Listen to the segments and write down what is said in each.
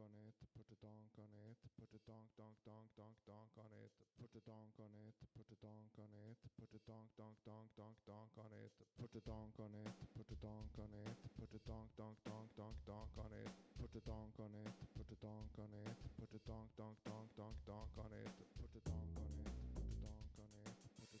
on it, put a donk on it, put a donk donk donk donk donk on it, put a donk on it, put a donk on it, put a donk donk donk donk donk on it, put a donk on it, put a donk on it, put a donk donk donk donk donk on it, put a donk on it, put a donk on it, put a donk donk donk donk donk on it, put a donk on it, put a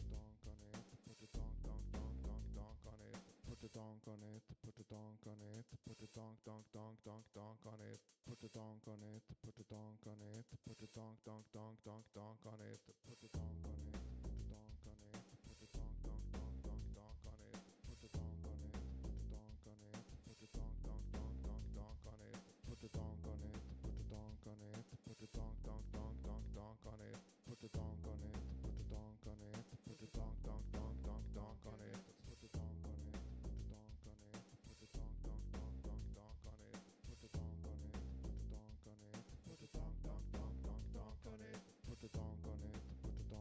donk on it, put a donk donk donk donk donk on it, put a donk on it, put a donk on it, put a donk donk donk donk donk on it, put a donk on it, put a donk on it, put a donk donk donk donk donk on it, put a donk on it, put a donk on it, put a donk donk donk donk donk on it, put a donk on it, put a donk on it, put a donk donk donk donk donk on it, put a donk on it, put a donk on it, put a donk donk donk donk donk on it, put a donk on it, put a donk on it, put a donk donk donk donk donk on it, put a donk on it, put a donk on it, put a donk donk donk donk donk on it, put a donk on it, put a donk on it, put a donk donk donk donk donk on it, put a donk on it, put a donk on it, put a donk donk donk donk donk on it, put a donk on it, put a donk on it, put a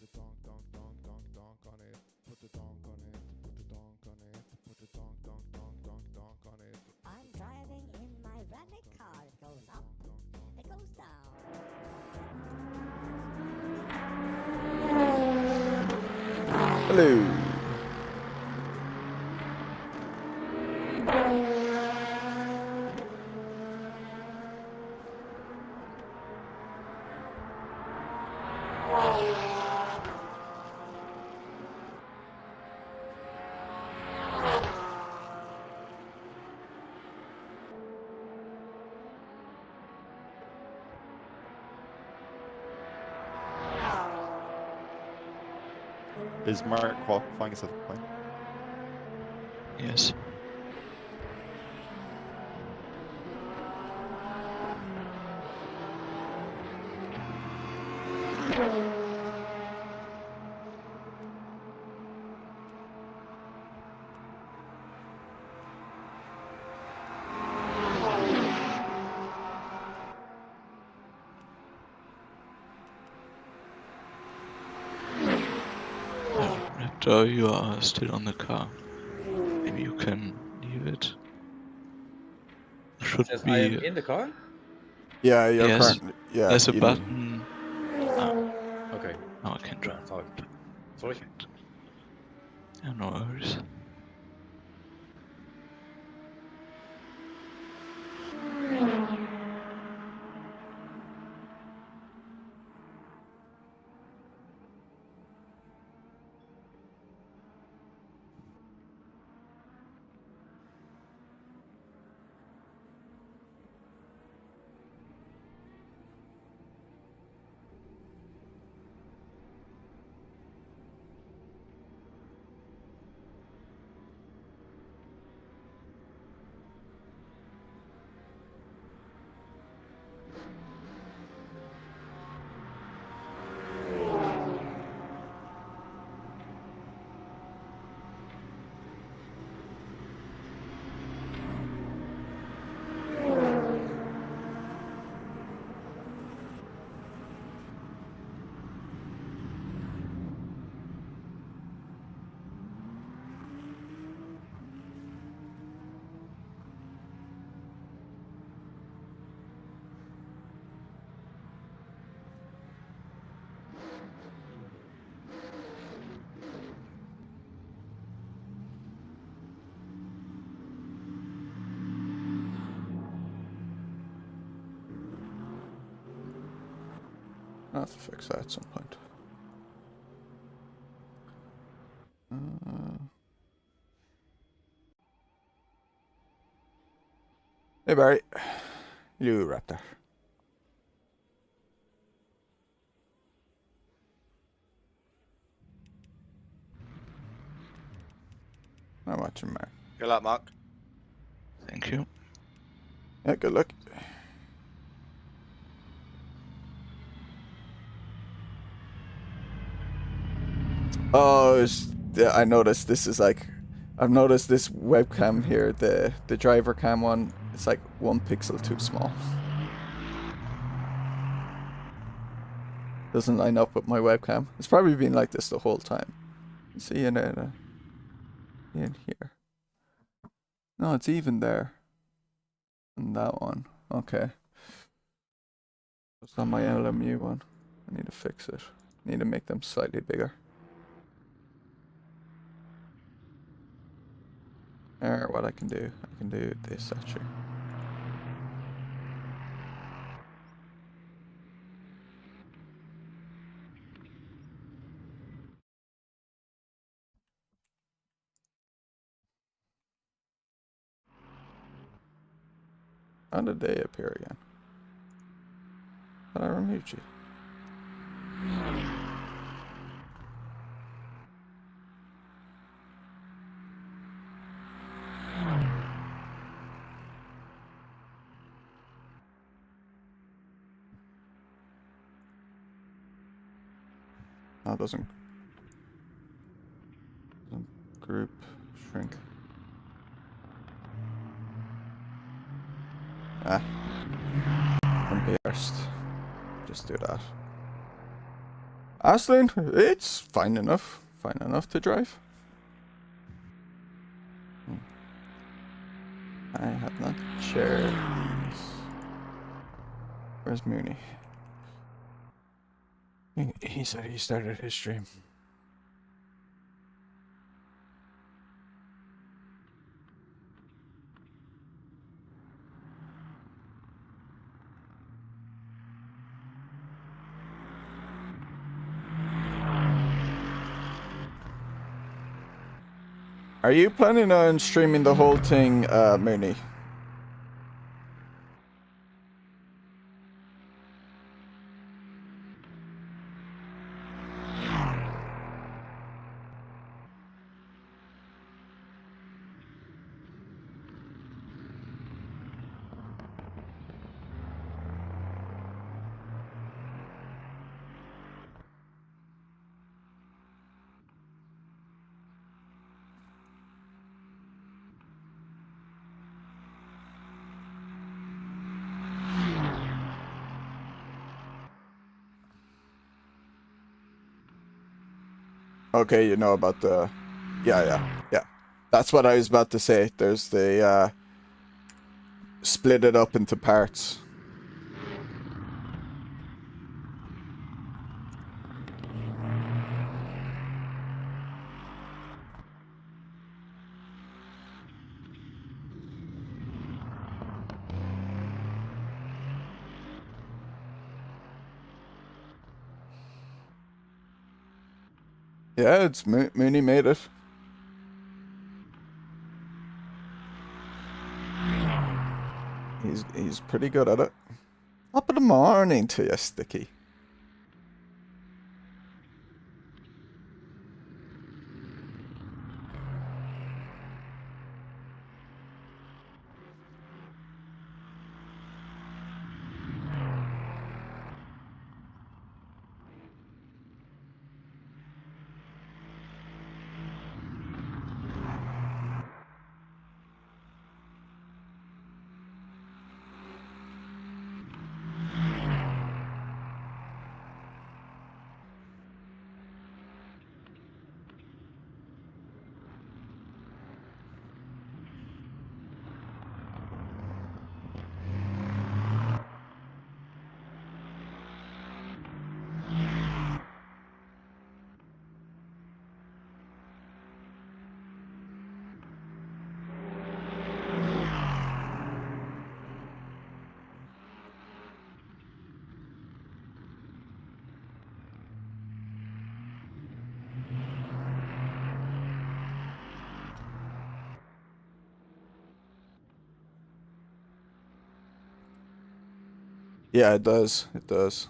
donk donk donk donk donk on it, put a donk on it, put a donk on it, put a donk donk donk donk donk on it. I'm driving in my rally car. It goes up, it goes down. Hello. Is Mark qualifying us at the point? Yes. Raptor, you are still on the car. Maybe you can leave it. Should Says be. I am in the car? Yeah, you're Yes, currently. Yeah, there's a you button. Okay. Now I can drive. Sorry. Yeah, no worries. I'll have to fix that at some point. Hey Barry. You Raptor. I'm watching Mark. Good luck, Mark. Thank you. Yeah, good luck. Oh, I noticed this is like, I've noticed this webcam here, the driver cam one, it's like 1 pixel too small. Doesn't line up with my webcam. It's probably been like this the whole time. See in here. No, it's even there. And that one. Okay. It's on my LMU one. I need to fix it. Need to make them slightly bigger. Or what I can do this actually. How did they appear again? Did I remove you? No, it doesn't group shrink. Ah. Embarrassed. Just do that. Aston, it's fine enough. Fine enough to drive. I have not shared these. Where's Mooney? He said he started his stream. Are you planning on streaming the whole thing, Mooney? Okay, you know about the... Yeah. That's what I was about to say. There's the, split it up into parts. Yeah, it's Mooney made it. He's pretty good at it. Top of the morning to you, Sticky. Yeah, it does. It does.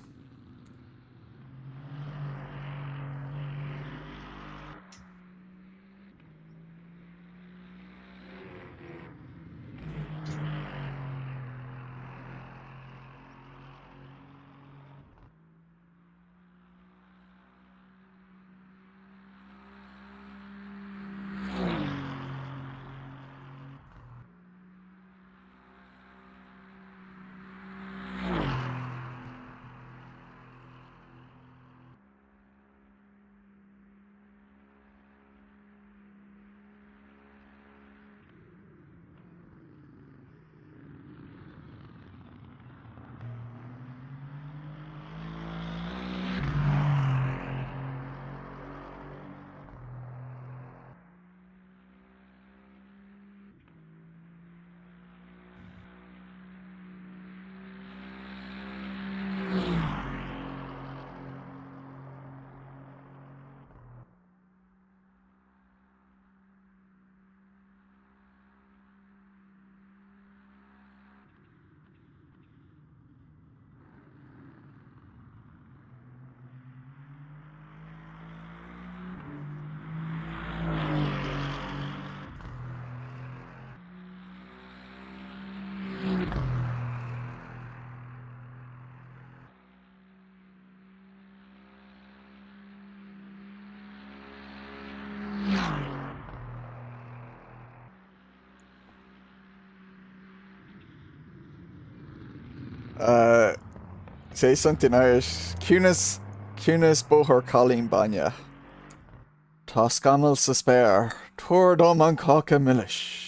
Say something Irish. Cunas bohor Colleen Banya. Toscamal sa spare. Tordom an coca millish.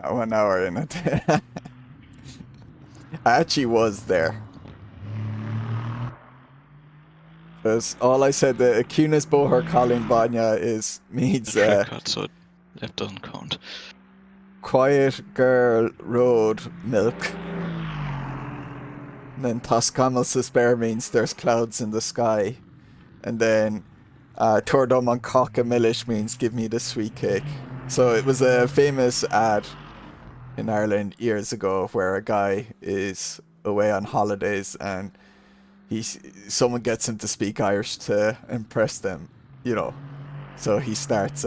Oh, 1 hour in it. I actually was there. Because all I said, the Cunas bohor Colleen Banya means track cut, so that doesn't count. quiet girl road milk. And then Toscamal Susper means there's clouds in the sky. And then Tordom an coca millish means give me the sweet cake. So it was a famous ad in Ireland years ago where a guy is away on holidays and someone gets him to speak Irish to impress them, you know. So he starts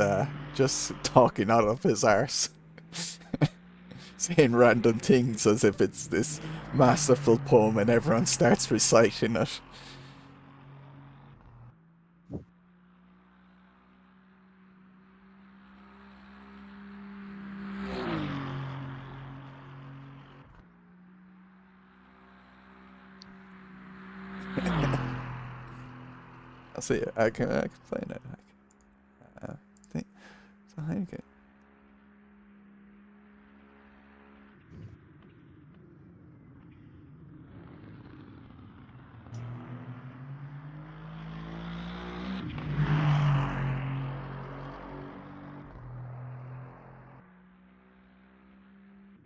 just talking out of his arse. Saying random things as if it's this masterful poem and everyone starts reciting it. I'll see it. I can play it. Think so. Okay.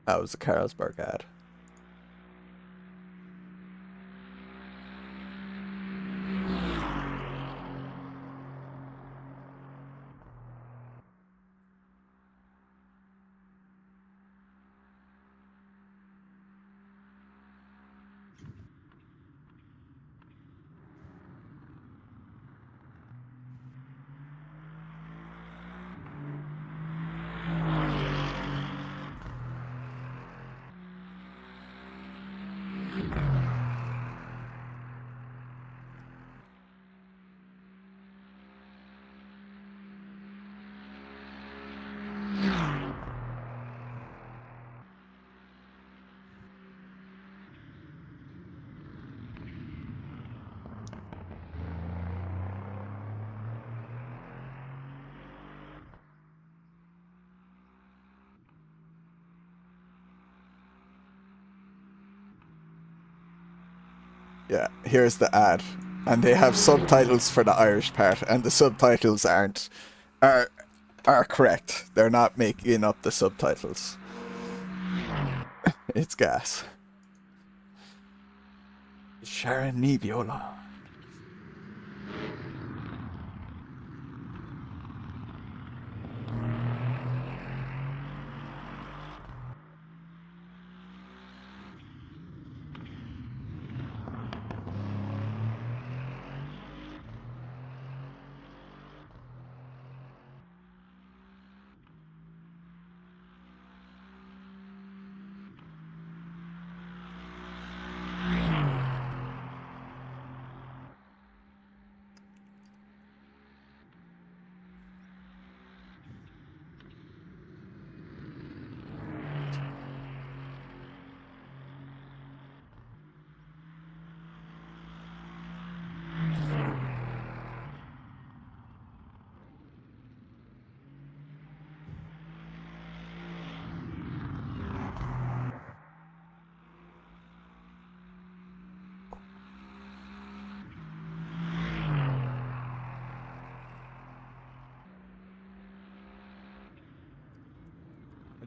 That was the Carlsberg ad. Yeah, here's the ad. And they have subtitles for the Irish part, and the subtitles are correct. They're not making up the subtitles. It's gas. Sharon Nebula.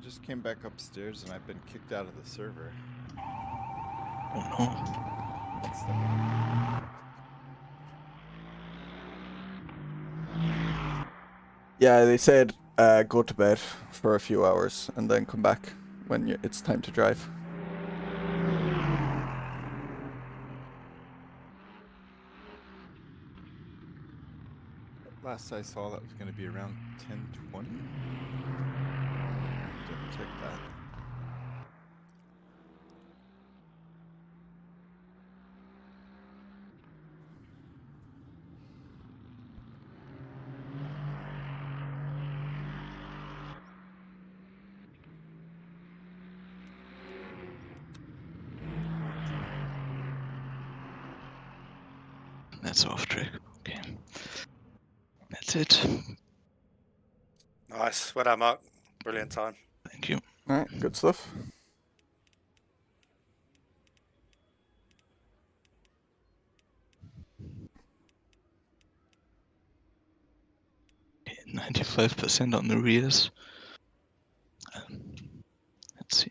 just came back upstairs and I've been kicked out of the server. Oh no. What's the name? Yeah, they said go to bed for a few hours and then come back when it's time to drive. Last I saw, that was going to be around 10:20. Double check that. That's off track. Okay. That's it. Nice. Well done, Mark. Brilliant time. Thank you. Alright, good stuff. Okay, 95% on the rears. Let's see.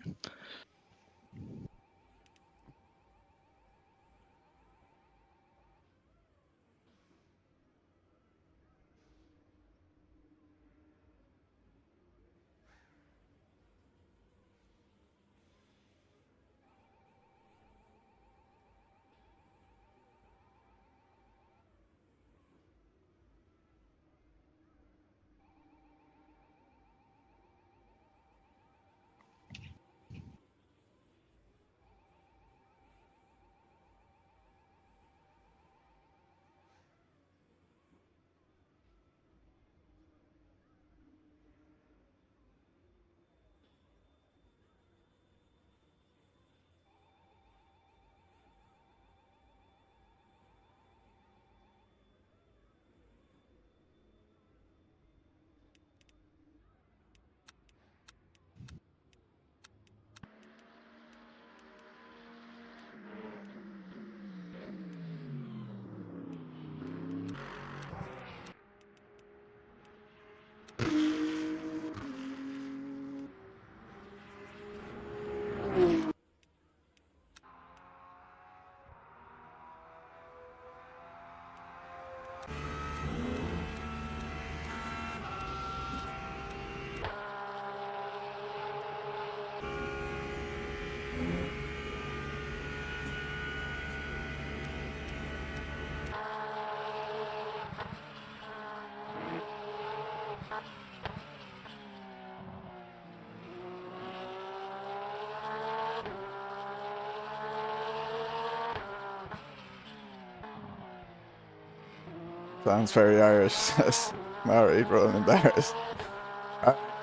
Sounds very Irish, says Mary, rolling embarrassed.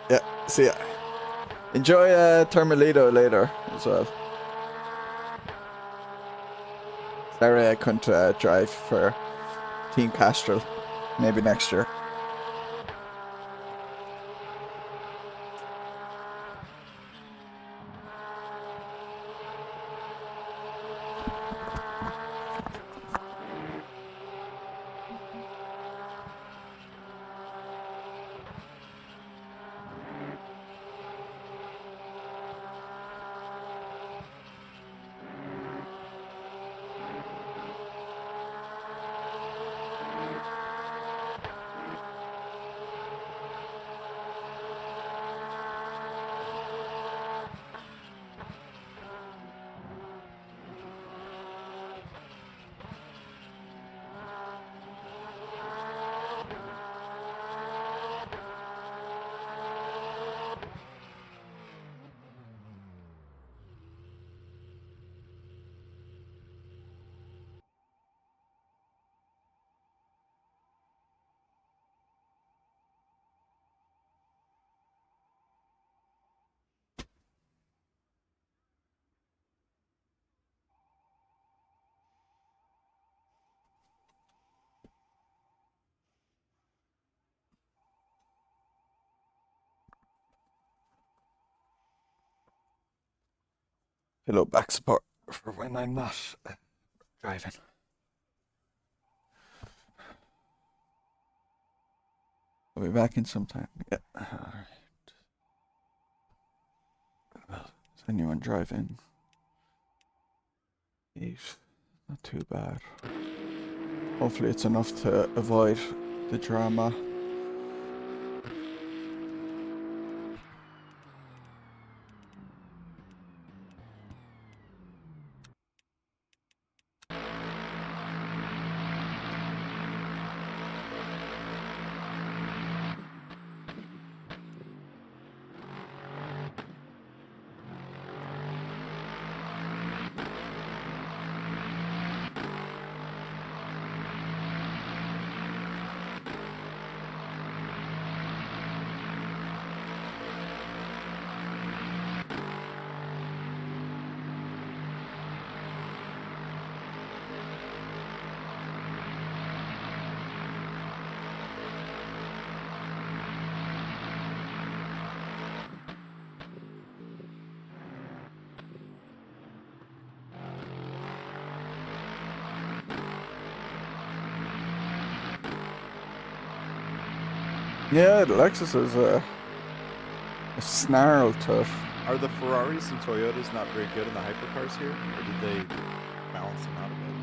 Yeah, see ya. Enjoy Termalito later as well. Sorry I couldn't drive for Team Castrol. Maybe next year. Hello, back support for when I'm not driving. I'll be back in some time. Yeah. All right. Anyone driving? 8. Not too bad. Hopefully it's enough to avoid the drama. Yeah, the Lexus is a snarl to it. Are the Ferraris and Toyotas not very good in the hypercars here? Or did they balance them out a bit?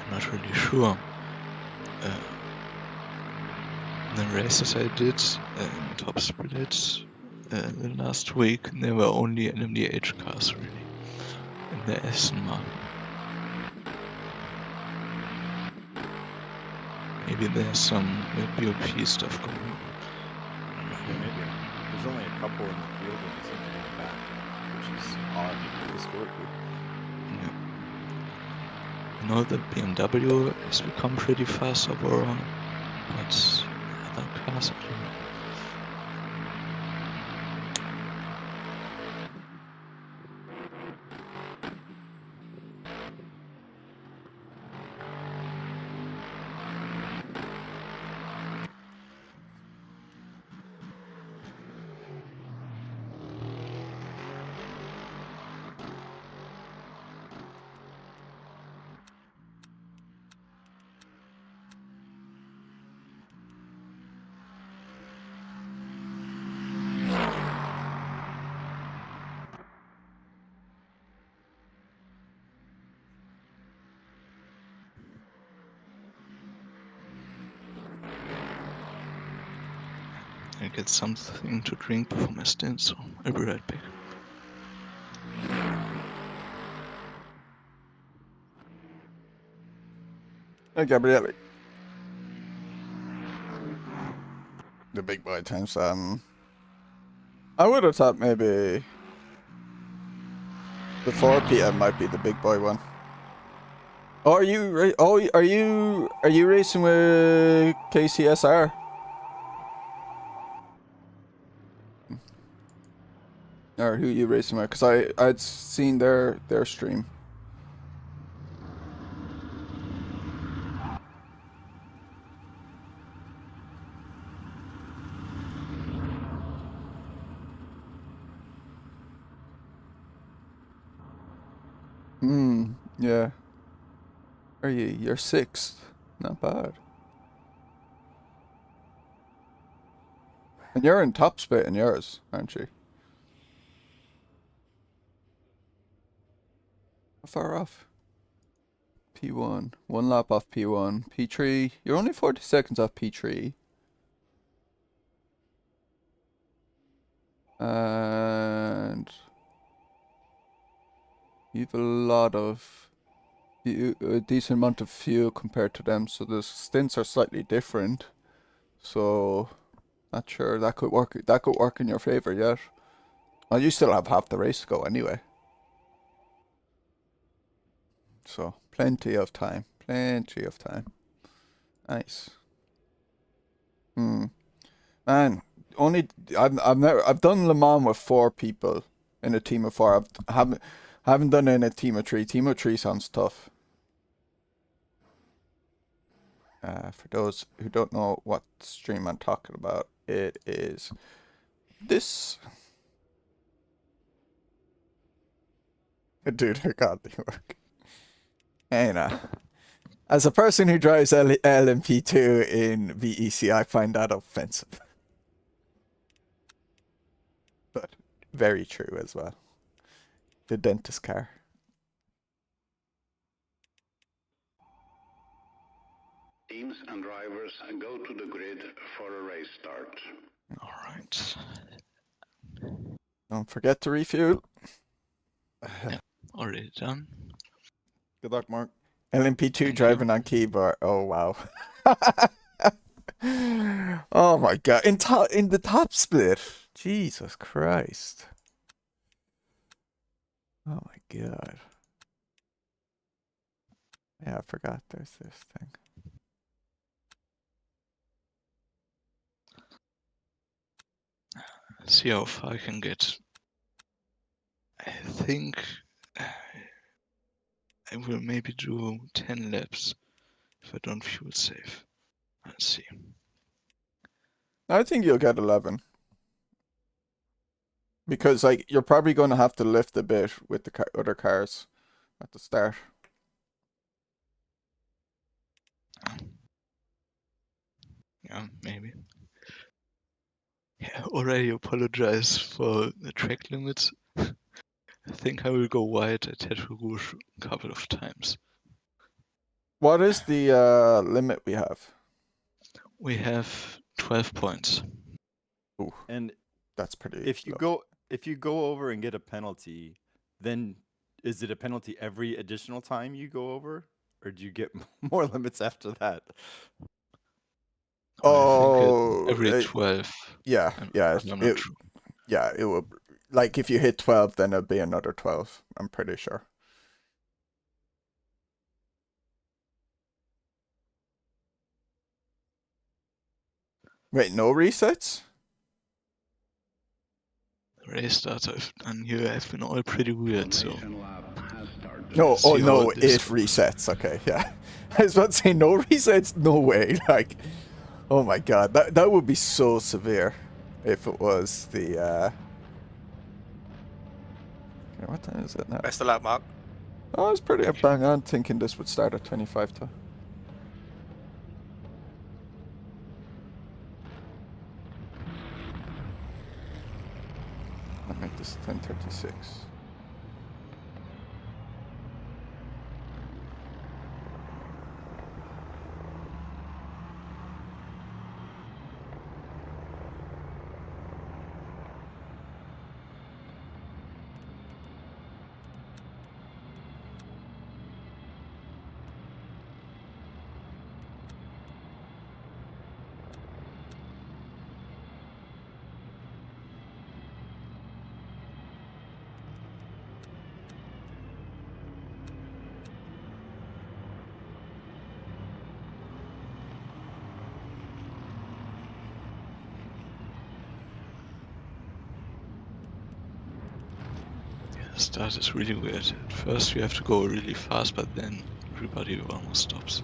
I'm not really sure. The races I did in top splits last week, there were only LMDH cars really, in the Aston Martin. Maybe there's some BOP stuff going on. Yeah, maybe. There's only a couple in the field and they seem to be back, which is odd historically. Yeah. I know the BMW has become pretty fast overall, but other cars I don't know. I get something to drink before my stint, so I'll be right back. Hey, Gabriele. The big boy times. I would have thought maybe the 4 PM might be the big boy one. Oh, are you? Are you racing with KCSR? Or who you racing with? Cause I'd seen their stream. Yeah. Are you? You're 6th. Not bad. And you're in top split in yours, aren't you? How far off? P1. 1 lap off P1. P3. You're only 40 seconds off P3. And you've a decent amount of fuel compared to them, so the stints are slightly different. So not sure that could work. That could work in your favor yet. Well, you still have half the race to go anyway. So plenty of time. Plenty of time. Nice. Man, I've done Le Mans with 4 people in a team of 4. I haven't done it in a team of 3. Team of 3 sounds tough. For those who don't know what stream I'm talking about, it is this. Dude, I got the work. Hey, nah. As a person who drives LMP2 in VEC, I find that offensive. But very true as well. The dentist car. Teams and drivers go to the grid for a race start. All right. Don't forget to refuel. Already done. Good luck, Mark. LMP2 Thank driving you. on keyboard. Oh wow. Oh my god. In the top split. Jesus Christ. Oh my god. Yeah, I forgot there's this thing. See how far I can get. I think I will maybe do 10 laps if I don't fuel save. Let's see. I think you'll get 11. Because like you're probably going to have to lift a bit with the other cars at the start. Yeah, maybe. Yeah, already apologize for the track limits. I think I will go wide at Tetra Rouge a couple of times. What is the limit we have? We have 12 points. Ooh, And that's pretty if you low. go over and get a penalty, then is it a penalty every additional time you go over, or do you get more limits after that? Oh, I think it's every 12. Yeah, yeah, I'm not sure. Yeah, it will. Like if you hit 12, then it'll be another 12. I'm pretty sure. Wait, no resets? Race starts I've done here have been all pretty weird, so. No, oh See how no, this it resets. Okay, yeah. I was about to say no resets. No way. Like, oh my god, that would be so severe if it was the. Okay, what time is it now? Best of luck, Mark. Oh, I was pretty bang on thinking this would start at 25 to. I'll make this 10:36. The start is really weird. At first you have to go really fast, but then everybody almost stops.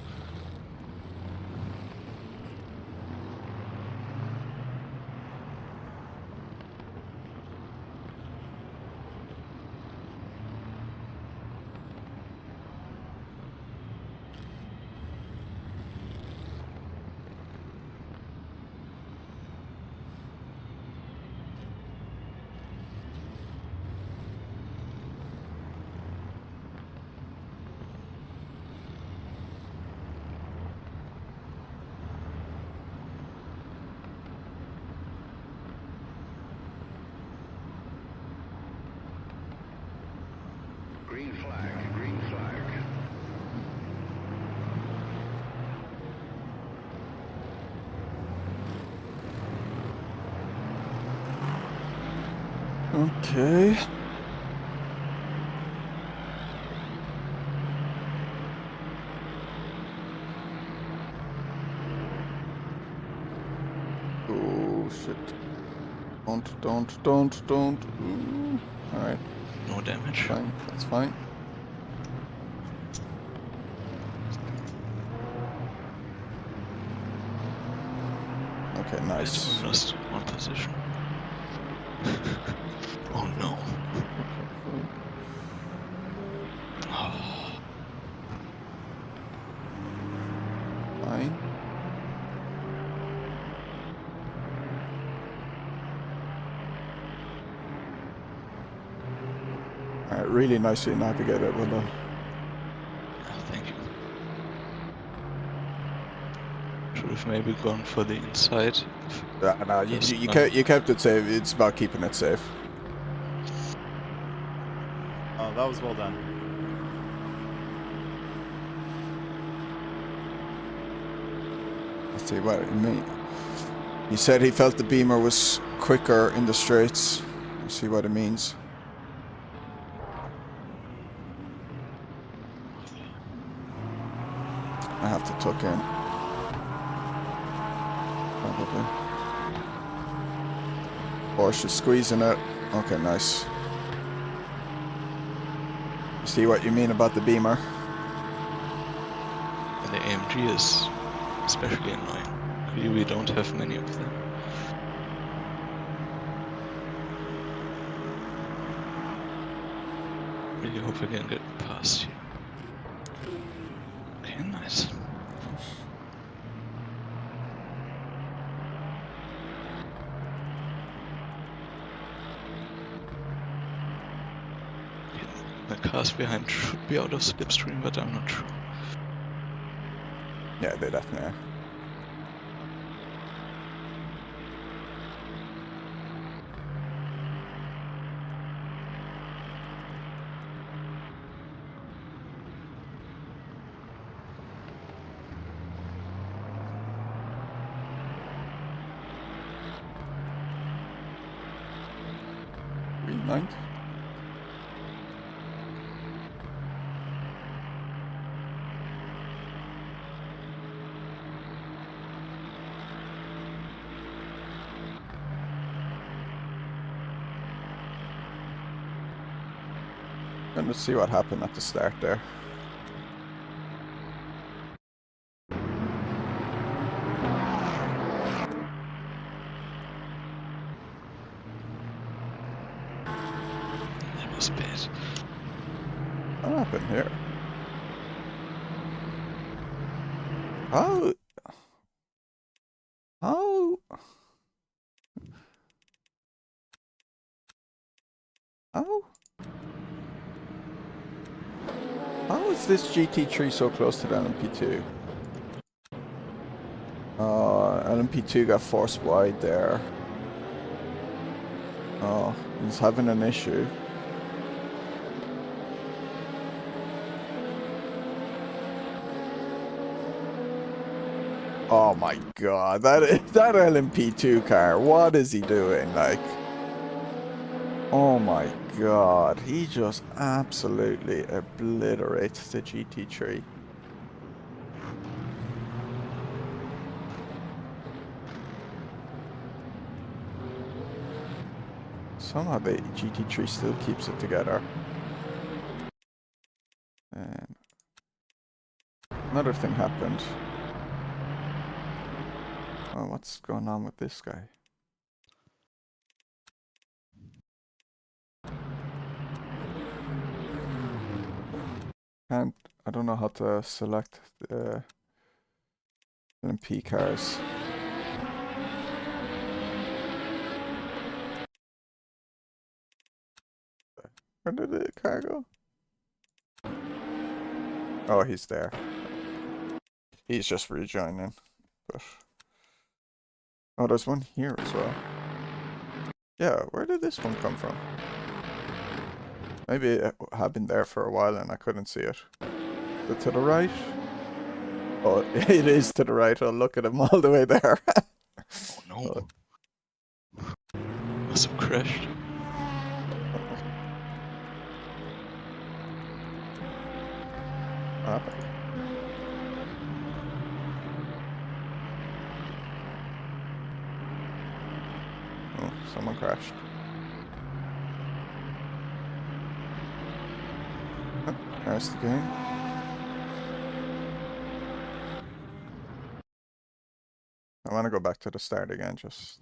Green flag, green flag. Okay. Oh shit. Don't. Ooh. Alright, No damage. fine. That's fine. Okay, nice. I lost one position. Oh no. Oh, Fine. Really nicely navigated, well done. Yeah, thank you. Should have maybe gone for the inside. No, you kept it safe. It's about keeping it safe. Oh, that was well done. Let's see what you mean. He said he felt the Beamer was quicker in the straights. Let's see what it means. I have to tuck in. Probably. Porsche is squeezing it. Okay, nice. See what you mean about the Beamer. And the AMG is especially annoying. We don't have many of them. Really hope we can get past here. Okay, nice. The cars behind should be out of slipstream, but I'm not sure. Yeah, they definitely are. Green light. And let's see what happened at the start there. That was bad. What happened here? How? How? How? How is this GT3 so close to the LMP2? LMP2 got forced wide there. Oh, he's having an issue. Oh my god, that LMP2 car, what is he doing? Like, oh my god, he just absolutely obliterates the GT3. Somehow the GT3 still keeps it together. And another thing happened. Oh, what's going on with this guy? I don't know how to select the LMP cars. Where did the car go? Oh, he's there. He's just rejoining. But oh, there's one here as well. Yeah, where did this one come from? Maybe it had been there for a while and I couldn't see it. Is it to the right? Oh, it is to the right. Oh, look at him all the way there. Oh no. Must have crashed. What happened? Oh, someone crashed. Oh, there's the game. I want to go back to the start again, just...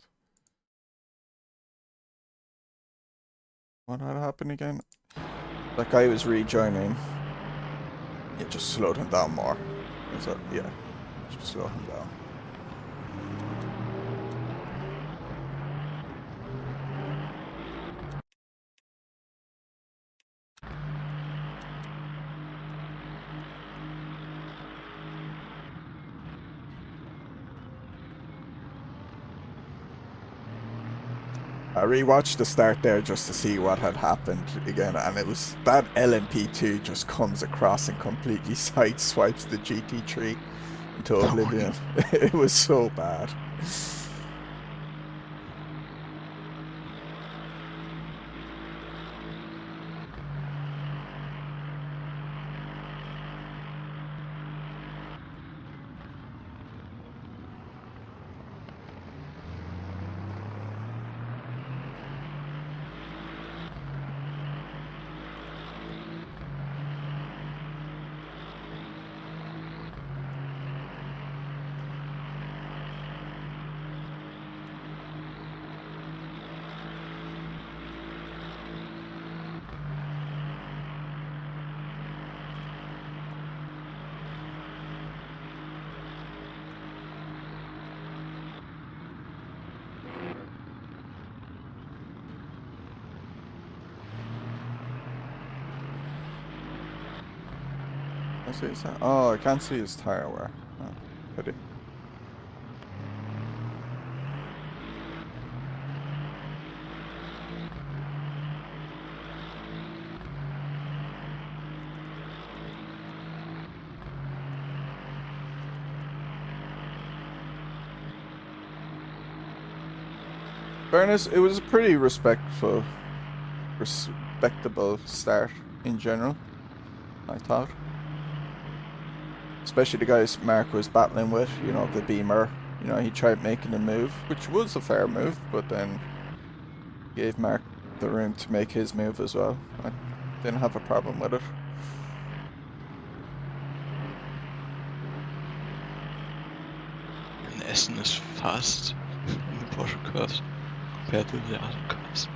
What had happened again? That guy was rejoining. It just slowed him down more. So, yeah, just slow him down. I rewatched the start there just to see what had happened again, and it was that LMP2 just comes across and completely sideswipes the GT3 into oblivion. It was so bad. I see his oh, I can't see his tire wear. Oh, pity. Fairness, it was a pretty respectable start in general, I thought. Especially the guys Mark was battling with, you know, the Beamer. You know, he tried making a move, which was a fair move, but then gave Mark the room to make his move as well. I didn't have a problem with it. And Aston is fast in the Porsche cars compared to the other cars.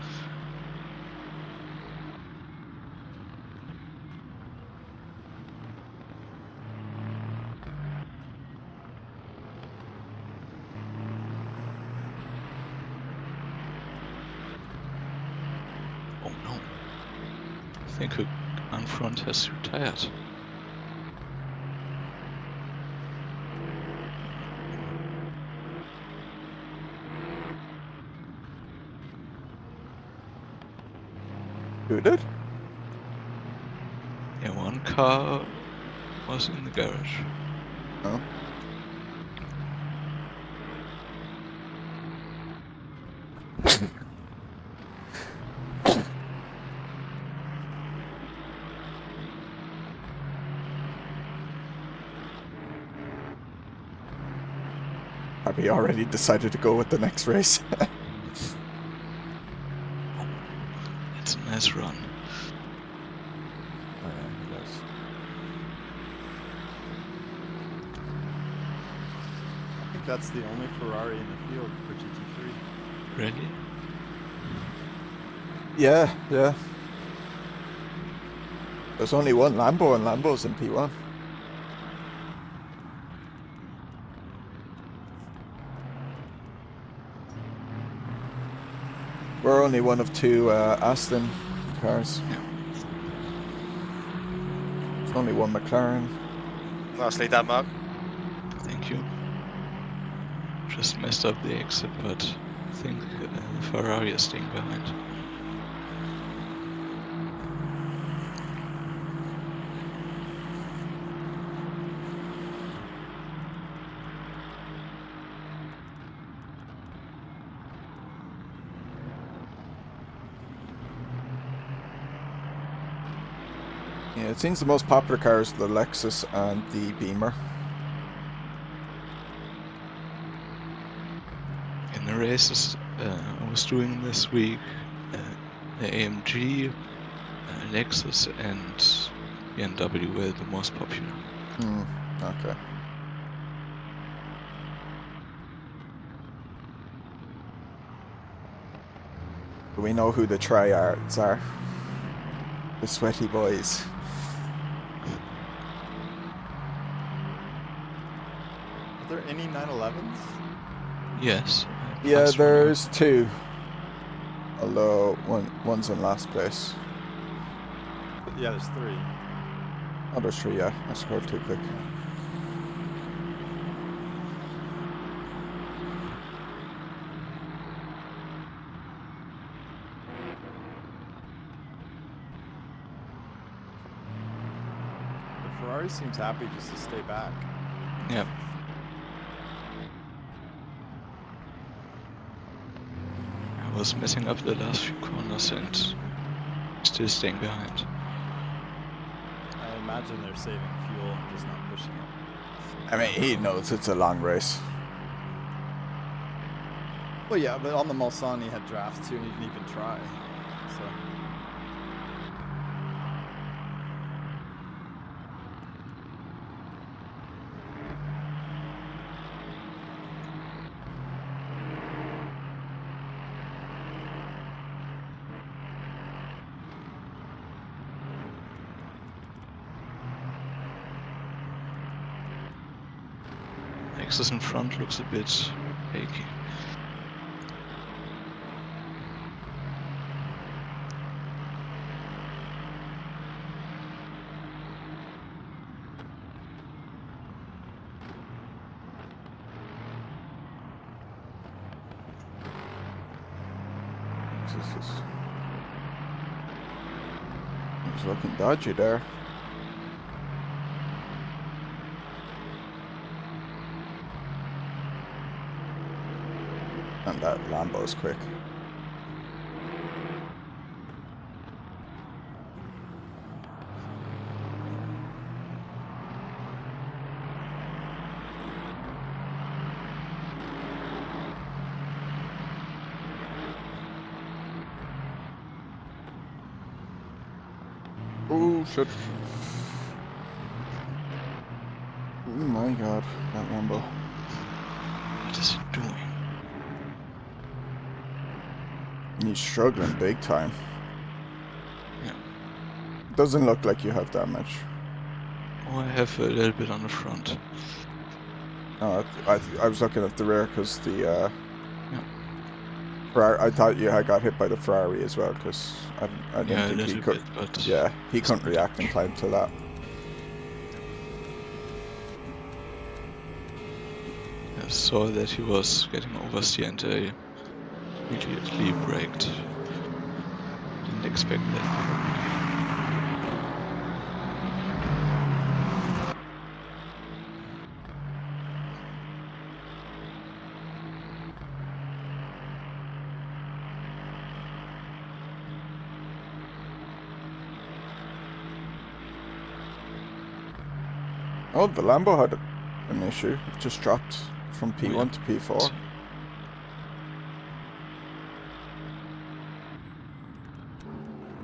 Oh no. I think who on front has retired. Who did? Yeah, one car was in the garage. Oh. Have you already decided to go with the next race? It's a nice run. Oh, yeah, he does. I think that's the only Ferrari in the field for GT3. Really? Yeah, yeah. There's only one Lambo, and Lambo's in P1. We're only one of two Aston cars. Yeah. There's only one McLaren. Nicely done, Mark. Thank you. Just messed up the exit, but I think Ferrari is staying behind. Yeah, it seems the most popular cars are the Lexus and the Beamer. In the races I was doing this week, the AMG, Lexus and BMW were the most popular. Okay. Do we know who the tryhards are? The sweaty boys. Are there any 911s? Yes. Yeah, Plus one. there's two. Although one's in last place. Yeah, there's 3. Oh, there's 3, yeah. I scrolled too quick. Ferrari seems happy just to stay back. Yeah. I was messing up the last few corners and still staying behind. I imagine they're saving fuel and just not pushing it. I mean, he knows it's a long race. Well, yeah, but on the Mulsanne he had drafts too and he didn't even try. So. Lexus in front looks a bit shaky. He's looking dodgy there. And that Lambo's quick. Oh shit. Oh my god, that Lambo. What is he doing? He's struggling big time. Yeah. Doesn't look like you have damage. Oh, I have a little bit on the front. Oh, I was looking at the rear because the Yeah. Ferrari, I thought you had got hit by the Ferrari as well because I didn't Yeah, a think he little could. bit, but Yeah, he couldn't react in time to that. I saw that he was getting oversteer and I immediately braked. Didn't expect that. Oh, the Lambo had an issue. It just dropped from P1 to P4.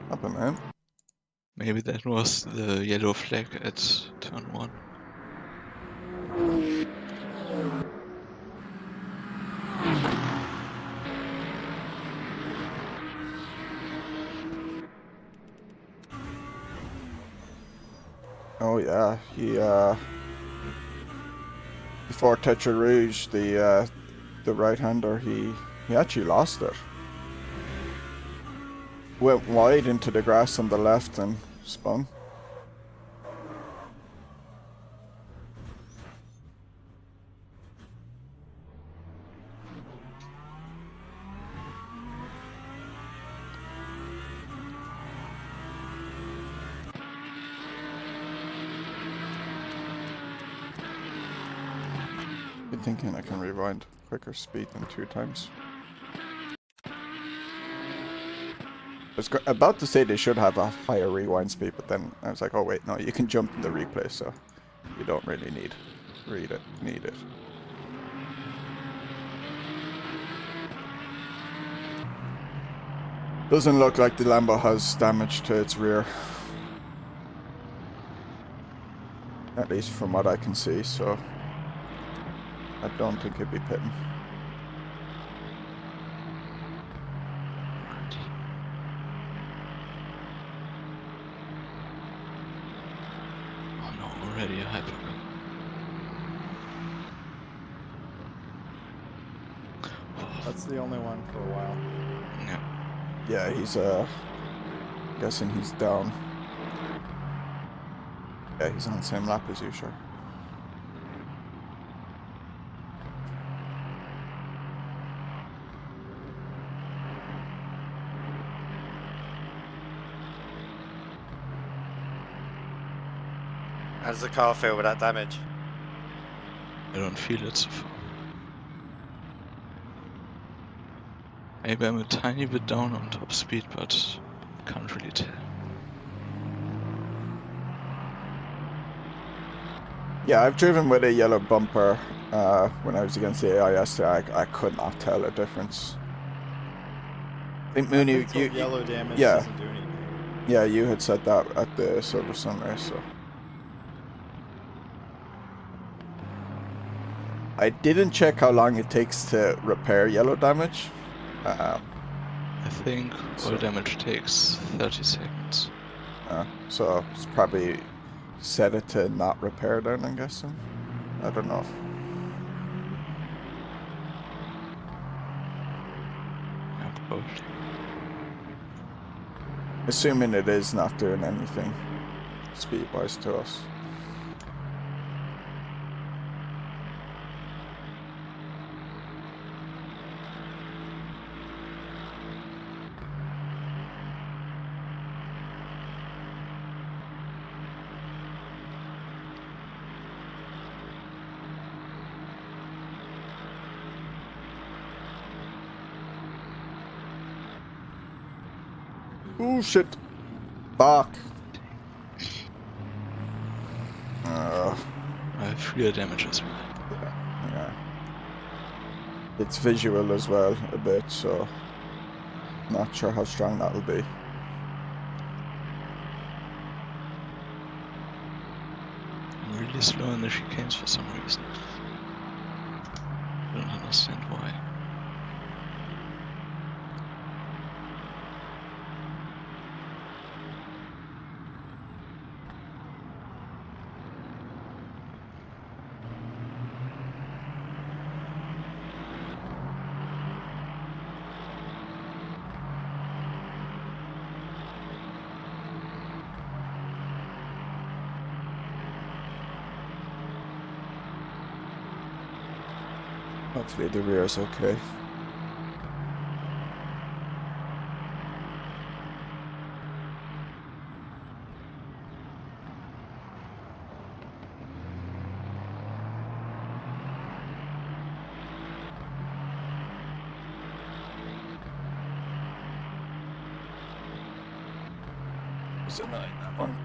Up and in. Maybe that was the yellow flag at turn 1. Oh yeah, he before Tetra Rouge, the right-hander, he actually lost it. Went wide into the grass on the left and spun. Been thinking I can rewind quicker speed than 2 times. I was about to say they should have a higher rewind speed, but then I was like, oh wait, no, you can jump in the replay, so you don't really need it. Doesn't look like the Lambo has damage to its rear. At least from what I can see, so I don't think it'd be pitting. Oh no, already a hypercar. That's the only one for a while. Yeah. Yeah, he's guessing he's down. Yeah, he's on the same lap as you, sure. How does the car feel with that damage? I don't feel it so far. Maybe I'm a tiny bit down on top speed, but can't really tell. Yeah, I've driven with a yellow bumper when I was against the AI yesterday. I could not tell a difference. I think Mooney, I've been told yellow damage yeah, doesn't do anything. yeah, you had said that at the Silver Sun race, so. I didn't check how long it takes to repair yellow damage. I think all damage takes 30 seconds. So it's probably set it to not repair then, I'm guessing. I don't know. Yeah, probably. Assuming it is not doing anything speed-wise to us. Oh shit! Fuck! I have real damage as well. Yeah. It's visual as well, a bit, so not sure how strong that'll be. I'm really slow in the chicanes for some reason. I don't understand why. Hopefully the rear is okay. It's annoying, that one.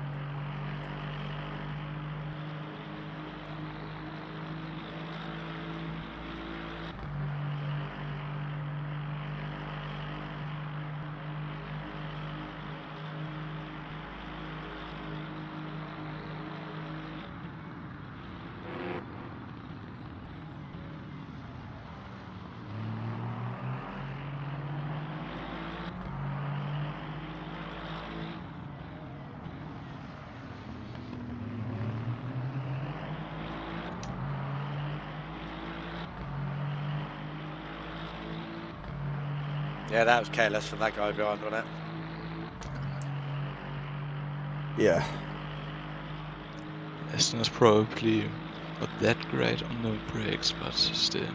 Yeah, that was careless from that guy behind, wasn't it? Yeah. Aston is probably not that great on the brakes, but still,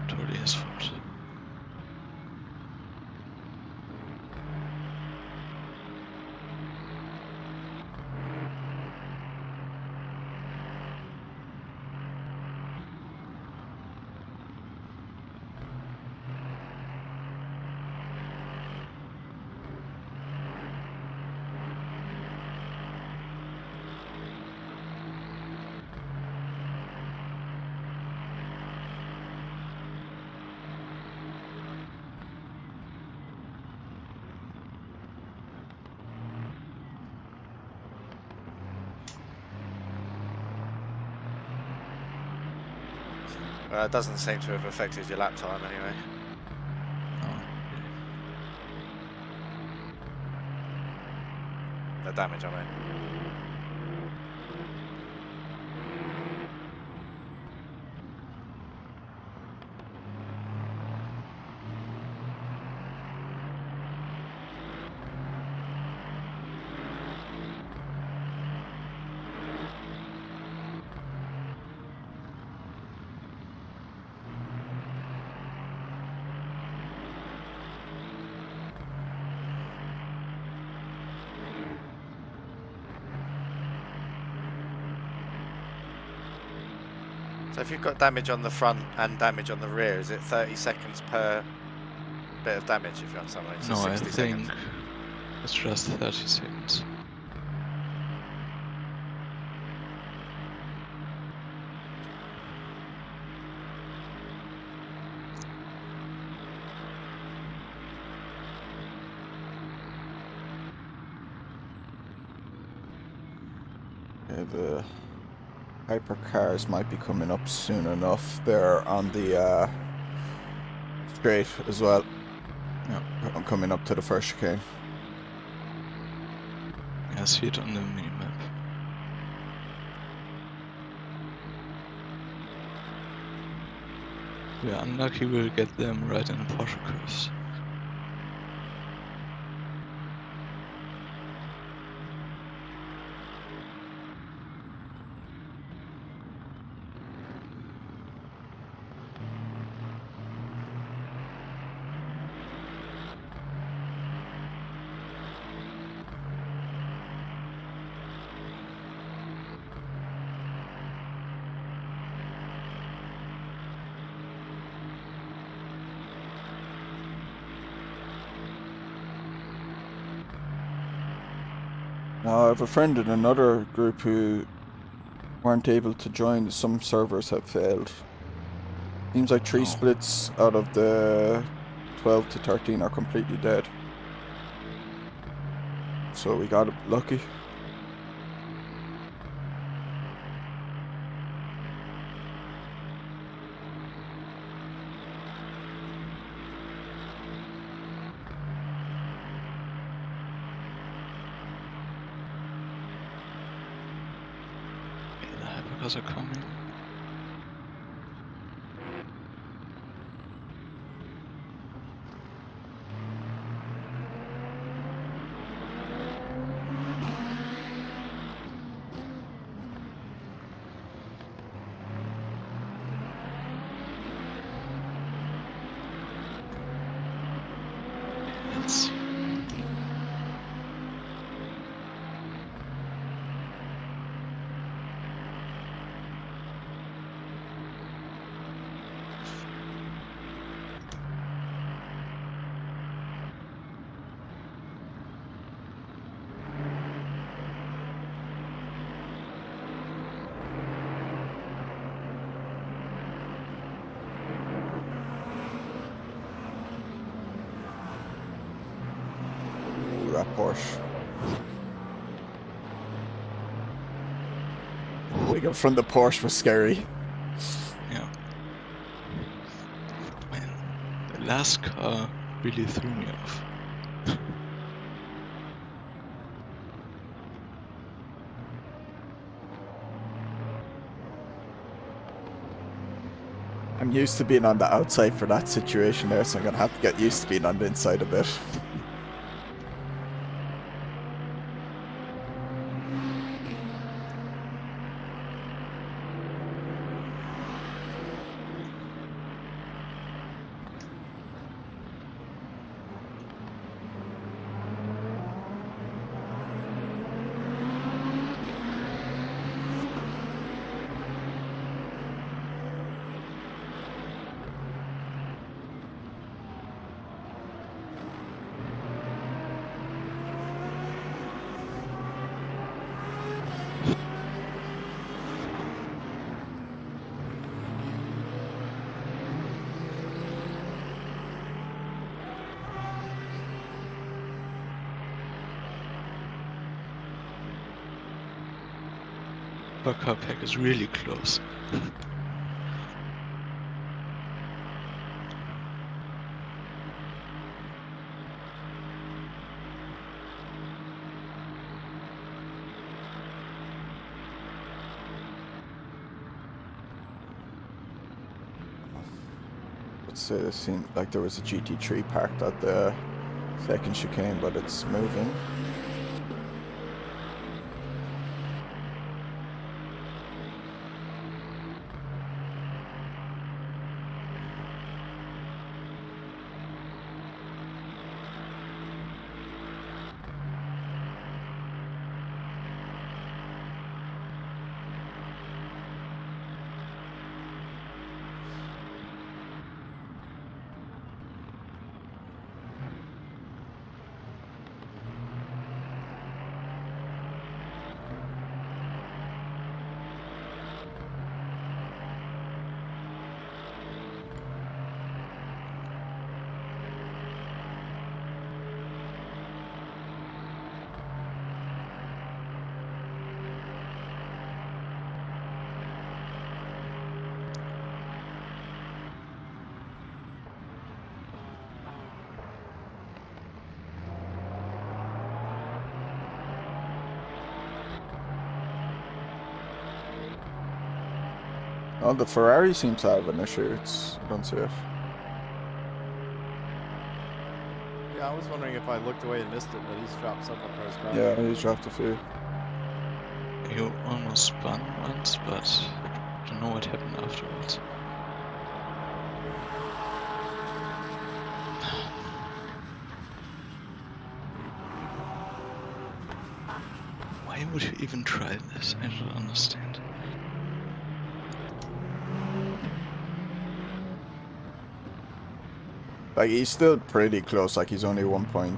totally his fault. Well, it doesn't seem to have affected your lap time anyway. The damage, I mean. So if you've got damage on the front and damage on the rear, is it 30 seconds per bit of damage, if you understand what I mean? So No, I 60 think seconds. it's just 30 seconds. The hypercars might be coming up soon enough. They're on the straight as well. Yeah. I'm coming up to the first chicane. I see it on the minimap. We're unlucky we'll get them right in the Porsche curse. Now, I have a friend in another group who weren't able to join. Some servers have failed. Seems like 3 splits out of the 12 to 13 are completely dead. So we got lucky. The hypercars are coming. Let's see. That Porsche. Wake up from the Porsche was scary. Yeah. Man, the last car really threw me off. I'm used to being on the outside for that situation there, so I'm gonna have to get used to being on the inside a bit. Our car pack is really close. Let's say it seemed like there was a GT3 parked at the second chicane, but it's moving. Oh, the Ferrari seems to have an issue. I don't see it. Yeah, I was wondering if I looked away and missed it, but he's dropped several cars back. Yeah, he's dropped a few. You almost spun once, but I don't know what happened afterwards. Why would you even try this? I don't understand. Like, he's still pretty close. Like, he's only 1 point,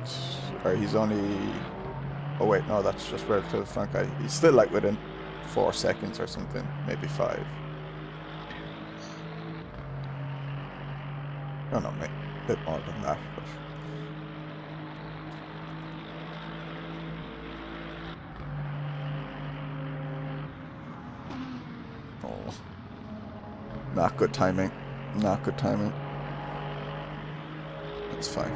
or he's only. Oh wait, no, that's just right to the front guy. He's still like within 4 seconds or something, maybe 5. No, no, a bit more than that. But... Oh, not good timing. Not good timing. It's fine.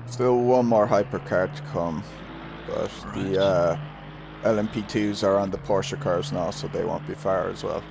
Still one more hypercar to come, but the LMP2s are on the Porsche cars now, so they won't be far as well.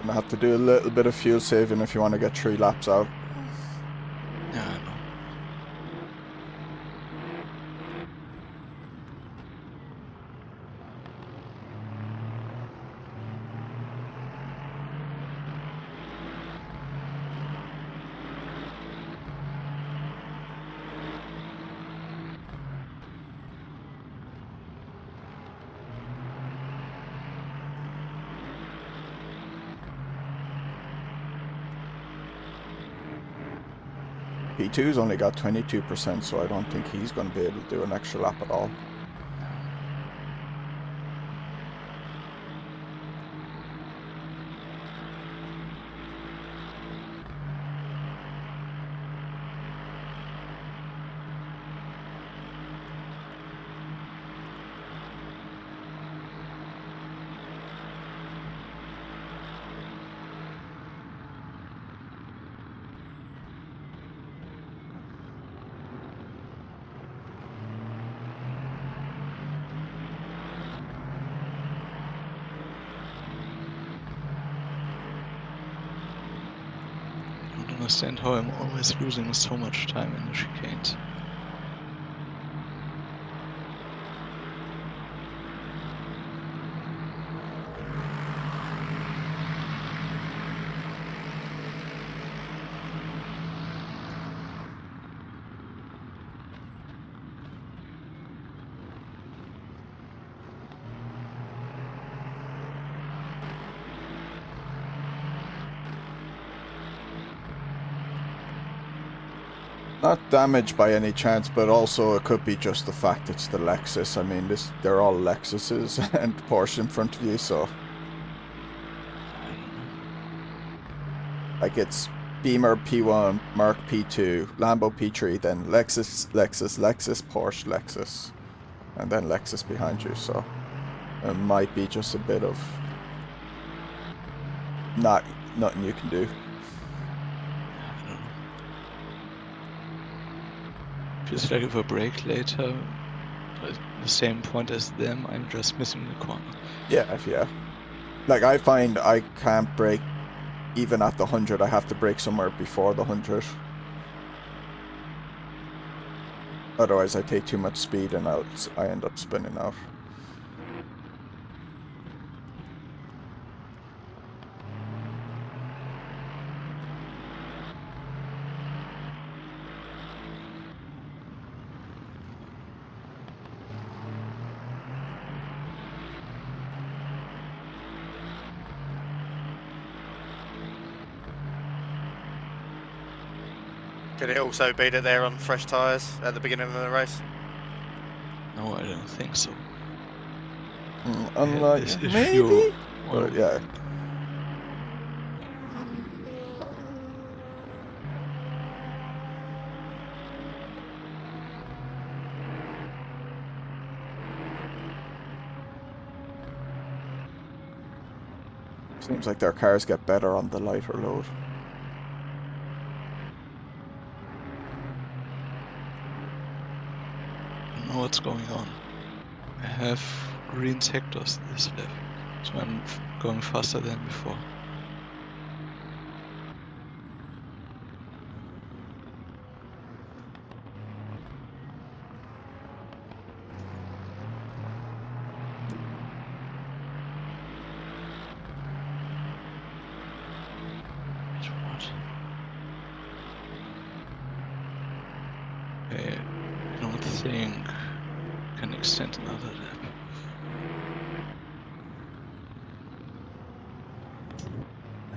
gonna have to do a little bit of fuel saving if you want to get 3 laps out. Yeah, I know. P2's only got 22%, so I don't think he's going to be able to do an extra lap at all. I don't understand how I'm always losing so much time in the chicanes. Not damaged by any chance, but also it could be just the fact it's the Lexus. I mean, they're all Lexuses and Porsche in front of you, so... Like it's Beamer P1, Merc P2, Lambo P3, then Lexus, Porsche, Lexus, and then Lexus behind you, so... It might be just a bit of... nothing you can do. Feels like if I brake later, at the same point as them, I'm just missing the corner. Yeah. Like I find I can't brake even at the 100. I have to brake somewhere before the 100. Otherwise, I take too much speed and I end up spinning out. Could it also be that they're on fresh tyres at the beginning of the race? No, I don't think so. Unlike This maybe, issue, but yeah. Seems like their cars get better on the lighter load. I don't know what's going on. I have green sectors this lap, so I'm going faster than before. What? I don't think I can extend another lap.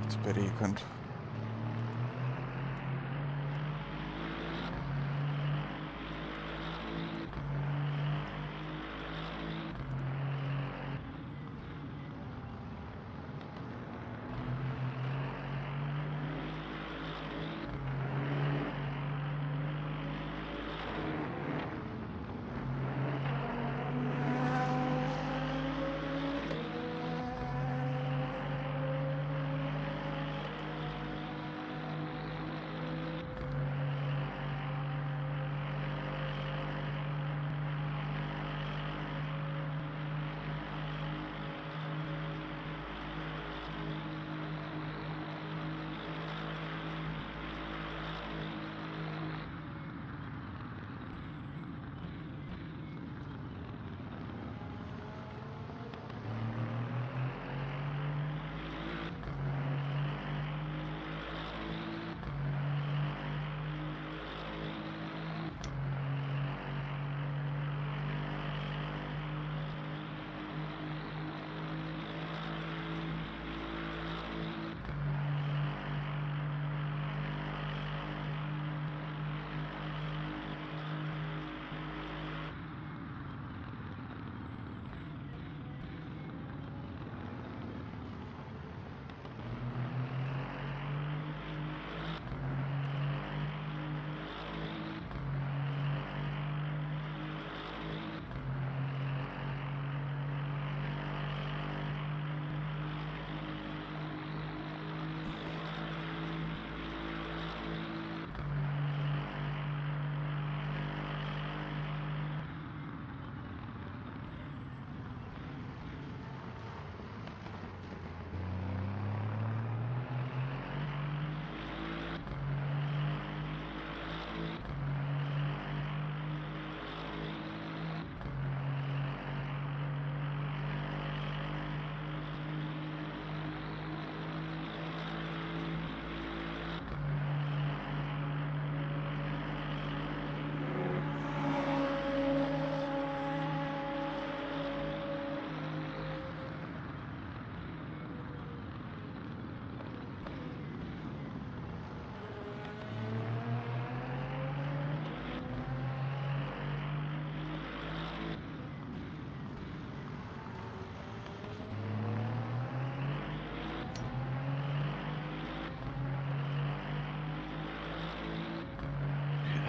It's a pity you couldn't.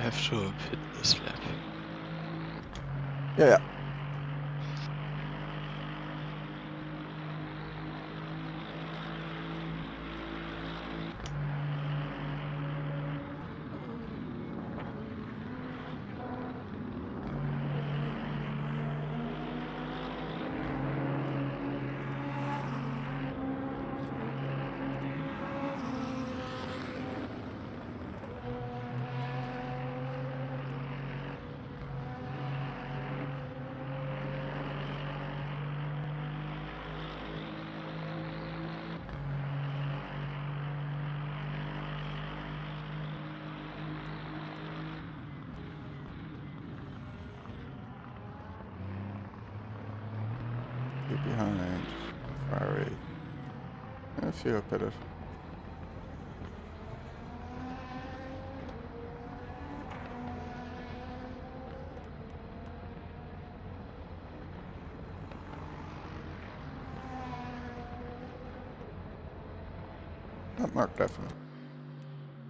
have to hit this lap. Yeah, yeah. Get behind. Ferrari. A few up at it. That Mark definitely.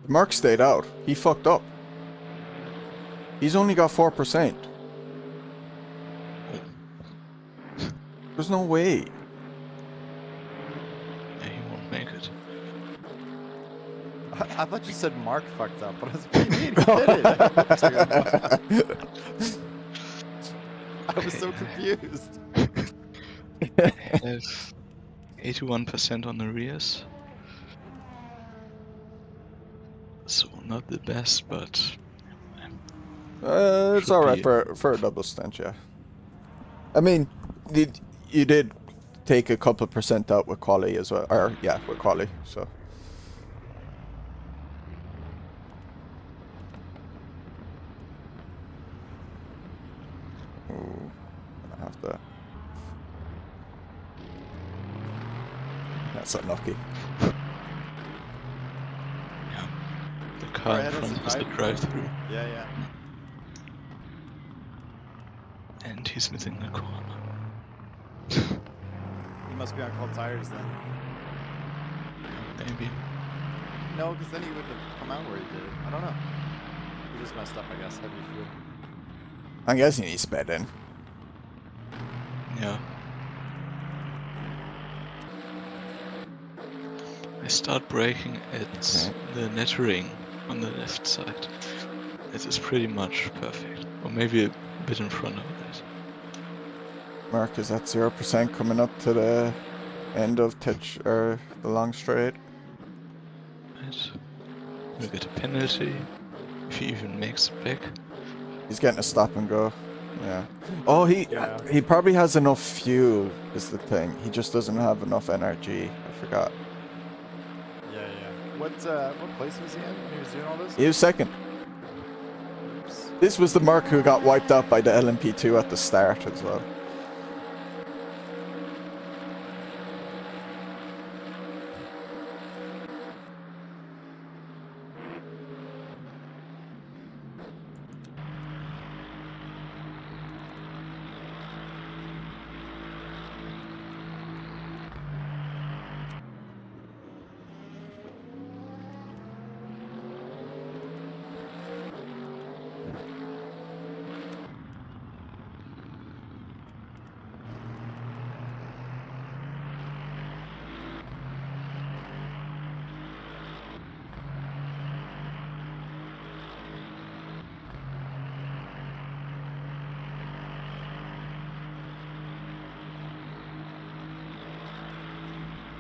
Mark stayed out. He fucked up. He's only got 4%. There's no way. Yeah, he won't make it. I thought you said Mark fucked up, but I was like, what do you mean? He did it. I was so confused. I have 81% on the rears. So not the best, but It's should alright be- for a double stint, yeah. I mean, you did take a couple % out with quali as well, or yeah, with quali. So. Ooh, I have to. That's unlucky. yeah. The car in Alright, that's front is a right. drive-through, Yeah, yeah. and he's missing the corner. He must be on cold tires then. Maybe. No, because then he wouldn't have come out where he did. I don't know. He just messed up, I guess. Heavy fuel. I'm guessing he's sped in. Yeah. I start braking at the net ring on the left side. It is pretty much perfect. Or maybe a bit in front of it. Mark is at 0% coming up to the end of the long straight. Right. We'll get a penalty if he even makes it back. He's getting a stop and go. Yeah. Oh, Yeah. he probably has enough fuel is the thing. He just doesn't have enough energy. I forgot. Yeah, yeah. What place was he in when he was doing all this? He was second. Oops. This was the Mark who got wiped out by the LMP2 at the start as well.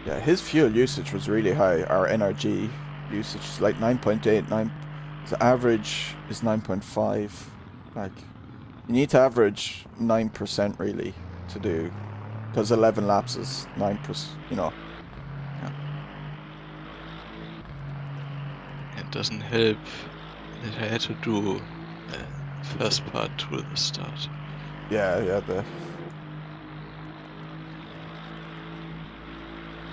Yeah, his fuel usage was really high. Our NRG usage is like 9.8. His average is 9.5. Like, you need to average 9% really to do, because 11 laps is 9%. You know. It doesn't help that I had to do the first part to the start. Yeah, yeah. The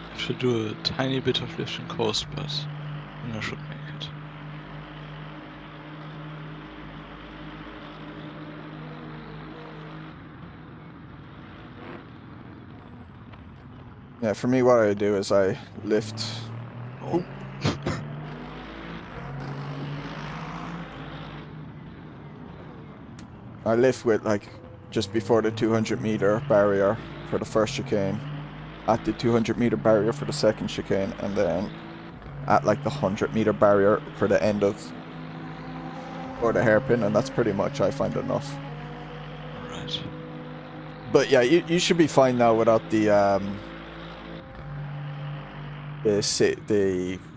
I have to do a tiny bit of lift and coast, but then I should make it. yeah. For me, what I do is I lift. Oh. I lift with like just before the 200-meter barrier for the first chicane, at the 200-meter barrier for the second chicane, and then at like the 100-meter barrier for the end of or the hairpin, and that's pretty much, I find, enough. Right. But yeah, you should be fine now without the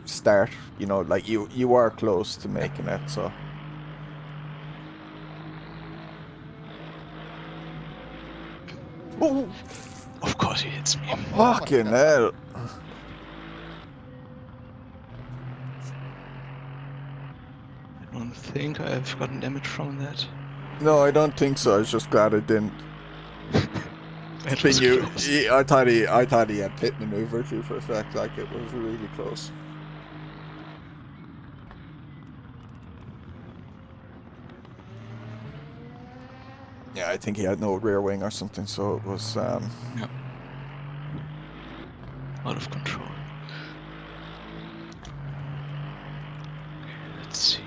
start. You know, like you are close to making it, so. Oh, Of course he hits me. fucking hell! I don't think I've gotten damage from that. No, I don't think so. I was just glad I didn't. It Spin was you. close. I thought he had pit maneuvered you for a fact. Like it was really close. Yeah, I think he had no rear wing or something, so it was. Yeah. Out of control. Okay, let's see.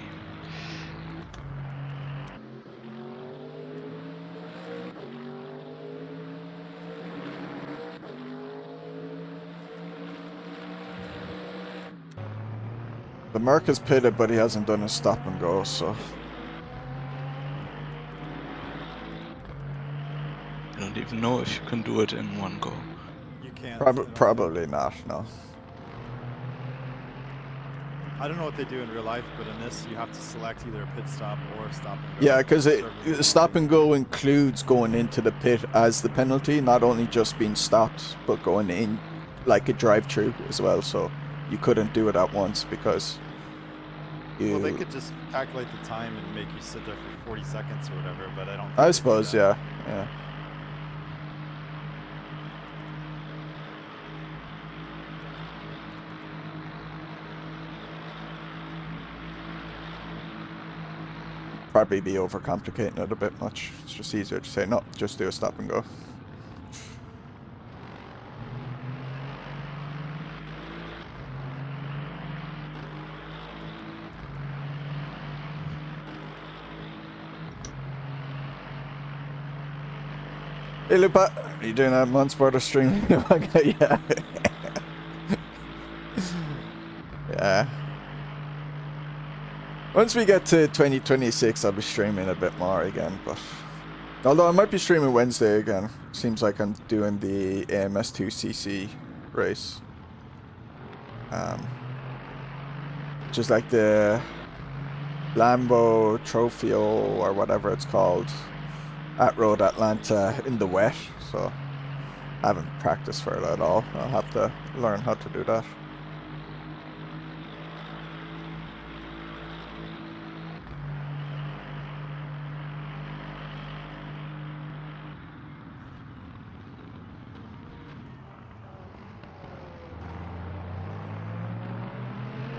The Merc is pitted, but he hasn't done a stop and go, so. I don't even know if you can do it in one go. You can't. Probably not, no. I don't know what they do in real life, but in this, you have to select either a pit stop or a stop and go. Yeah, because stop and go includes going into the pit as the penalty, not only just being stopped, but going in like a drive-through as well. So you couldn't do it at once because you. Well, they could just calculate the time and make you sit there for 40 seconds or whatever, but I don't. think I they do suppose, that. yeah. Probably be overcomplicating it a bit much. It's just easier to say, no, just do a stop and go. Hey Lupa, are you doing that Monsport stream? Yeah. Yeah. Once we get to 2026, I'll be streaming a bit more again, but... Although I might be streaming Wednesday again. Seems like I'm doing the AMS2CC race. Just like the Lambo Trofeo, or whatever it's called, at Road Atlanta in the wet, so I haven't practiced for it at all. I'll have to learn how to do that.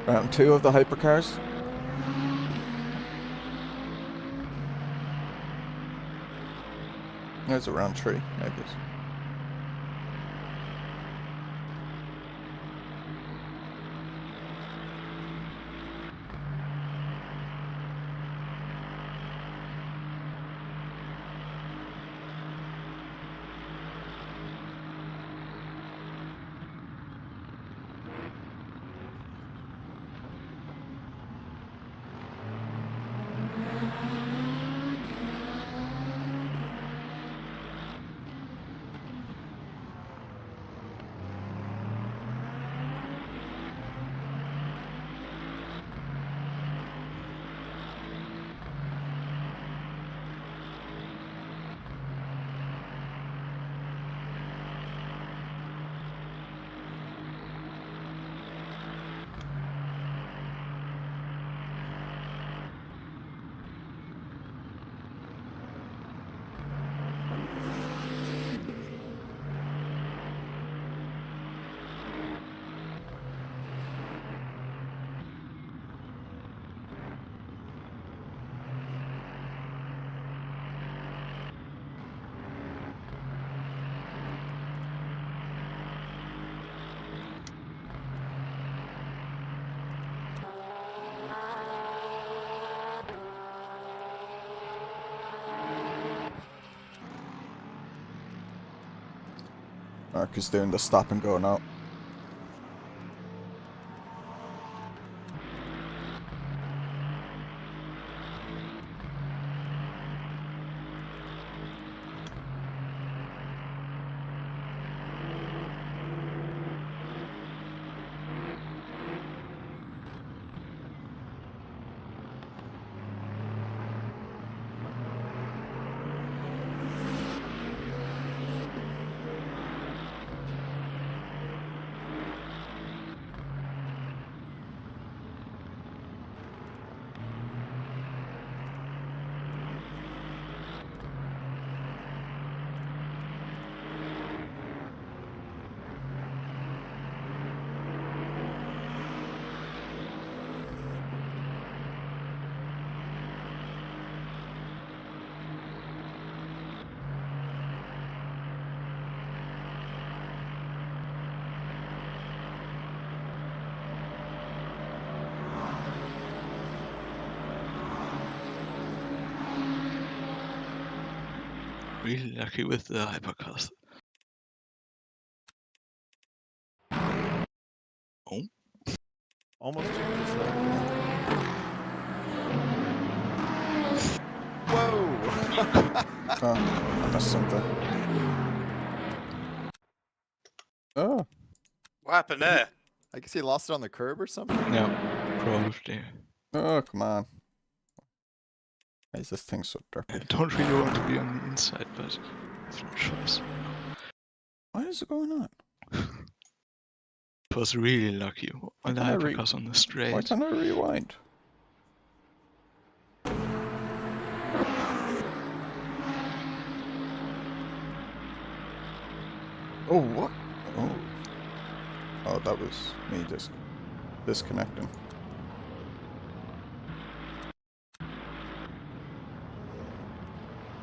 Round 2 of the hypercars. There's a round 3, maybe. Mark is doing the stop and go now. Really lucky with the hypercars. Oh, Almost 2 minutes left. Whoa! Oh, I missed something. Oh, What happened there? I guess he lost it on the curb or something. yeah, probably. oh, come on. Why is this thing so I derpy? don't really want to be on the inside, but it's no choice. What is going on? It was really lucky. All the can't I re- hypercars on the Why straight. can't I rewind? Oh, what? Oh. Oh, that was me just disconnecting.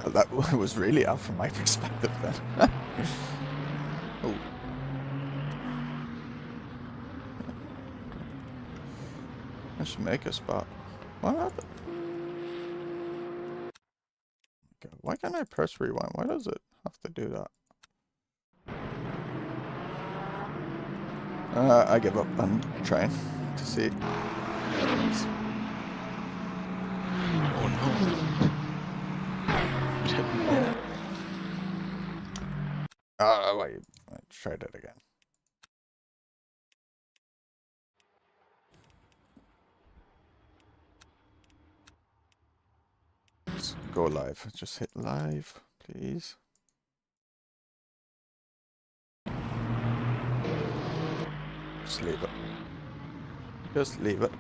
Well, that was really out from my perspective then. Oh. I should make a spot. What happened? Okay, why can't I press rewind? Why does it have to do that? I give up on trying to see. Oh no. What happened there? Oh, I tried it again. Just go live. Just hit live, please. Just leave it. Just leave it.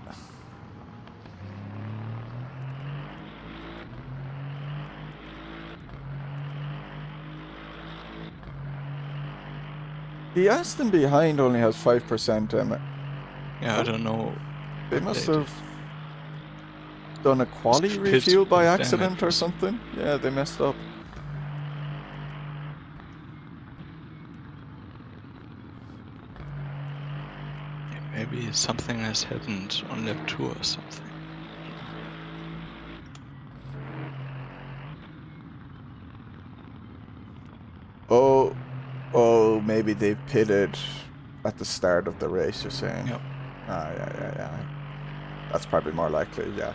The Aston behind only has 5%, Emmett. Yeah, I don't know. They what must did. have done a quali Pit refuel by damage accident or or something. Yeah, they messed up. Yeah, maybe something has happened on lap 2 or something. Oh, maybe they pitted at the start of the race, you're saying? Yep. Ah, yeah. That's probably more likely, yeah.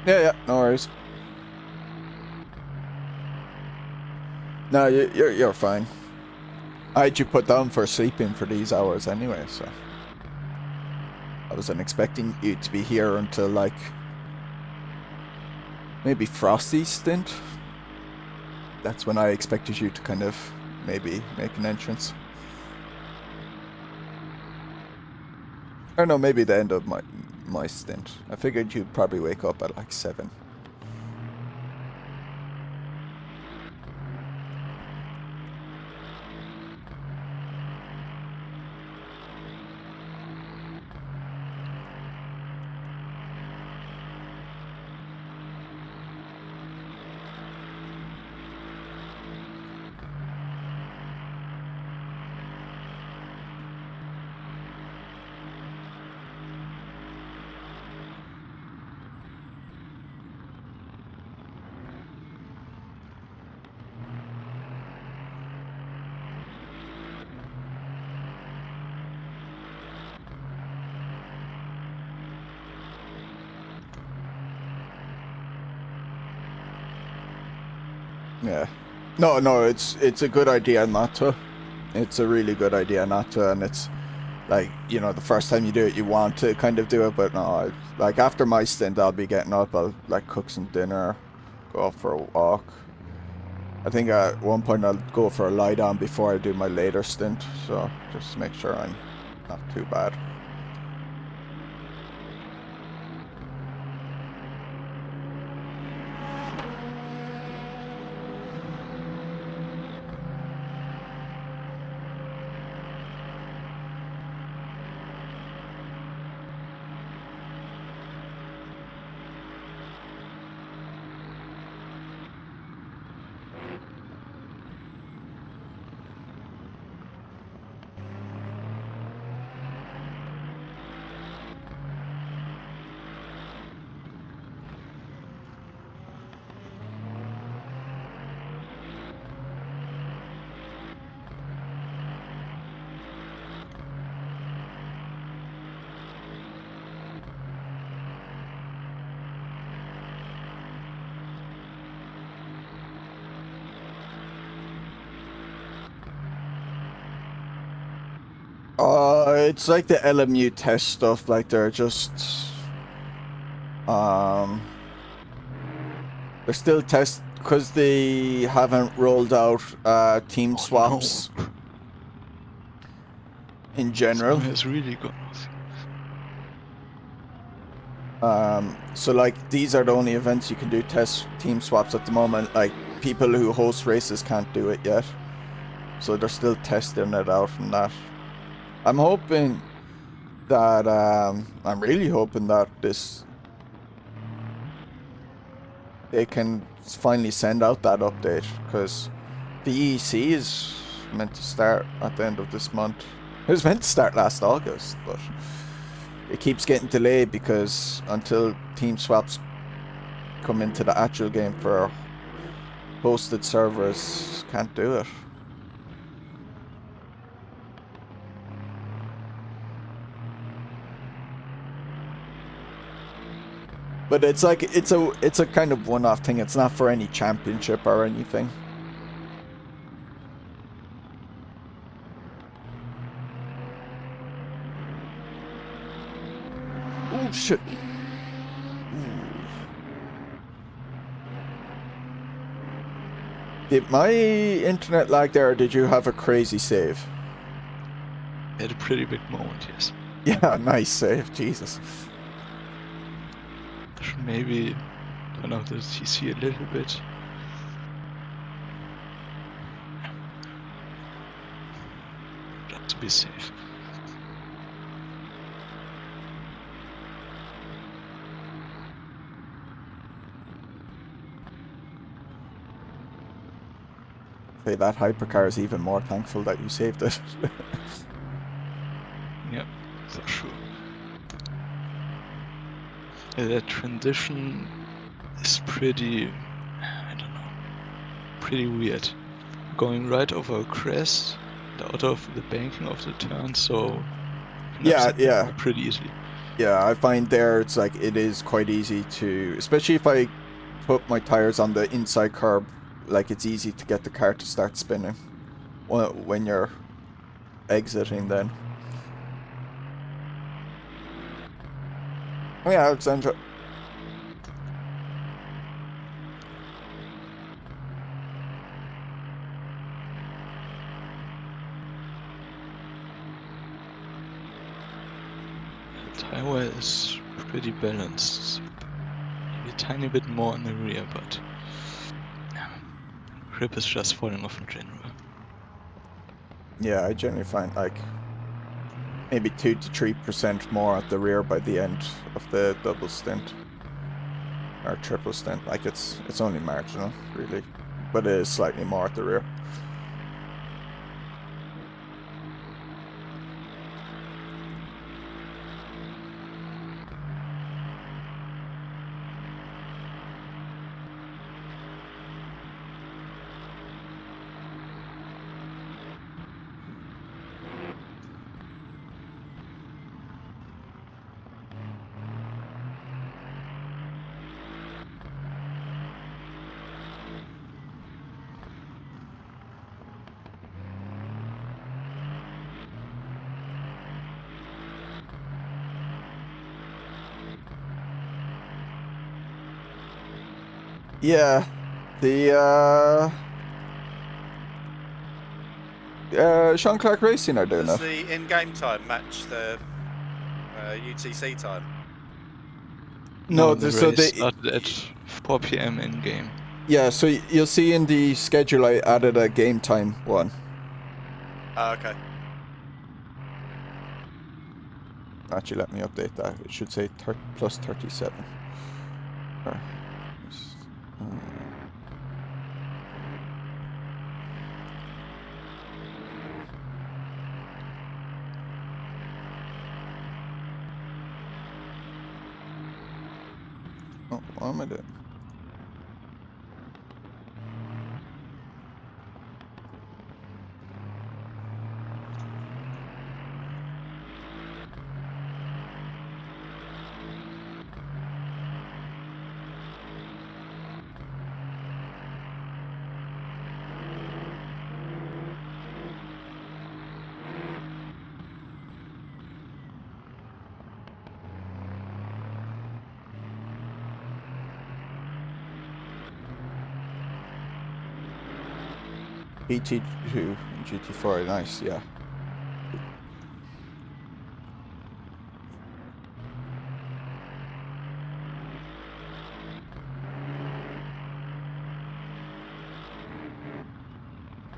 Yeah, no worries. No, you're fine. I had you put down for sleeping for these hours anyway, so I wasn't expecting you to be here until like maybe Frostie's stint. That's when I expected you to kind of maybe make an entrance. Or no, maybe the end of my stint. I figured you'd probably wake up at like 7. Yeah. No, it's a good idea not to. It's a really good idea not to, and it's like, you know, the first time you do it, you want to kind of do it, but no, like after my stint, I'll be getting up, I'll like cook some dinner, go out for a walk. I think at one point I'll go for a lie down before I do my later stint, so just to make sure I'm not too bad. It's like the LMU test stuff, like they're just they're still test because they haven't rolled out team swaps in general. Has really gone off. So like these are the only events you can do test team swaps at the moment. Like people who host races can't do it yet, so they're still testing it out and that. I'm hoping that, I'm really hoping that they can finally send out that update, because the EEC is meant to start at the end of this month. It was meant to start last August, but it keeps getting delayed because until team swaps come into the actual game for hosted servers, can't do it. But it's like it's a kind of one-off thing. It's not for any championship or anything. Oh shit. Did my internet lag there, or did you have a crazy save? I had a pretty big moment, yes. Yeah, nice save, Jesus. Should maybe turn off the TC a little bit. Just to be safe. Okay, that hypercar is even more thankful that you saved it. Yep, for sure. That transition is pretty, I don't know, pretty weird. Going right over a crest, out of the banking of the turn, so yeah, pretty easily. Yeah, I find there it's like it is quite easy to, especially if I put my tires on the inside curb, like it's easy to get the car to start spinning when you're exiting then. Oh yeah, Alexandra. Tire is pretty balanced. Maybe a tiny bit more in the rear, but grip is just falling off in general. Yeah, I generally find like maybe 2 to 3% more at the rear by the end of the double stint or triple stint. Like it's only marginal, really, but it is slightly more at the rear. Yeah, the Sean Clark Racing are doing Does it. the in-game time match the UTC time? No, the so race started at 4 p.m. in game. yeah, so you'll see in the schedule I added a game time one. Oh, okay. Actually, let me update that. It should say plus 37. Or, oh, what am I doing? GT2 and GT4, nice, yeah.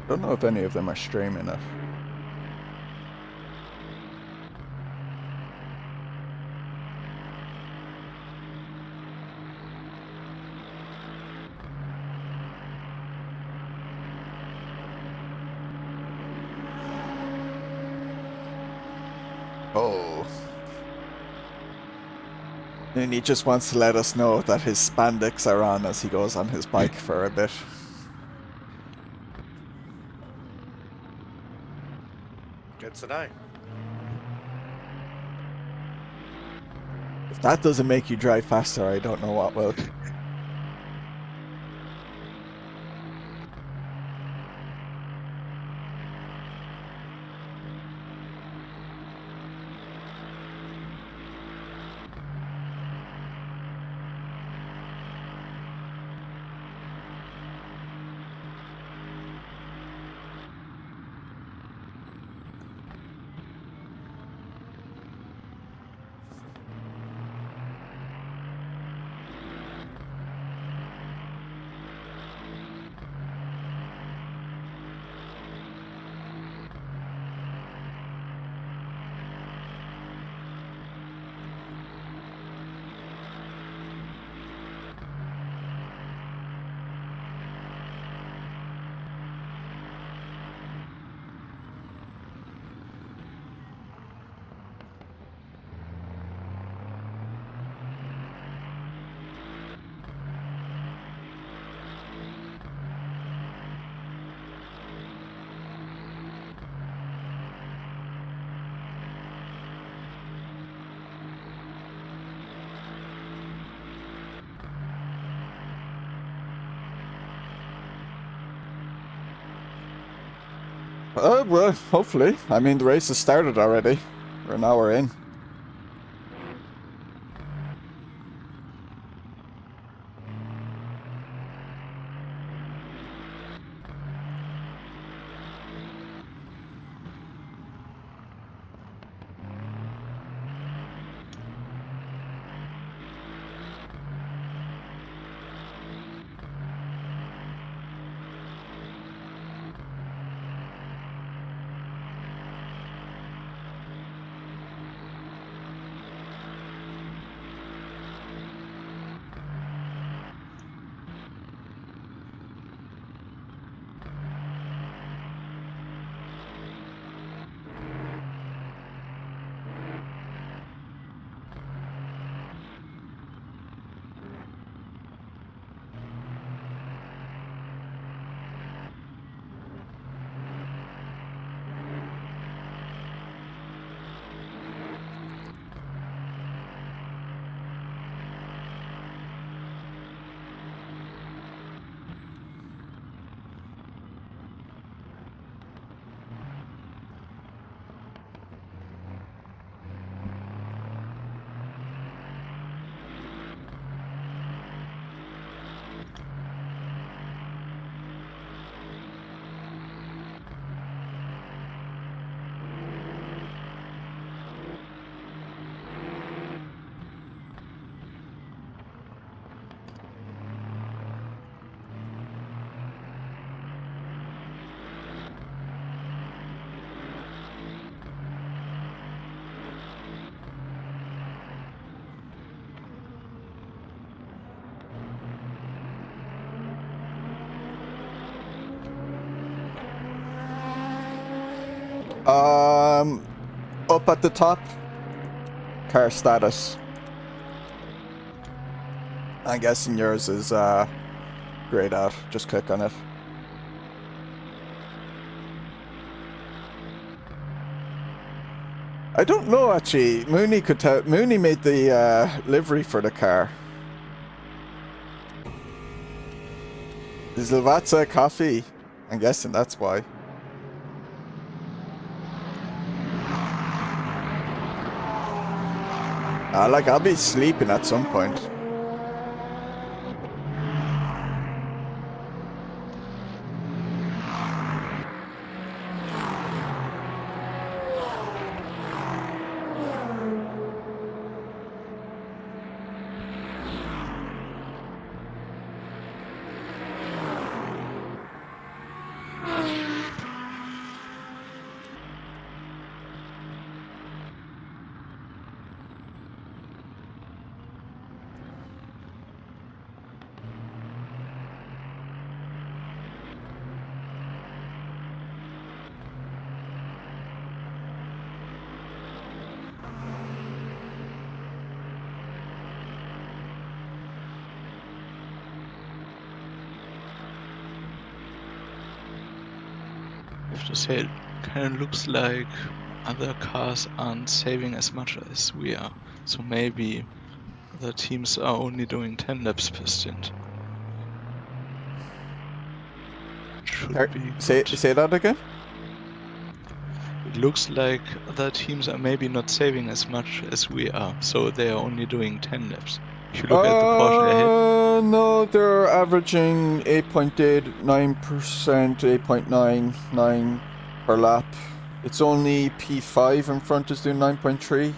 Don't know if any of them are streaming it. Oh. And he just wants to let us know that his spandex are on as he goes on his bike for a bit. Good to know. If that doesn't make you drive faster, I don't know what will. Well, hopefully. I mean, the race has started already. We're an hour in. Up at the top, car status. I'm guessing yours is grayed out. Just click on it. I don't know actually. Mooney could tell. Mooney made the livery for the car. Is Lavazza coffee? I'm guessing that's why. Like, I'll be sleeping at some point. I have to say, it kind of looks like other cars aren't saving as much as we are. So maybe the teams are only doing 10 laps per stint. Should be good. Say that again? It looks like other teams are maybe not saving as much as we are, so they are only doing 10 laps. If you look at the Porsche ahead. No, they're averaging 8.89%, 8.99 per lap. It's only P5 in front is doing 9.3.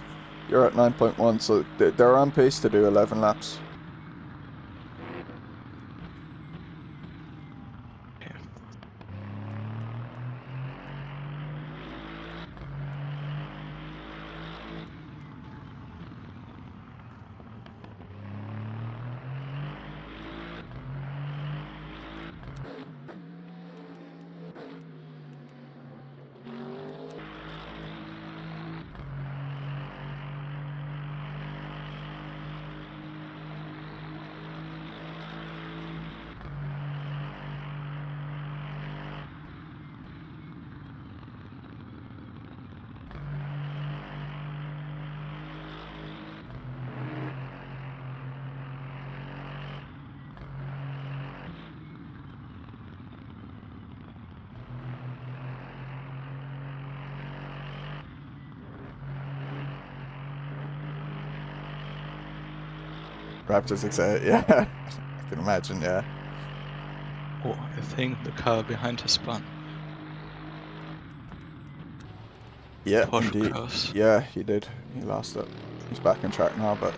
You're at 9.1, so they're on pace to do 11 laps. Raptor's excited, yeah. I can imagine, yeah. Oh, I think the car behind has spun. Yeah, Porsche indeed. curse. Yeah, he did. He lost it. He's back on track now, but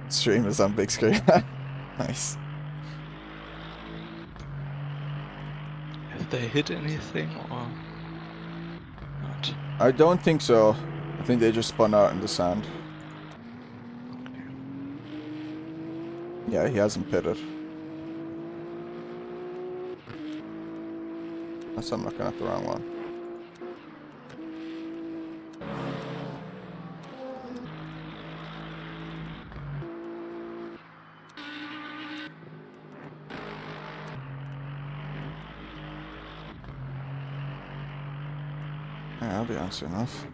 stream is on big screen. Nice. Have they hit anything or not? I don't think so. I think they just spun out in the sand. Okay. Yeah, he hasn't pitted. Unless I'm looking at the wrong one. Yeah, I'll be on soon enough.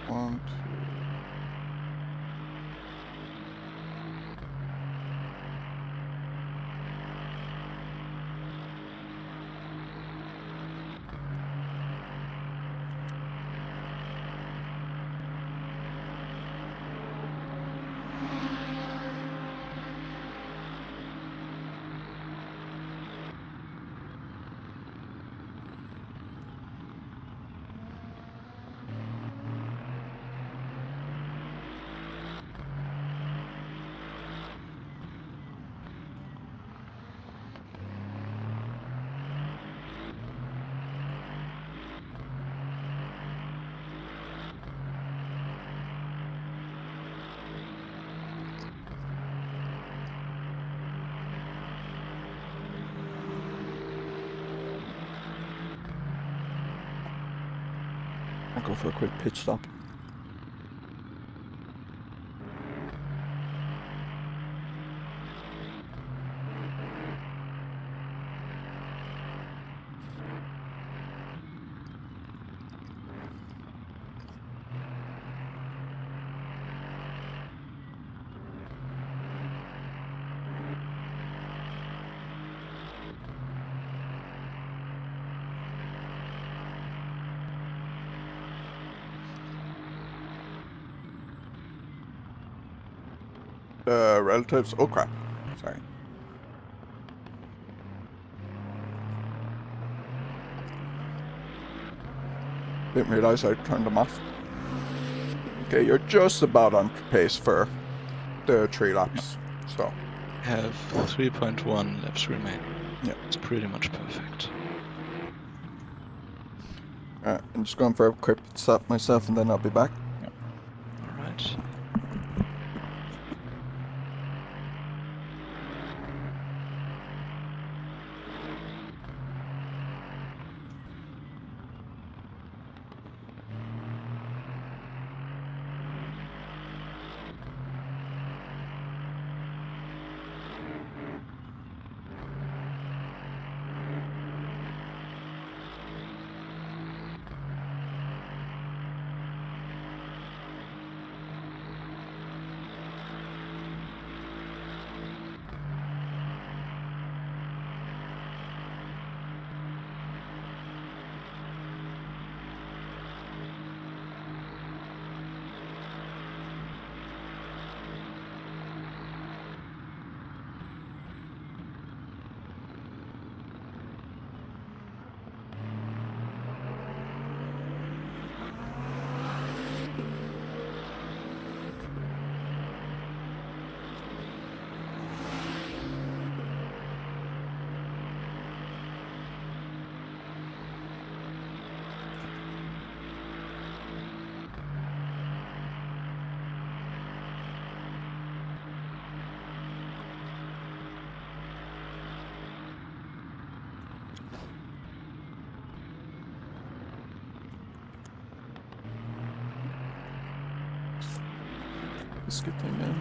One, two. I'll go for a quick pitch stop. Relatives. Oh crap. Sorry. Didn't realize I turned them off. Okay, you're just about on pace for the 3 laps. So. Have 3.1 laps remaining. Yeah. It's pretty much perfect. Alright, I'm just going for a quick stop myself and then I'll be back. Alright. Skip thing, man.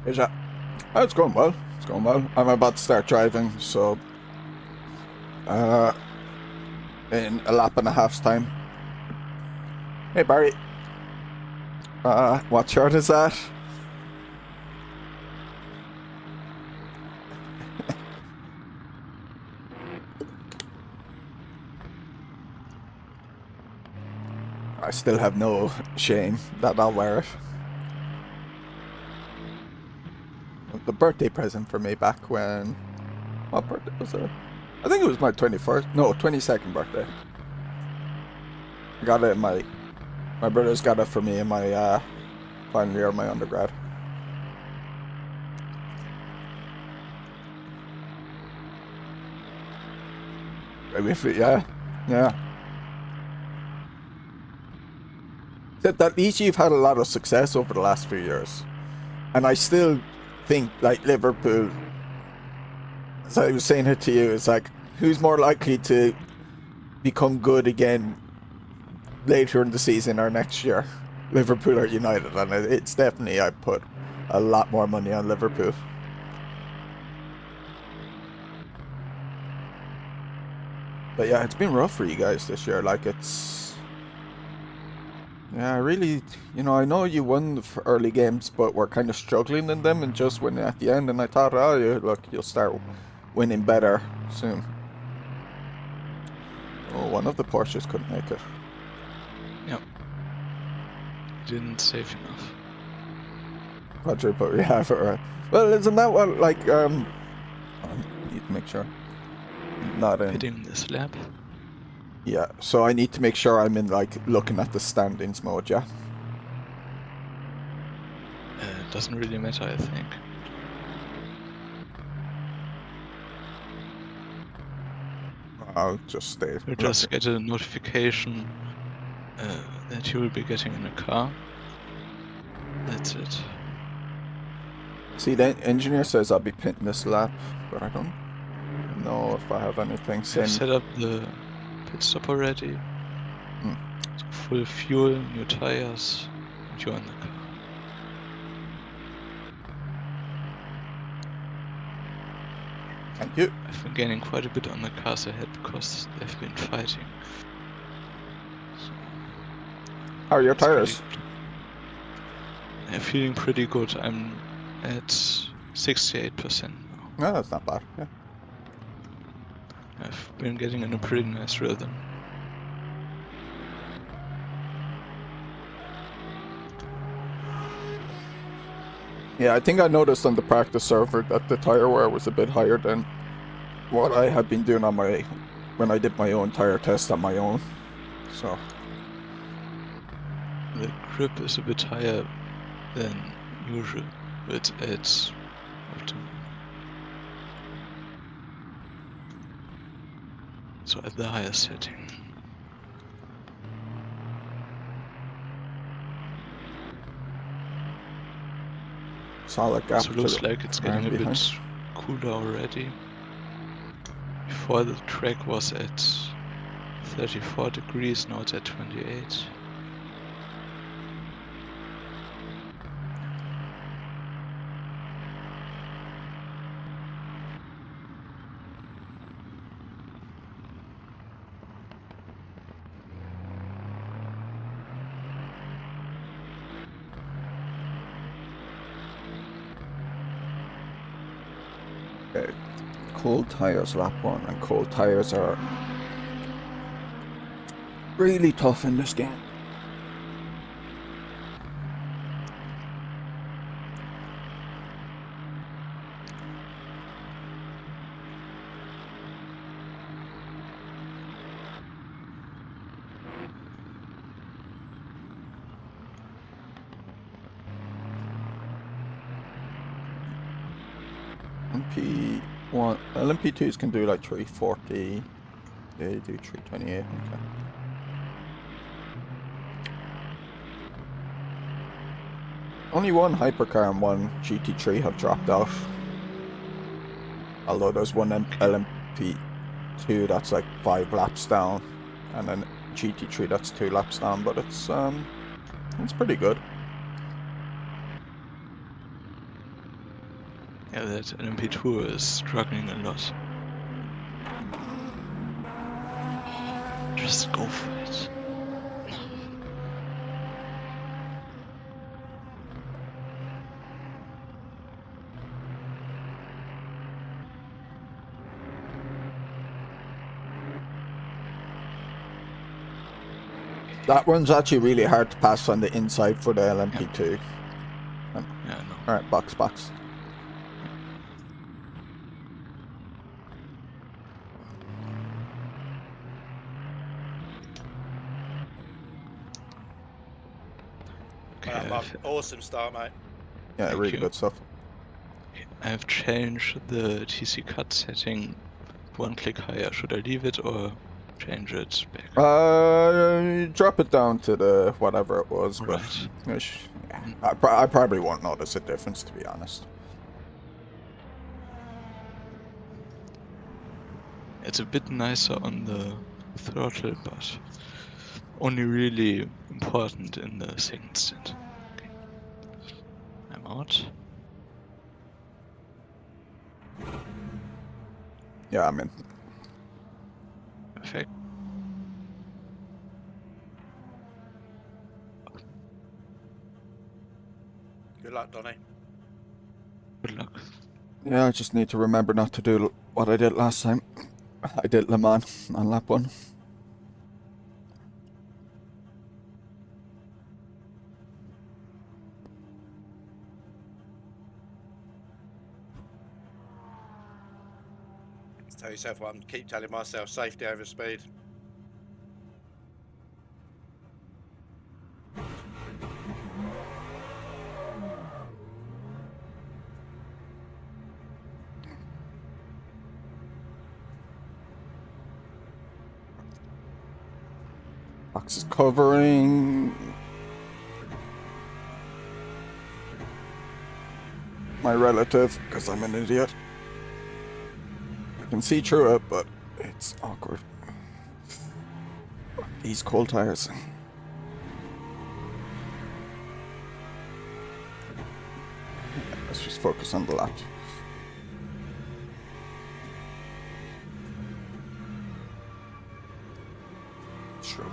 Here's that. Oh, it's going well. It's going well. I'm about to start driving, so in a lap and a half's time. Hey Barry. What shirt is that? I still have no shame that I'll wear it. The birthday present for me back when... What birthday was it? I think it was my 21st. No, 22nd birthday. I got it in my brothers got it for me in my final year of my undergrad. Yeah. Except at least you've had a lot of success over the last few years. And I still think, like, Liverpool, as I was saying it to you, it's like, who's more likely to become good again later in the season or next year? Liverpool or United? And it's definitely, I put a lot more money on Liverpool. But yeah, it's been rough for you guys this year. Like, it's... Yeah, really, you know, I know you won the early games, but we're kind of struggling in them and just winning at the end. And I thought, oh, yeah, look, you'll start winning better soon. Oh, one of the Porsches couldn't make it. Yep. Didn't save enough. Quadruple, yeah, for, well, isn't that what, like, I need to make sure. Not in. Hitting this lap. Yeah, so I need to make sure I'm in, like, looking at the standings mode, yeah? Doesn't really matter, I think. I'll just stay. You just get a notification that you will be getting in a car. That's it. See, the engineer says I'll be pitting this lap, but I don't know if I have anything I've sent. set up the pit stop already. So full fuel, new tires, and you're in the car. Thank you. I've been gaining quite a bit on the cars ahead because they've been fighting. So How are your tires? I'm feeling pretty good. I'm at 68% now. No, that's not bad, yeah. I've been getting in a pretty nice rhythm. Yeah, I think I noticed on the practice server that the tire wear was a bit higher than what I had been doing on my when I did my own tire test on my own. So The grip is a bit higher than usual, but it's optimal. So at the highest setting. solid gap. So to looks the like it's getting a man bit behind. cooler already. Before the track was at 34 degrees, now it's at 28. Cold tires lap 1, and cold tires are really tough in this game. LMP2s can do like 340. They do 328. Okay. Only one hypercar and one GT3 have dropped out. Although there's one LMP2 that's like 5 laps down, and then GT3 that's 2 laps down. But it's pretty good. Yeah, that LMP2 is struggling a lot. Just go for it. That one's actually really hard to pass on the inside for the LMP2. Yeah, I know. Alright, box. Okay, Awesome start, mate. Yeah, Thank really you. good stuff. I have changed the TC cut setting one click higher. Should I leave it or change it back? Drop it down to the whatever it was, but Right. I probably won't notice a difference, to be honest. It's a bit nicer on the throttle, but only really important in the second stint. Okay. I'm out. Yeah, I'm in. Perfect. Good luck, Donny. Good luck. Yeah, I just need to remember not to do what I did last time. I did Le Mans on lap 1. Tell yourself what I'm keep telling myself: safety over speed. Box is covering my relative because I'm an idiot. I can see through it, but it's awkward. These cold tires. Let's just focus on the lap. Sure.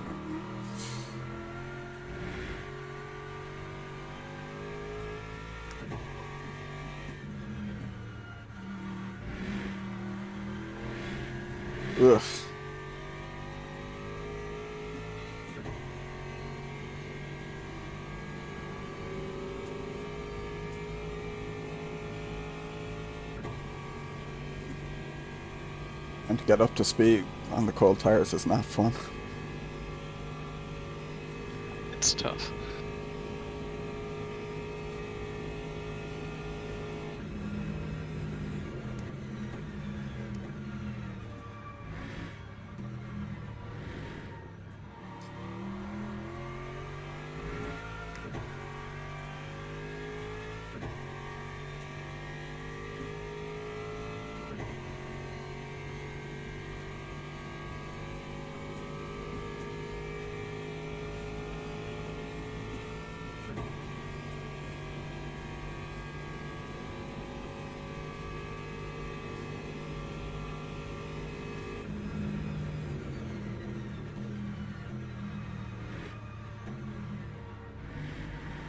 Ugh. And to get up to speed on the cold tires is not fun. It's tough.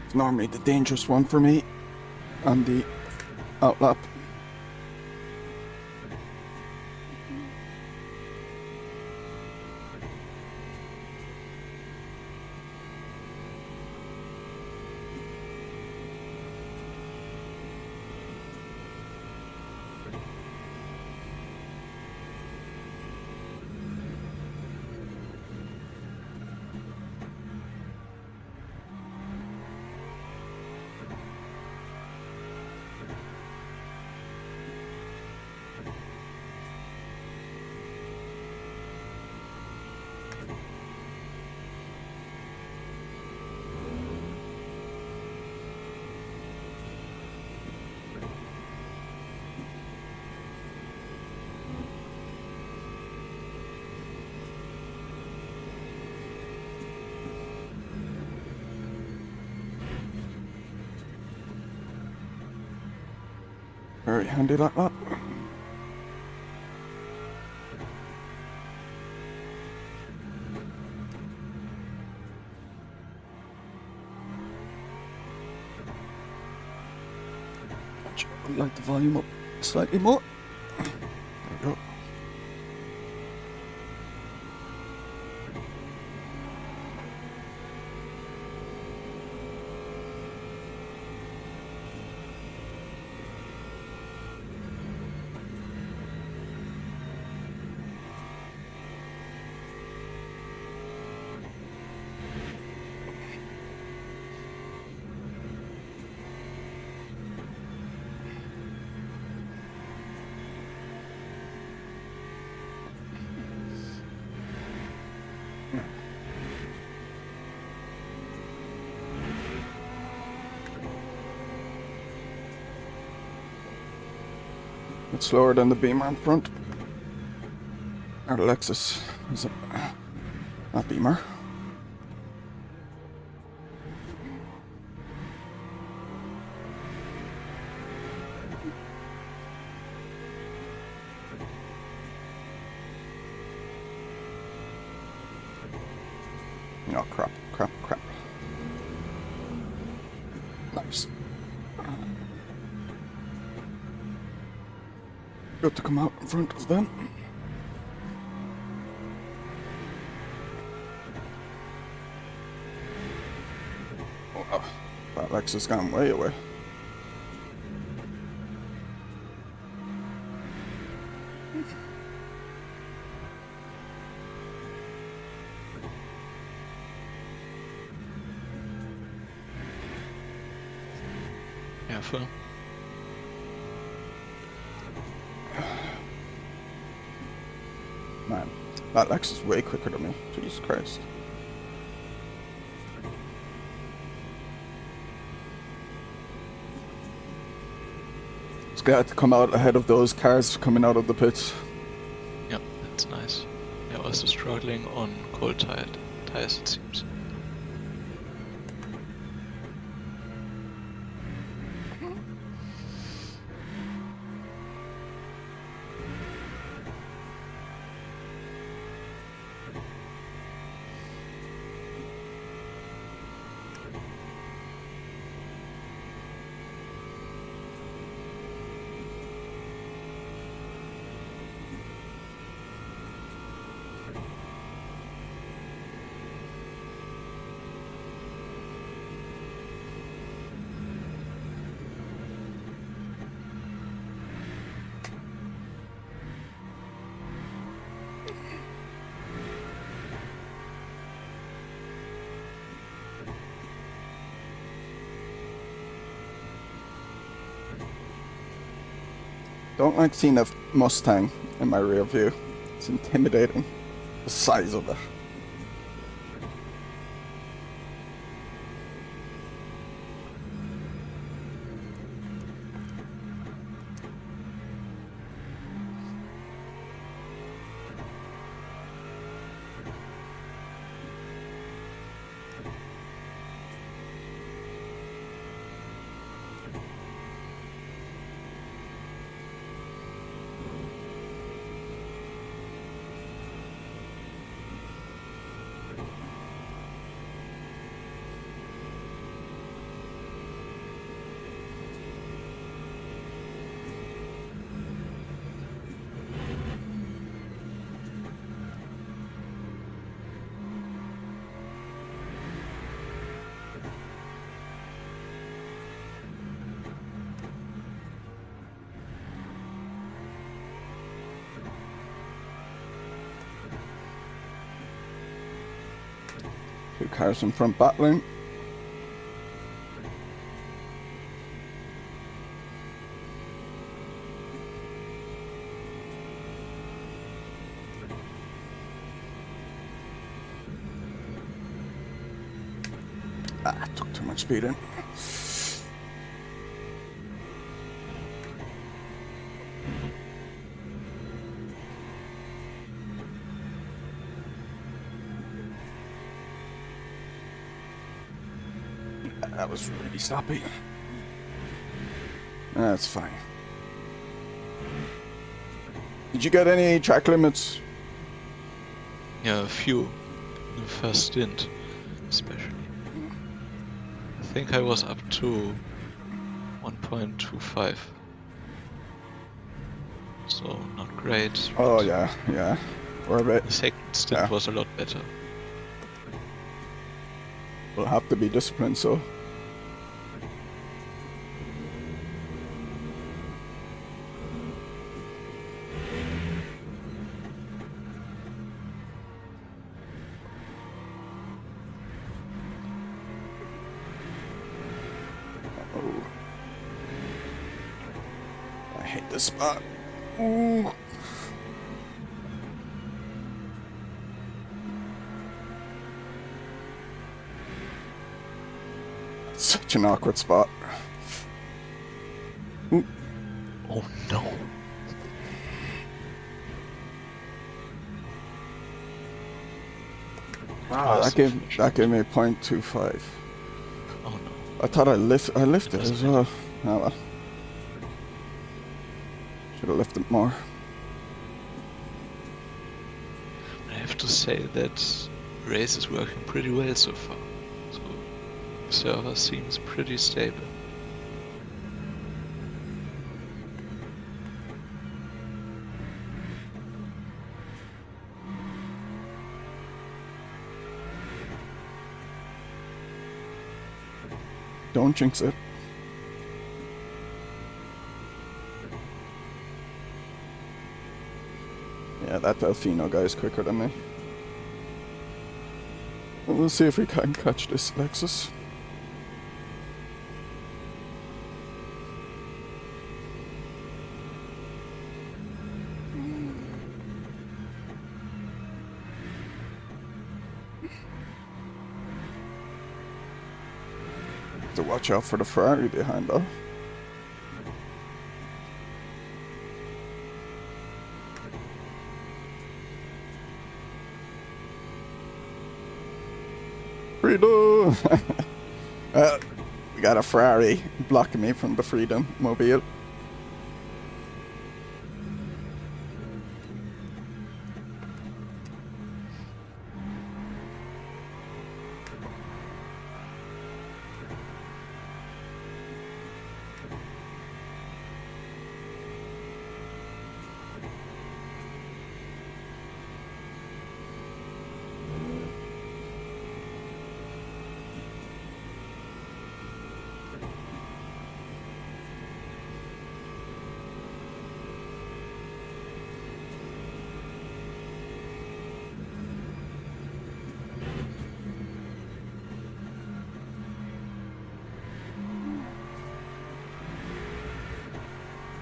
It's normally the dangerous one for me on the outlap. Very handy like that. I'd like the volume up slightly more. There we go. It's slower than the Beamer in front. Or the Lexus. Is it? Not Beamer. Oh crap, crap, crap. Nice. Good to come out in front of them. Oh, that Lexus gone way away. Careful. Man, that Lexus is way quicker than me. Jesus Christ. It's glad to come out ahead of those cars coming out of the pits. Yeah, that's nice. Yeah, also struggling on cold tires it seems. Don't like seeing a Mustang in my rear view. It's intimidating. The size of it. Two cars in front battling. Ah, took too much speed in. That was really sloppy. That's fine. Did you get any track limits? Yeah, a few. In the first stint, especially. I think I was up to 1.25. So, not great. Oh but yeah, yeah. Or a bit. the second stint was a lot better. We'll have to be disciplined, so. Oh. I hate this spot. Ooh. Such an awkward spot. Ooh. Oh no. That gave me a 0.25. Oh no. I thought I lifted as well. Oh well. Should have lifted more. I have to say that race is working pretty well so far. So the server seems pretty stable. Don't jinx it. Yeah, that Delfino guy is quicker than me. We'll see if we can catch this Lexus. To watch out for the Ferrari behind though. Freedom! We got a Ferrari blocking me from the Freedom Mobile.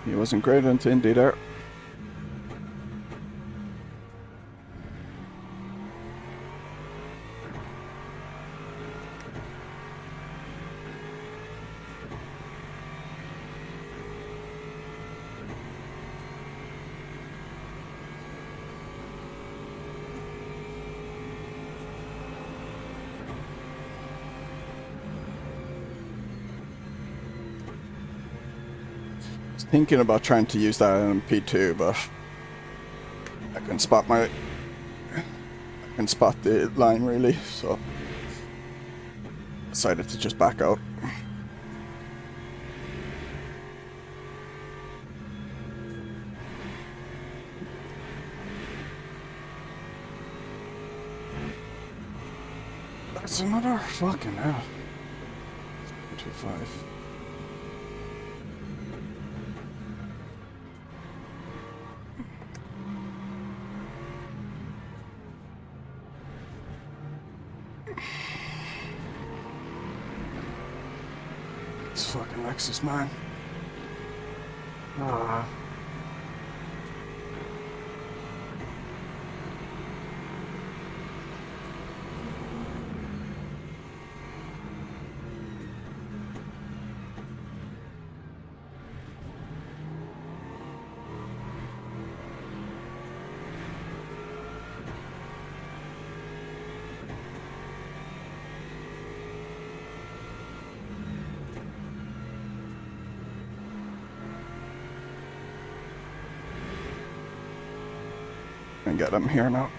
He wasn't great into Indy there. Thinking about trying to use that in P2, but I can spot the line really, so decided to just back out. That's another fucking hell. 2.5. Fucking Lexus, man. Ah. And get him here now.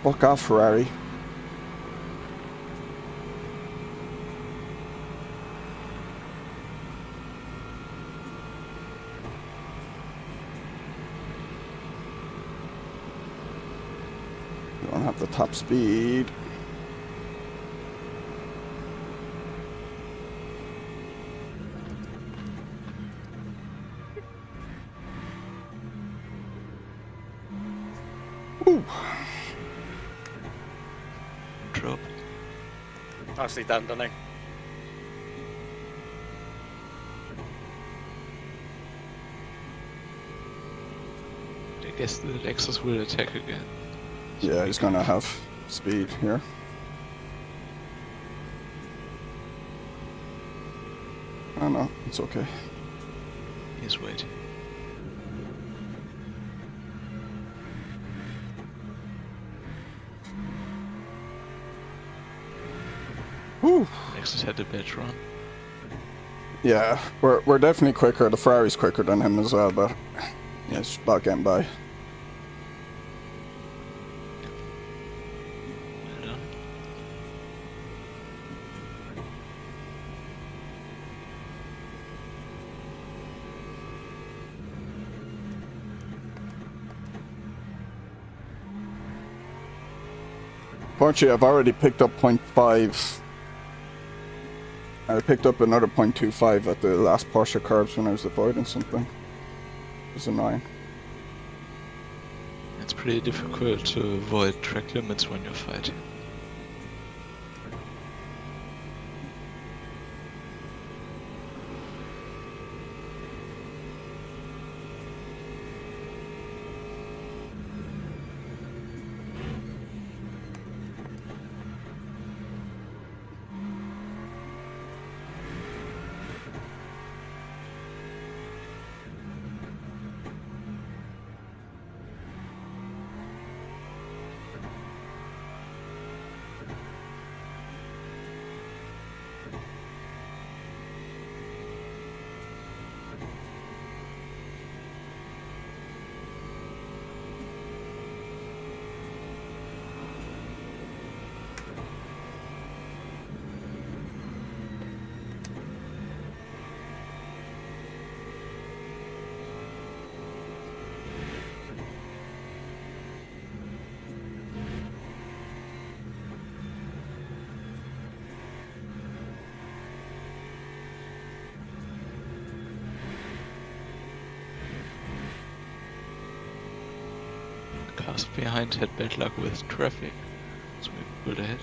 Fuck off, Ferrari. You don't have the top speed. Ooh. Drop. Nicely done, Donny. guess the Lexus will attack again. So Yeah, be he's gonna careful. have speed here. Oh no, it's okay. He's waiting. Whew. Lexus had a bad run. Yeah, we're definitely quicker. The Ferrari's quicker than him as well, but yeah, it's about getting by. Well done. Fortunately, I've already picked up 0.5. I picked up another 0.25 at the last Porsche curbs when I was avoiding something. It was annoying. It's pretty difficult to avoid track limits when you're fighting. Cars behind had bad luck with traffic, so we pulled ahead.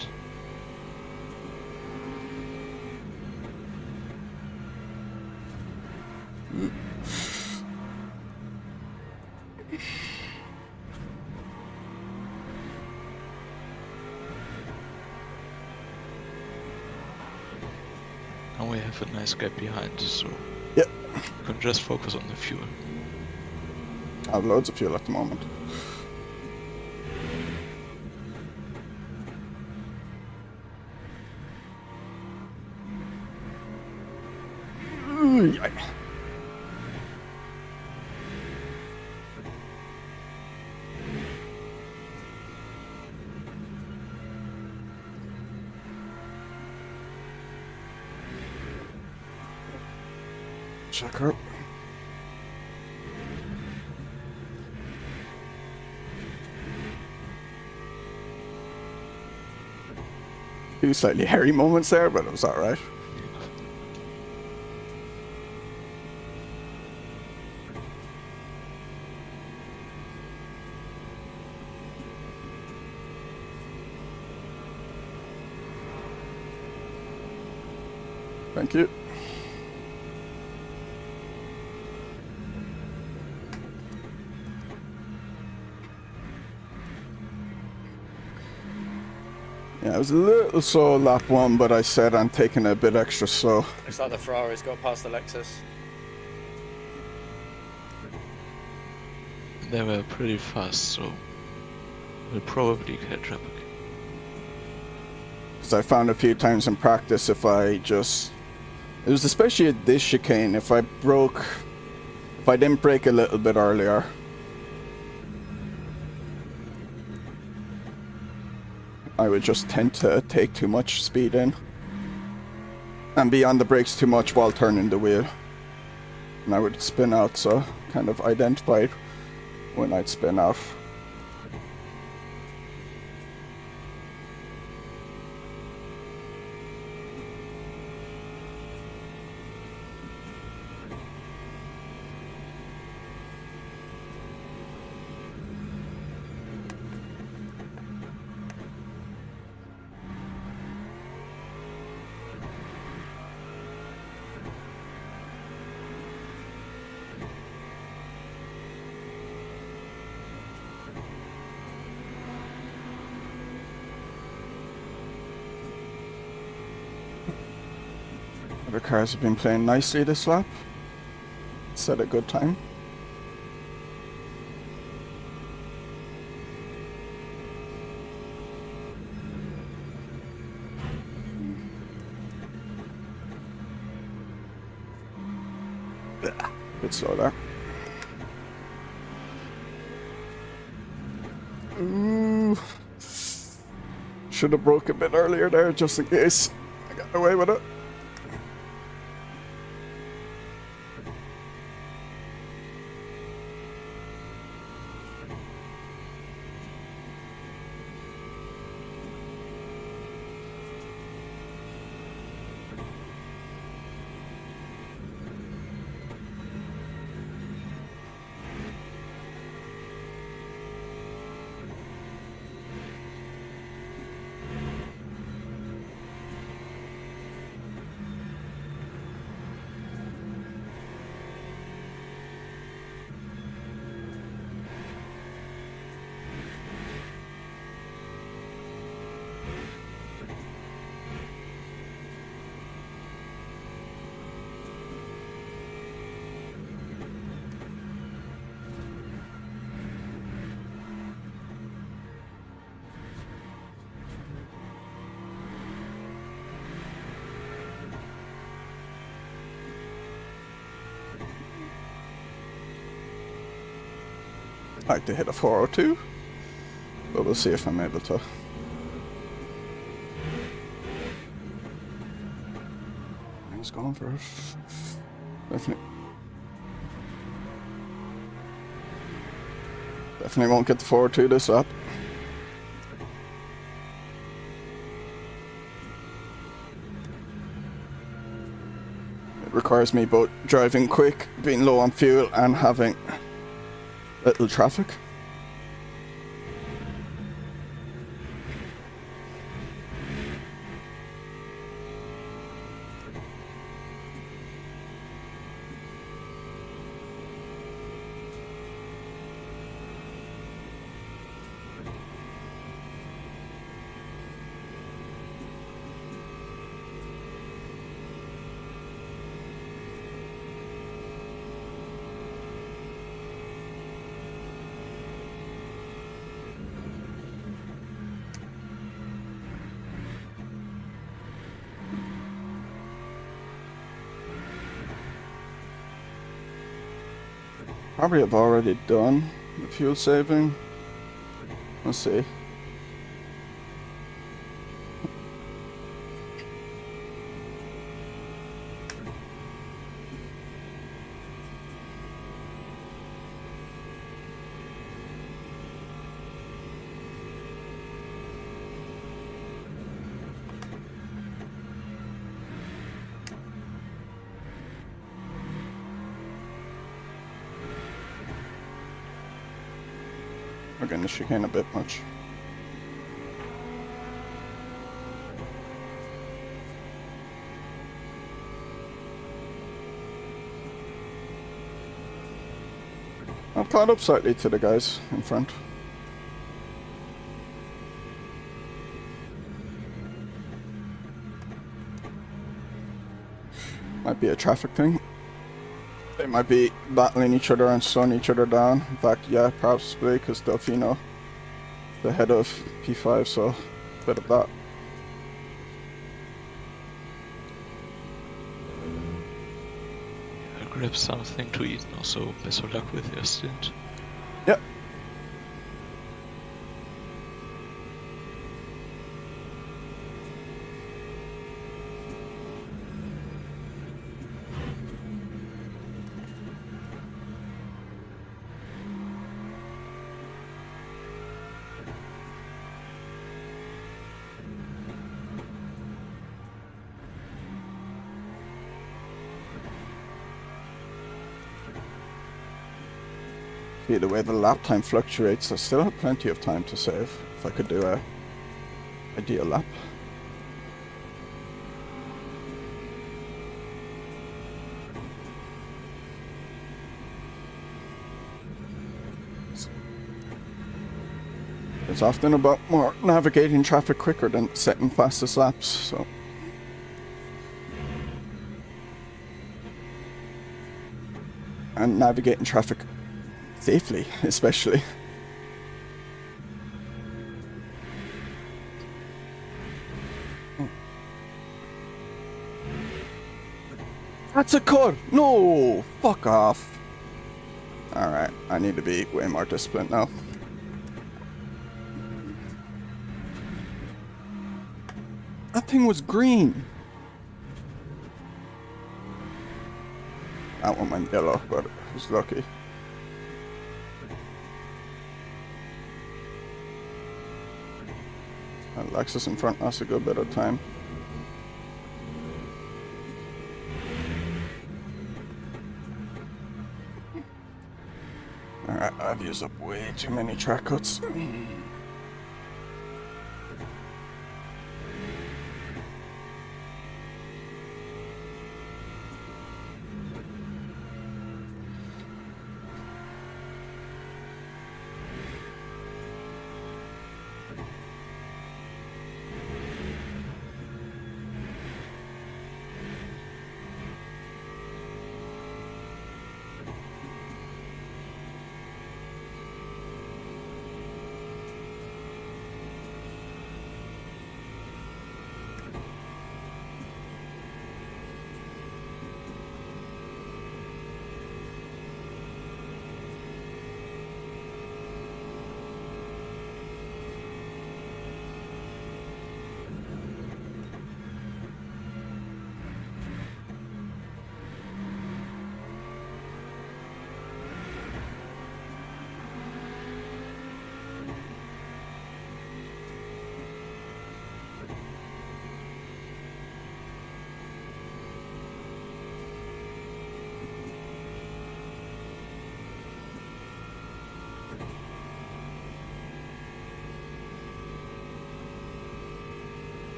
Now we have a nice gap behind, so Yep. we can just focus on the fuel. I have loads of fuel at the moment. Ooh, yeah. Check her. Few slightly hairy moments there, but it was alright. Thank you. Yeah, it was a little slow lap one, but I said I'm taking it a bit extra slow. Looks like the Ferrari's got past the Lexus. They were pretty fast, so we'll probably catch up again. Because I found a few times in practice if I just... It was especially at this chicane, if I didn't brake a little bit earlier, I would just tend to take too much speed in and be on the brakes too much while turning the wheel, and I would spin out, so kind of identified when I'd spin out. The cars have been playing nicely this lap. Set a good time. Bit slow there. Ooh. Should have broke a bit earlier there just in case I got away with it. I'd like to hit a 402, but we'll see if I'm able to. He's going for it. Definitely won't get the 402 this up. It requires me both driving quick, being low on fuel, and having little traffic. Probably have already done the fuel saving. Let's see. We're getting the chicane a bit much. I've caught up slightly to the guys in front. Might be a traffic thing. They might be battling each other and slowing each other down. In fact, yeah, possibly, because Delfino the head of P5, so a bit of that. I'll grab something to eat now, so best of luck with your stint. Yep. See, the way the lap time fluctuates, I still have plenty of time to save if I could do a ideal lap. It's often about more navigating traffic quicker than setting fastest laps, so and navigating traffic safely, especially. That's a car! No! Fuck off. Alright, I need to be way more disciplined now. That thing was green! That one went yellow, but I was lucky. That Lexus in front lost a good bit of time. Alright, I've used up way too many track cuts.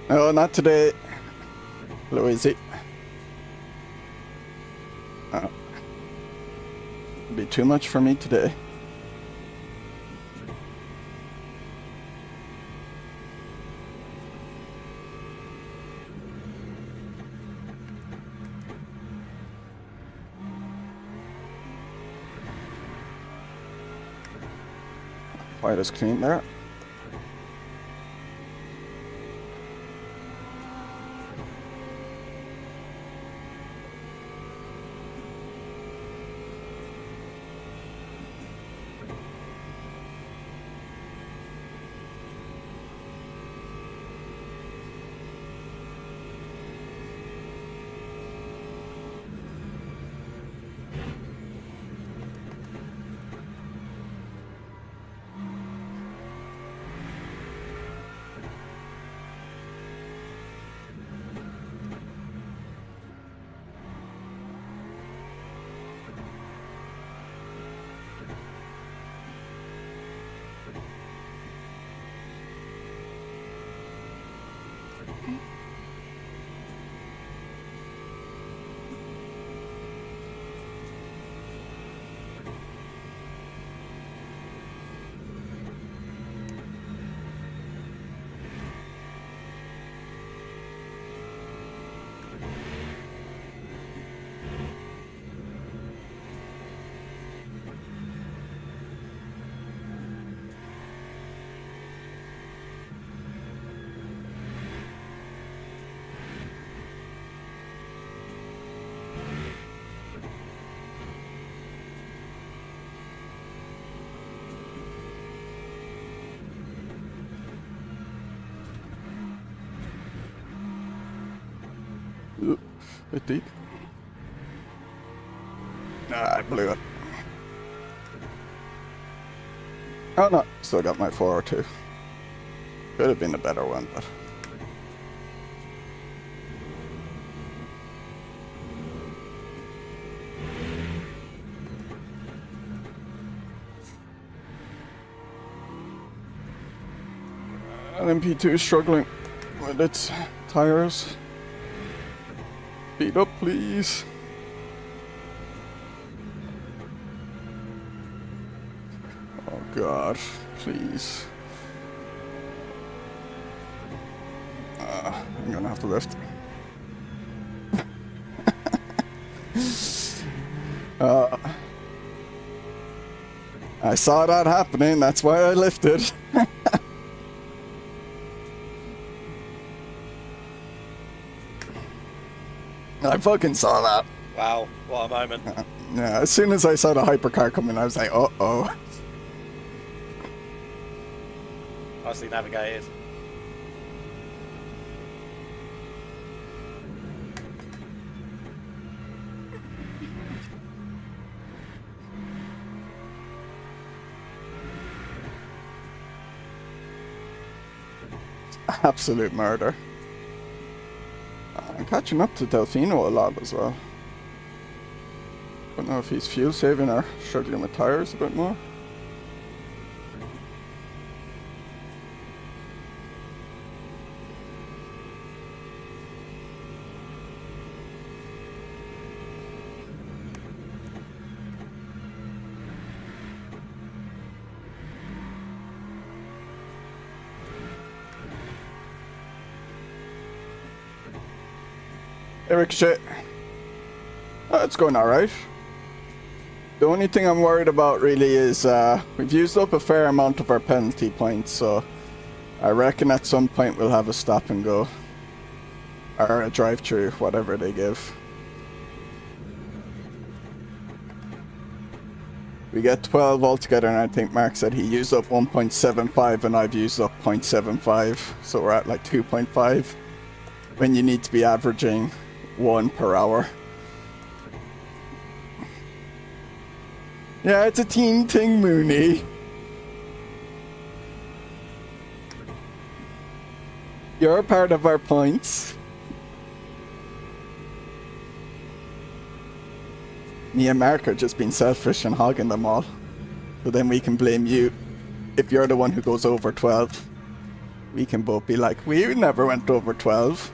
No, not today. Louise. It'd be too much for me today. White is clean there. Bit deep. Nah, I blew it. Oh no, still got my 402. Could have been a better one, but... LMP2 is struggling with its tires. Speed up, please. God, please. I'm gonna have to lift. I saw that happening, that's why I lifted. I fucking saw that. Wow, what a moment. Yeah, as soon as I saw the hypercar coming, I was like, uh-oh. Nicely navigated. Absolute murder. I'm catching up to Delfino a lot as well. Don't know if he's fuel saving or struggling with tires a bit more. Eric shit. Oh, it's going alright. The only thing I'm worried about really is we've used up a fair amount of our penalty points, so I reckon at some point we'll have a stop and go. Or a drive-through, whatever they give. We get 12 altogether, and I think Mark said he used up 1.75 and I've used up 0.75, so we're at like 2.5 when you need to be averaging 1 per hour. Yeah, it's a team thing, Mooney. You're a part of our points. Me and Mark are just being selfish and hogging them all. So then we can blame you if you're the one who goes over 12. We can both be like, we never went over 12.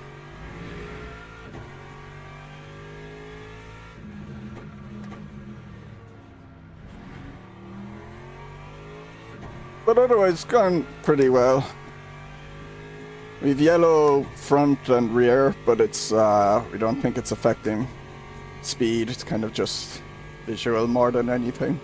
But otherwise, it's gone pretty well. We've yellow front and rear, but it's we don't think it's affecting speed. It's kind of just visual more than anything.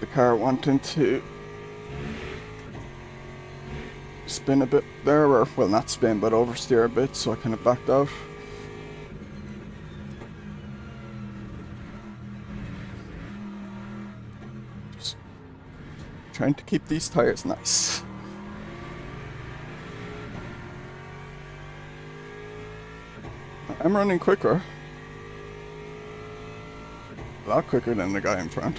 The car wanting to spin a bit there, or well, not spin, but oversteer a bit, so I kind of backed out. Just trying to keep these tires nice. I'm running quicker. A lot quicker than the guy in front.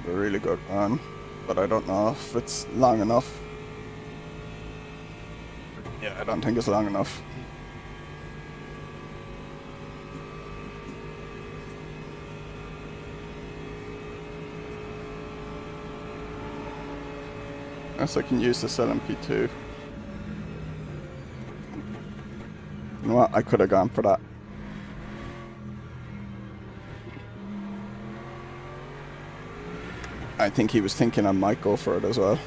A really good run, but I don't know if it's long enough. Yeah, I don't think it's long enough. Guess I can use this LMP2. You know what? I could have gone for that. I think he was thinking I might go for it as well.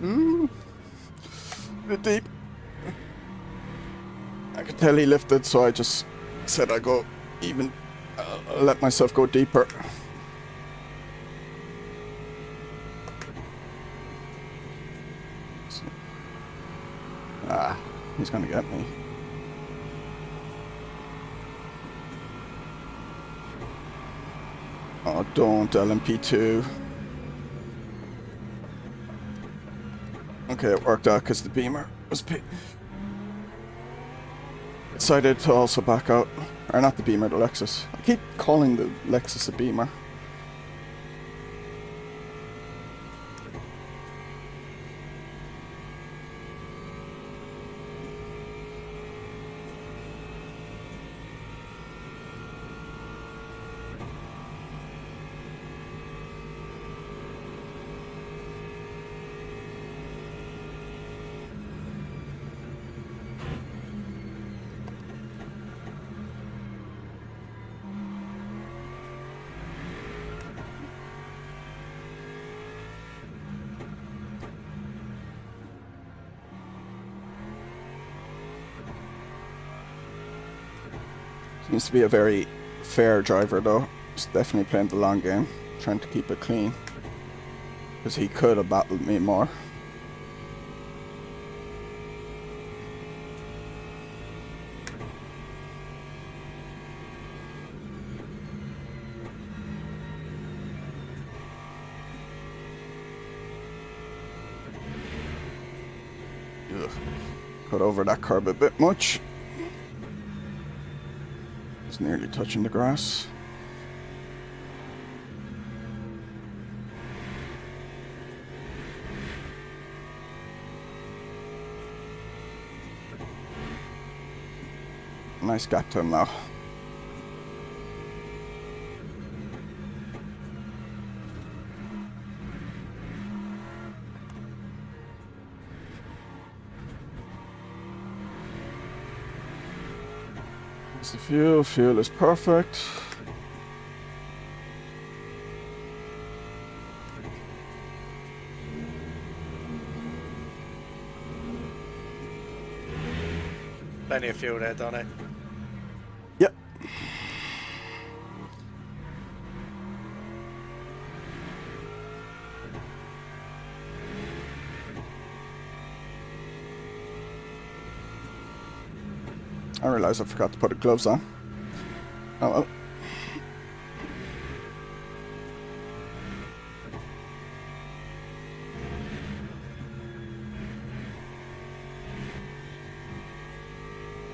A bit deep. I could tell he lifted, so I just said I'd go even, let myself go deeper. Ah, he's gonna get me. Oh, don't, LMP2. Okay, it worked out because the Beamer was decided to also back out. Or not the Beamer, the Lexus. I keep calling the Lexus a Beamer. Seems to be a very fair driver though. He's definitely playing the long game, trying to keep it clean. Because he could have battled me more. Ugh. Cut over that curb a bit much. It's nearly touching the grass. Nice gap to him now. The fuel is perfect. Plenty of fuel there, Donny. Yep. I realised I forgot to put the gloves on. Oh well.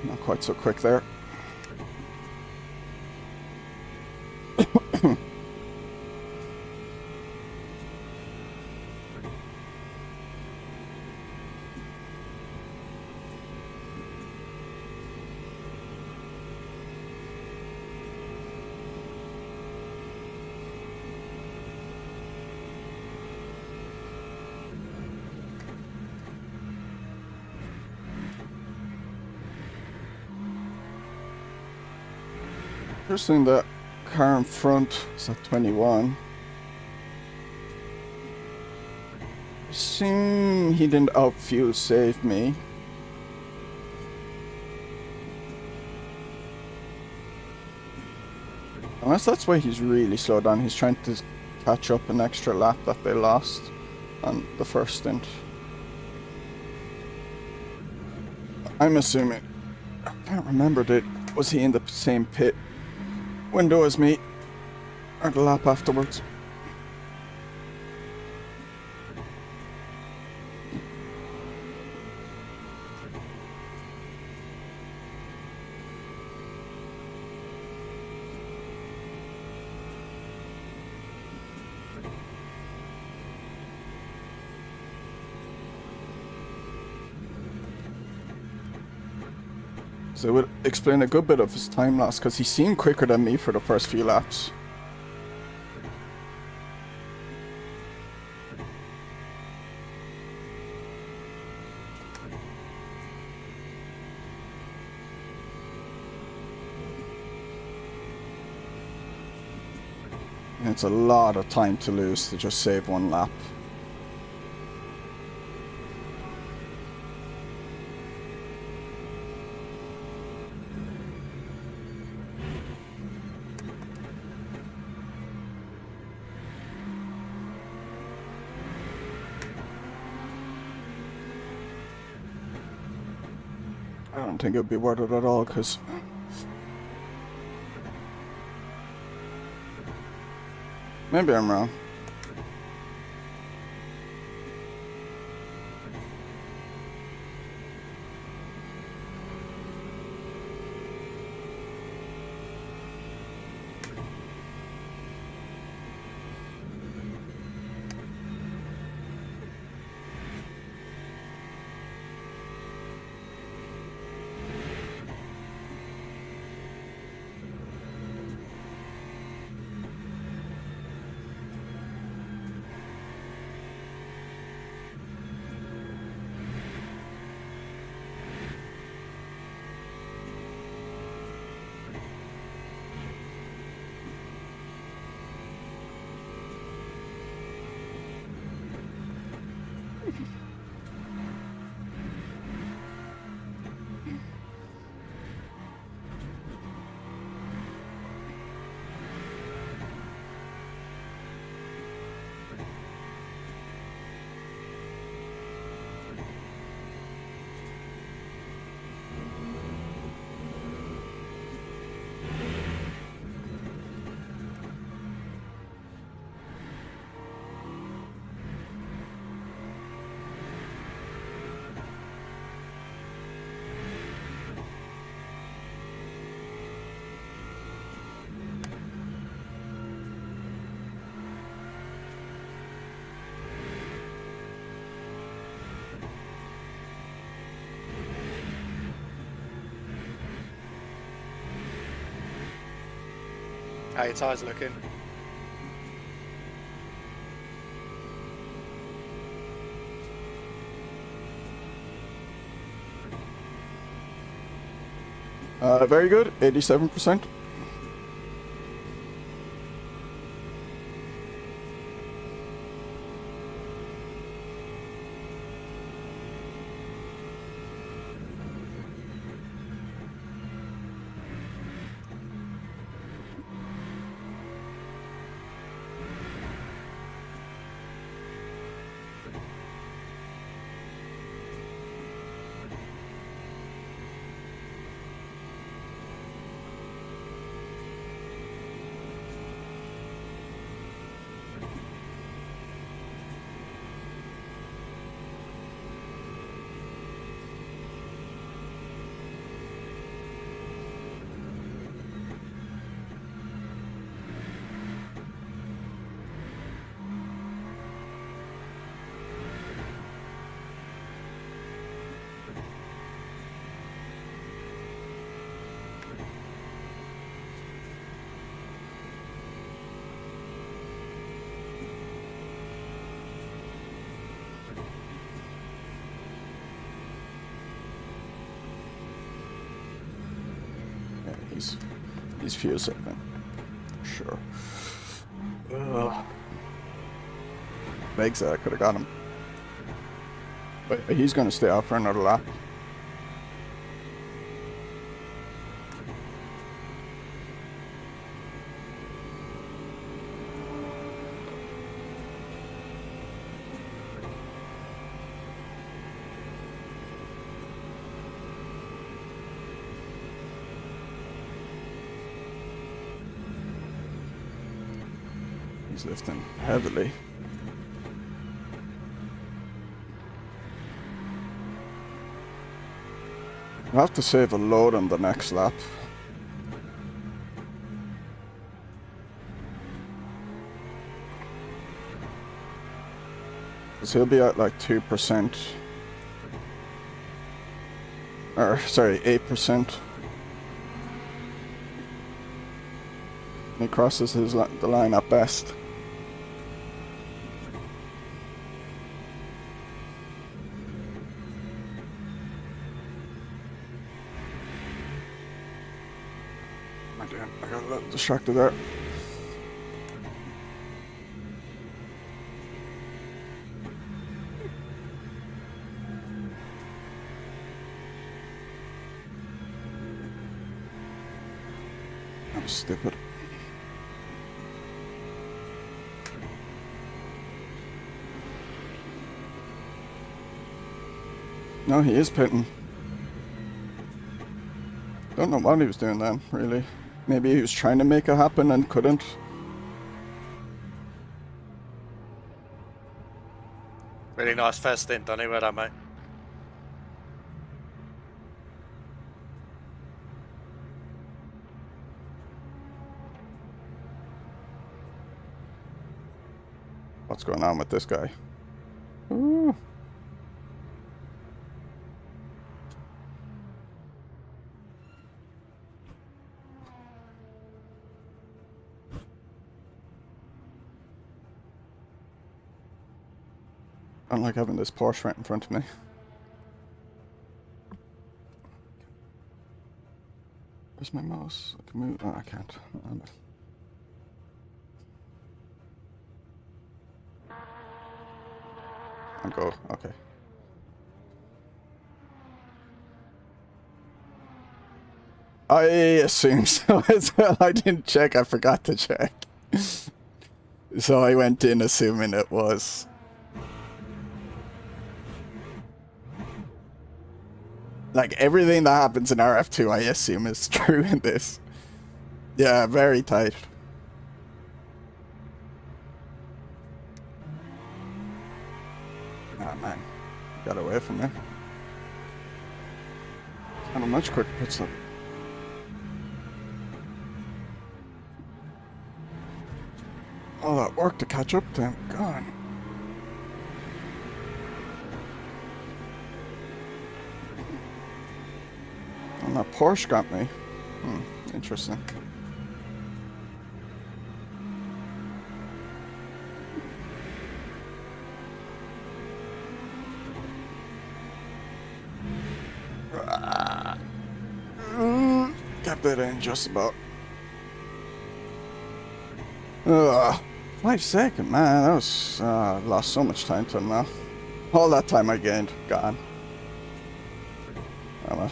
Not quite so quick there. Interesting that car in front is at 21. Assume he didn't outfuel save me. Unless that's why he's really slowed down. He's trying to catch up an extra lap that they lost on the first stint. I'm assuming. I can't remember, was he in the same pit window as me, or the lap afterwards? So it would explain a good bit of his time loss, because he seemed quicker than me for the first few laps. And it's a lot of time to lose to just save one lap. don't think it'd be worth it at all, because maybe I'm wrong. How your tyres looking? Very good, 87%. He's fusing, sure. Legs there, I could have got him. But he's going to stay out for another lap. He's lifting heavily. I'll have to save a load on the next lap. Because he'll be at like 2%. Or, sorry, 8%. He crosses the line at best. I got a little distracted there. I'm stupid. No, he is pitting. Don't know what he was doing then, really. Maybe he was trying to make it happen and couldn't. Really nice first stint, Donny. Well done, mate. What's going on with this guy? Ooh. I don't like having this Porsche right in front of me. Where's my mouse? I can move. Oh, I can't. And go. Okay. I assume so as well. I didn't check. I forgot to check. So I went in assuming it was. Like, everything that happens in RF2, I assume is true in this. Yeah, very tight. Ah, man. Got away from me. And a much quicker pit stop. All that work to catch up to him. God. And that Porsche got me. Interesting. Got that in just about. 5 seconds, man. That was lost so much time to him now. All that time I gained, gone. Oh well.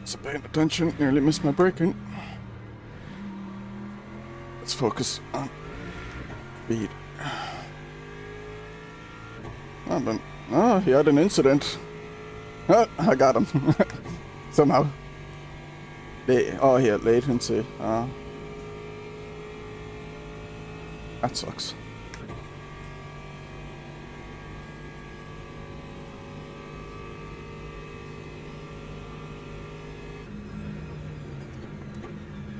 So paying attention, nearly missed my braking. Let's focus on speed. Oh, he had an incident. Oh, I got him. Somehow. Oh, he had latency. That sucks.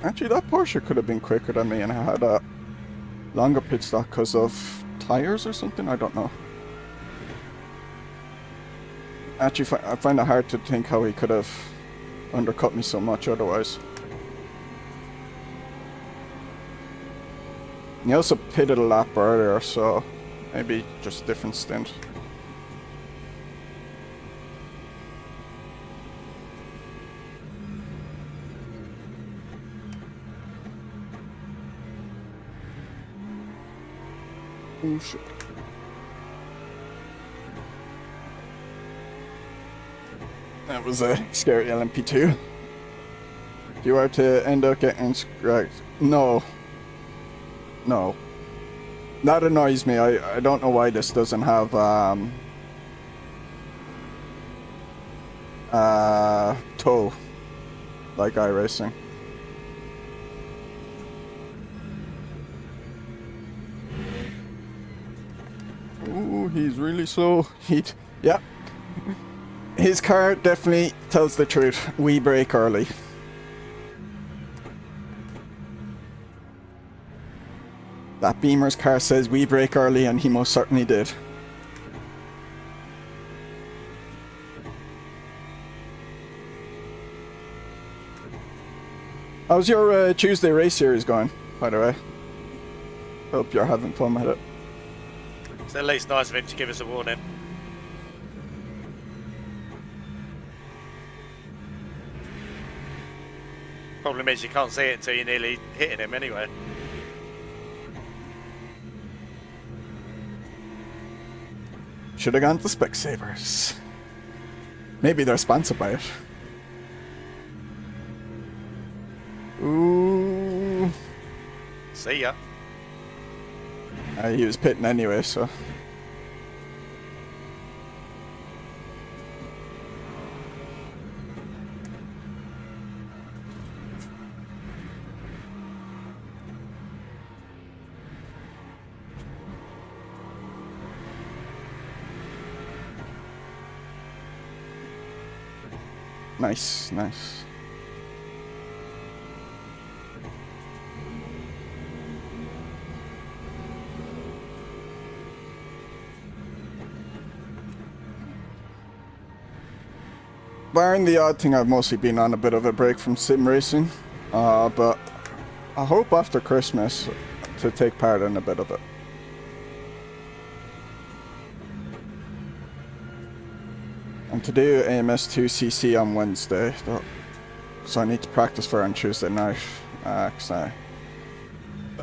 Actually, that Porsche could have been quicker than me and I had a longer pit stop because of tires or something. I don't know. Actually, I find it hard to think how he could have undercut me so much otherwise. He also pitted a lap earlier, so maybe just a different stint. Oh shit. That was a scary LMP2. If you are to end up getting scrapped, no. No. That annoys me. I don't know why this doesn't have tow like iRacing. Ooh, he's really slow. Yeah. His car definitely tells the truth. We brake early. That Beamer's car says we brake early, and he most certainly did. How's your Tuesday race series going, by the way? Hope you're having fun with it. It's at least nice of him to give us a warning. Problem is you can't see it until you're nearly hitting him anyway. Should have gone to Specsavers. Maybe they're sponsored by it. Ooh. See ya. He was pitting anyway, so. Nice, nice. Barring the odd thing, I've mostly been on a bit of a break from sim racing, but I hope after Christmas to take part in a bit of it. And to do AMS2CC on Wednesday, so I need to practice for it on Tuesday night, because the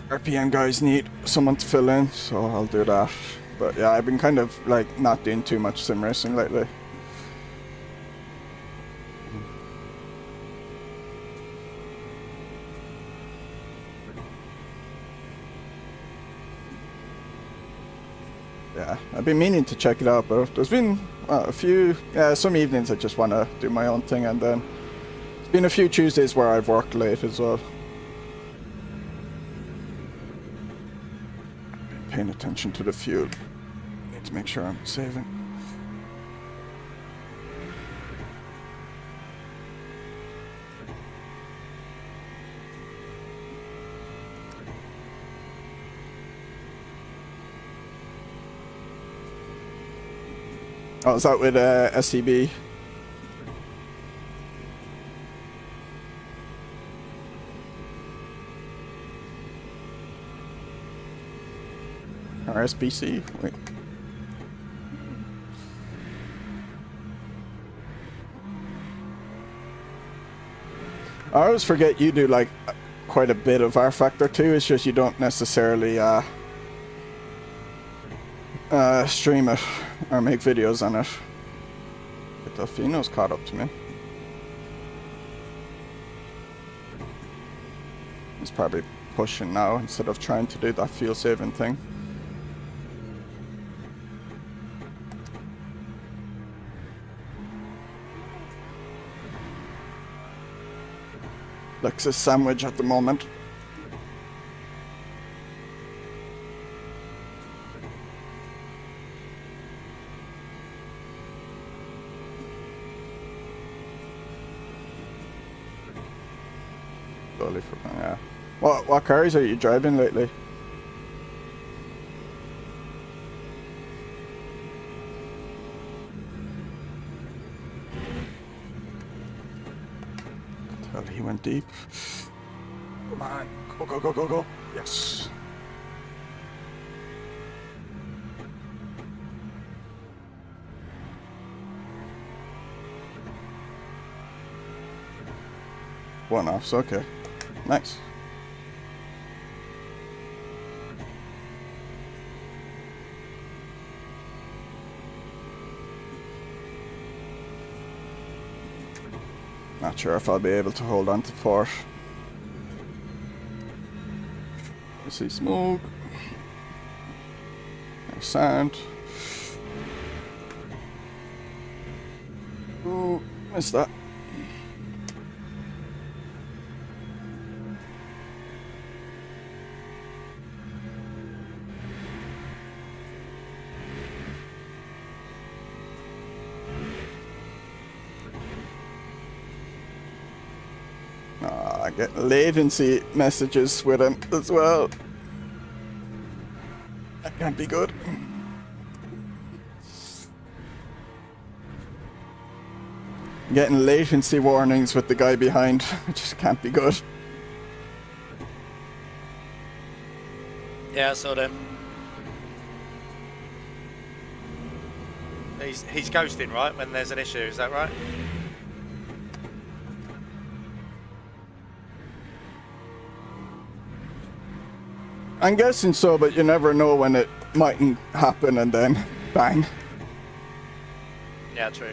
RPM guys need someone to fill in, so I'll do that. But yeah, I've been kind of like not doing too much sim racing lately. Yeah, I've been meaning to check it out, but there's been some evenings I just want to do my own thing, and then there's been a few Tuesdays where I've worked late as well. Been paying attention to the fuel. Need to make sure I'm saving. Oh, is that with SCB? Or SBC? Wait. I always forget you do like quite a bit of R Factor too. It's just you don't necessarily stream it or make videos on it. But Delfino's caught up to me. He's probably pushing now instead of trying to do that fuel saving thing. Lexus sandwich at the moment. Yeah. What cars are you driving lately? Well, he went deep. Come on, go, go, go, go, go. Yes. One offs, okay. Nice. Not sure if I'll be able to hold on to fourth. I see smoke. There's sand. Ooh, missed that. I get latency messages with him as well. That can't be good. Getting latency warnings with the guy behind, which just can't be good. Yeah, I saw them. He's ghosting, right, when there's an issue, is that right? I'm guessing so, but you never know when it mightn't happen and then bang. Yeah, true.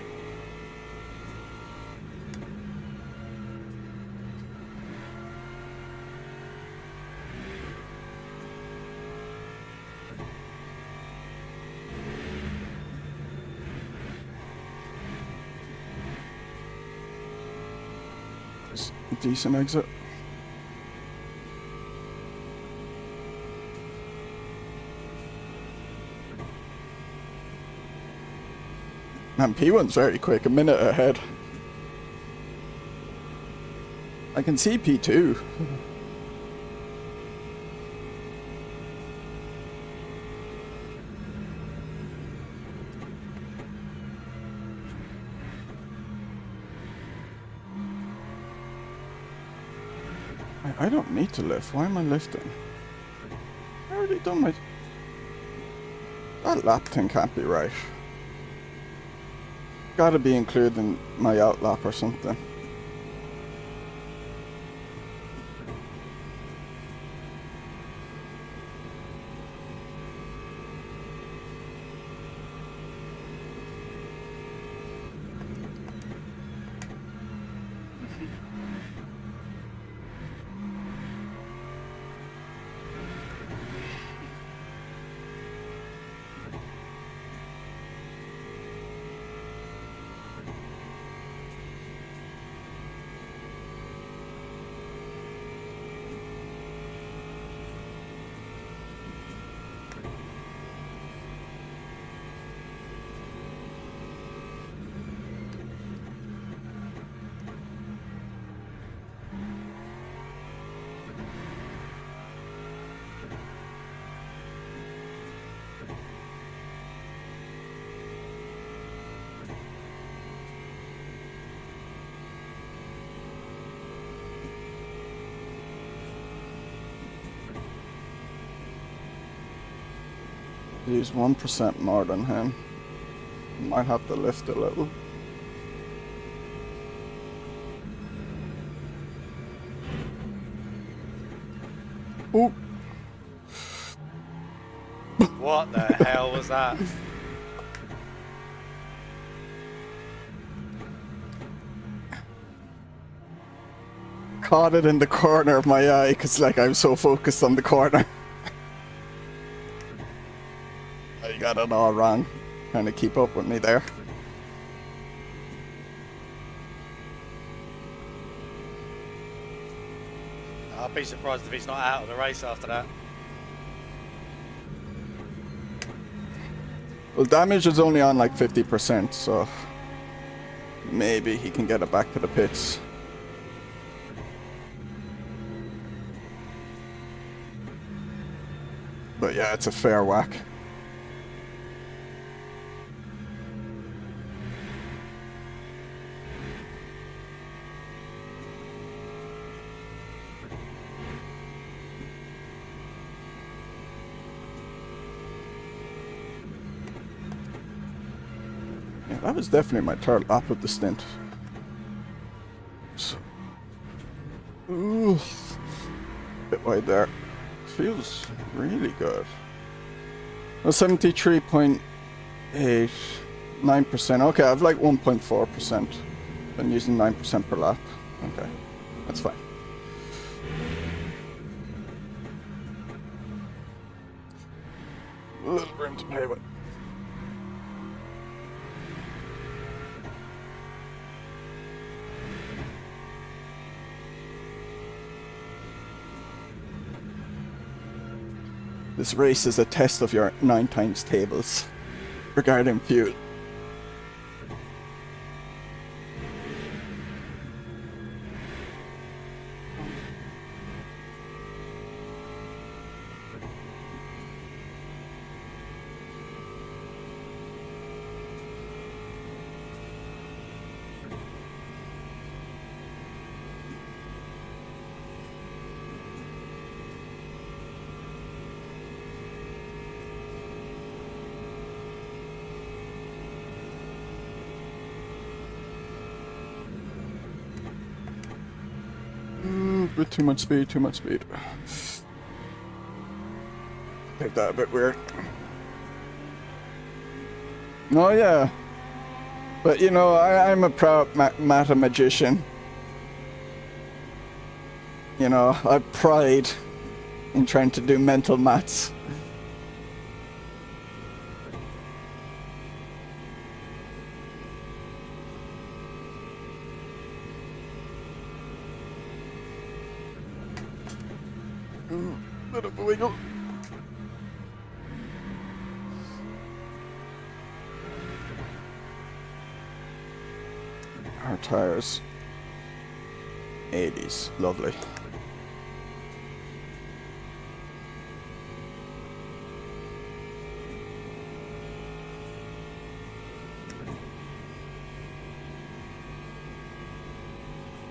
decent exit. Man, P1's very quick, a minute ahead. I can see P2. I don't need to lift. Why am I lifting? I already done my... That lap thing can't be right. Gotta be included in my out lap or something. Use 1% more than him. Might have to lift a little. Oh! What the hell was that? Caught it in the corner of my eye because like I'm so focused on the corner. I got it all wrong. Trying to keep up with me there. I'll be surprised if he's not out of the race after that. Well, damage is only on like 50%, so maybe he can get it back to the pits. But yeah, it's a fair whack. Yeah, that was definitely my third lap of the stint. So, ooh, bit wide there. Feels really good. Well, 73.8, 9%. Okay, I've like 1.4%. Been using 9% per lap. Okay, that's fine. A little room to play with. This race is a test of your 9 times tables regarding fuel. Bit too much speed, too much speed. Take that a bit weird. Oh yeah. But you know, I'm a proud mathematician. You know, I have pride in trying to do mental maths. Bit of a wiggle. Our tires. 80s. Lovely.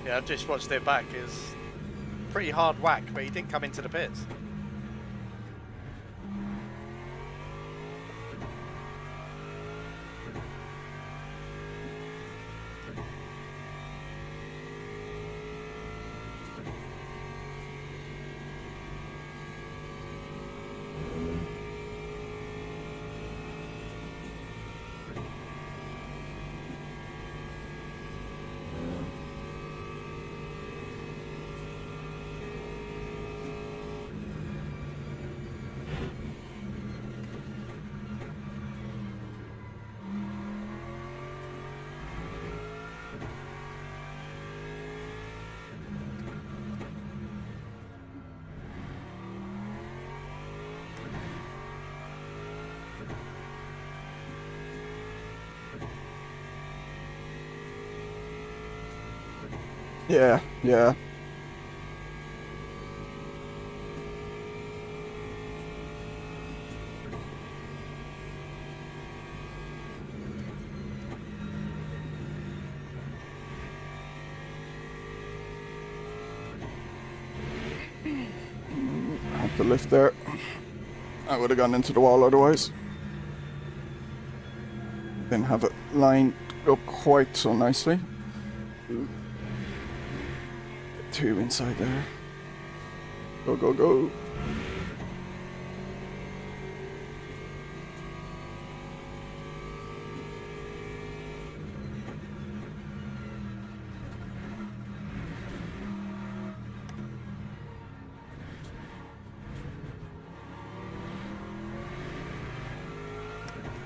Yeah, I've just watched it back. It's pretty hard whack, but he didn't come into the pits. Yeah, yeah. Had to lift there. I would have gone into the wall otherwise. Didn't have it lined up quite so nicely. Two inside there. Go, go, go.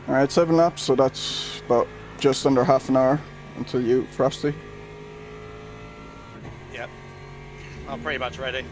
Alright, 7 laps, so that's about just under half an hour until you, Frosty. Yep. I'm pretty much ready.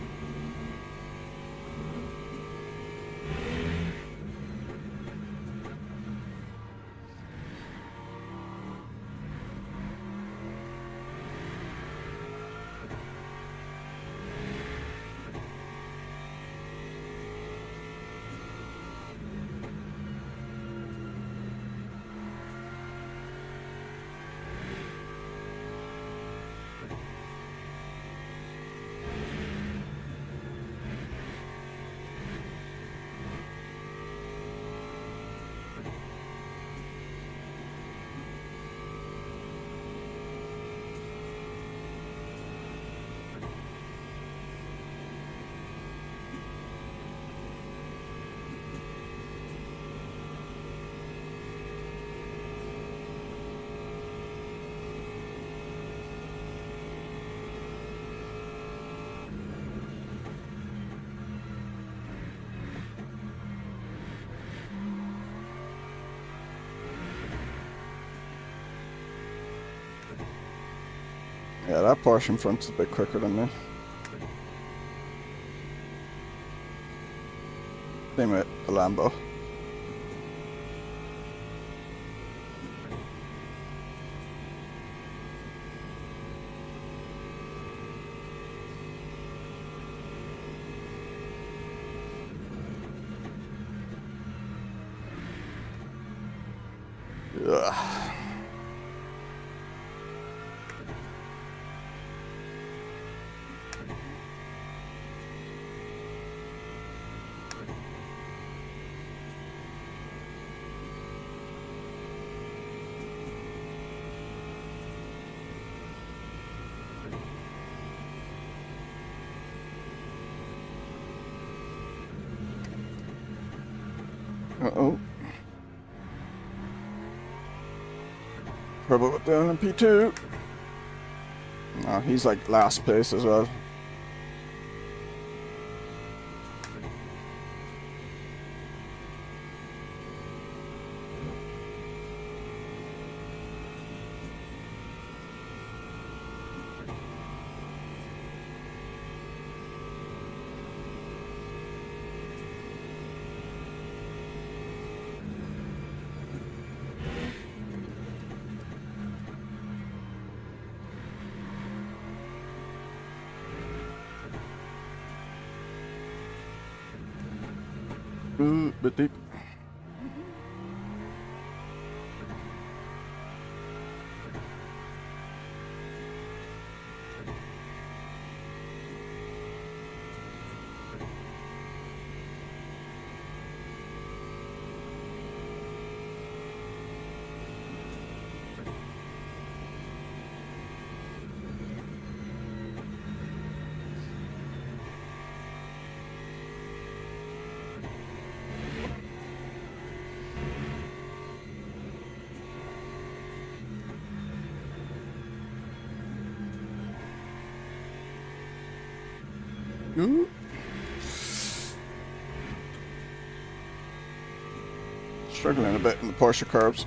Yeah, that Porsche in front's a bit quicker than me. Same with the Lambo. Ugh. Uh-oh. Trouble with the LMP2. Oh, he's like last place as well. Ooh, bit deep. Ooh. Struggling a bit in the Porsche curves.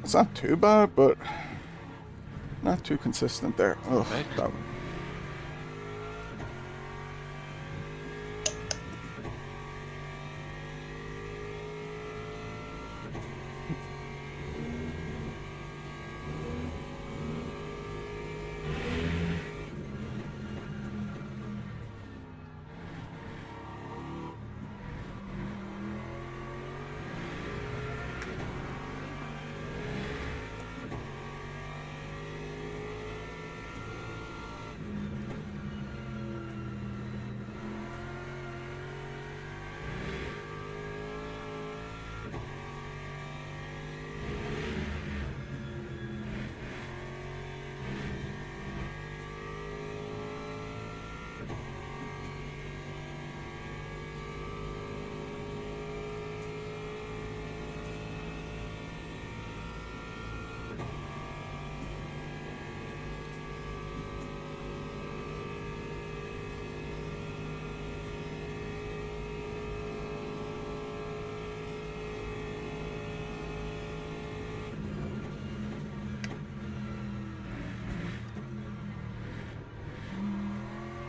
It's not too bad, but not too consistent there. Oh, that one.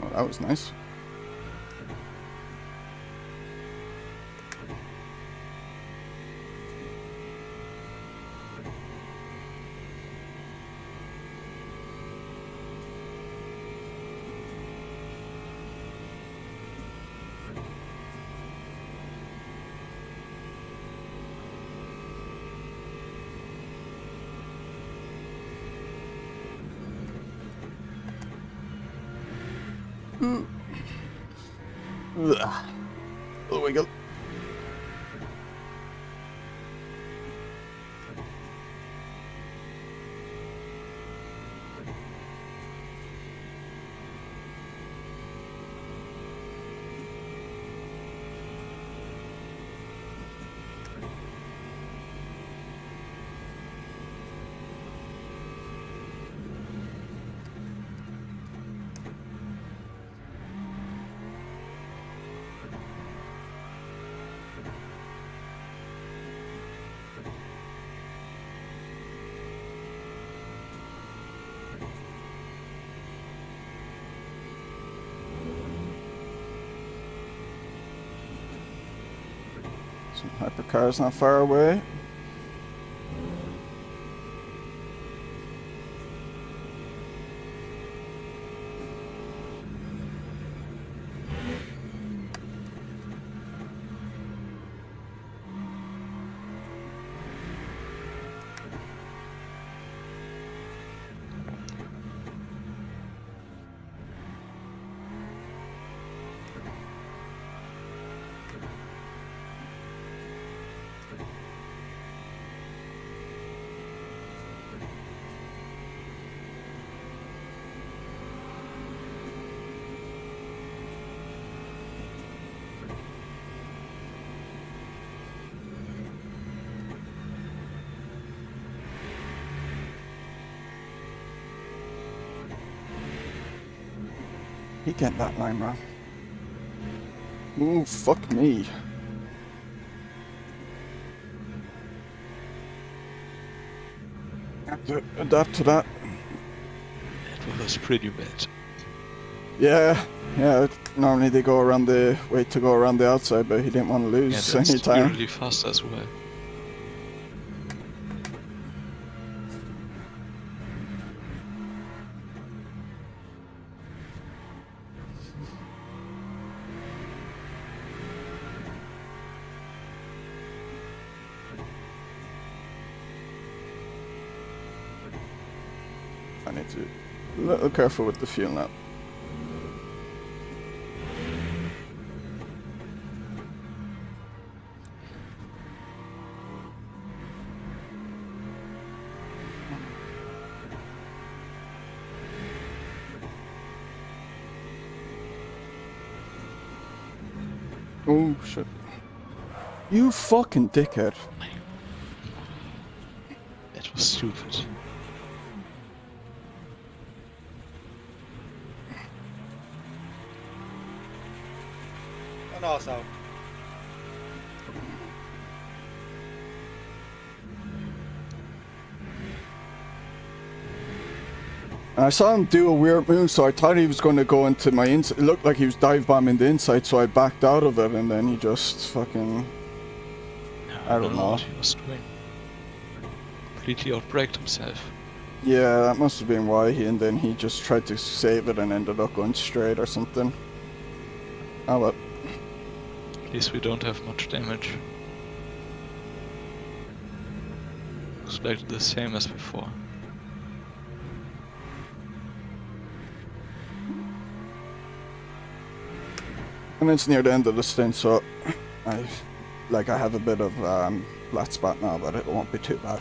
Oh, that was nice. Ugh. Little wiggle. Some hypercars not far away. He get that line, man. Ooh, fuck me. Have to adapt to that. It was pretty bad. Yeah, yeah. Normally they go around the way to go around the outside, but he didn't want to lose Yeah, any time. really fast as well. I need to be a little careful with the fuel now. Oh shit. You fucking dickhead. That was stupid. An arsehole. And I saw him do a weird move, so I thought he was going to go into my inside. It looked like he was dive bombing the inside, so I backed out of it, and then he just fucking... I don't know. What he was doing. Completely outbraked himself. Yeah, that must have been why. And then he just tried to save it and ended up going straight or something. Oh well. At least we don't have much damage. Looks like the same as before. And it's near the end of the stint, so I have a bit of flat spot now, but it won't be too bad.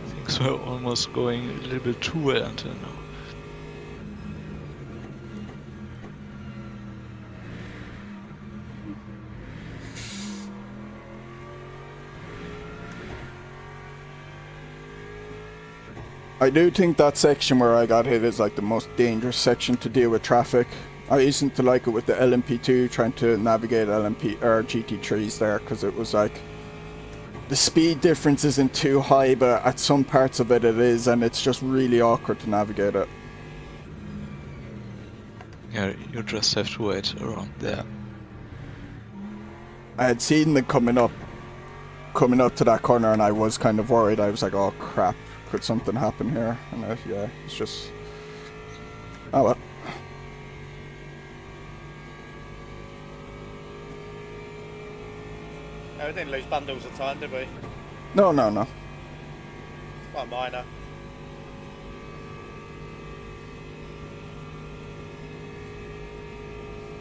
Things were almost going a little bit too well until now. I do think that section where I got hit is like the most dangerous section to deal with traffic. I used to like it with the LMP2, trying to navigate LMP or GT3s there, because it was like the speed difference isn't too high, but at some parts of it is, and it's just really awkward to navigate it. Yeah, you just have to wait around there. I had seen them coming up to that corner, and I was kind of worried. I was like, oh crap, could something happen here? And yeah, it's just, oh well. No, we didn't lose bundles of time, did we? No. It's quite minor.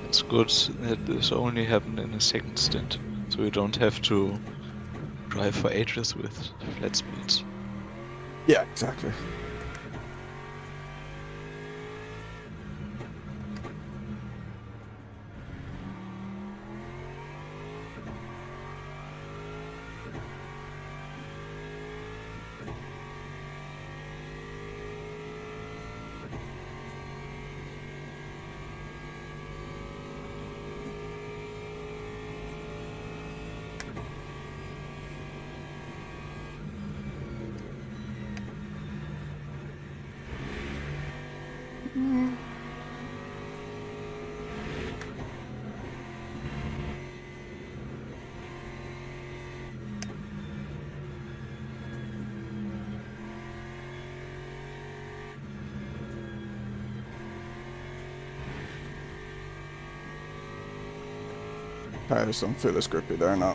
It's good that this only happened in a second stint, so we don't have to drive for ages with flat speeds. Yeah, exactly. Tires don't feel as grippy there now.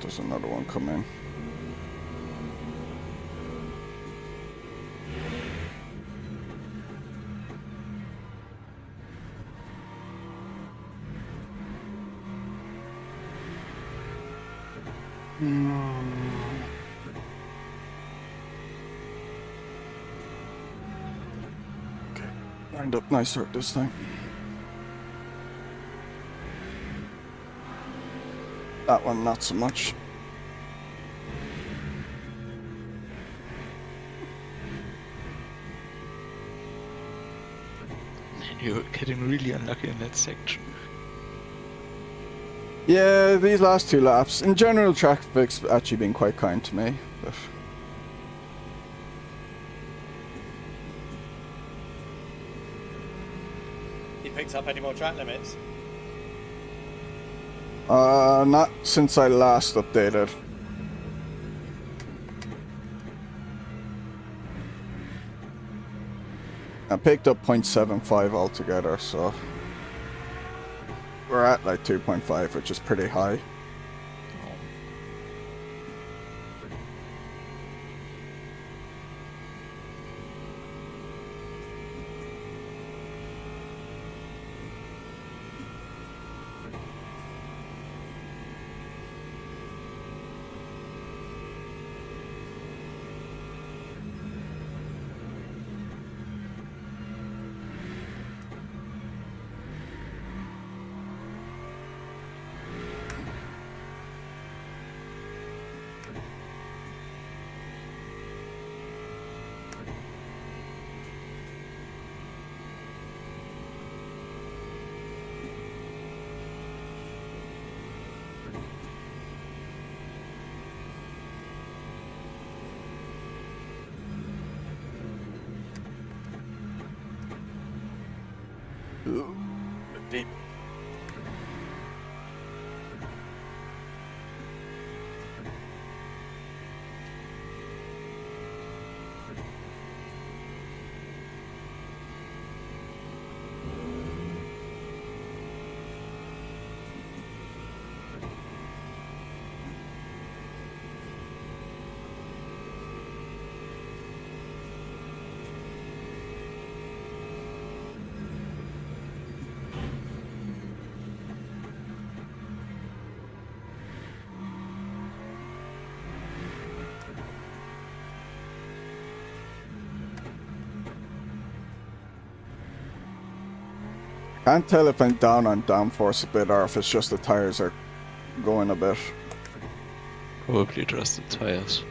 There's another one coming. Okay, lined up nicer this time. That one, not so much. You're getting really unlucky in that section. Yeah, these last 2 laps. In general, traffic's actually been quite kind to me, but... He picked up any more track limits? Not since I last updated. I picked up 0.75 altogether, so... We're at like 2.5, which is pretty high. Deep. Can't tell if I'm down on downforce a bit or if it's just the tires are going a bit. Probably just the tires.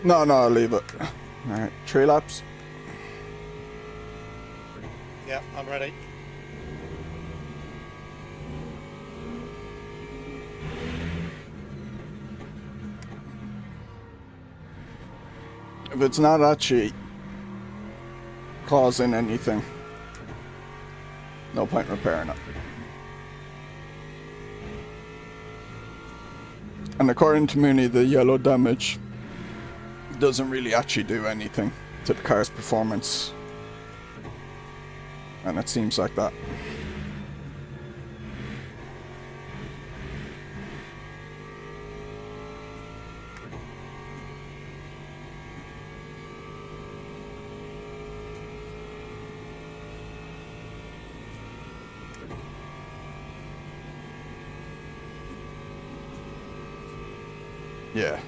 No, I'll leave it. Alright, 3 laps. Yeah, I'm ready. If it's not actually causing anything, no point repairing it. And according to Mooney, the yellow damage doesn't really actually do anything to the car's performance. And it seems like that. Yeah.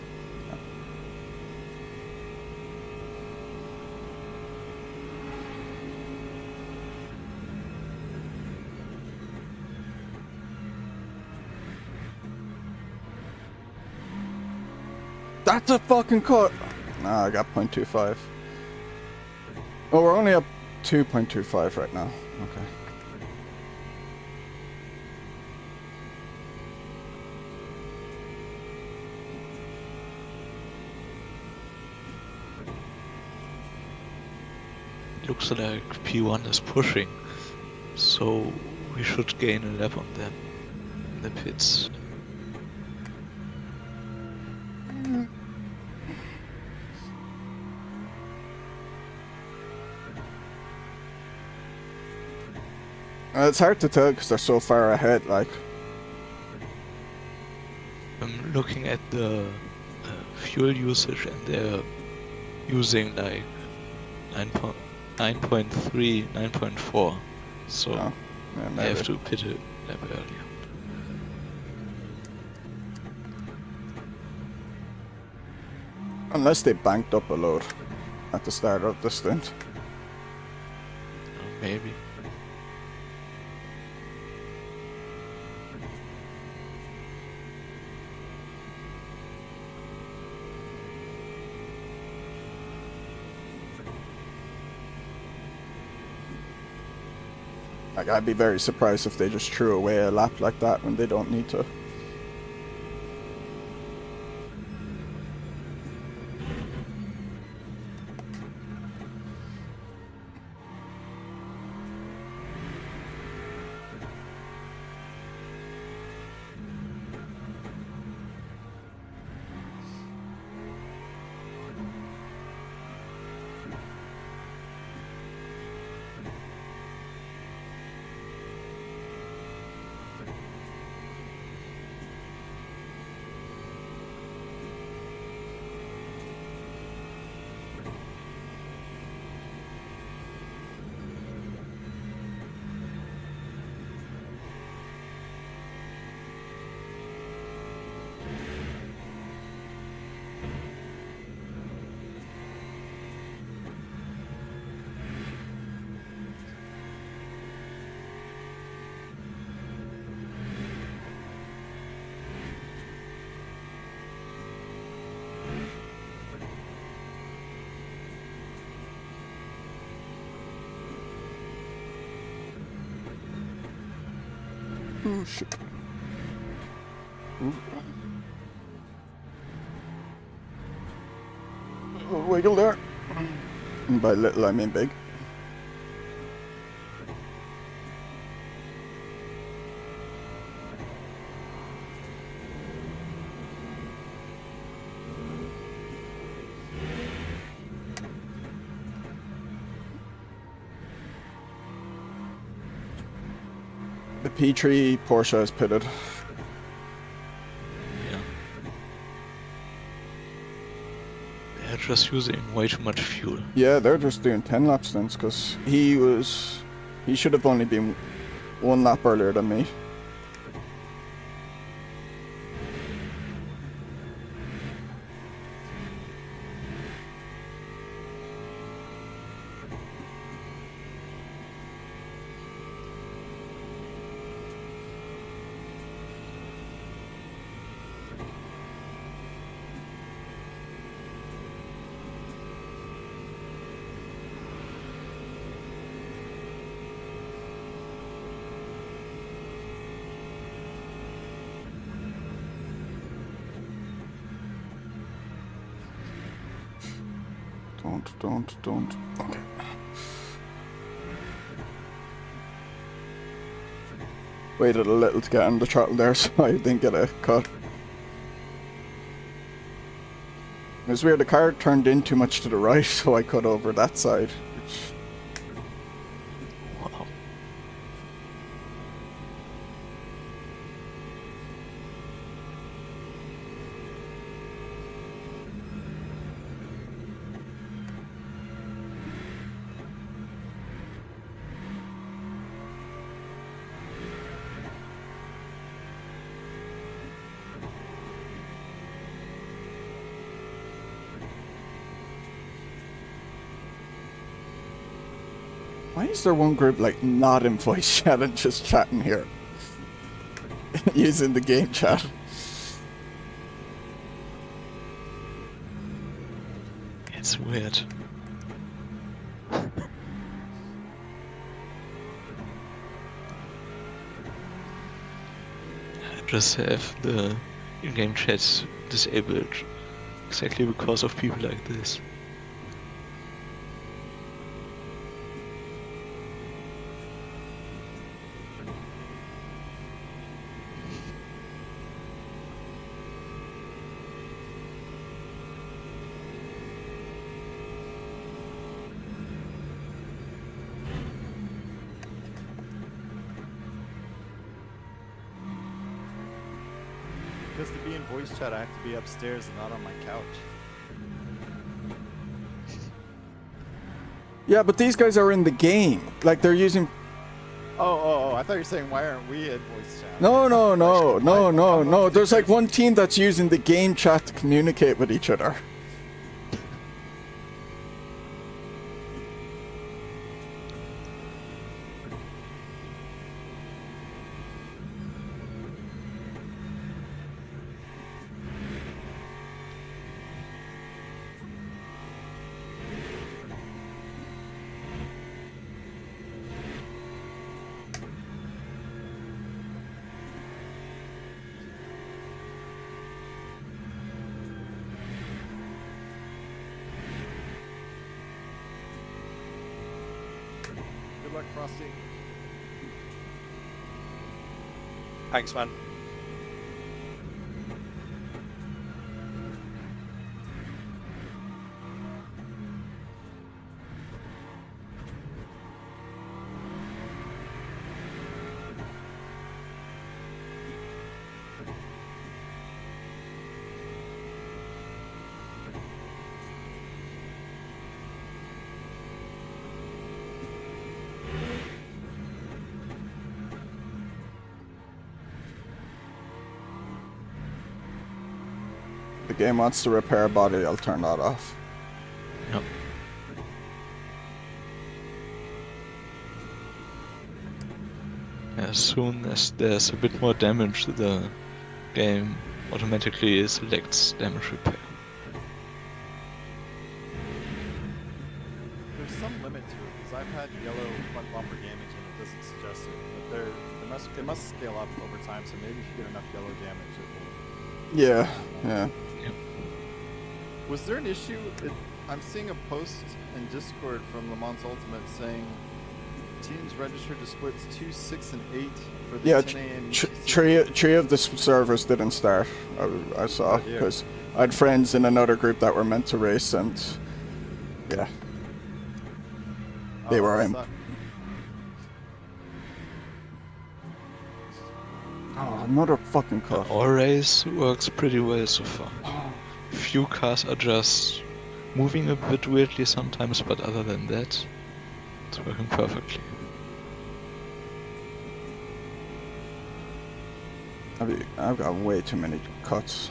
That's a fucking cut! Nah, I got 0.25. Oh, we're only up 2.25 right now. Okay. Looks like P1 is pushing, so we should gain a lap on them in the pits. It's hard to tell because they're so far ahead, like. I'm looking at the fuel usage and they're using like 9.3, 9.4. So Oh, yeah, I maybe. have to pit a lap earlier. Unless they banked up a load at the start of the stint. Maybe. Like, I'd be very surprised if they just threw away a lap like that when they don't need to. Oh shit. Ooh. Little wiggle there. And by little I mean big. The P3 Porsche is pitted. Yeah. They're just using way too much fuel. Yeah, they're just doing 10 lap stints because he should have only been 1 lap earlier than me. Don't. Okay. Waited a little to get on the throttle there so I didn't get a cut. It was weird, the car turned in too much to the right so I cut over that side. Wow. Why is there one group like not in voice chat and just chatting here? Using the game chat. It's weird. I just have the in-game chats disabled exactly because of people like this. voice chat, I have to be upstairs and not on my couch. Yeah, but these guys are in the game. Like, they're using... Oh, I thought you were saying, why aren't we in voice chat? No. There's like one team that's using the game chat to communicate with each other. Good luck, Frostie. Thanks, man. The game wants to repair a body, I'll turn that off. Yep. As soon as there's a bit more damage, the game automatically selects damage repair. There's some limit to it, because I've had yellow front bumper damage and it doesn't suggest it. But it must scale up over time, so maybe if you get enough yellow damage, it will... Yeah. Was there an issue? I'm seeing a post in Discord from Le Mans Ultimate saying teams registered to splits 2, 6, and 8 for the 10 a.m. Three of the servers didn't start, I saw, because I had friends in another group that were meant to race, and yeah, they were in. Oh, another fucking car. Our race works pretty well so far. Few cars are just moving a bit weirdly sometimes, but other than that, it's working perfectly. I've got way too many cuts.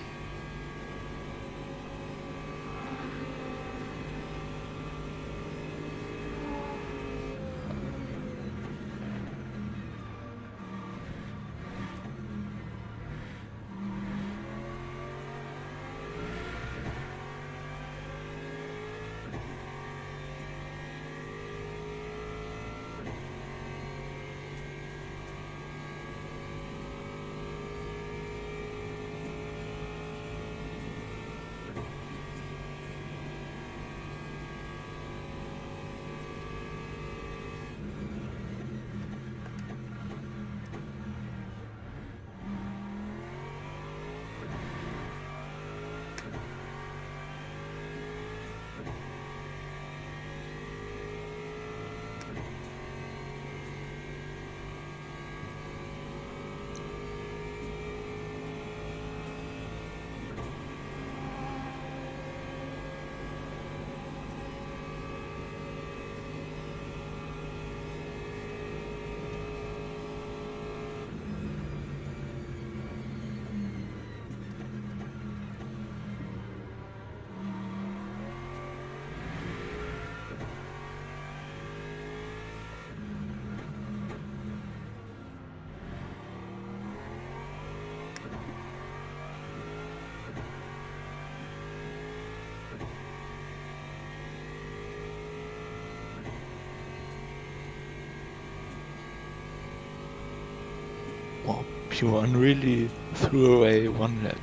Wow, P1 really threw away one lap.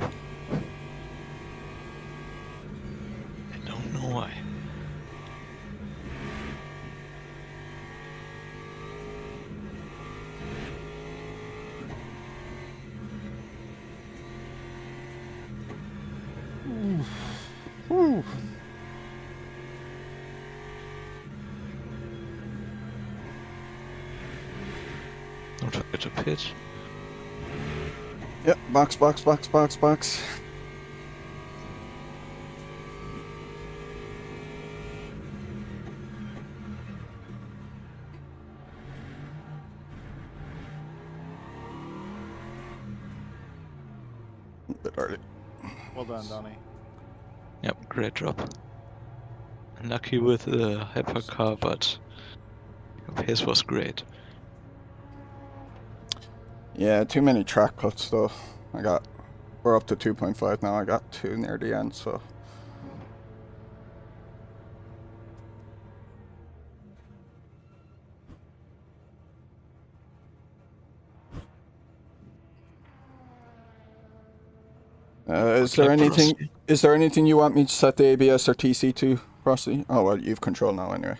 I don't know why. Woo. Don't forget to pitch. Yep, box. bit early. Well done, Donnie. Yep, great drop. Unlucky with the hypercar, but your pace was great. Yeah, too many track cuts though. We're up to 2.5 now. I got 2 near the end, so. Is there anything you want me to set the ABS or TC to, Frostie? Oh well, you've control now anyway.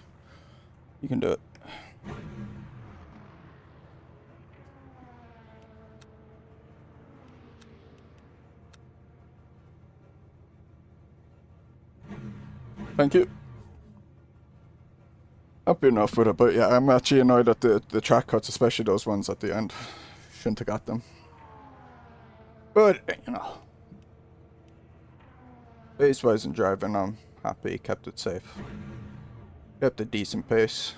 You can do it. Thank you. Happy enough with it, but yeah, I'm actually annoyed at the track cuts, especially those ones at the end. Shouldn't have got them. But, you know. Pace-wise in driving, I'm happy, kept it safe. Kept a decent pace.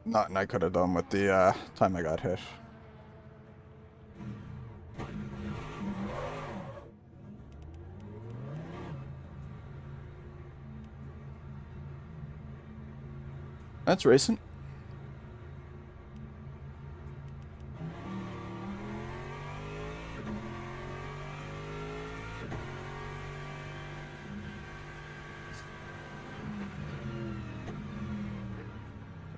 Nothing I could have done with the time I got hit. That's racing.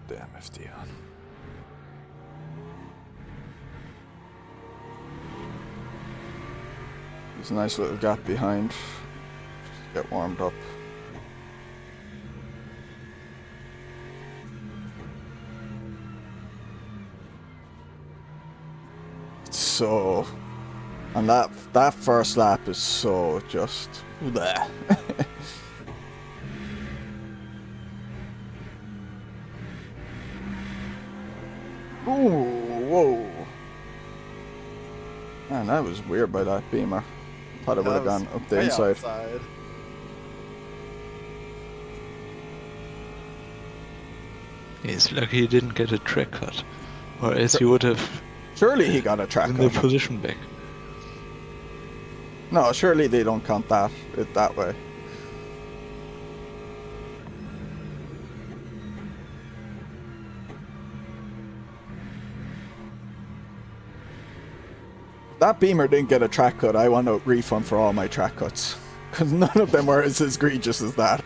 The MFD on. There's a nice little gap behind. Just to get warmed up. So, and that first lap is so just bleh. Ooh, whoa. Man, that was weird by that Beamer. Thought it would have gone up the inside. Outside. He's lucky he didn't get a track cut, or else he would have Surely he got a track in the cut. position back. No, surely they don't count it that way. That Beamer didn't get a track cut. I want a refund for all my track cuts. Because none of them were as egregious as that.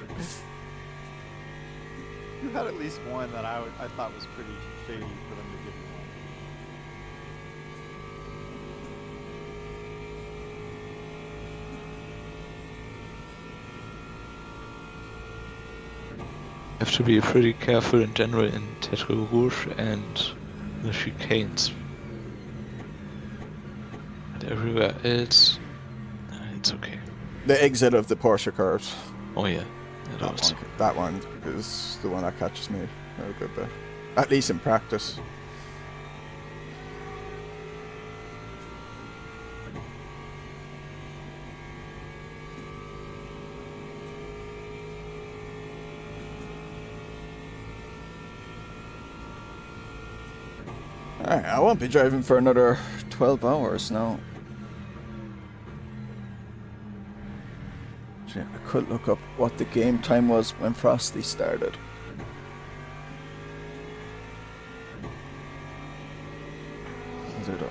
You had at least one that I thought was pretty shady for them to give you one. Have to be pretty careful in general in Tetre Rouge and the chicanes. But everywhere else, it's okay. The exit of the Porsche curves. Oh yeah, That one is the one that catches me a good bit. At least in practice. Alright, I won't be driving for another 12 hours now. Actually, I could look up what the game time was when Frostie started. Is it up?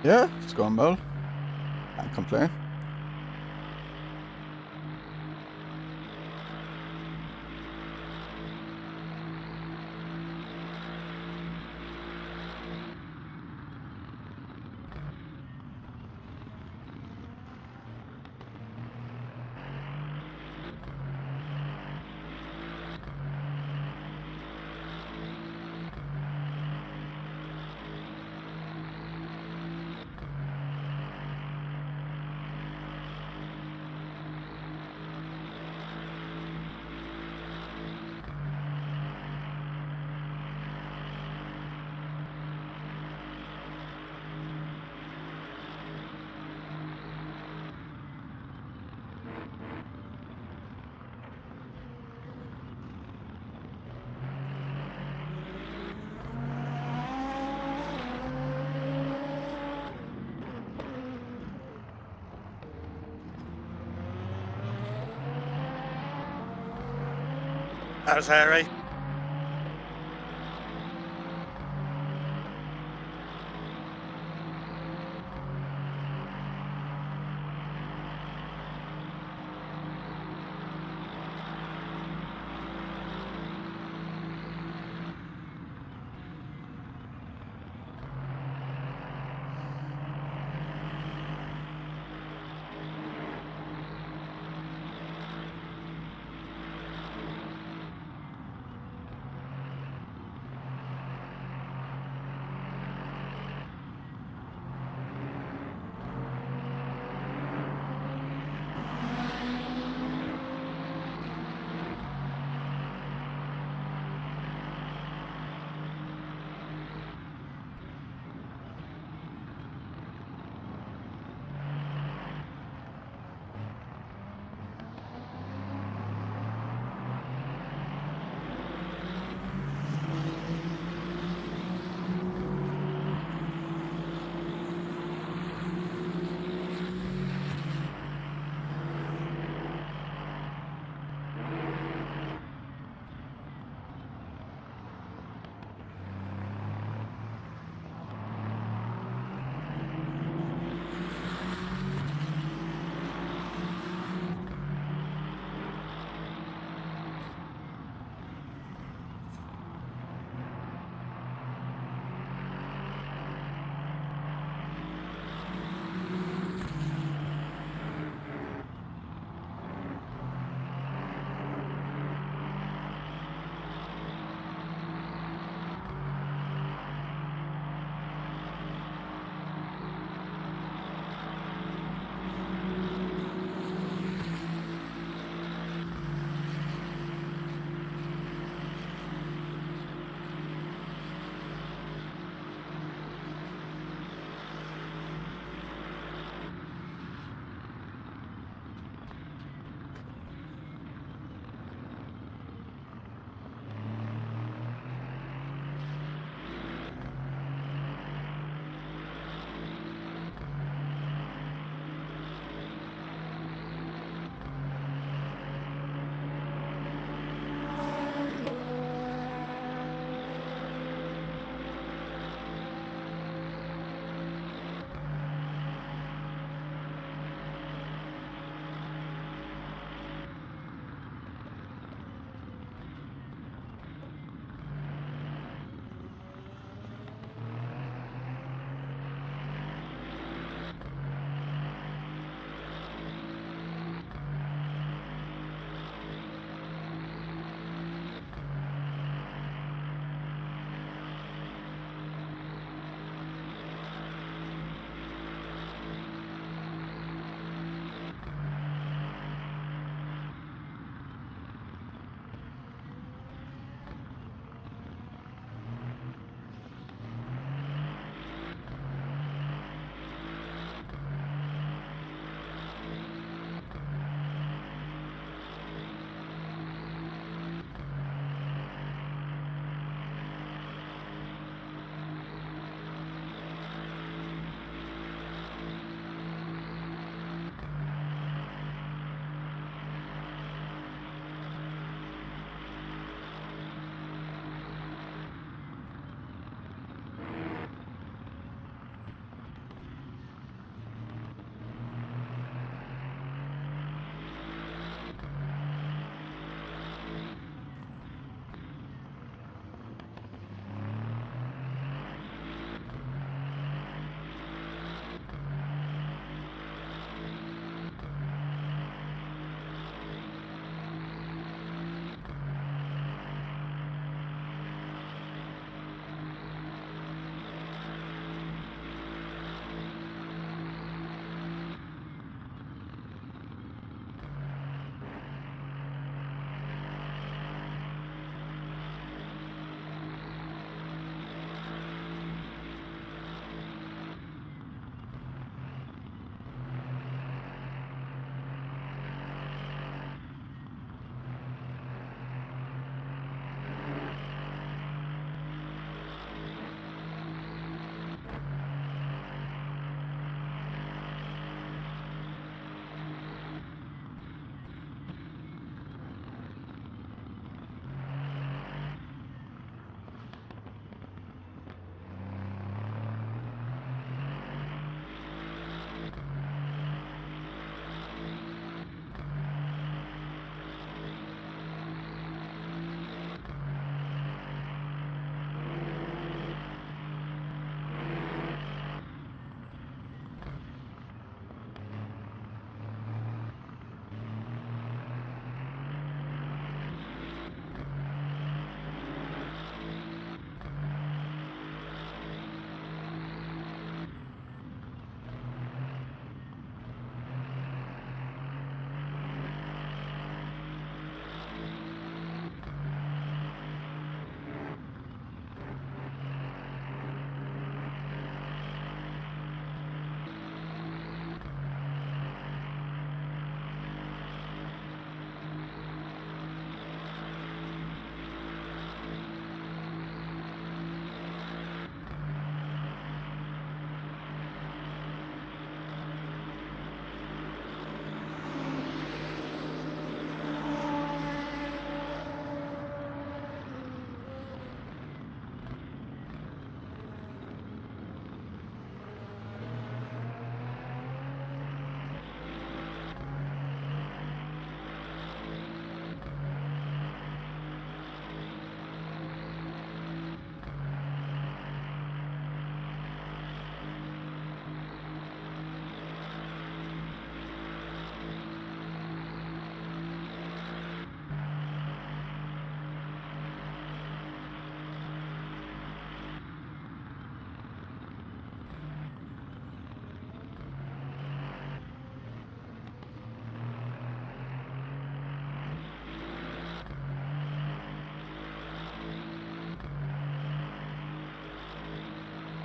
Yeah, it's going well. Can't complain. That was hairy.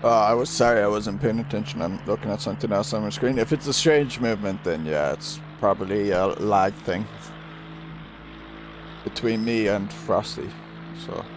I was sorry, I wasn't paying attention. I'm looking at something else on my screen. If it's a strange movement, then yeah, it's probably a lag thing between me and Frostie. So.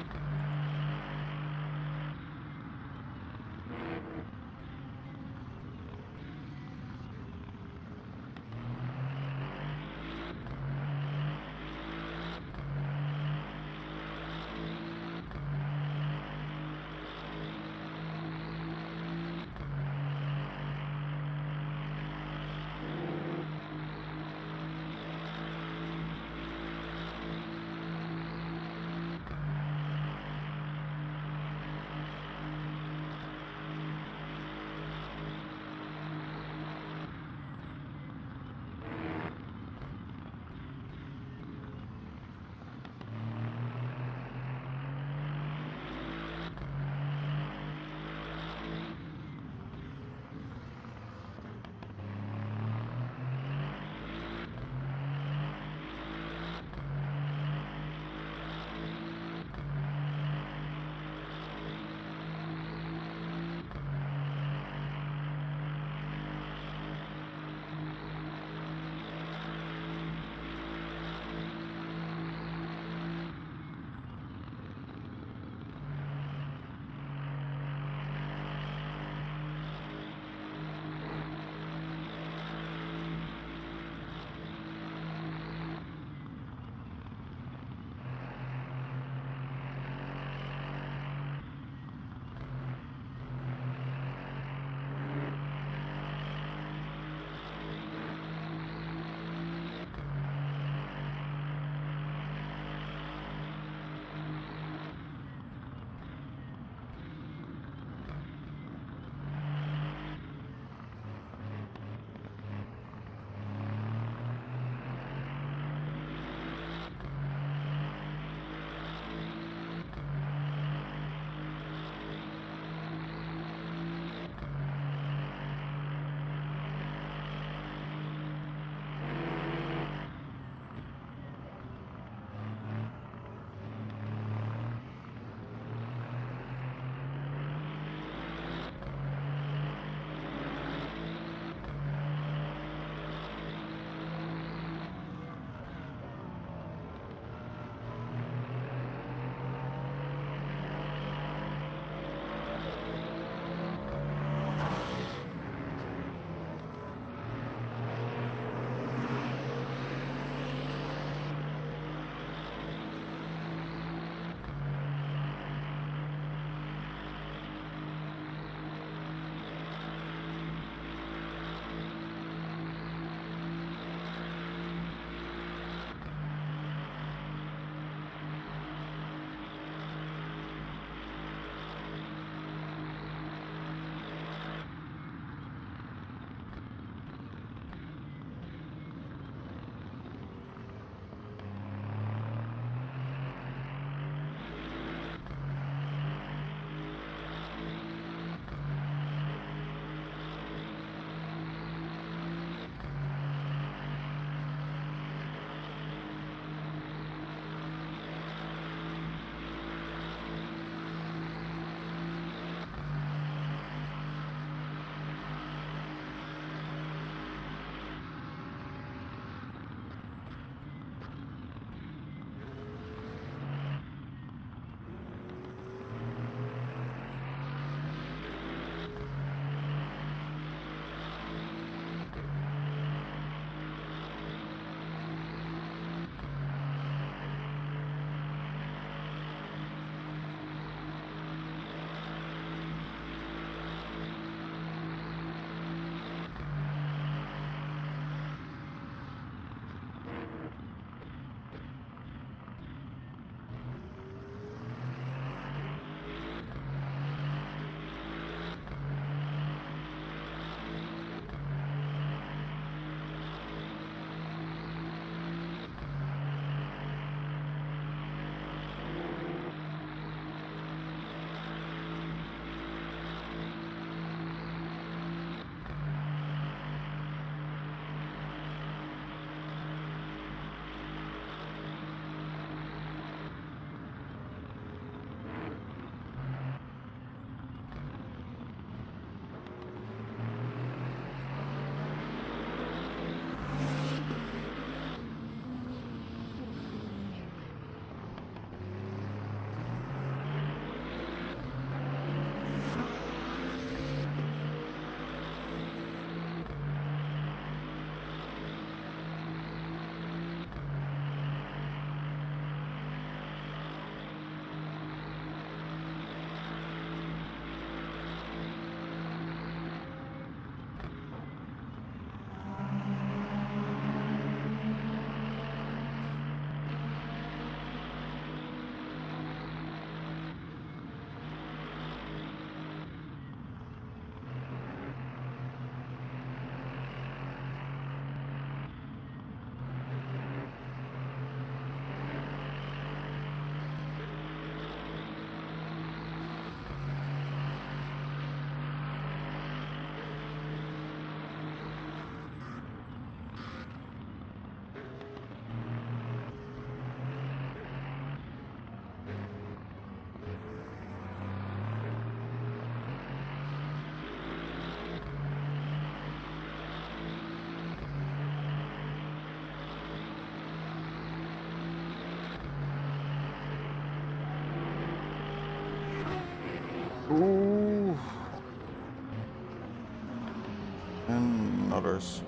And others.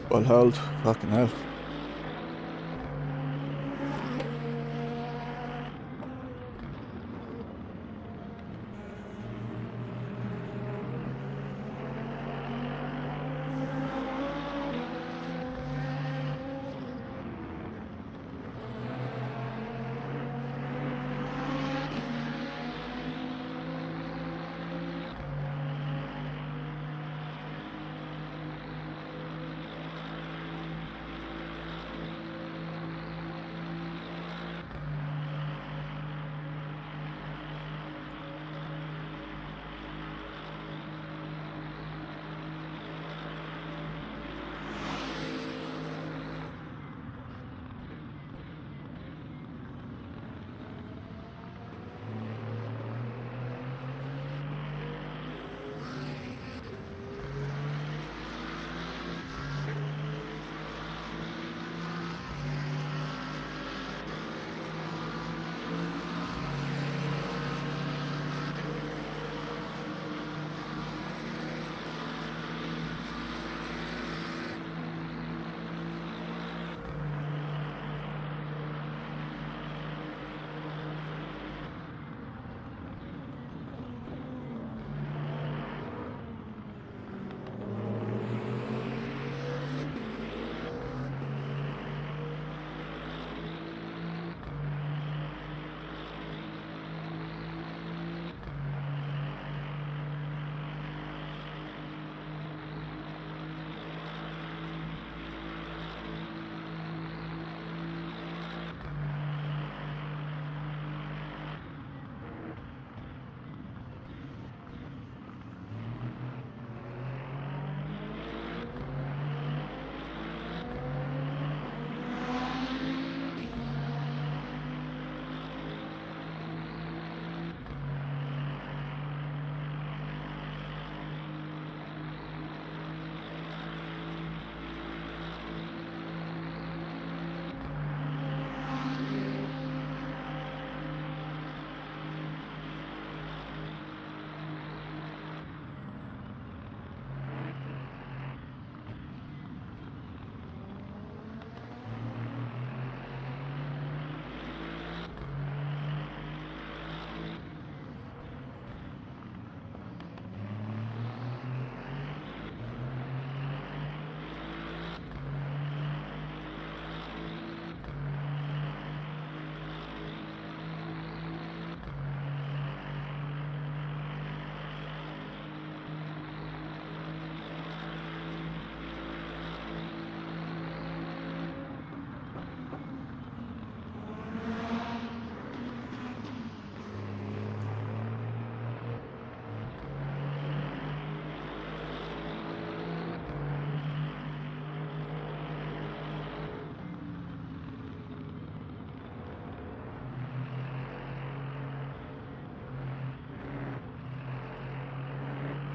Well held. Fucking hell.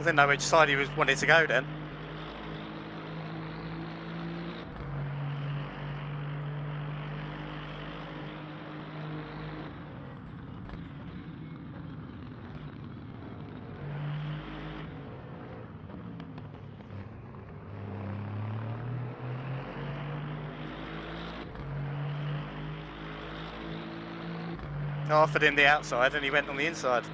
I didn't know which side he wanted to go then. I offered him the outside and he went on the inside.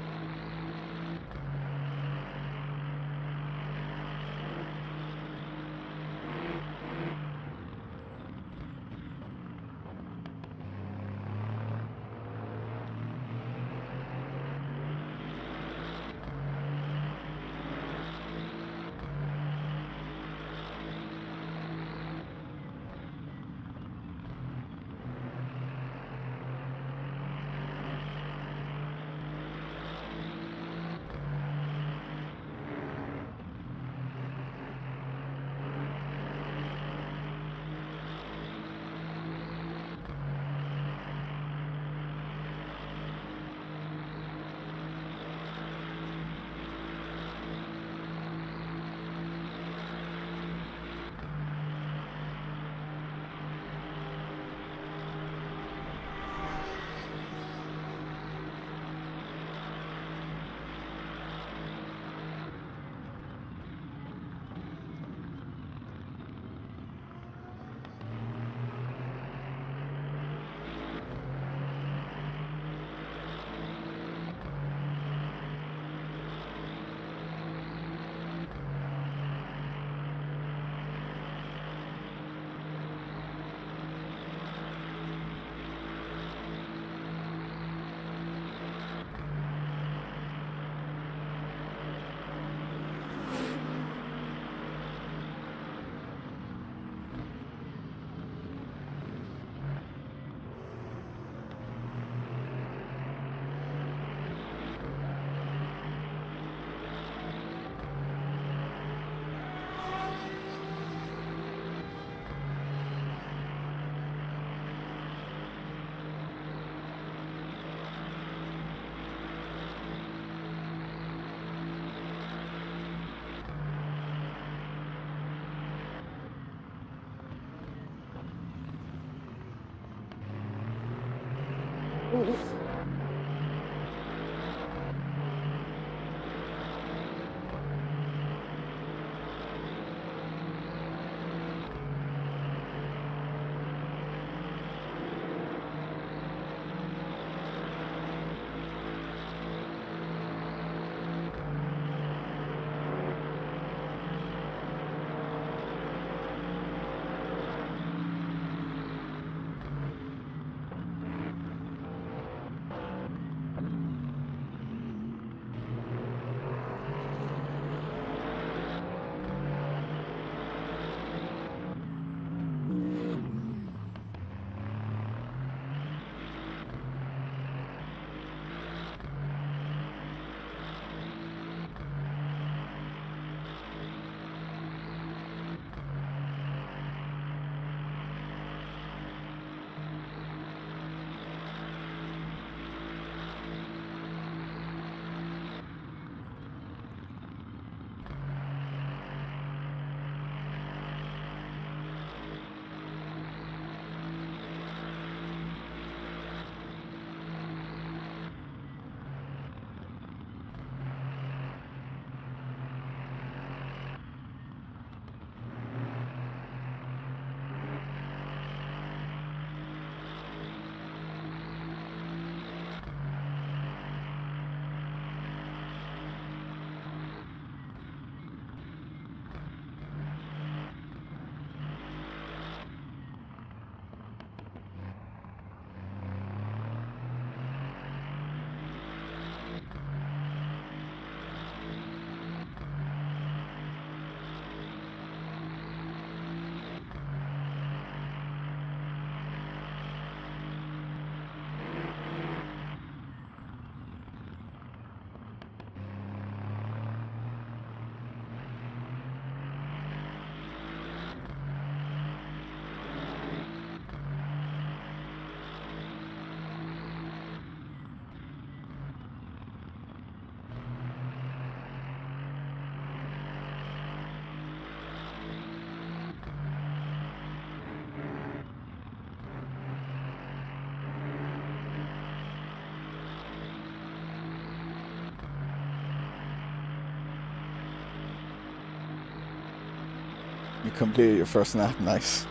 You completed your first lap, nice.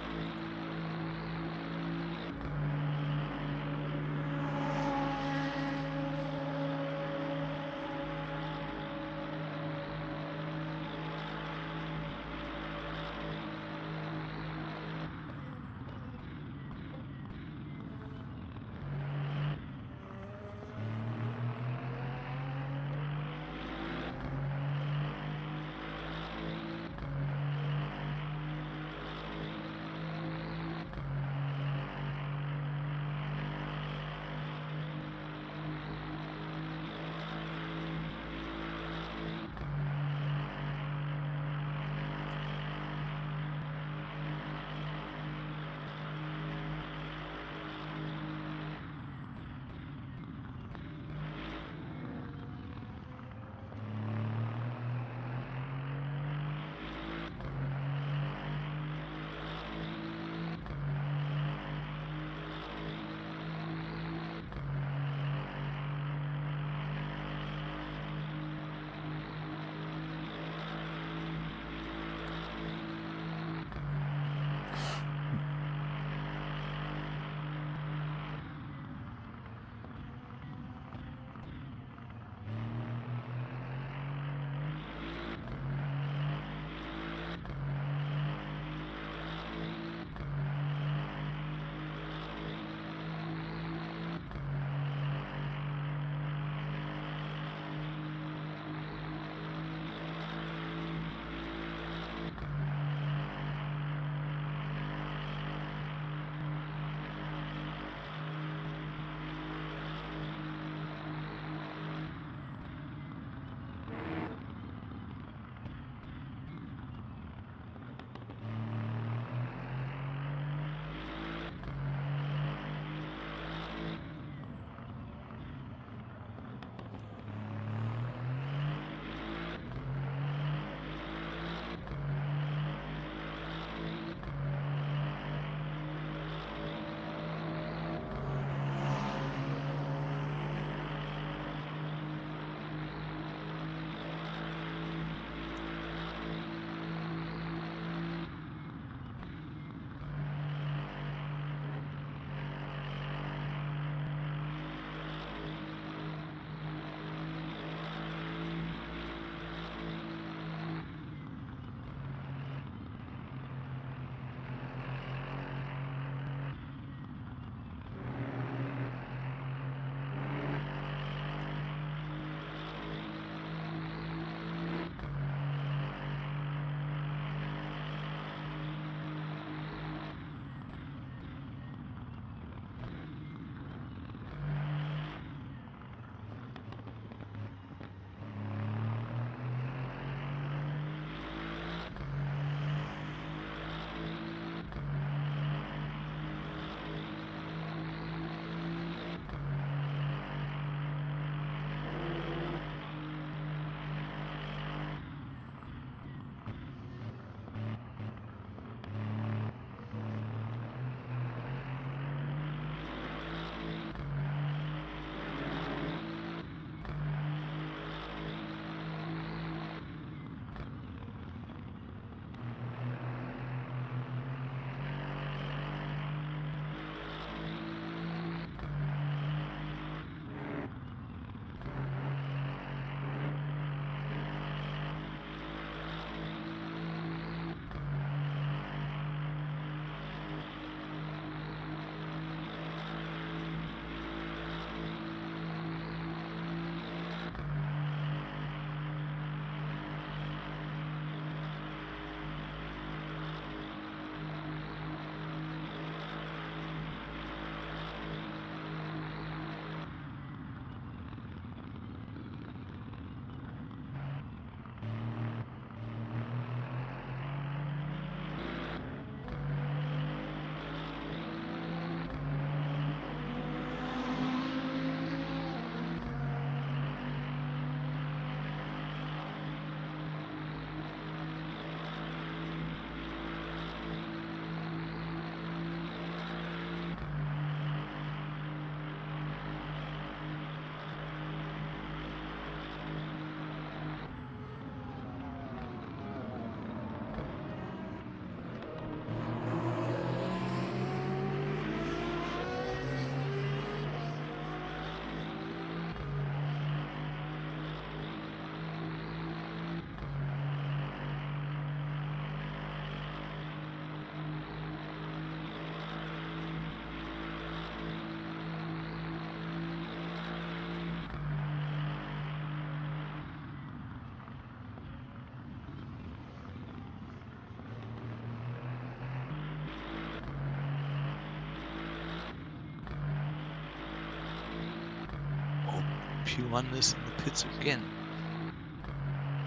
P1 is in the pits again.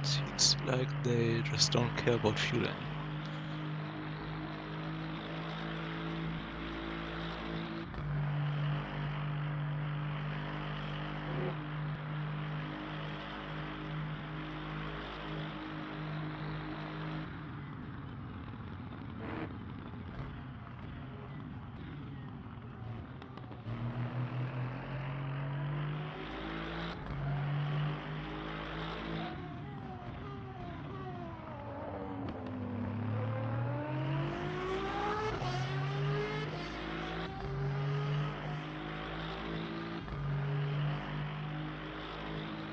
Seems like they just don't care about fuel anymore.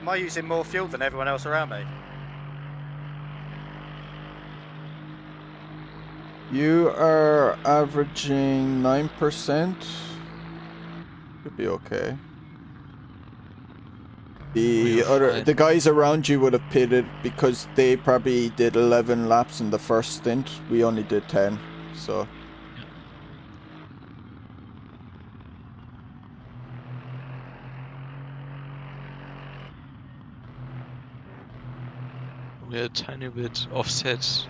Am I using more fuel than everyone else around me? You are averaging 9%. Could be okay. The guys around you would have pitted because they probably did 11 laps in the first stint. We only did 10, so. We're a tiny bit offset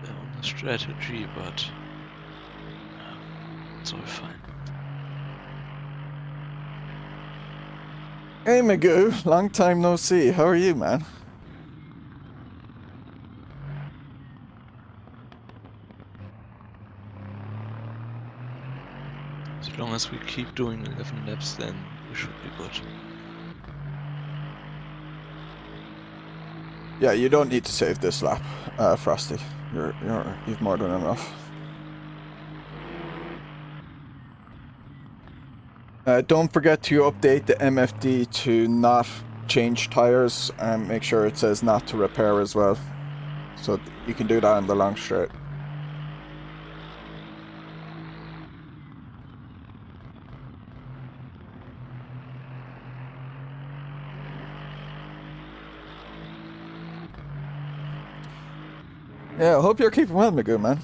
on the strategy, but it's all fine. Hey Magoo, long time no see. How are you, man? As long as we keep doing 11 laps, then we should be good. Yeah, you don't need to save this lap, Frostie. You've more than enough. Don't forget to update the MFD to not change tires and make sure it says not to repair as well. So you can do that on the long straight. Yeah, I hope you're keeping well, Magoo, man.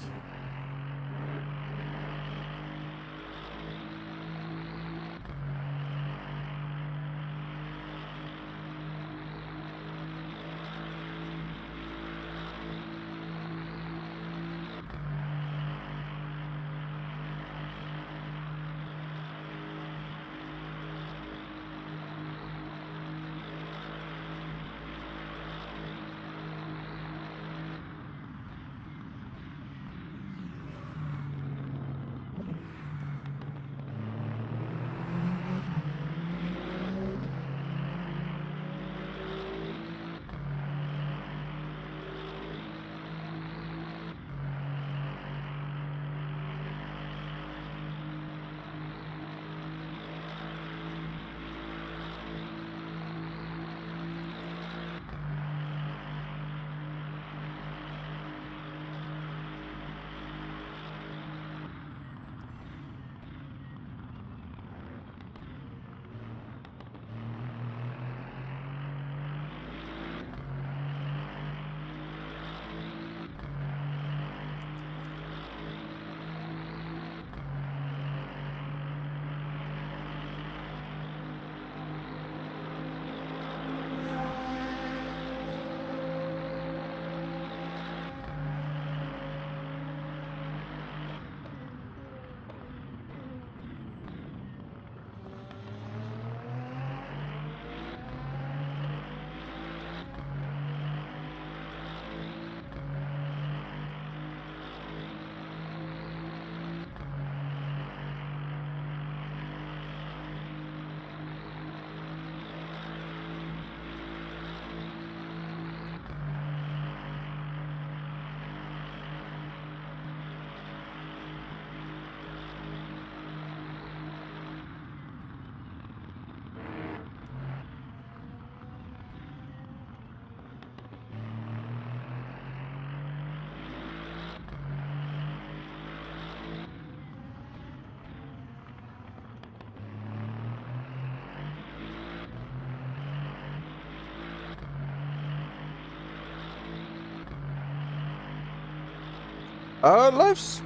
Life's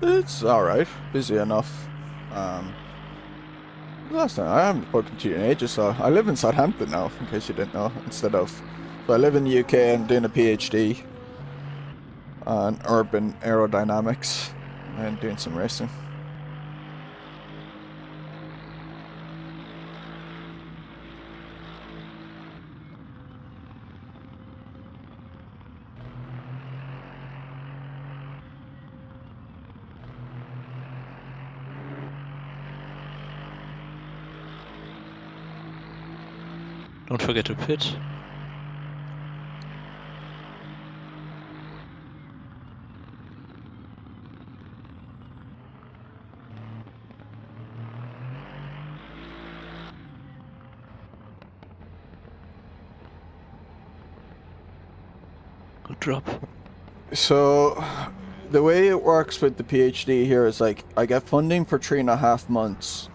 it's alright. Busy enough. Last time, I haven't spoken to you in ages, so I live in Southampton now, in case you didn't know, instead of... So I live in the UK and doing a PhD on urban aerodynamics and doing some racing. Don't forget to pit. Good drop. So, the way it works with the PhD here is like, I get funding for 3.5 months,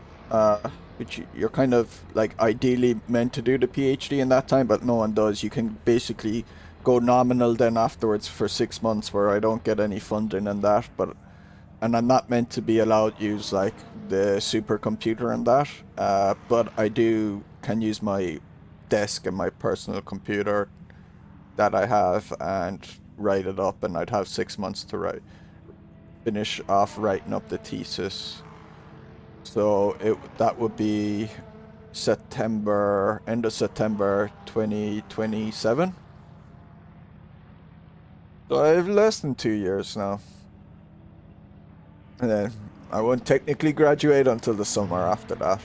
which you're kind of like ideally meant to do the PhD in that time, but no one does. You can basically go nominal then afterwards for 6 months where I don't get any funding and that, and I'm not meant to be allowed to use like the supercomputer and that, but I can use my desk and my personal computer that I have and write it up, and I'd have 6 months to finish off writing up the thesis. So that would be end of September 2027. So I have less than 2 years now. And then I won't technically graduate until the summer after that.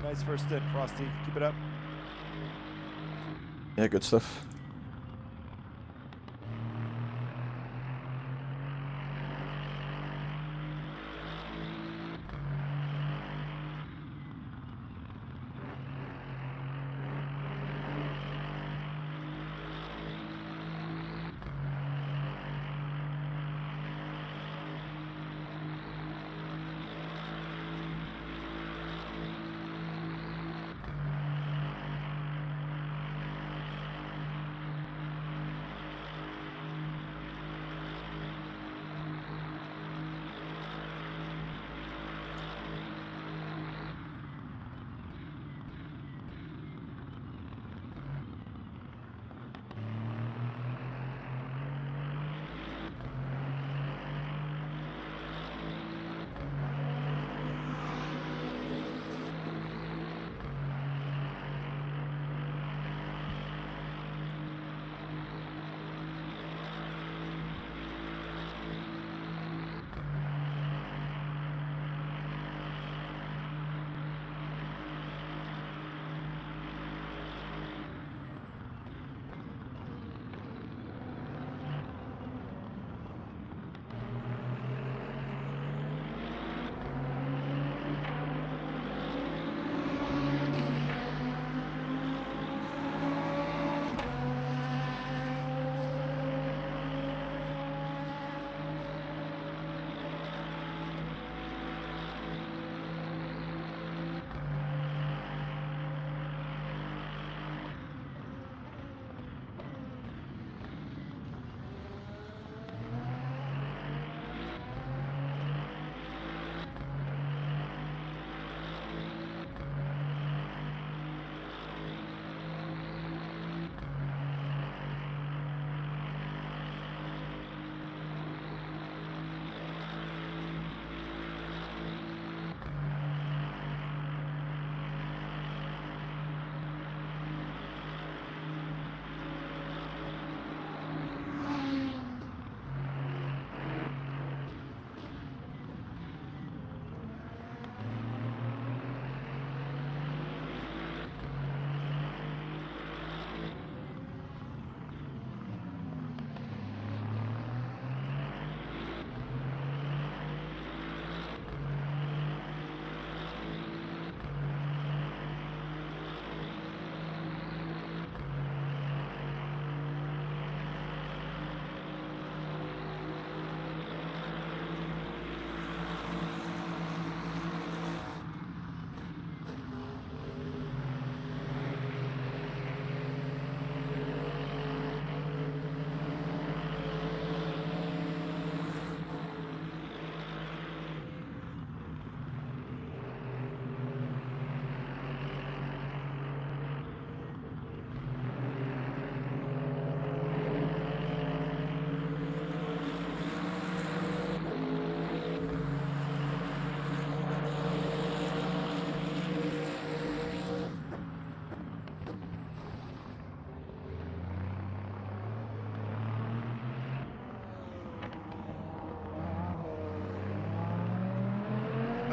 Nice first stint, Frosty. Keep it up. Yeah, good stuff.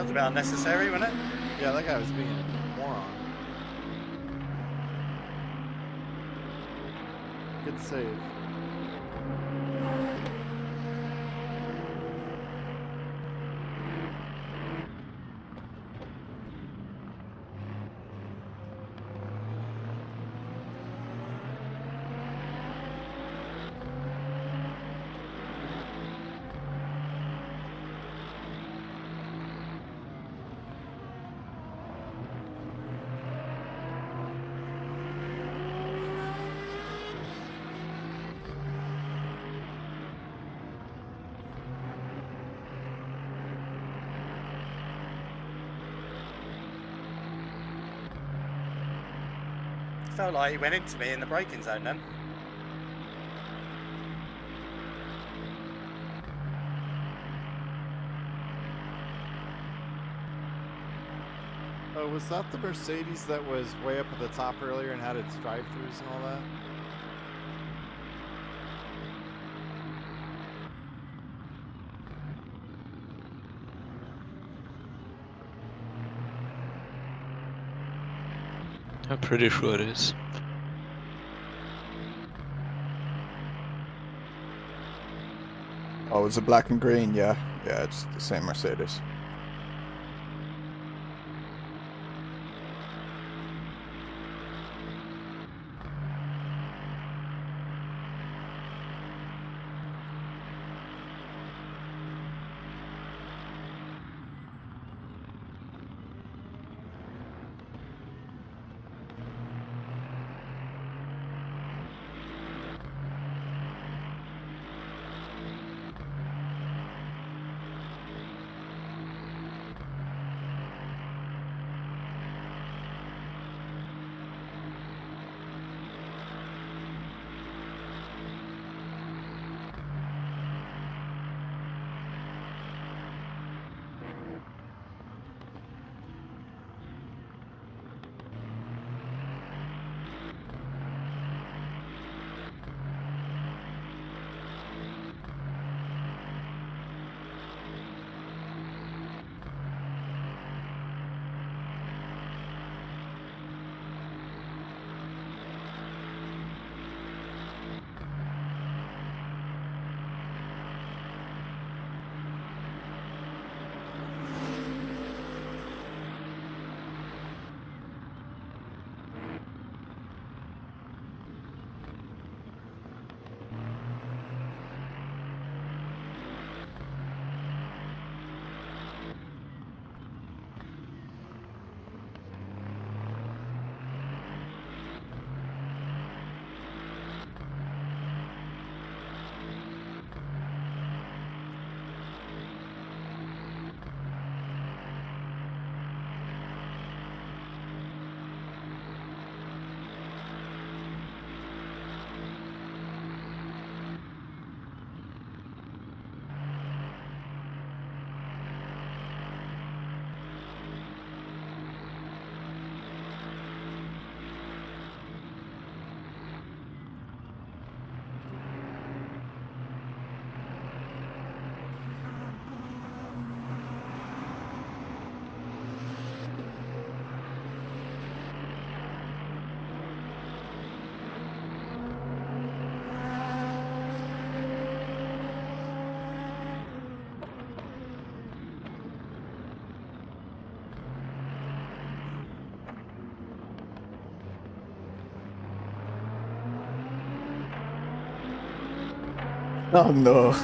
was a bit unnecessary, wasn't it? Yeah, that guy was being a moron. Good save. Felt like he went into me in the braking zone then. Oh, was that the Mercedes that was way up at the top earlier and had its drive-thrus and all that? I'm pretty sure it is. Oh, is it black and green? Yeah. Yeah, it's the same Mercedes. Oh no.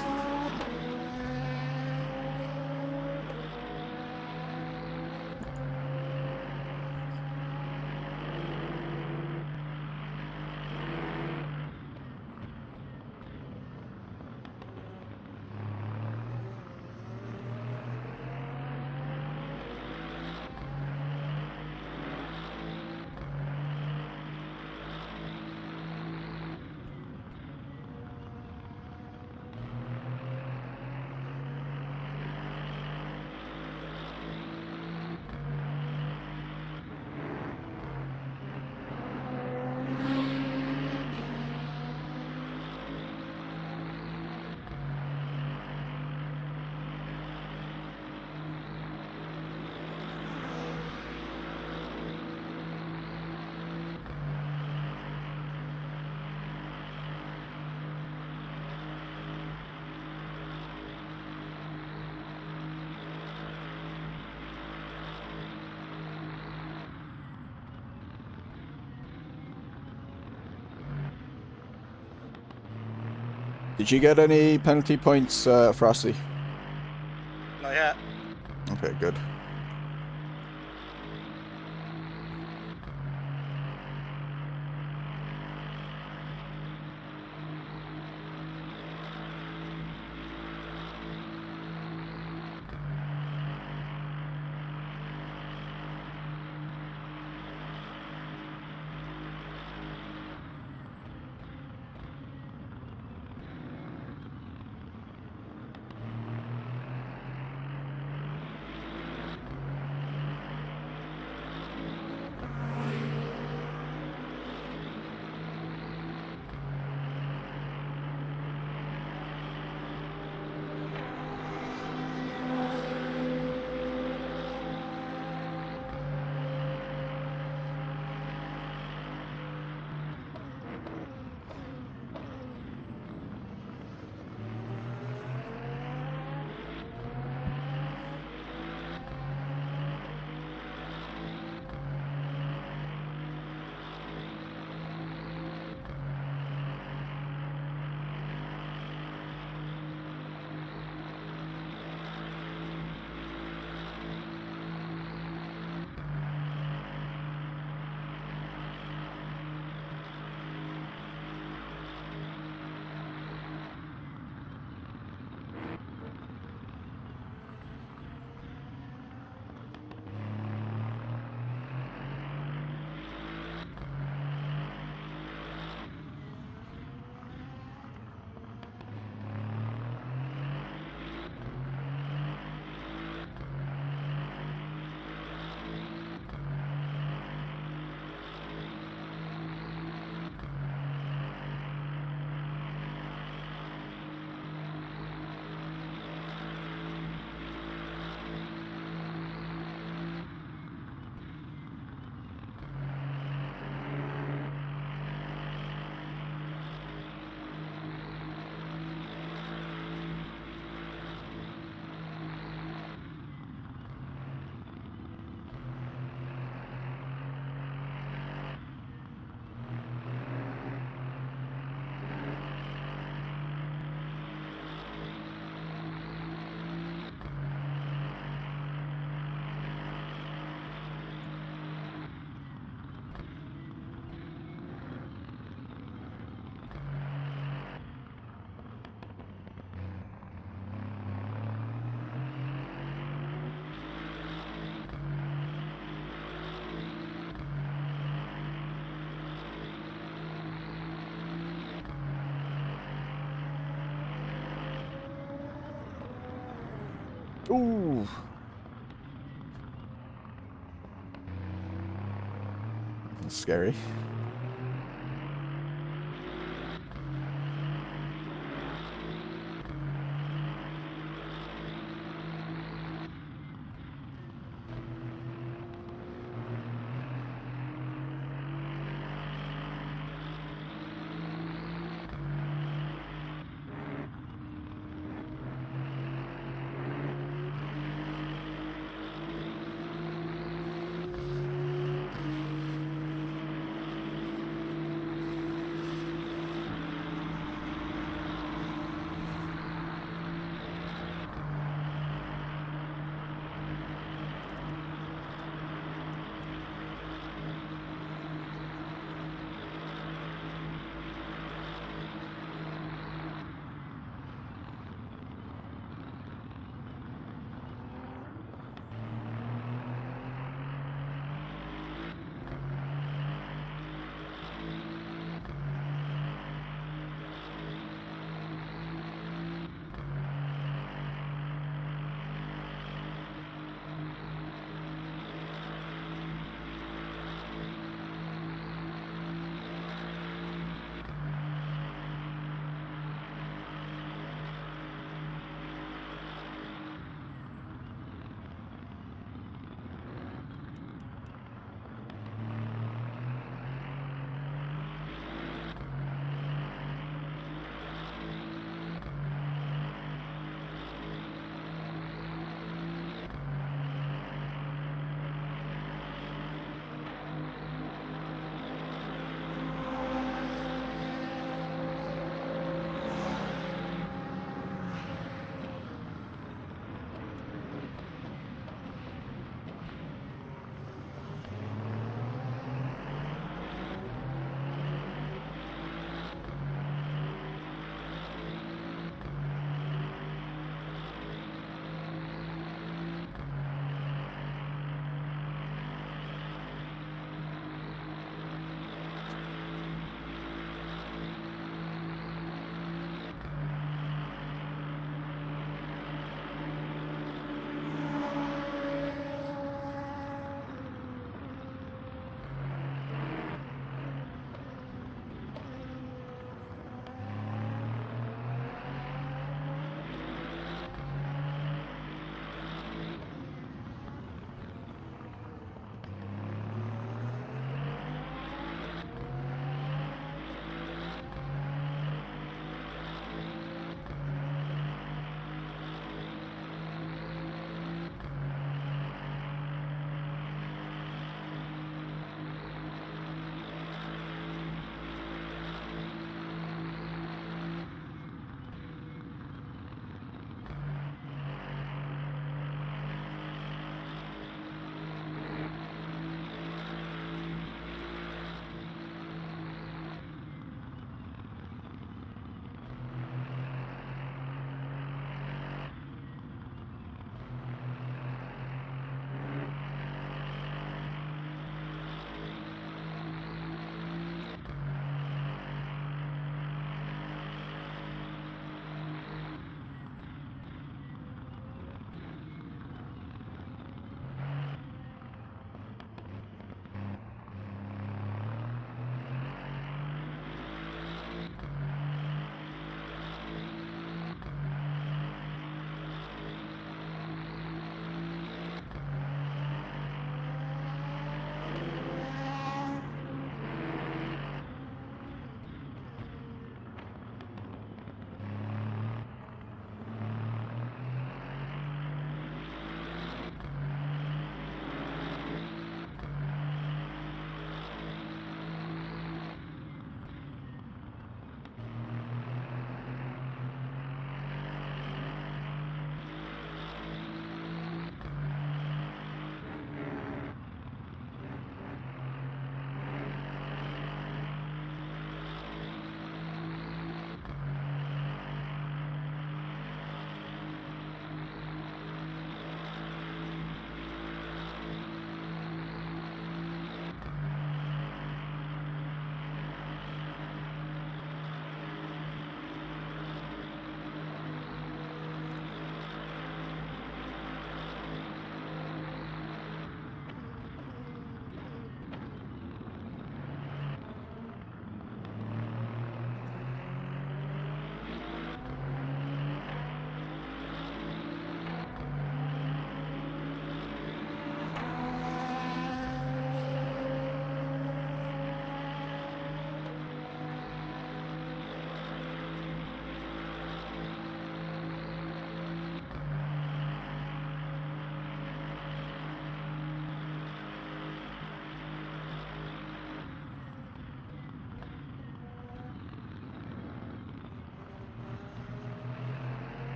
Did you get any penalty points, Frostie? Not yet. Okay, good. Ooh. That's scary.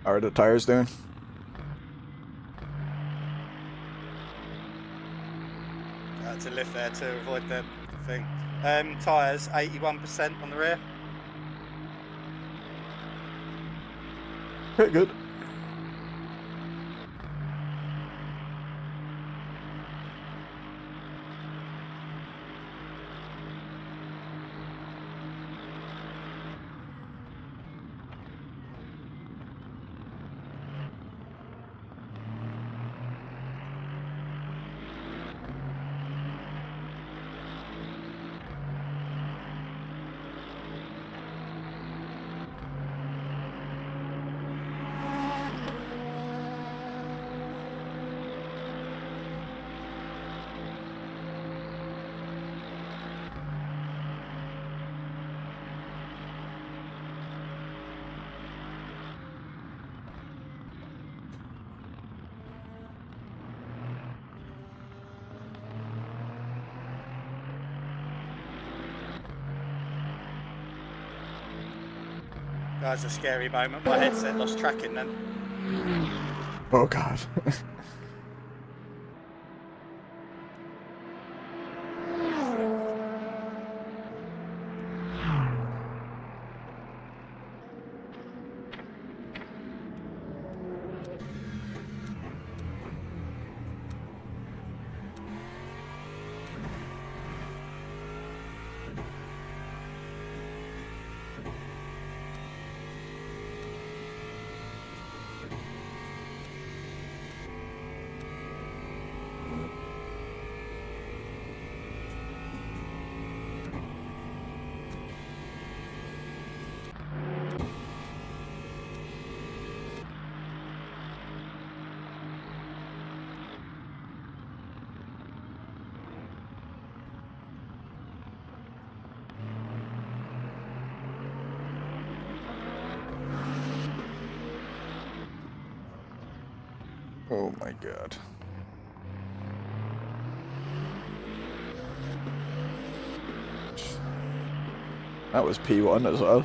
How are the tires doing? To lift there to avoid the thing. Tyres 81% on the rear. Okay, good. That's a scary moment. My headset lost tracking then. Oh god. Oh my god. That was P1 as well.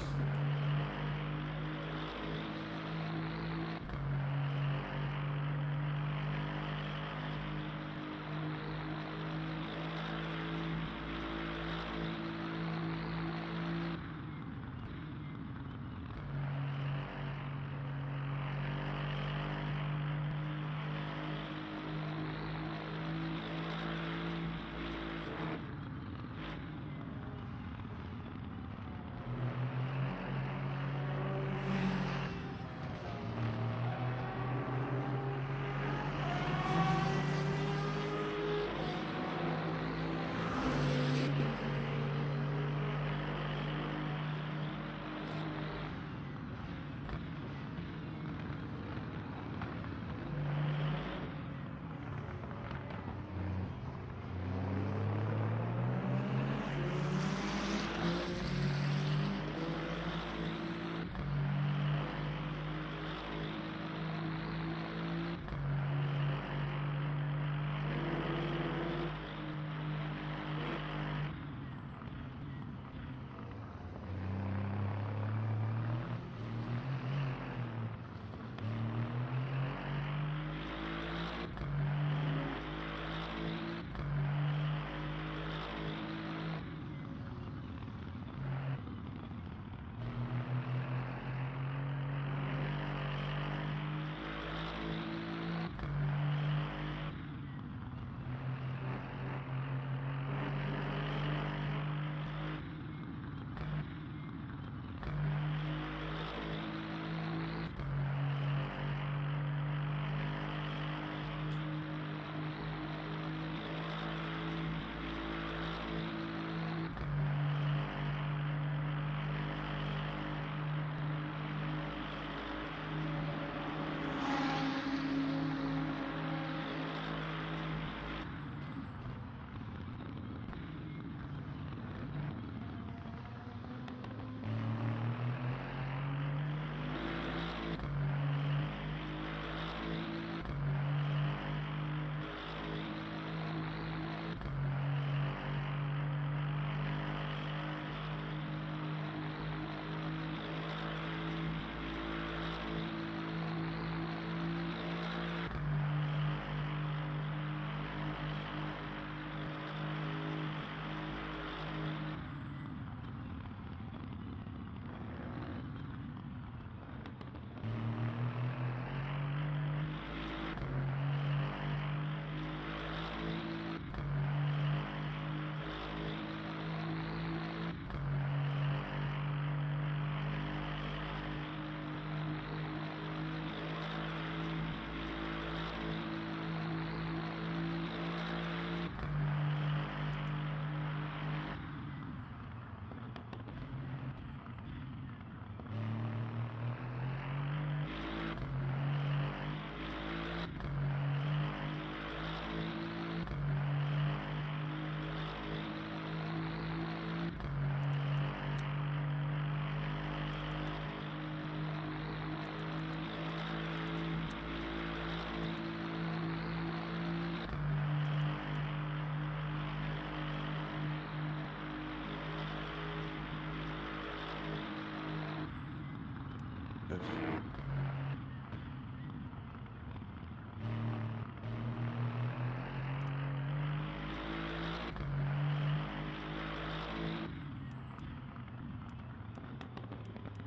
Good.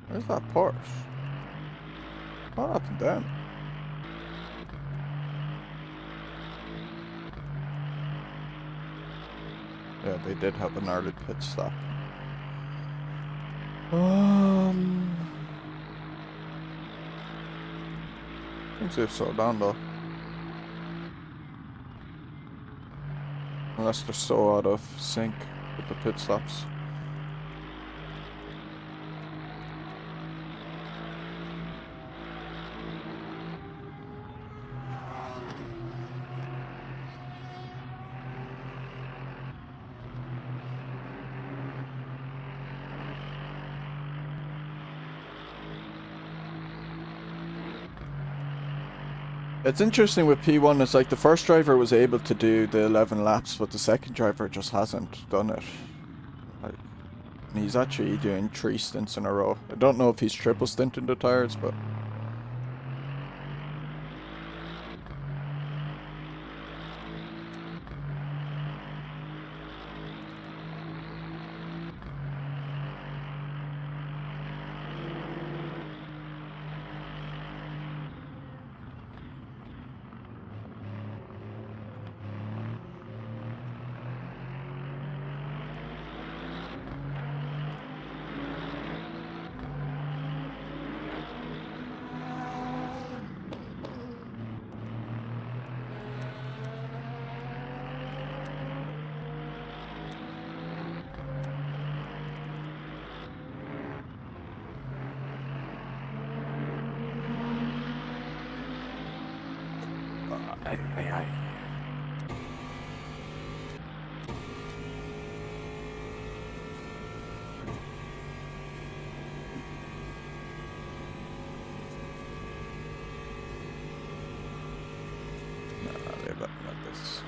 Where's that Porsche? What happened then? Yeah, they did have an early pit stop. Things they've slowed down though. Unless they're so out of sync with the pit stops. It's interesting with P1, it's like the first driver was able to do the 11 laps, but the second driver just hasn't done it. Like, he's actually doing 3 stints in a row. I don't know if he's triple stinting the tires, but... Aye. No, they're looking at this.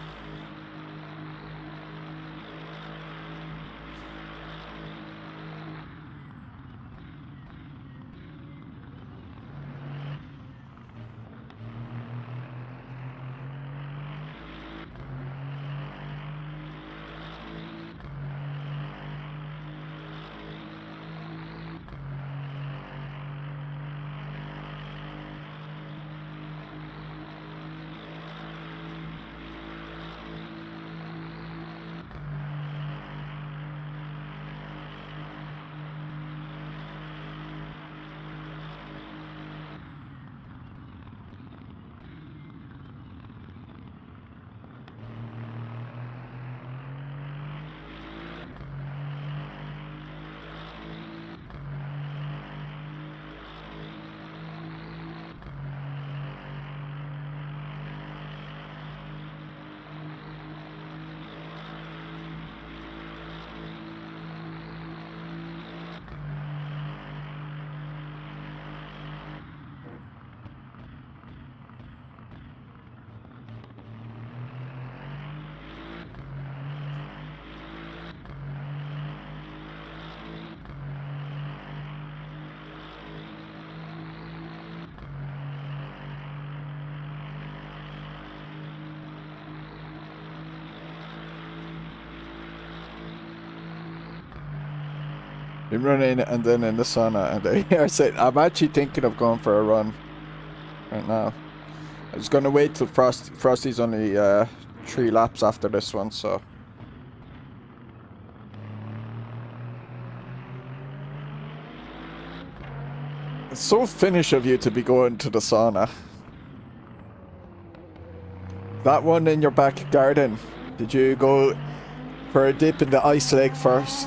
Been running and then in the sauna, and I said I'm actually thinking of going for a run right now. I was gonna wait till Frostie's only 3 laps after this one, so. It's so Finnish of you to be going to the sauna. That one in your back garden, did you go for a dip in the ice lake first?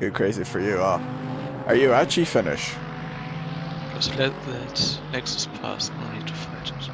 Too crazy for you, Are you actually finished? Just let that Lexus pass, no need to fight it.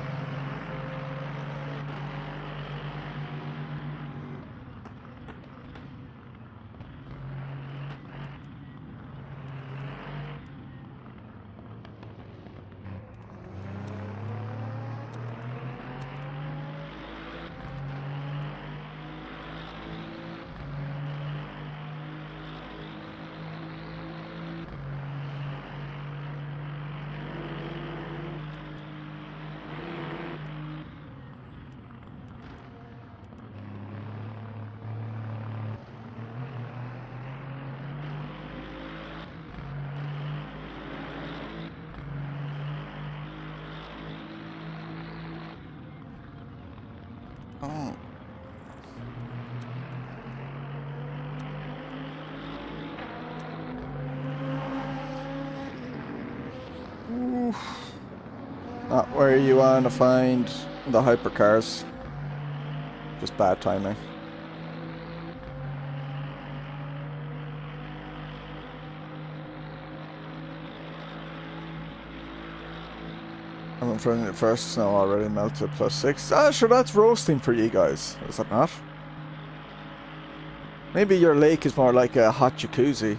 Oh. Not where you want to find the hypercars. Just bad timing. I'm in front of the first snow already melted +6. Ah, sure, that's roasting for you guys, is it not? Maybe your lake is more like a hot jacuzzi.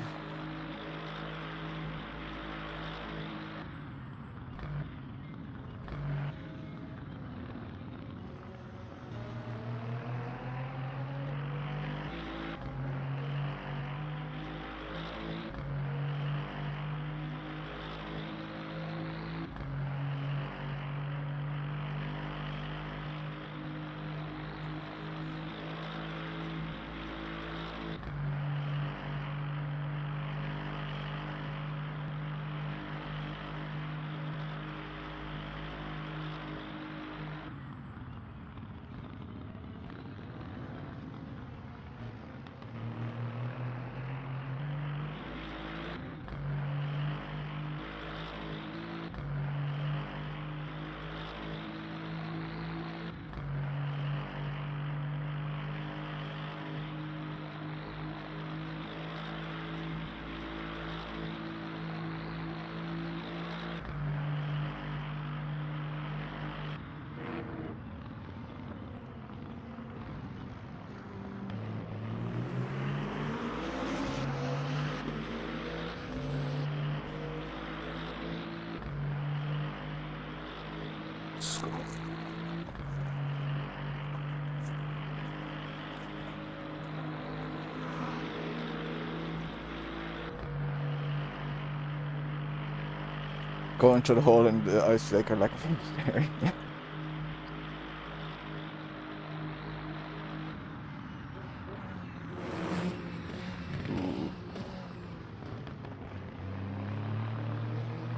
Going through the hole in the ice lake are like scary.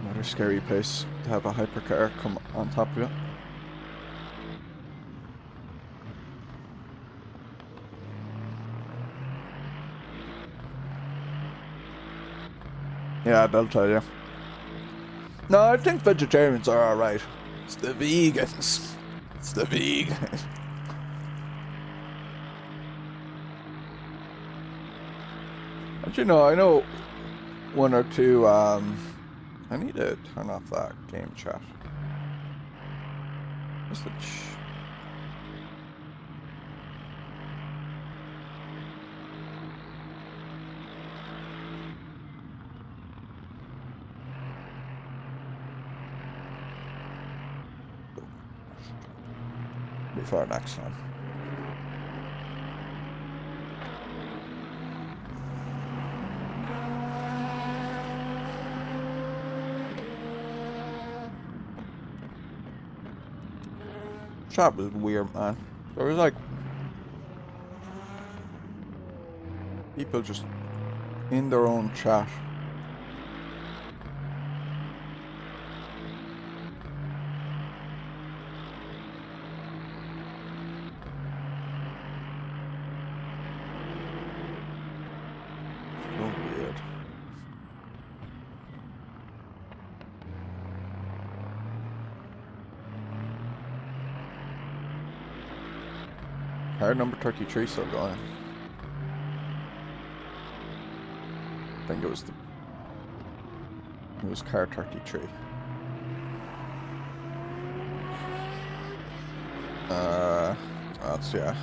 Another scary place to have a hypercar come on top of you. Yeah, they'll tell you. No, I think vegetarians are alright. It's the vegans. It's the vegans. But you know, I know one or two, I need to turn off that game chat. What's the before next time. Chat was weird, man. There was like people just in their own chat. Car number 33 still going. I think it was car 33. That's, yeah.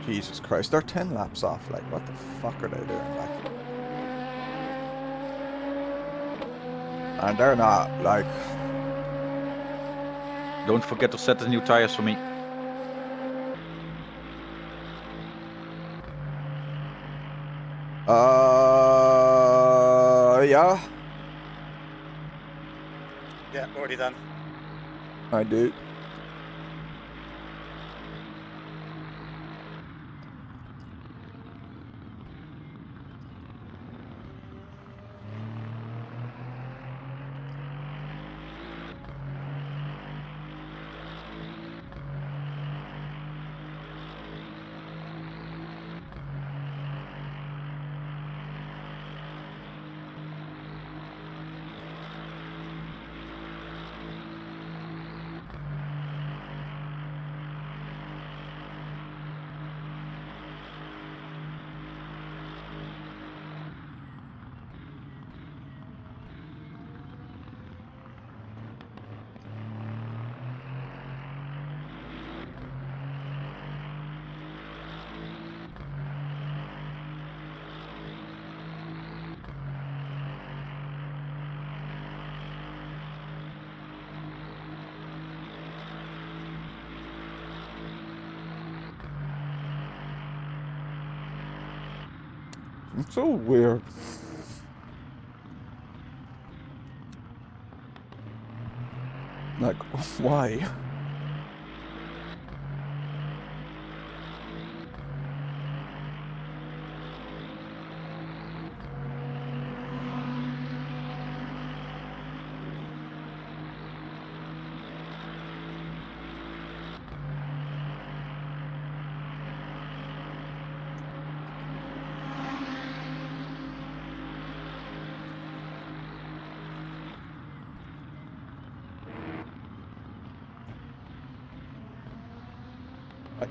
Jesus Christ, they're 10 laps off. Like, what the fuck are they doing? Like, and they're not, like... Don't forget to set the new tires for me. Yeah. Yeah, already done. I do. It's so weird. Like, why?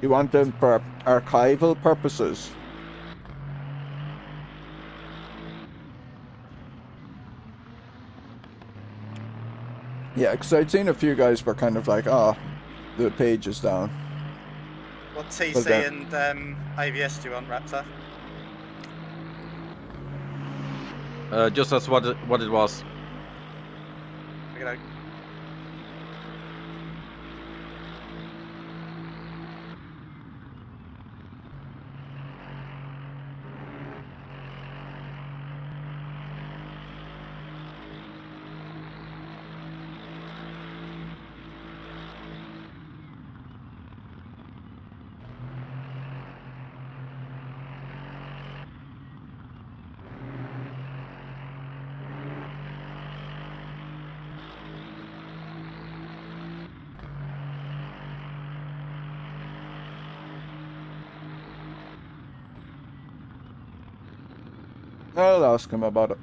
You want them for archival purposes? Yeah, because I'd seen a few guys were kind of like, oh, the page is down. What TC and ABS do you want, Raptor? Just as what it was. Okay. I'll ask him about it.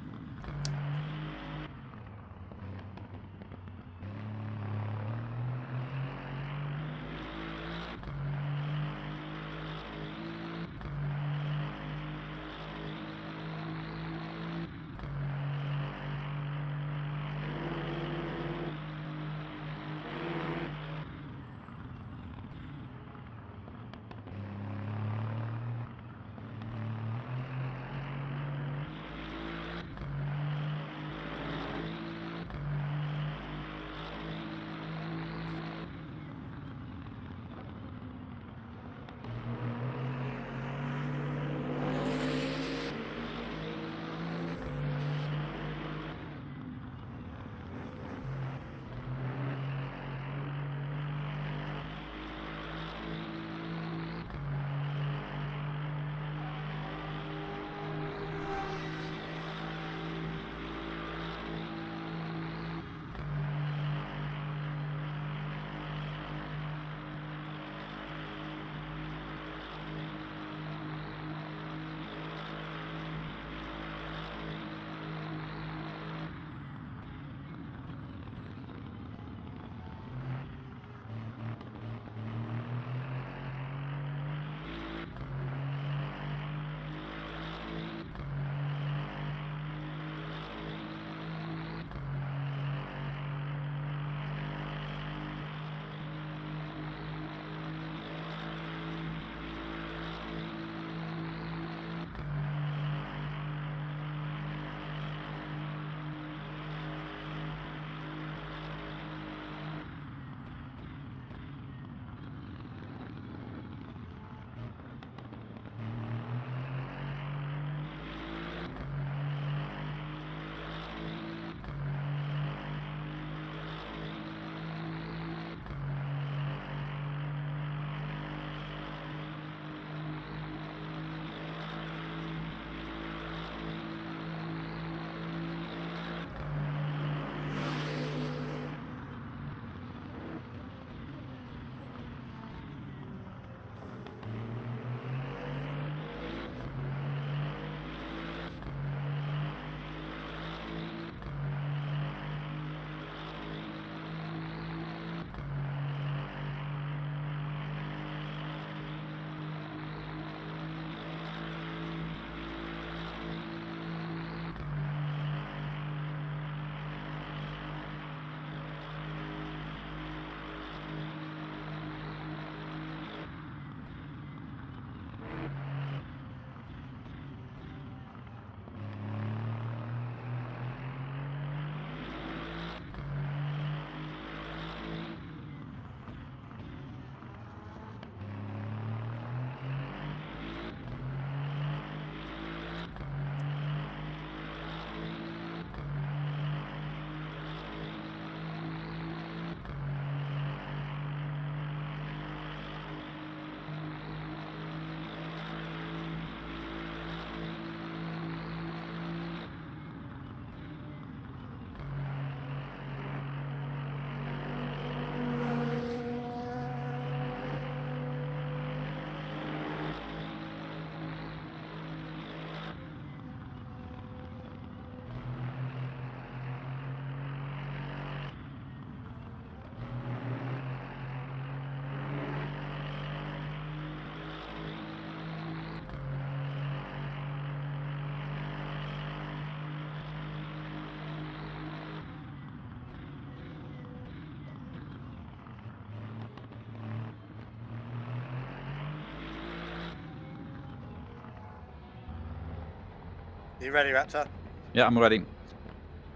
You ready, Raptor? Yeah, I'm ready.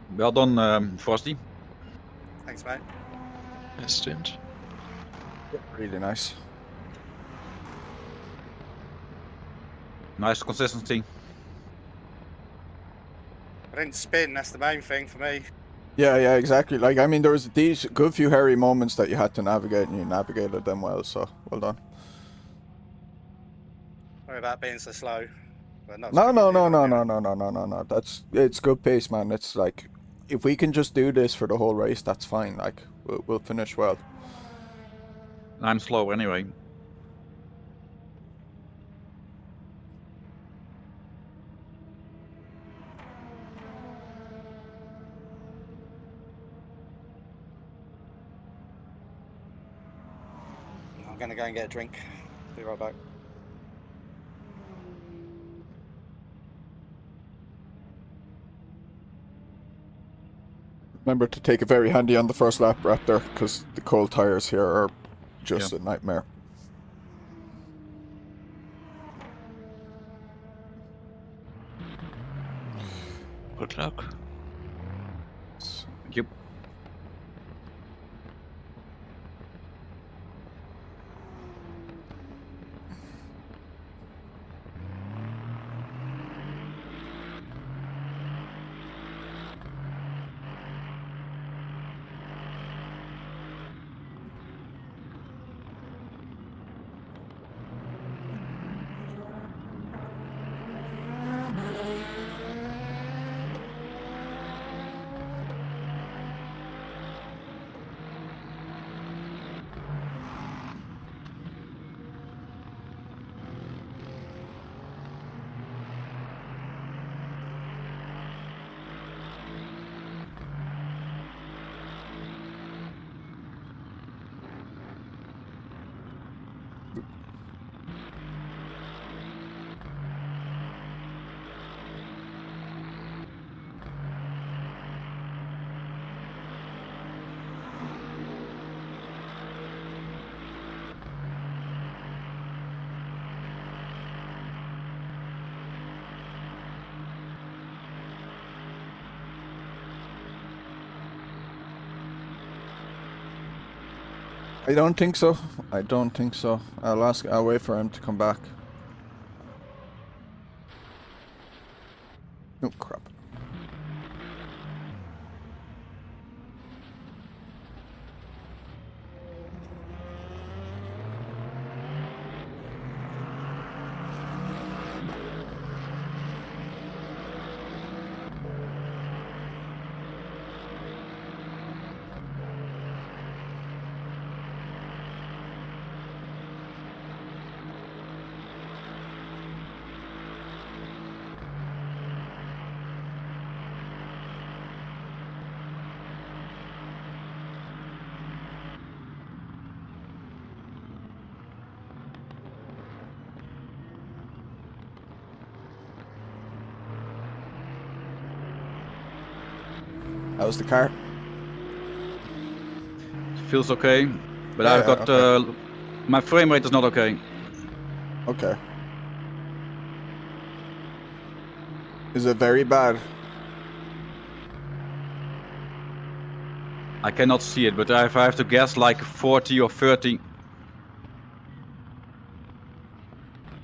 Well done, Frosty. Thanks, mate. Nice stint. Really nice. Nice consistency. I didn't spin, that's the main thing for me. Yeah, exactly. Like, I mean, there was these good few hairy moments that you had to navigate, and you navigated them well, so well done. Sorry about being so slow. Well, not as No, quick no, as you, no, but no, anyway. no. It's good pace, man. It's like, if we can just do this for the whole race, that's fine. Like, we'll finish well. I'm slow anyway. I'm gonna go and get a drink. Be right back. Remember to take it very handy on the first lap, Raptor, because the cold tires here are just a nightmare. Good luck. Thank you. I don't think so. I don't think so. I'll wait for him to come back. Oh, crap. How's the car? Feels okay, but Yeah, I've got okay. my frame rate is not okay. Okay. Is it very bad? I cannot see it, but if I have to guess, like 40 or 30.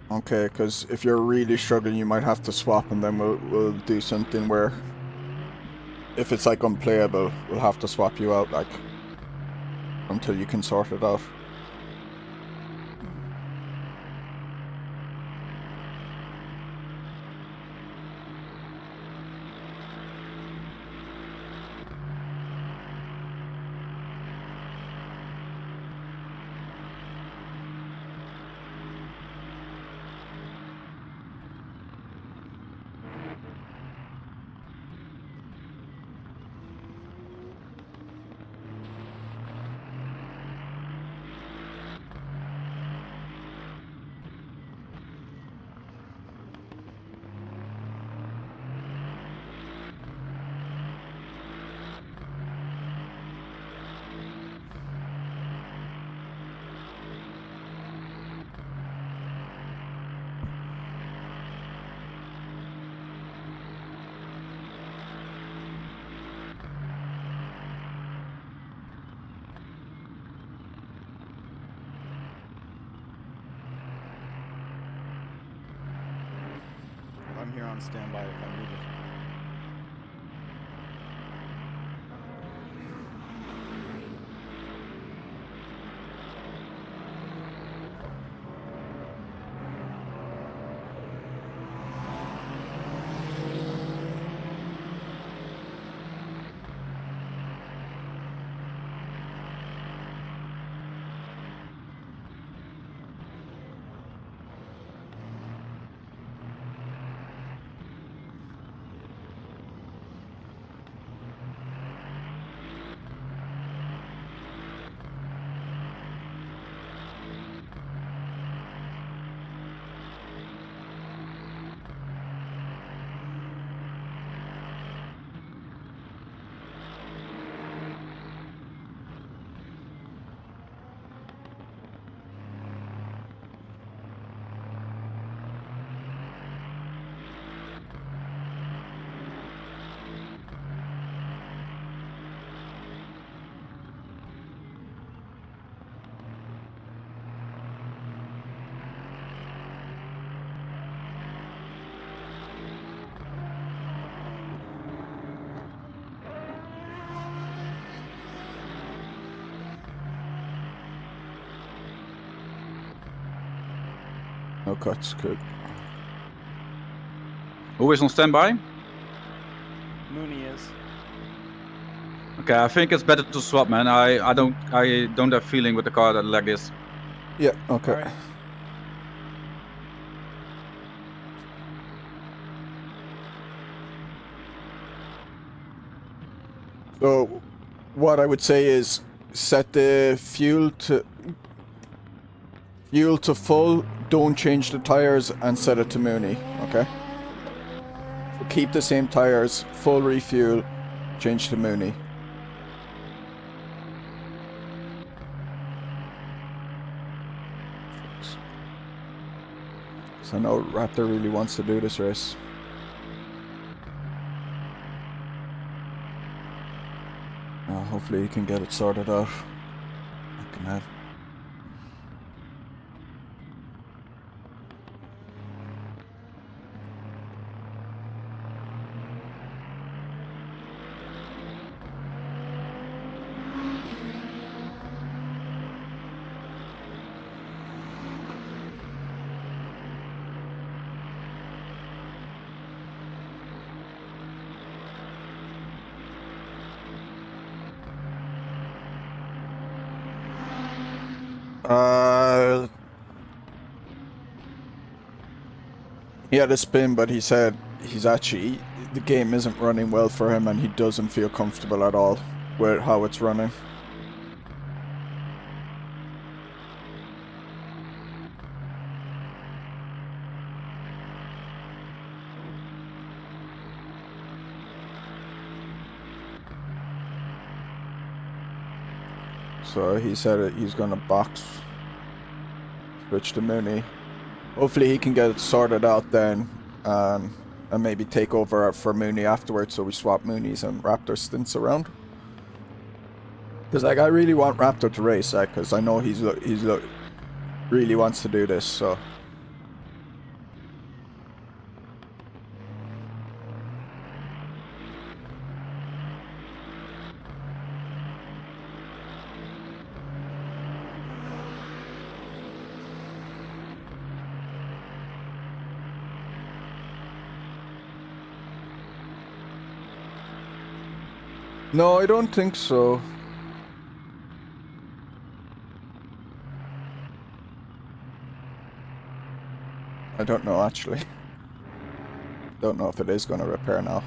Okay, because if you're really struggling, you might have to swap, and then we'll do something where, if it's like unplayable, we'll have to swap you out, like, until you can sort it out. here on standby if I need it. No cuts, good. Who is on standby? Mooney is. Okay, I think it's better to swap, man. I don't have feeling with the car that like this. Yeah, okay. Alright. So, what I would say is set the fuel to full, don't change the tires, and set it to Mooney, okay? So keep the same tires, full refuel, change to Mooney. So I know Raptor really wants to do this race. Hopefully he can get it sorted out. Fucking hell. He had a spin, but he said the game isn't running well for him and he doesn't feel comfortable at all with how it's running. So he said he's gonna box, switch to Mooney. Hopefully he can get it sorted out then, and maybe take over for Mooney afterwards, so we swap Mooney's and Raptor stints around. Because like I really want Raptor to race, because I know he's really wants to do this. So. No, I don't think so. I don't know actually. Don't know if it is going to repair now.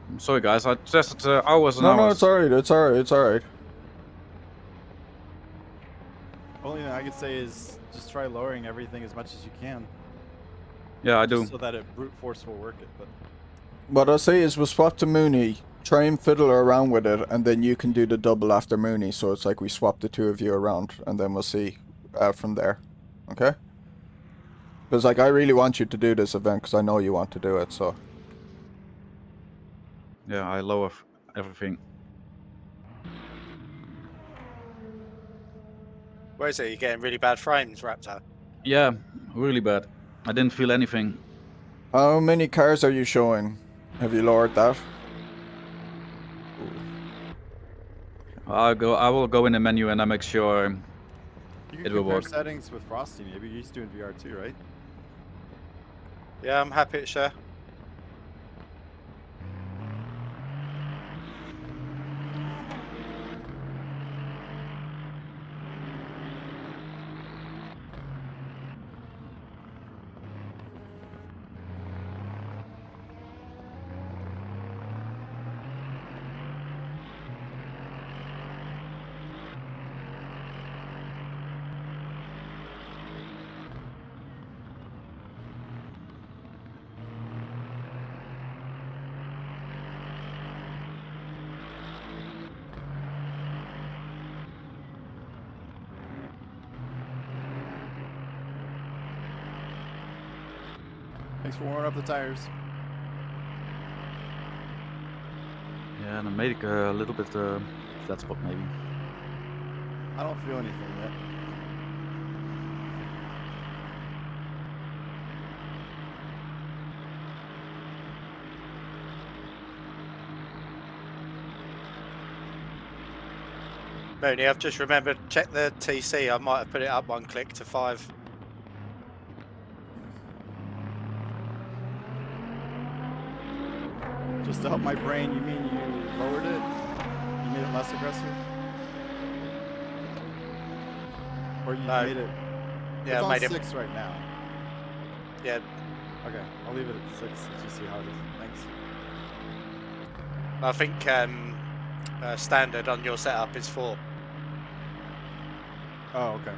I'm sorry, guys. I tested hours and No, hours. no, it's alright. It's alright. It's alright. say is just try lowering everything as much as you can. Yeah, I do. Just so that it brute force will work it. But What I'll say is we'll swap to Mooney, try and fiddle around with it, and then you can do the double after Mooney. So it's like we swap the two of you around, and then we'll see from there. Okay? Because like I really want you to do this event because I know you want to do it. So Yeah, I lower everything. Where is it? You're getting really bad frames, Raptor. Yeah, really bad. I didn't feel anything. how many cars are you showing? Have you lowered that? I will go in the menu and I make sure you can it will compare work. settings with Frostie. Maybe he's doing VR too, right? Yeah, I'm happy to share. Thanks for warming up the tires. Yeah, and I made a little bit flat spot maybe. I don't feel anything yet. Mooney, I've just remembered, check the TC. I might have put it up one click to 5. Just to help my brain, you mean you lowered it? You made it less aggressive? Or you No. made it... Yeah, it's on made it. 6 right now. Yeah, Okay, I'll leave it at 6 just see how it is. Thanks. I think standard on your setup is 4. Oh, okay.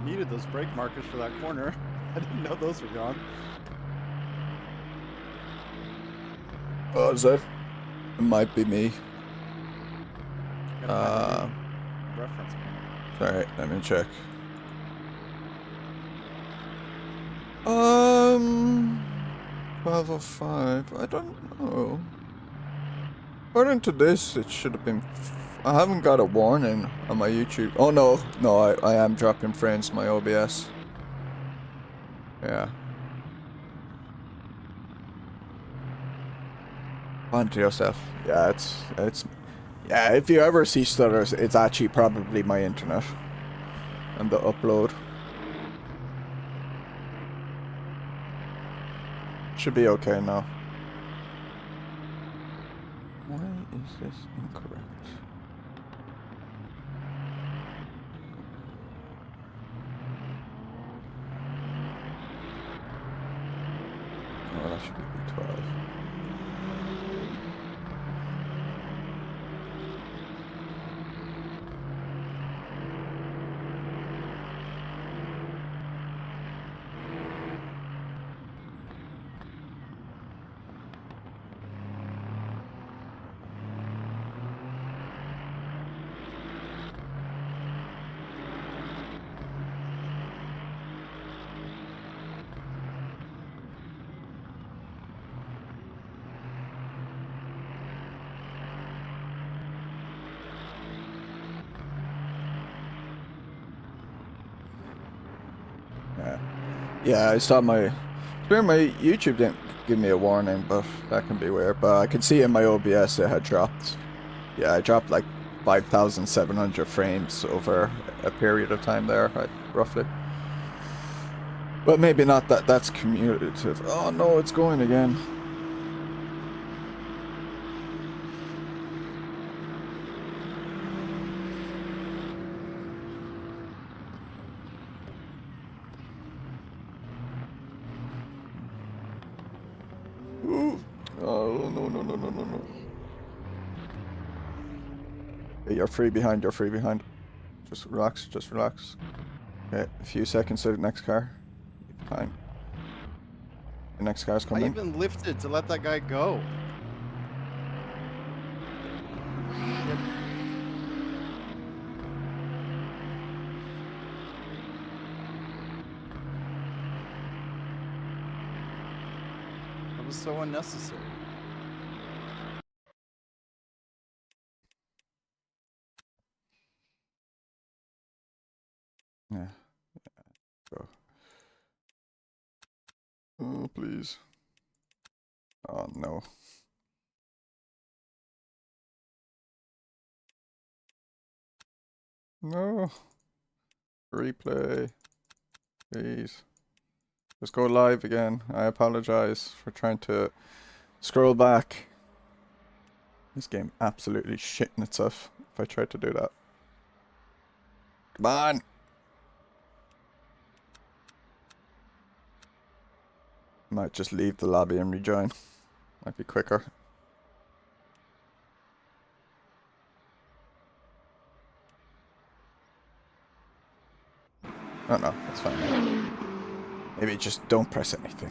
Needed those brake markers for that corner. I didn't know those were gone. Oh, is it? It might be me. Gotta find a new reference point. Alright, let me check. 12:05. I don't know. According to this, it should have been. I haven't got a warning on my YouTube. Oh no, I am dropping frames my OBS. Yeah. On to yourself. Yeah, it's. Yeah, if you ever see stutters, it's actually probably my internet and the upload. Should be okay now. Why is this incorrect? Oh, that should be B12. Yeah, I saw my... my YouTube didn't give me a warning, but that can be weird. But I could see in my OBS it had dropped. Yeah, I dropped like 5,700 frames over a period of time there, right, roughly. But maybe not that. That's cumulative. Oh no, it's going again. Ooh. Oh no no no no no no. Okay, you're free behind. You're free behind. Just relax. Just relax. Okay, a few seconds to the next car. Fine. The next car's I coming. even lifted to let that guy go. That was so unnecessary. Yeah. Go. Oh, please. Oh, no. No. Replay. Please. Just go live again. I apologize for trying to scroll back. This game absolutely shitting itself if I tried to do that. Come on! Might just leave the lobby and rejoin. Might be quicker. Oh no, that's fine. Maybe just don't press anything.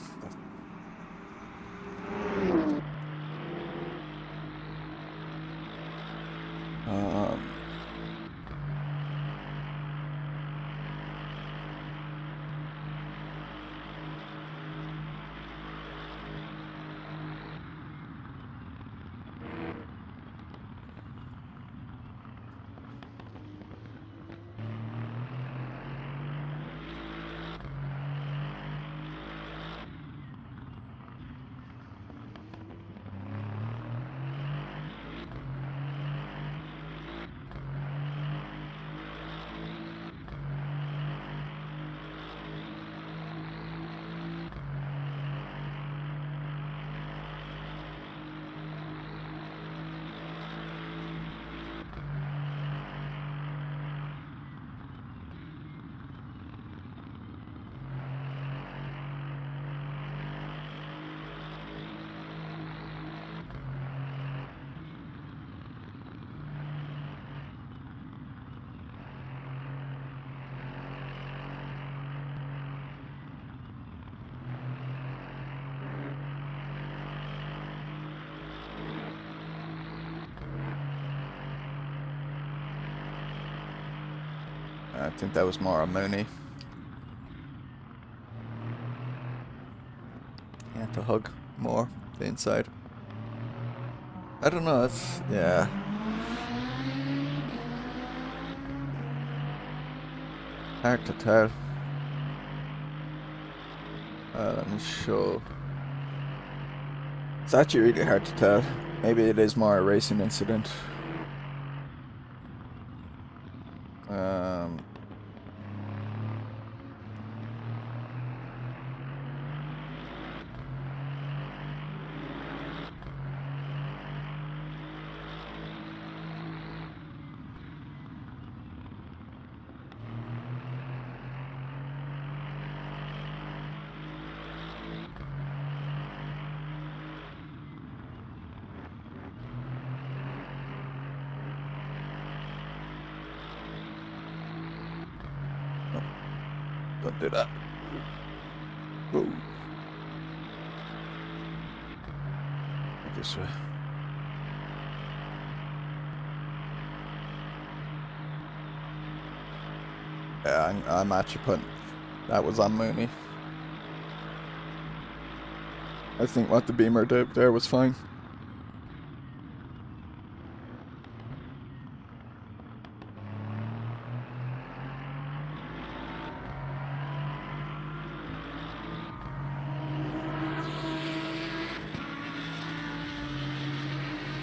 I think that was more a Mooney. You have to hug more the inside. I don't know, it's... yeah. Hard to tell. Let me show. It's actually really hard to tell. Maybe it is more a racing incident. Don't do that. Whoa. This way. Yeah, I'm actually putting... that was on Mooney. I think what the Beamer did there was fine.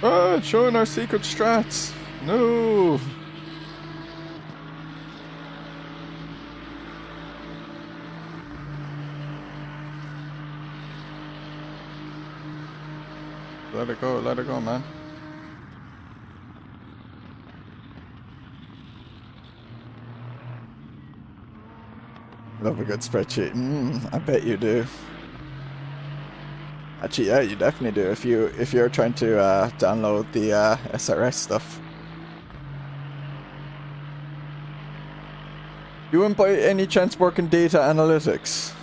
Ah, it's showing our secret strats. No. Let it go, man. Love a good spreadsheet. I bet you do. Actually, yeah, you definitely do. If you're trying to download the SRS stuff. You wouldn't by any chance work in data analytics?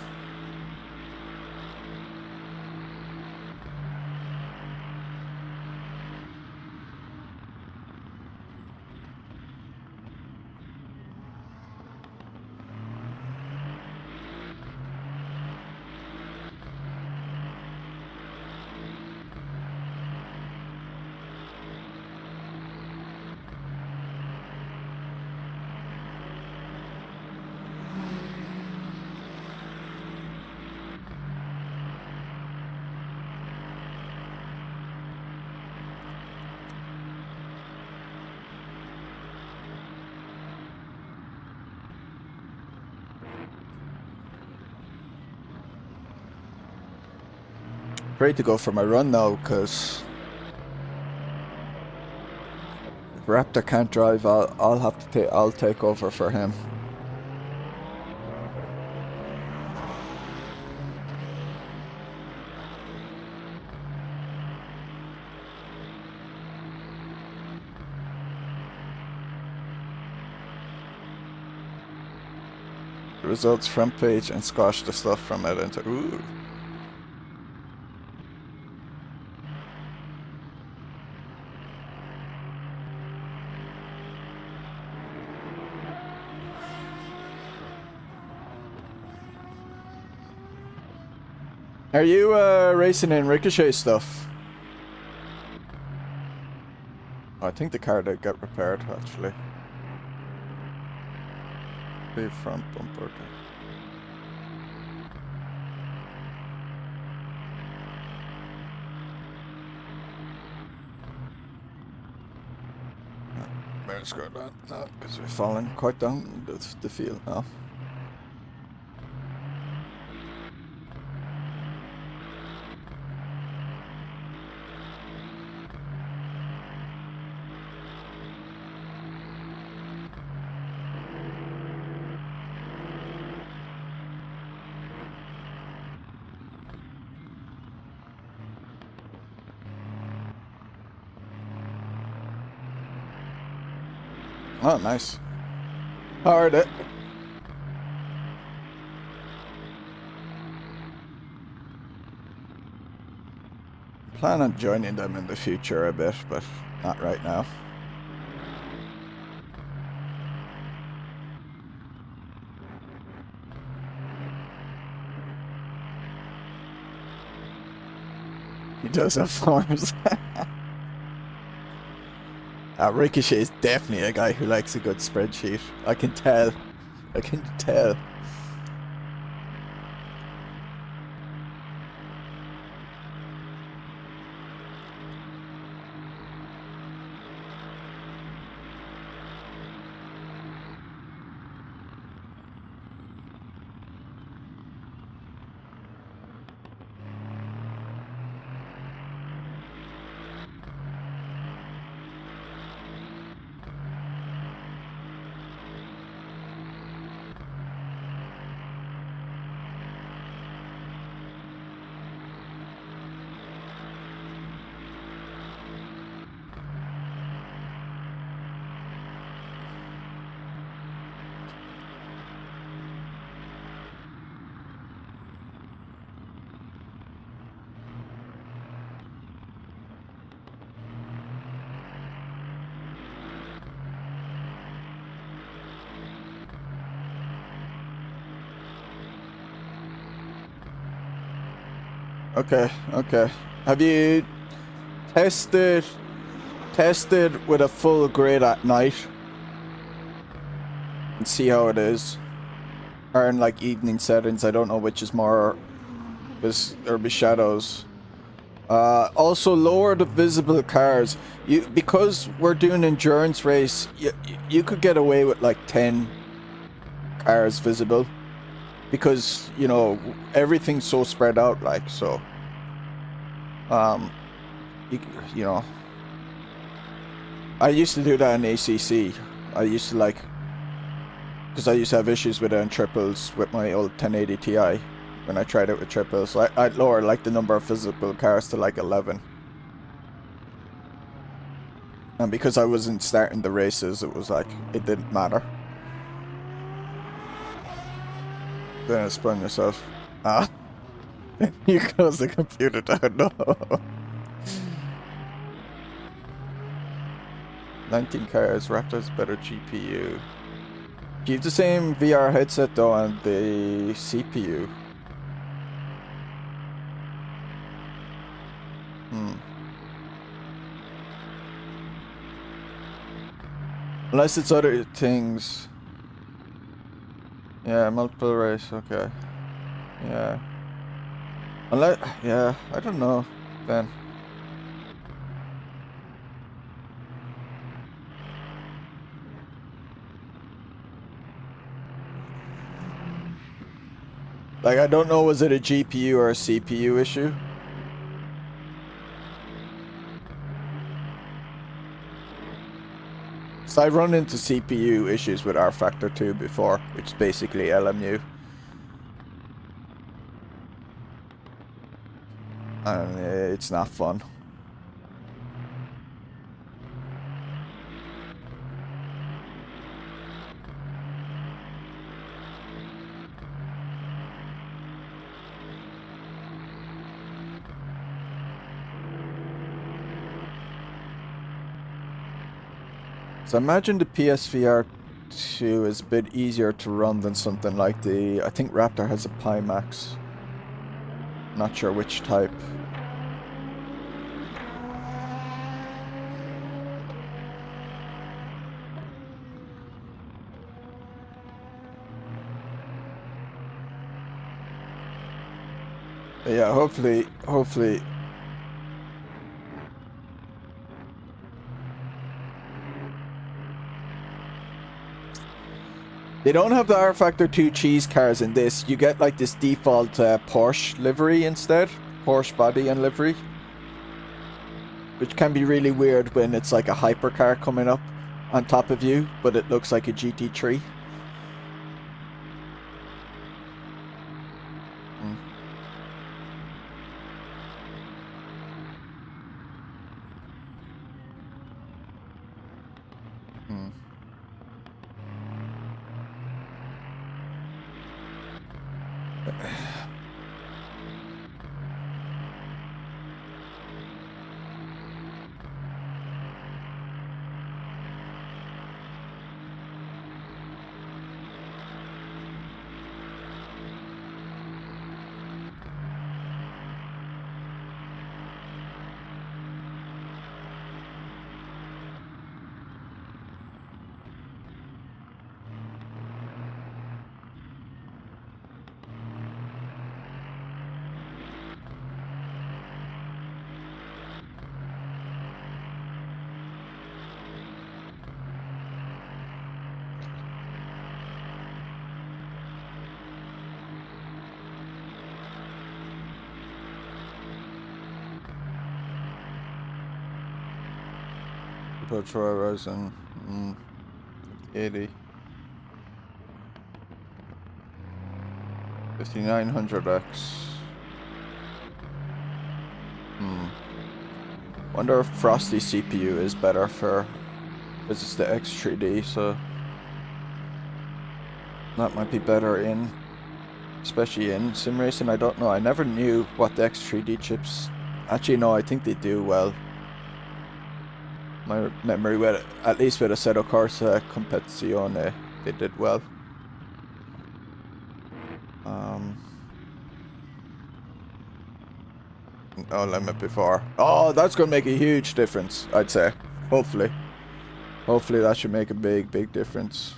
Ready to go for my run now, because if Raptor can't drive, I'll take over for him. The results front page and squash the stuff from it into ooh. Are you racing in Ricochet stuff? Oh, I think the car did get repaired actually. The front bumper. Better scroll down now because we're falling quite down the field now. Oh, nice. Hard it. Plan on joining them in the future a bit, but not right now. He does have forms. Ricochet is definitely a guy who likes a good spreadsheet. I can tell. I can tell. Okay, okay. Have you tested with a full grid at night and see how it is? Or in like evening settings, I don't know which is more, because there'll be shadows. Also lower the visible cars. Because we're doing endurance race, you could get away with like 10 cars visible. Because, you know, everything's so spread out, like, so. You know. I used to do that in ACC. I used to like... Because I used to have issues with it in triples with my old 1080 Ti. When I tried it with triples, so I'd lower like the number of visible cars to like 11. And because I wasn't starting the races, it was like, it didn't matter. Then I spun yourself. Ah. You closed the computer down, no. 19 cars, Raptor's better GPU. Keep the same VR headset though and the CPU. Unless it's other things. Yeah, multiple race, okay. Yeah. Unless, yeah, I don't know then. Like, I don't know, was it a GPU or a CPU issue? So I've run into CPU issues with R Factor 2 before, which is basically LMU. And it's not fun. So imagine the PSVR 2 is a bit easier to run than something like the... I think Raptor has a Pimax. Not sure which type. But yeah, hopefully... They don't have the R Factor 2 cheese cars in this. You get like this default Porsche livery instead. Porsche body and livery. Which can be really weird when it's like a hypercar coming up on top of you, but it looks like a GT3. Troy Rosen, 80, 5900X. Wonder if Frostie CPU is better for, because it's the X3D, so that might be better in, especially in sim racing. I don't know. I never knew what the X3D chips. Actually, no, I think they do well. My memory with it, at least with Assetto Corsa Competizione, they did well. No limit before. Oh, that's gonna make a huge difference, I'd say. Hopefully. Hopefully that should make a big difference.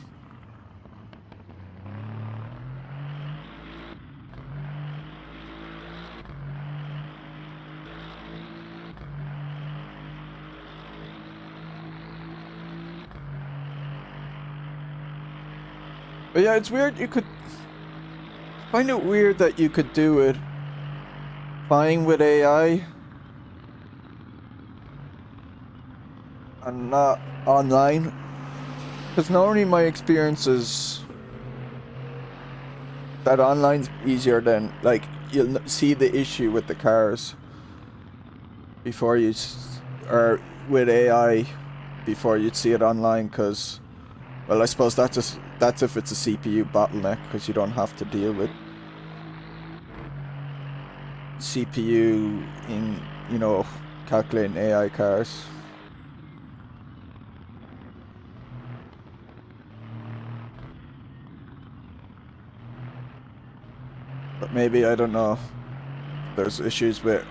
But yeah, it's weird. You could find it weird that you could do it fine with AI and not online. Because normally my experience is that online's easier than, like, you'll see the issue with the cars before you, or with AI before you'd see it online, because, well, I suppose that's if it's a CPU bottleneck, because you don't have to deal with CPU in, you know, calculating AI cars. But maybe, I don't know, there's issues with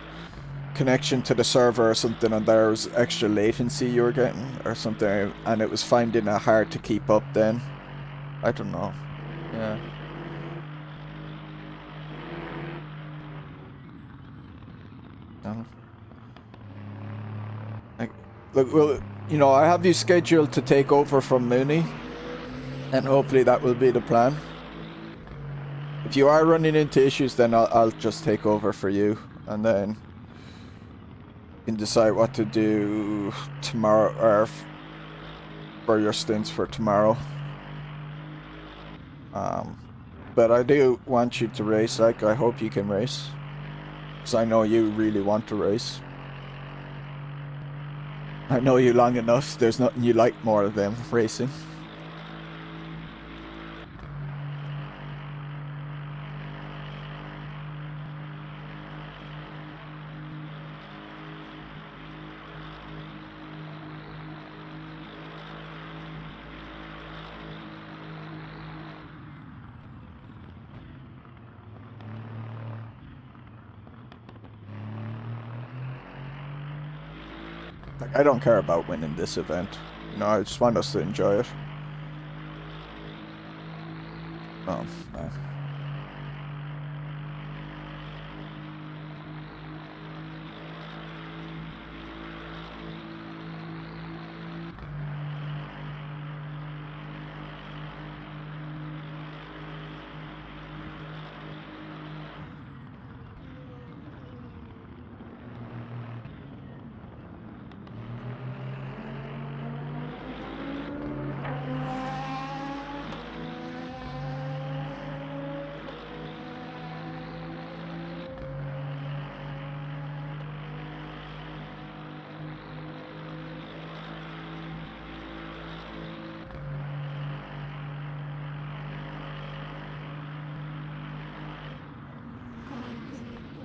connection to the server or something, and there's extra latency you were getting or something, and it was finding it hard to keep up then. I don't know. Yeah. Look, well, you know, I have you scheduled to take over from Mooney, and hopefully that will be the plan. If you are running into issues, then I'll just take over for you, and then you can decide what to do tomorrow, or for your stints for tomorrow. But I do want you to race. Like, I hope you can race, because I know you really want to race. I know you long enough. There's nothing you like more than racing. Like, I don't care about winning this event. You know, I just want us to enjoy it. Oh, man.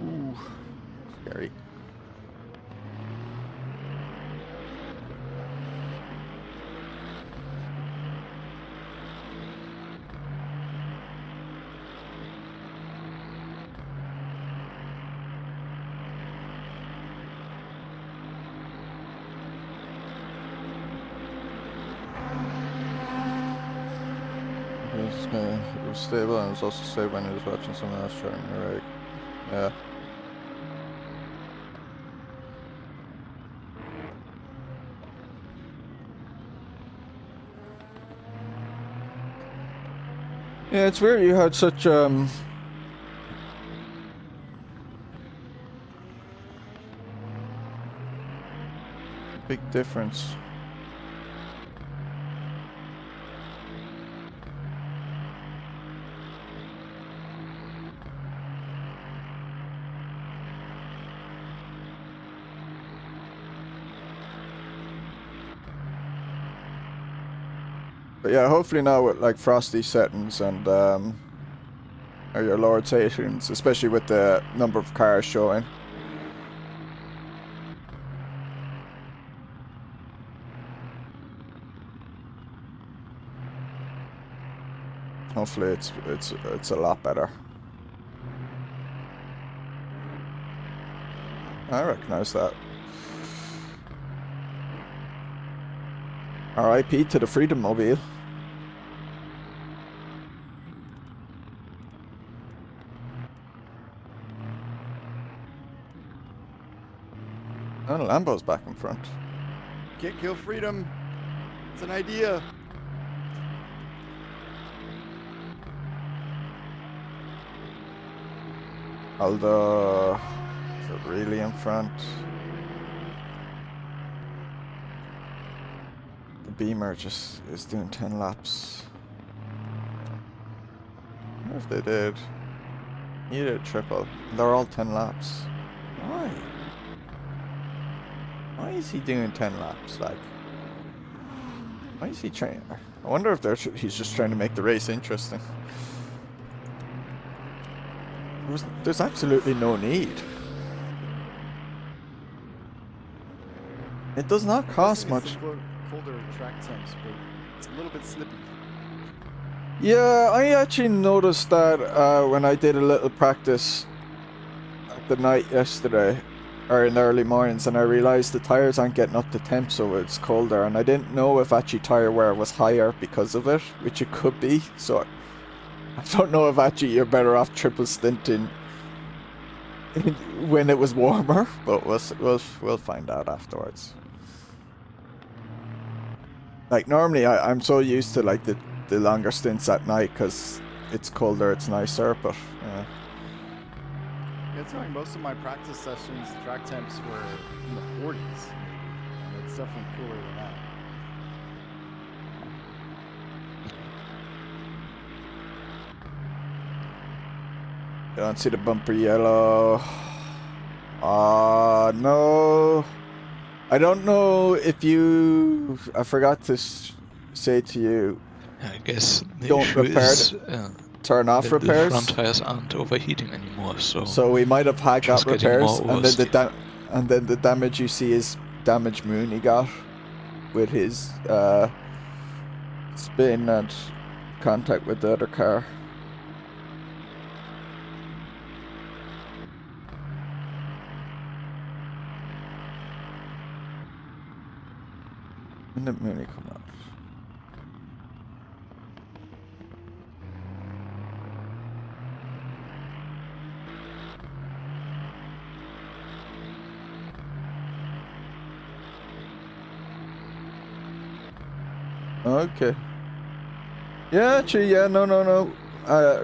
Ooh, scary. It was stable, and it was also stable when he was watching someone else trying to right. Yeah. Yeah, it's weird you had such big difference. But yeah, hopefully now with like Frostie settings and or your lowered settings, especially with the number of cars showing. Hopefully it's a lot better. I recognize that. RIP to the Freedom Mobile. Oh, the Lambo's back in front. Can't kill freedom. It's an idea. Although, is it really in front? The Beamer just is doing 10 laps. I wonder if they did. He did a triple. They're all 10 laps. Why? Why is he doing 10 laps? Like, why is he trying? I wonder if he's just trying to make the race interesting. There's absolutely no need. It does not cost much. Colder track temps, but it's a little bit slippy. Yeah, I actually noticed that when I did a little practice at the night yesterday, or in the early mornings, and I realized the tires aren't getting up to temp, so it's colder, and I didn't know if actually tire wear was higher because of it, which it could be. So I don't know if actually you're better off triple stinting when it was warmer, but we'll find out afterwards. Like normally I'm so used to like the longer stints at night because it's colder, it's nicer, but yeah. It's like most of my practice sessions, the track temps were in the 40s. And it's definitely cooler than that. You don't see the bumper yellow. No. I don't know if you... I forgot to say to you... I guess the don't issue repair is, turn off the repairs. front tires aren't overheating anymore, so we might have had got getting repairs, more and then the damage you see is damage Mooney got with his spin and contact with the other car. When did Mooney come out? Okay. Yeah, actually, yeah, no.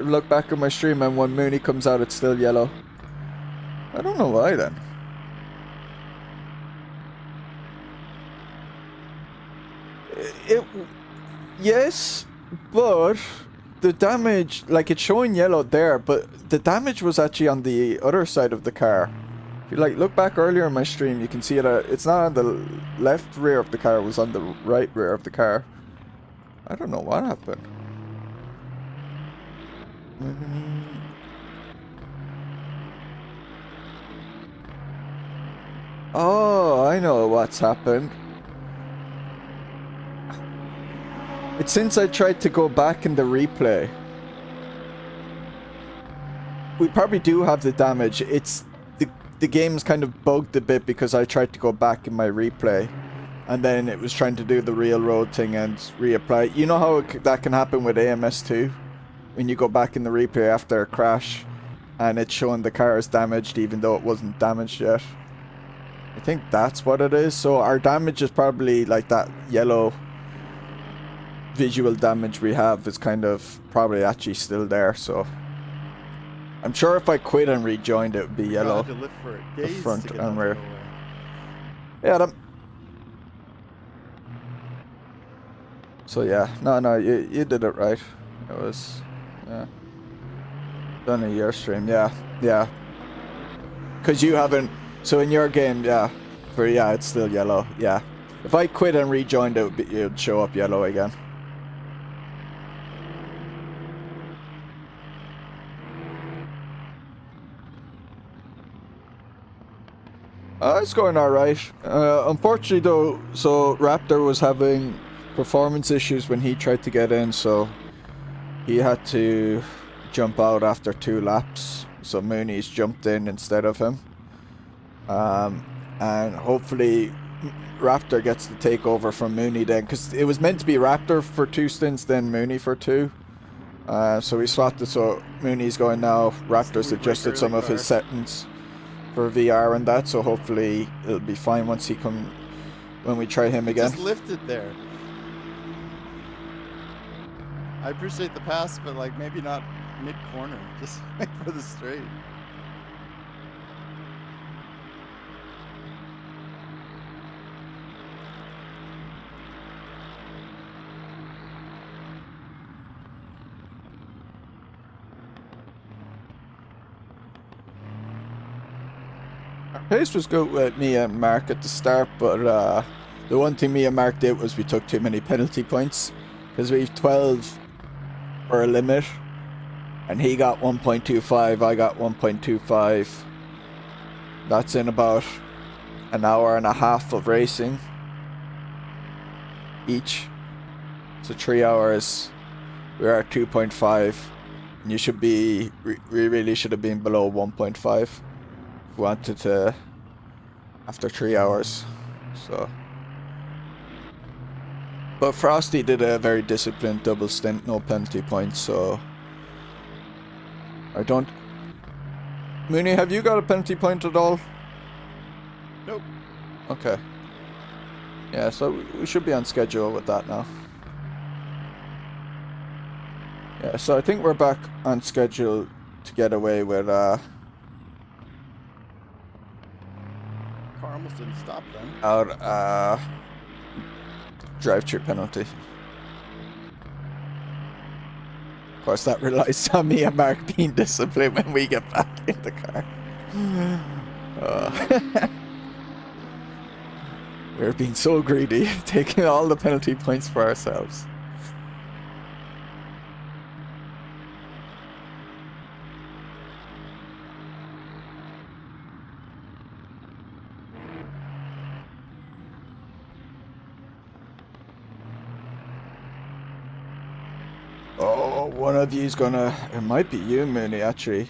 Look back at my stream, and when Mooney comes out, it's still yellow. I don't know why then. Yes, but the damage, like it's showing yellow there, but the damage was actually on the other side of the car. If you like look back earlier in my stream, you can see it. It's not on the left rear of the car; it was on the right rear of the car. I don't know what happened. Oh, I know what's happened. It's since I tried to go back in the replay. We probably do have the damage. It's the game's kind of bugged a bit because I tried to go back in my replay. And then it was trying to do the real road thing and reapply. You know how that can happen with AMS2? When you go back in the replay after a crash and it's showing the car is damaged even though it wasn't damaged yet. I think that's what it is. So our damage is probably like that yellow visual damage we have is kind of probably actually still there. So I'm sure if I quit and rejoined it would be yellow. The front and rear. Yeah, so yeah, no, you did it right. It was, yeah. Done a year stream, yeah. Cause you haven't, so in your game, yeah, it's still yellow, yeah. If I quit and rejoined it would show up yellow again. It's going alright. Unfortunately though, so Raptor was having performance issues when he tried to get in, so he had to jump out after 2 laps. So Mooney's jumped in instead of him. And hopefully Raptor gets the takeover from Mooney then, because it was meant to be Raptor for 2 stints, then Mooney for 2. So we swapped it, so Mooney's going now. Raptor's adjusted some of his settings for VR and that, so hopefully it'll be fine once he when we try him again. Just lifted there. I appreciate the pass, but like maybe not mid-corner, just like for the straight. Pace was good with me and Mark at the start, but the one thing me and Mark did was we took too many penalty points because we've 12 for a limit, and he got 1.25, I got 1.25. That's in about an hour and a half of racing each. So 3 hours. We're at 2.5. And you should be, we really should have been below 1.5 if we wanted to, after 3 hours. So. But Frostie did a very disciplined double stint, no penalty points, so I don't. Mooney, have you got a penalty point at all? Nope. Okay. Yeah, so we should be on schedule with that now. Yeah, so I think we're back on schedule to get away with Car almost didn't stop then. our drive-through penalty. Of course, that relies on me and Mark being disciplined when we get back in the car. We're being so greedy, taking all the penalty points for ourselves. Oh, one of you's gonna... It might be you, Mooney, actually.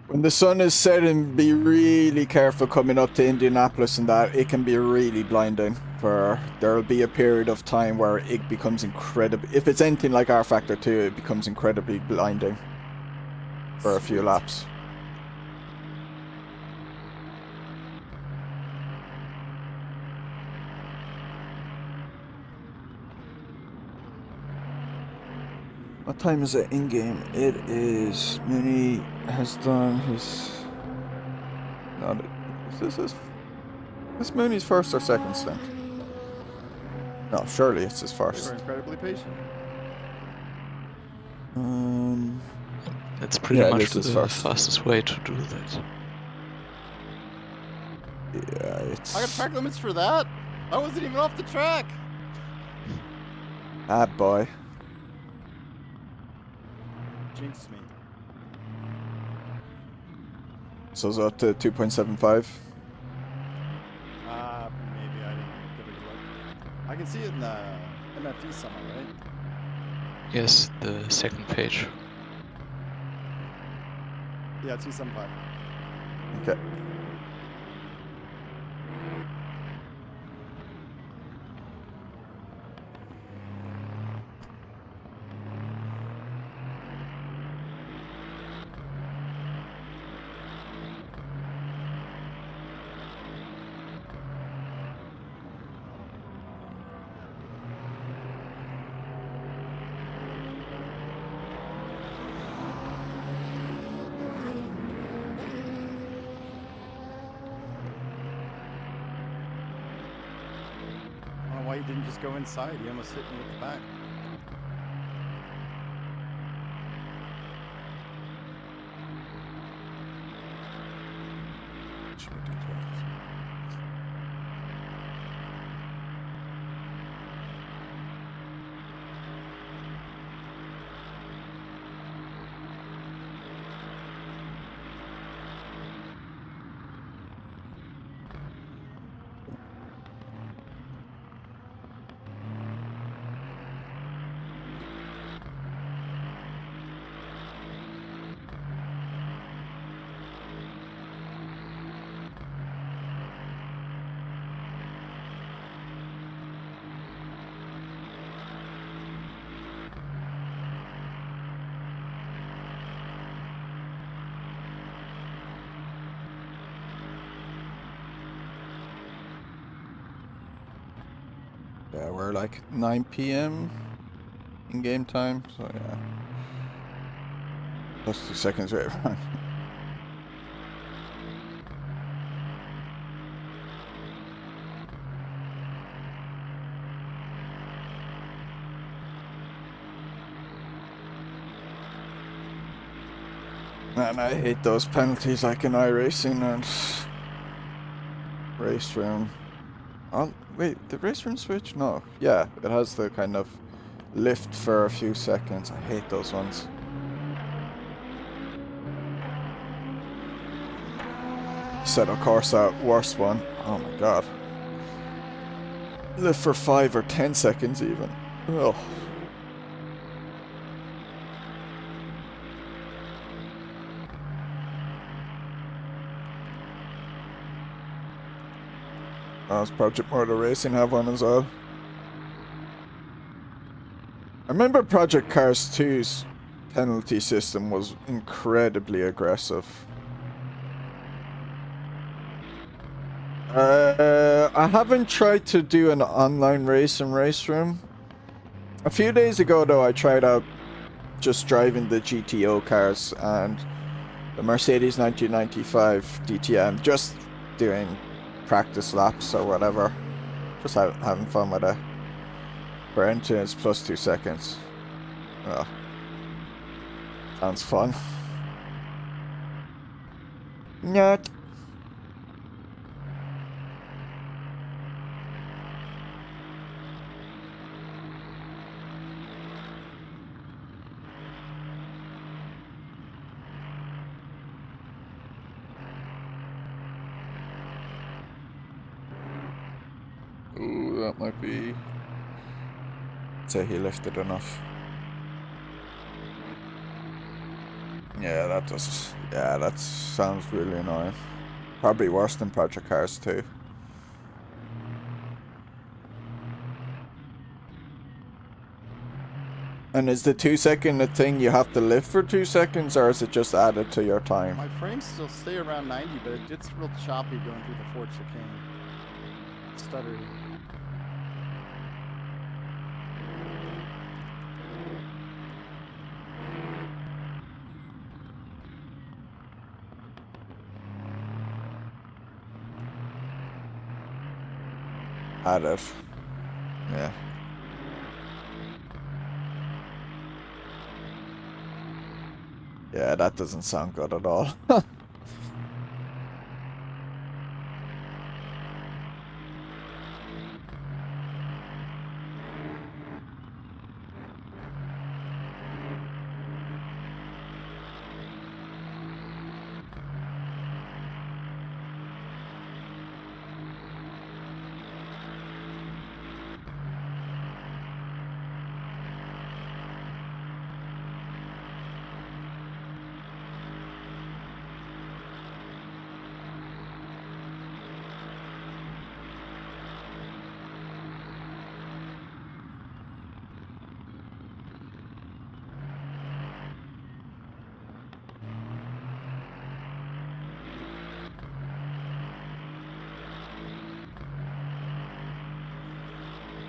When the sun is setting, be really careful coming up to Indianapolis and that. It can be really blinding. There'll be a period of time where it becomes incredible. If it's anything like R Factor 2, it becomes incredibly blinding for a few laps. What time is it in game? It is. Mooney has done his. Not. Is this Mooney's first or second stint? No, surely it's his first. We're incredibly patient. That's pretty much the first. fastest way to do that. Yeah, it's. I got track limits for that. I wasn't even off the track. Ah, boy. Jinxed me. So it's up to 2.75. Maybe I didn't give it a look. I can see it in the MFD somewhere, right? Yes, the second page. Yeah, 275. Okay. I don't know why you didn't just go inside. You almost hit me at the back. Yeah, we're like 9 PM in game time, so yeah. Plus 2 seconds right around. Man, I hate those penalties like in iRacing and race room. Oh, wait, the race room switch? No. Yeah, it has the kind of lift for a few seconds. I hate those ones. Said, of course, that worst one. Oh my god. Lift for 5 or 10 seconds even. Oh. Does Project Murder Racing have one as well? I remember Project Cars 2's penalty system was incredibly aggressive. I haven't tried to do an online race in Race Room. A few days ago though, I tried out just driving the GTO cars and the Mercedes 1995 DTM, just doing practice laps or whatever. Just having fun with it. For entry it's plus 2 seconds. Oh. Sounds fun. Not. Ooh, that might be... Say he lifted enough. Yeah, that does... Yeah, that sounds really annoying. Probably worse than Project Cars 2. And is the 2 second a thing you have to lift for 2 seconds, or is it just added to your time? My frames still stay around 90, but it gets real choppy going through the Ford chicane. Stuttering. Added. Yeah. Yeah, that doesn't sound good at all.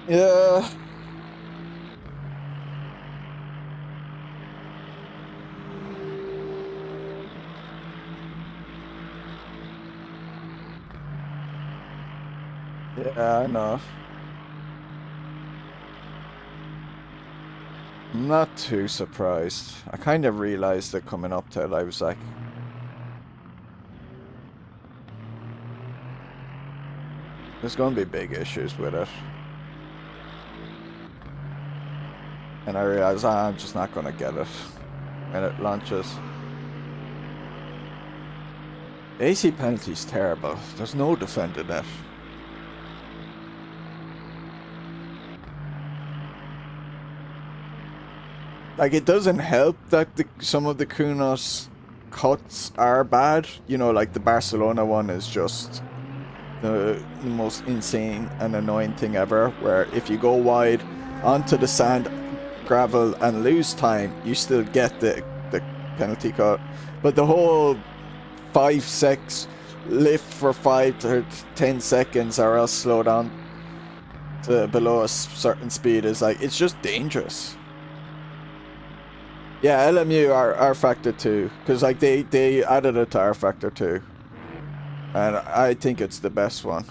Yeah. Yeah, I know. I'm not too surprised. I kind of realized it coming up to it. I was like, there's going to be big issues with it. And I realized I'm just not going to get it when it launches. AC penalty's terrible. There's no defending it. Like, it doesn't help that some of the Kunos cuts are bad. You know, like the Barcelona one is just the most insane and annoying thing ever, where if you go wide onto the sand, gravel and lose time, you still get the penalty cut. But the whole 5-6 lift for 5 to 10 seconds or else slow down to below a certain speed is like, it's just dangerous. Yeah, LMU R Factor 2, because like they added it to R Factor 2, and I think it's the best one.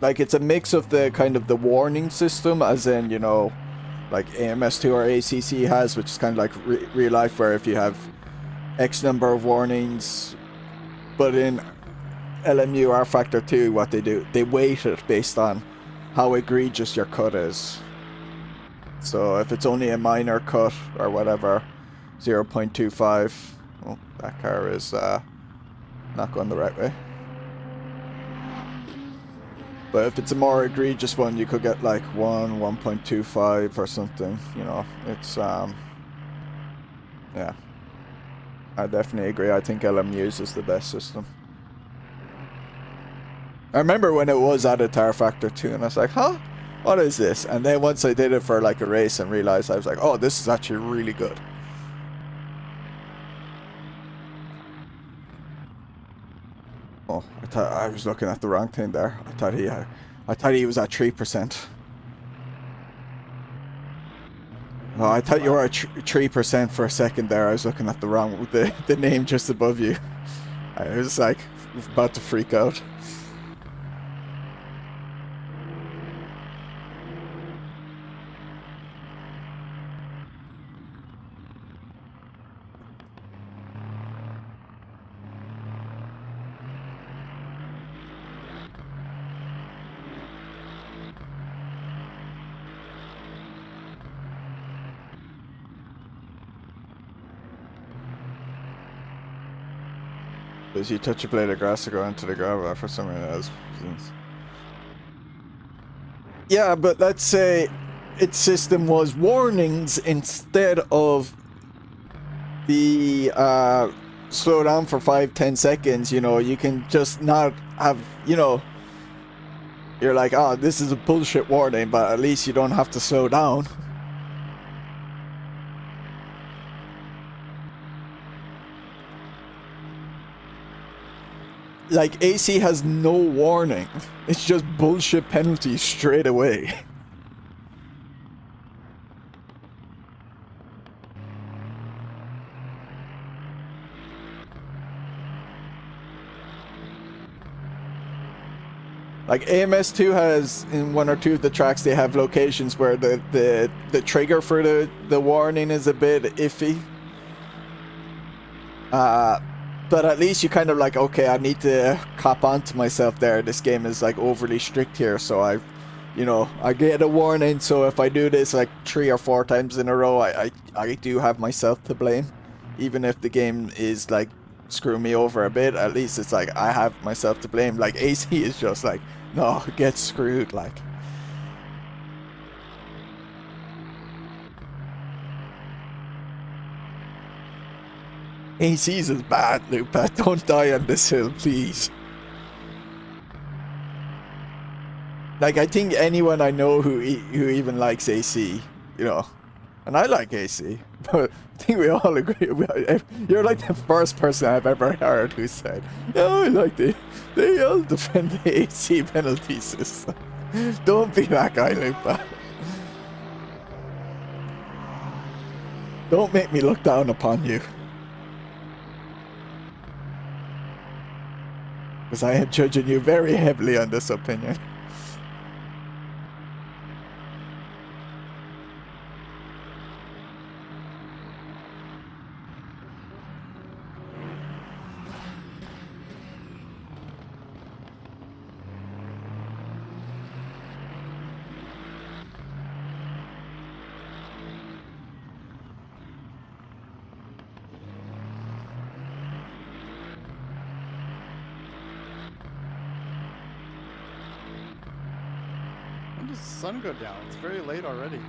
like it's a mix of the kind of the warning system, as in, you know, like AMS2 or ACC has, which is kind of like real life, where if you have X number of warnings, but in LMU R Factor 2, what they do, they weight it based on how egregious your cut is. So if it's only a minor cut or whatever, 0.25, well, that car is not going the right way. But if it's a more egregious one, you could get like 1.25 or something, you know. It's, yeah. I definitely agree. I think LMU's is the best system. I remember when it was added to R Factor 2, and I was like, huh? What is this? And then once I did it for like a race and realized, I was like, oh, this is actually really good. Oh, I thought I was looking at the wrong thing there. I thought he was at 3%. Oh, I thought you were at 3% for a second there. I was looking at the wrong, the name just above you. I was like about to freak out. As you touch a blade of grass to go into the gravel for some reason. Yeah, but let's say its system was warnings instead of the slow down for 5-10 seconds. You know, you can just not have, you know, you're like, oh, this is a bullshit warning, but at least you don't have to slow down. Like, AC has no warning. It's just bullshit penalties straight away. Like, AMS2 has, in one or two of the tracks, they have locations where the trigger for the warning is a bit iffy. But at least you kind of like, okay, I need to cop onto myself there. This game is like overly strict here, so I get a warning. So if I do this like 3 or 4 times in a row, I do have myself to blame. Even if the game is like screwing me over a bit, at least it's like I have myself to blame. Like AC is just like, no, get screwed, like. AC's is bad, Lupa. Don't die on this hill, please. Like, I think anyone I know who even likes AC, you know, and I like AC, but I think we all agree. You're like the first person I've ever heard who said, "Oh, I like they all defend the AC penalty system." Don't be that guy, Lupa. Don't make me look down upon you. Because I am judging you very heavily on this opinion. When does the sun go down? It's very late already.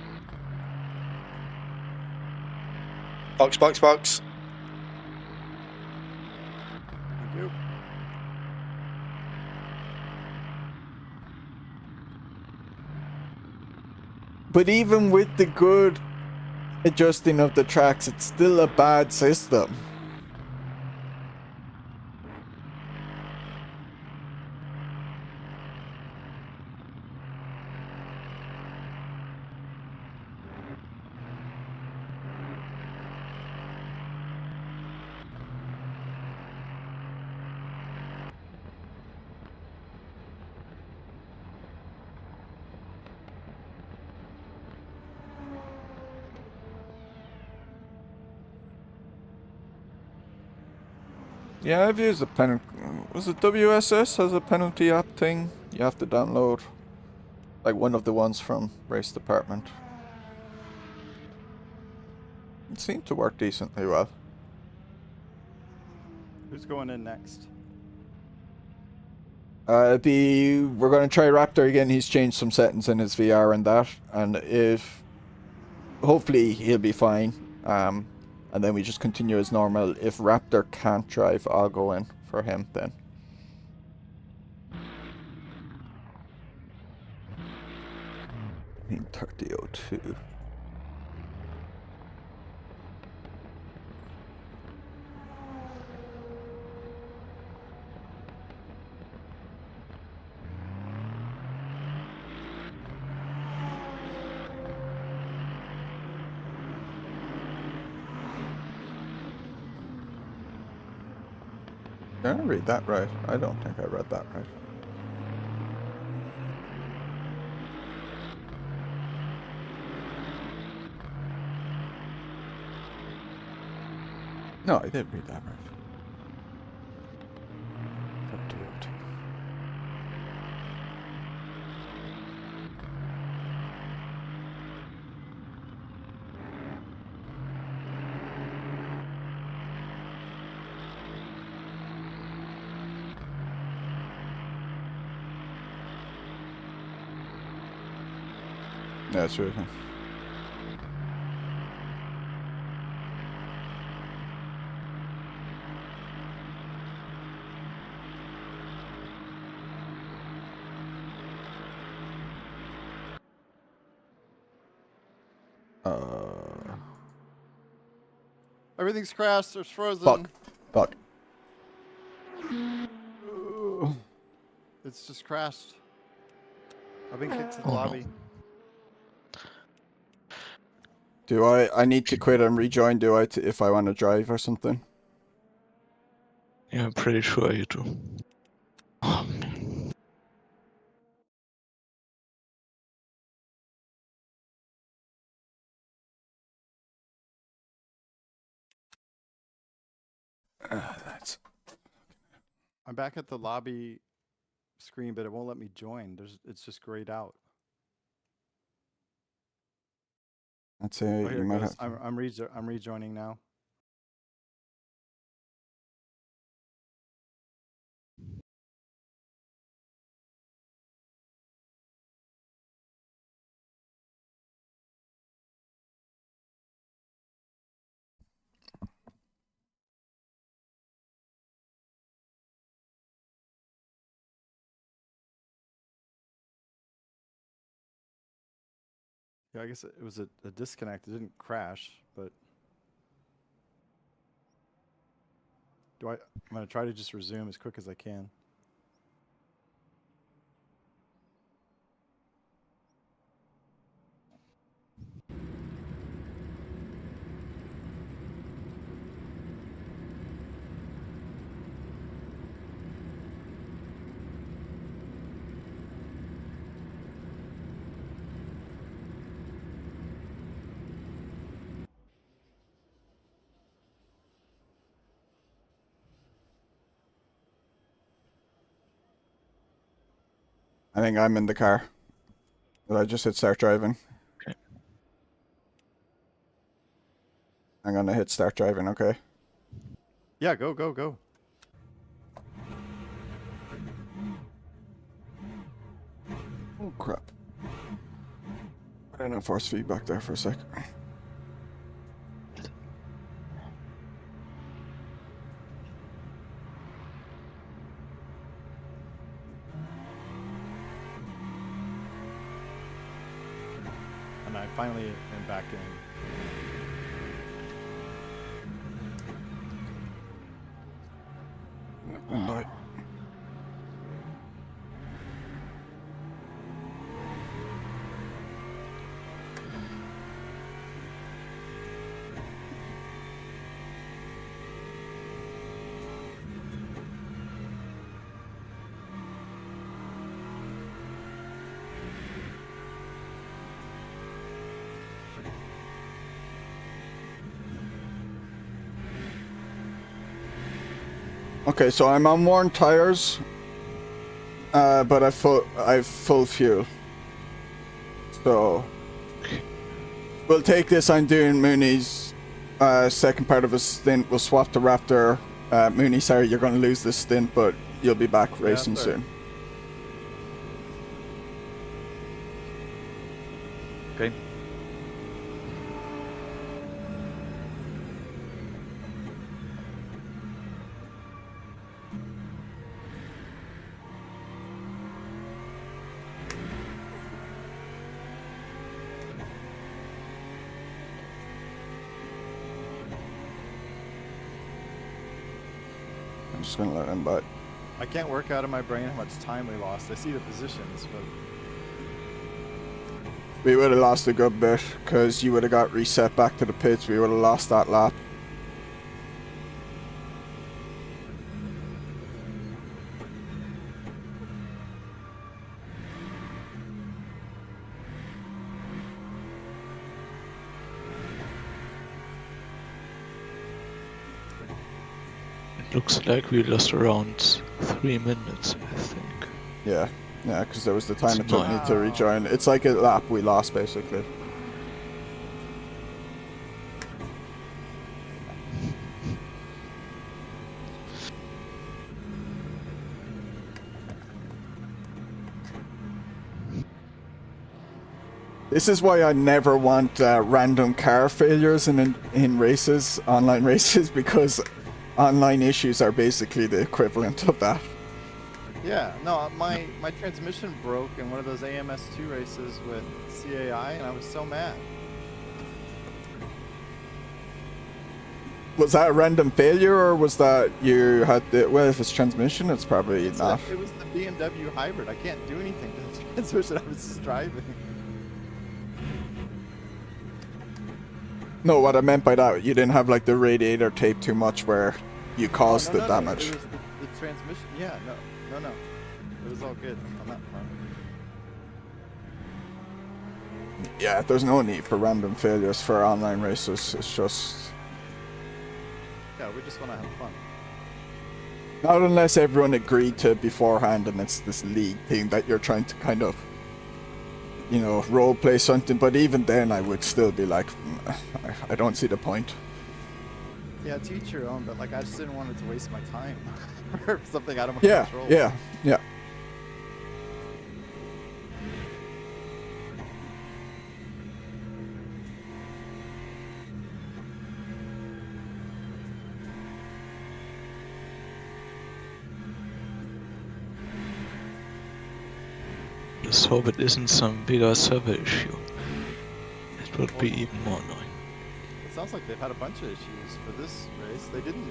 Box. Thank you. But even with the good adjusting of the tracks, it's still a bad system. Yeah, I've used the penalty. Was it WSS has a penalty app thing? You have to download. Like one of the ones from Race Department. It seemed to work decently well. Who's going in next? We're gonna try Raptor again. He's changed some settings in his VR and that, and if hopefully he'll be fine. And then we just continue as normal. If Raptor can't drive, I'll go in for him then. In 30:02. Did I read that right? I don't think I read that right. No, I did read that right. 30:02. That's right. Everything's crashed. There's frozen. Fuck. Fuck. It's just crashed. I've been kicked to the Oh, no. lobby. Do I need to quit and rejoin, do I, if I want to drive or something? Yeah, I'm pretty sure you do. That's... I'm back at the lobby screen, but it won't let me join. It's just grayed out. I'd say Oh, here you it might goes. have... I'm rejoining now. Yeah, I guess it was a disconnect. It didn't crash, but I'm gonna try to just resume as quick as I can. I think I'm in the car. Did I just hit start driving? Okay. I'm gonna hit start driving, okay? Yeah, go, go, go. Oh crap. I didn't have force feedback there for a sec. And I finally am back in. Bye. Okay, so I'm on worn tires, but I've full fuel. So we'll take this. I'm doing Mooney's second part of a stint. We'll swap the Raptor. Mooney, sorry, you're going to lose this stint, but you'll be back racing soon. Okay. I'm just going to let him by. I can't work out of my brain how much time we lost. I see the positions, but We would have lost a good bit because you would have got reset back to the pits. We would have lost that lap. It looks like we lost around 3 minutes, I think. Yeah, yeah, because there was the time it took me to rejoin. It's like a lap we lost, basically. This is why I never want random car failures in races, online races, because online issues are basically the equivalent of that. yeah, no, my transmission broke in one of those AMS2 races with CAI, and I was so mad. Was that a random failure, or was that you had the... Well, if it's transmission, it's probably not. It was the BMW hybrid. I can't do anything to the transmission. I was just driving. No, what I meant by that, you didn't have like the radiator tape too much where you caused the damage. It was the transmission. Yeah, no. It was all good on that front. Yeah, there's no need for random failures for online races. It's just... Yeah, we just want to have fun. Not unless everyone agreed to beforehand and it's this league thing that you're trying to kind of, you know, role play something. But even then, I would still be like, I don't see the point. Yeah, to each your own, but like I just didn't want it to waste my time for something out of my control. Yeah. Let's hope it isn't some bigger server issue. It would be even more annoying. It sounds like they've had a bunch of issues for this race. They didn't...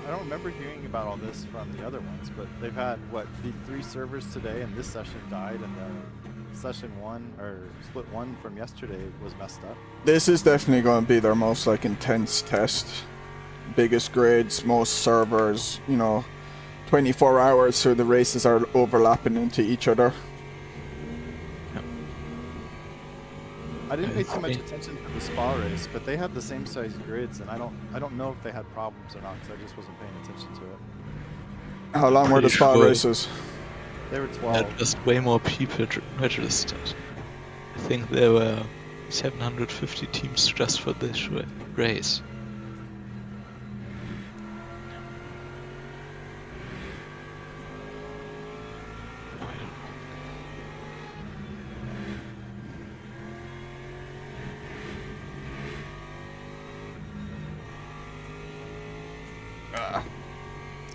I don't remember hearing about all this from the other ones, but they've had, what, the 3 servers today, and this session died, and the session 1, or split 1 from yesterday was messed up. This is definitely going to be their most like intense test. Biggest grids, most servers, you know, 24 hours so the races are overlapping into each other. I didn't pay too much attention to the Spa race, but they had the same size grids, and I don't know if they had problems or not, because I just wasn't paying attention to it. How long were the Spa races? They were 12. Had just way more people registered. I think there were 750 teams just for this race.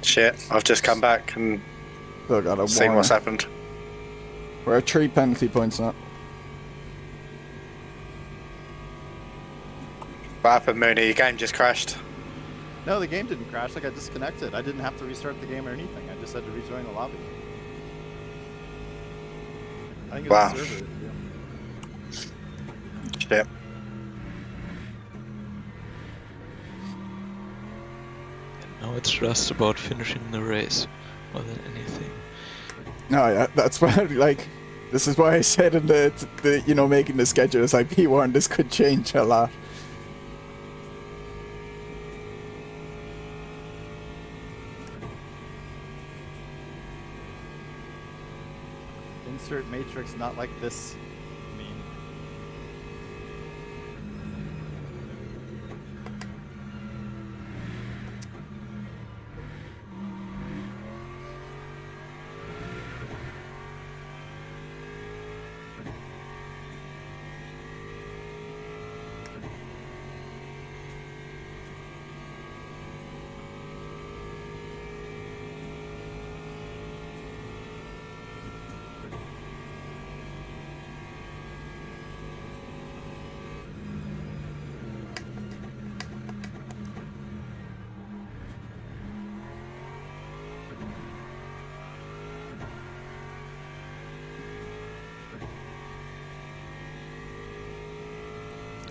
Shit, I've just come back and seen what's happened. We're at 3 penalty points now. What happened, Mooney? Your game just crashed. No, the game didn't crash. I got disconnected. I didn't have to restart the game or anything. I just had to rejoin the lobby. I think it was the server. Shit. Now it's just about finishing the race more than anything. No, yeah, that's why, like, this is why I said in the you know, making the schedule, it's like, P1, this could change a lot. insert matrix not like this meme.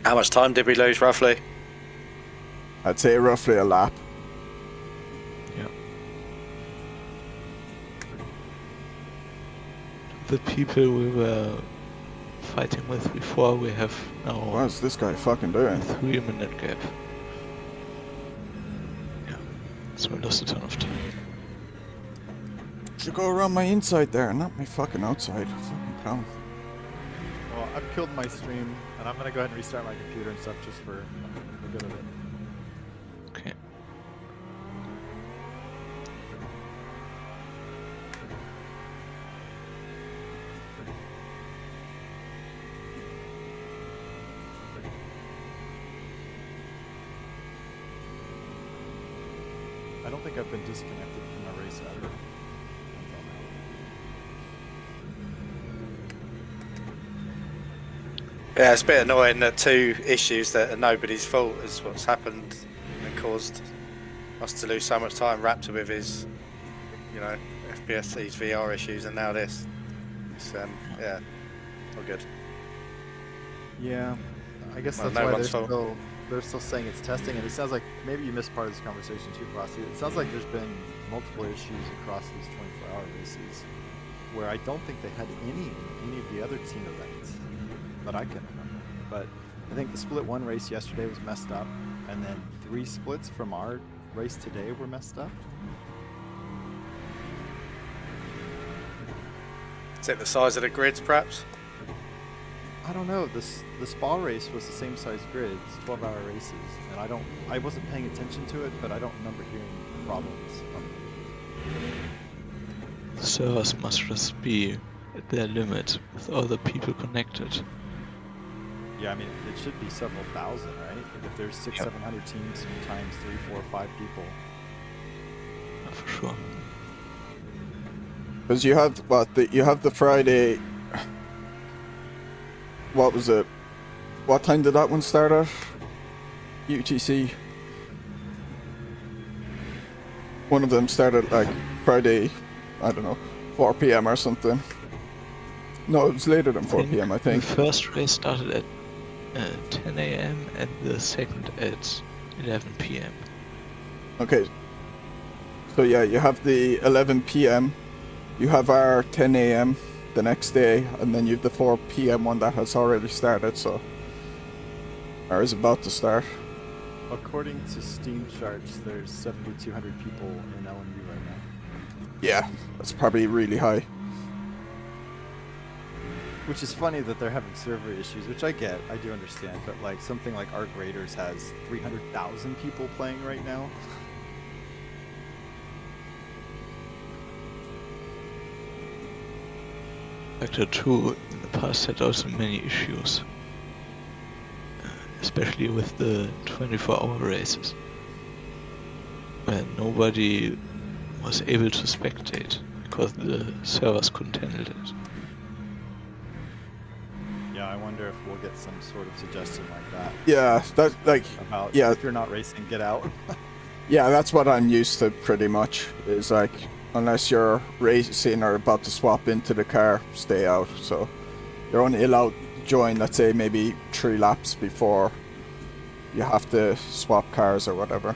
How much time did we lose roughly? I'd say roughly a lap. Yeah. The people we were fighting with before, we have now What's this guy fucking doing? a 3-minute gap. Yeah, so we lost a ton of time. Should go around my inside there, not my fucking outside. Fucking clown. Well, I've killed my stream, and I'm gonna go ahead and restart my computer and stuff just for the good of it. Okay. I don't think I've been disconnected from a race ever. Until now. Yeah, it's a bit annoying that 2 issues that are nobody's fault is what's happened and caused us to lose so much time. Raptor with his, you know, FPS, these VR issues, and now this. It's, yeah, all good. Yeah, I guess Well, that's no why one's fault. they're still saying it's testing, and it sounds like maybe you missed part of this conversation too, Frostie. It sounds like there's been multiple issues across these 24-hour races where I don't think they had any in any of the other team events that I can remember. But I think the split 1 race yesterday was messed up, and then 3 splits from our race today were messed up. Is it the size of the grids, perhaps? I don't know. The Spa race was the same size grids, 12-hour races, and I wasn't paying attention to it, but I don't remember hearing problems from them. The servers must just be at their limit with other people connected. Yeah, I mean, it should be several thousand, right? If there's 600-700 teams times 3, 4, 5 people. For sure. Because you have you have the Friday. What was it? What time did that one start at? UTC. One of them started like Friday, I don't know, 4 PM or something. No, it was later than 4 PM, I think. The first race started at 10 AM and the second at 11 PM. Okay. So yeah, you have the 11 PM, you have our 10 AM the next day, and then you have the 4 PM one that has already started, so... or is about to start. According to Steam charts, there's 7,200 people in LMU right now. Yeah, that's probably really high. Which is funny that they're having server issues, which I get, I do understand, but like something like Arc Raiders has 300,000 people playing right now. Factor 2 in the past had also many issues, especially with the 24-hour races, where nobody was able to spectate because the servers couldn't handle it. Yeah, I wonder if we'll get some sort of suggestion like that. Yeah, that's like... About yeah. if you're not racing, get out. Yeah, that's what I'm used to pretty much, is like, unless you're racing or about to swap into the car, stay out. So you're only allowed to join, let's say, maybe 3 laps before you have to swap cars or whatever.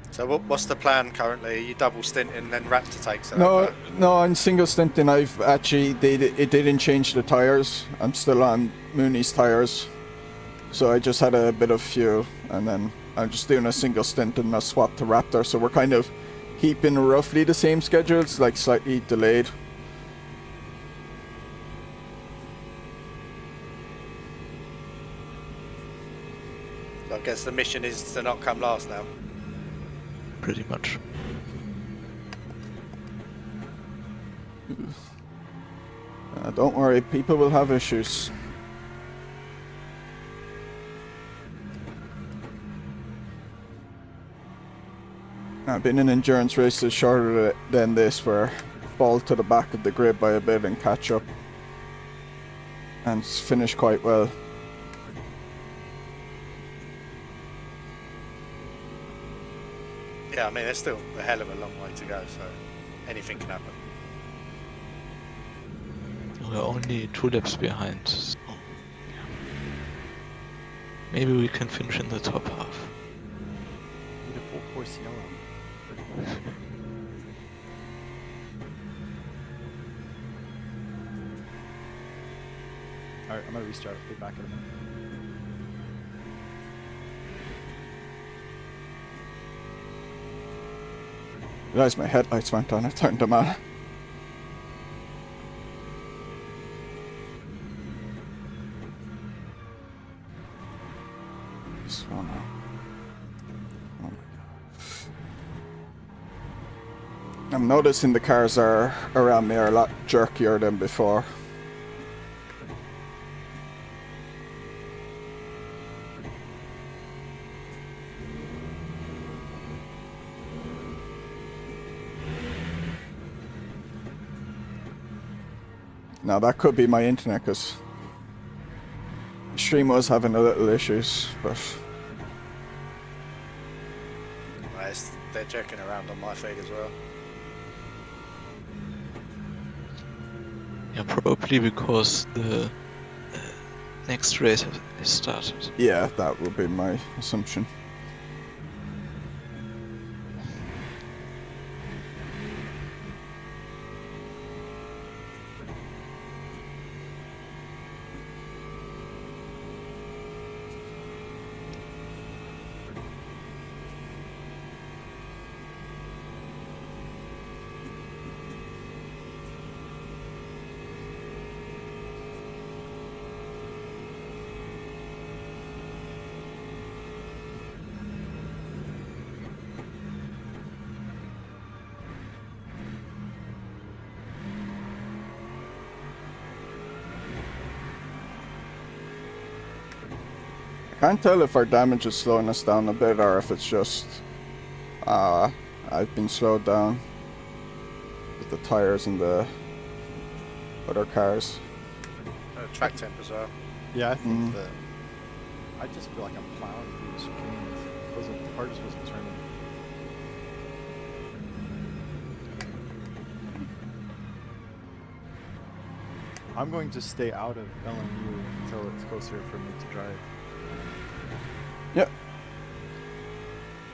So what's the plan currently? Are you double stinting, then Raptor takes it No, over? no, I'm single stinting. I've actually, it didn't change the tyres. I'm still on Mooney's tyres. So I just had a bit of fuel, and then I'm just doing a single stint and a swap to Raptor. So we're kind of keeping roughly the same schedules, like slightly delayed. I guess the mission is to not come last now. Pretty much. Don't worry, people will have issues. I've been in endurance races shorter than this where fall to the back of the grid by a bit and catch up and finish quite well. Yeah, I mean, there's still a hell of a long way to go, so anything can happen. We're only 2 laps behind, so yeah. Maybe we can finish in the top half. Need a full course yellow. Alright, I'm gonna restart. Be back in a minute. Realised my headlights went on, I turned them on. So now. Oh my God. I'm noticing the cars are around me are a lot jerkier than before. Now that could be my internet, because stream was having a little issues, but They're joking around on my feed as well. Yeah, probably because the next race has started. yeah, that would be my assumption. Can't tell if our damage is slowing us down a bit or if it's just I've been slowed down with the tires and the other cars. Track temp as well. Yeah, I think that I just feel like I'm plowing through the screens. The car just wasn't turning. I'm going to stay out of LMU until it's closer for me to drive. Yep.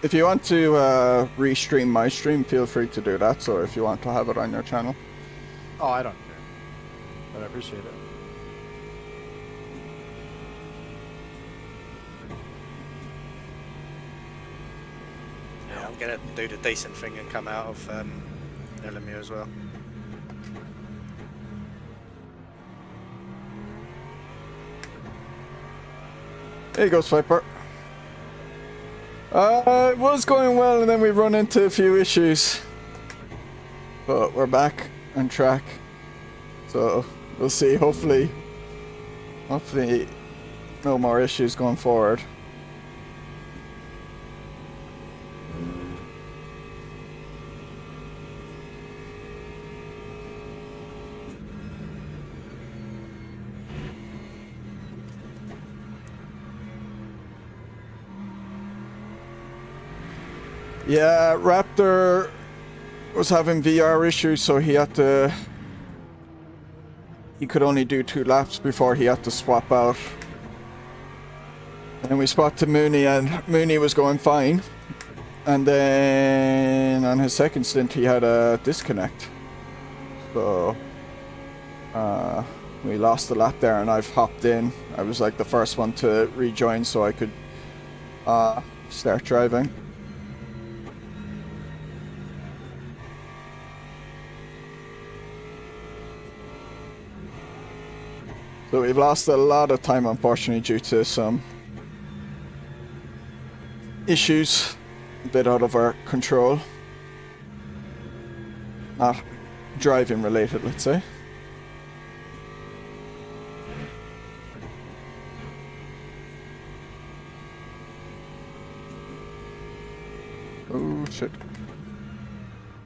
If you want to restream my stream, feel free to do that. So if you want to have it on your channel. Oh, I don't care. But I appreciate it. Yeah, I'm gonna do the decent thing and come out of LMU as well. There you go, Swiper. It was going well, and then we run into a few issues. But we're back on track. So we'll see. Hopefully no more issues going forward. Yeah, Raptor was having VR issues, so he could only do 2 laps before he had to swap out. And we swapped to Mooney, and Mooney was going fine. And then on his second stint he had a disconnect. So We lost a lap there and I've hopped in. I was like the first one to rejoin so I could start driving. So we've lost a lot of time, unfortunately, due to some issues a bit out of our control. Not driving related, let's say. Oh shit.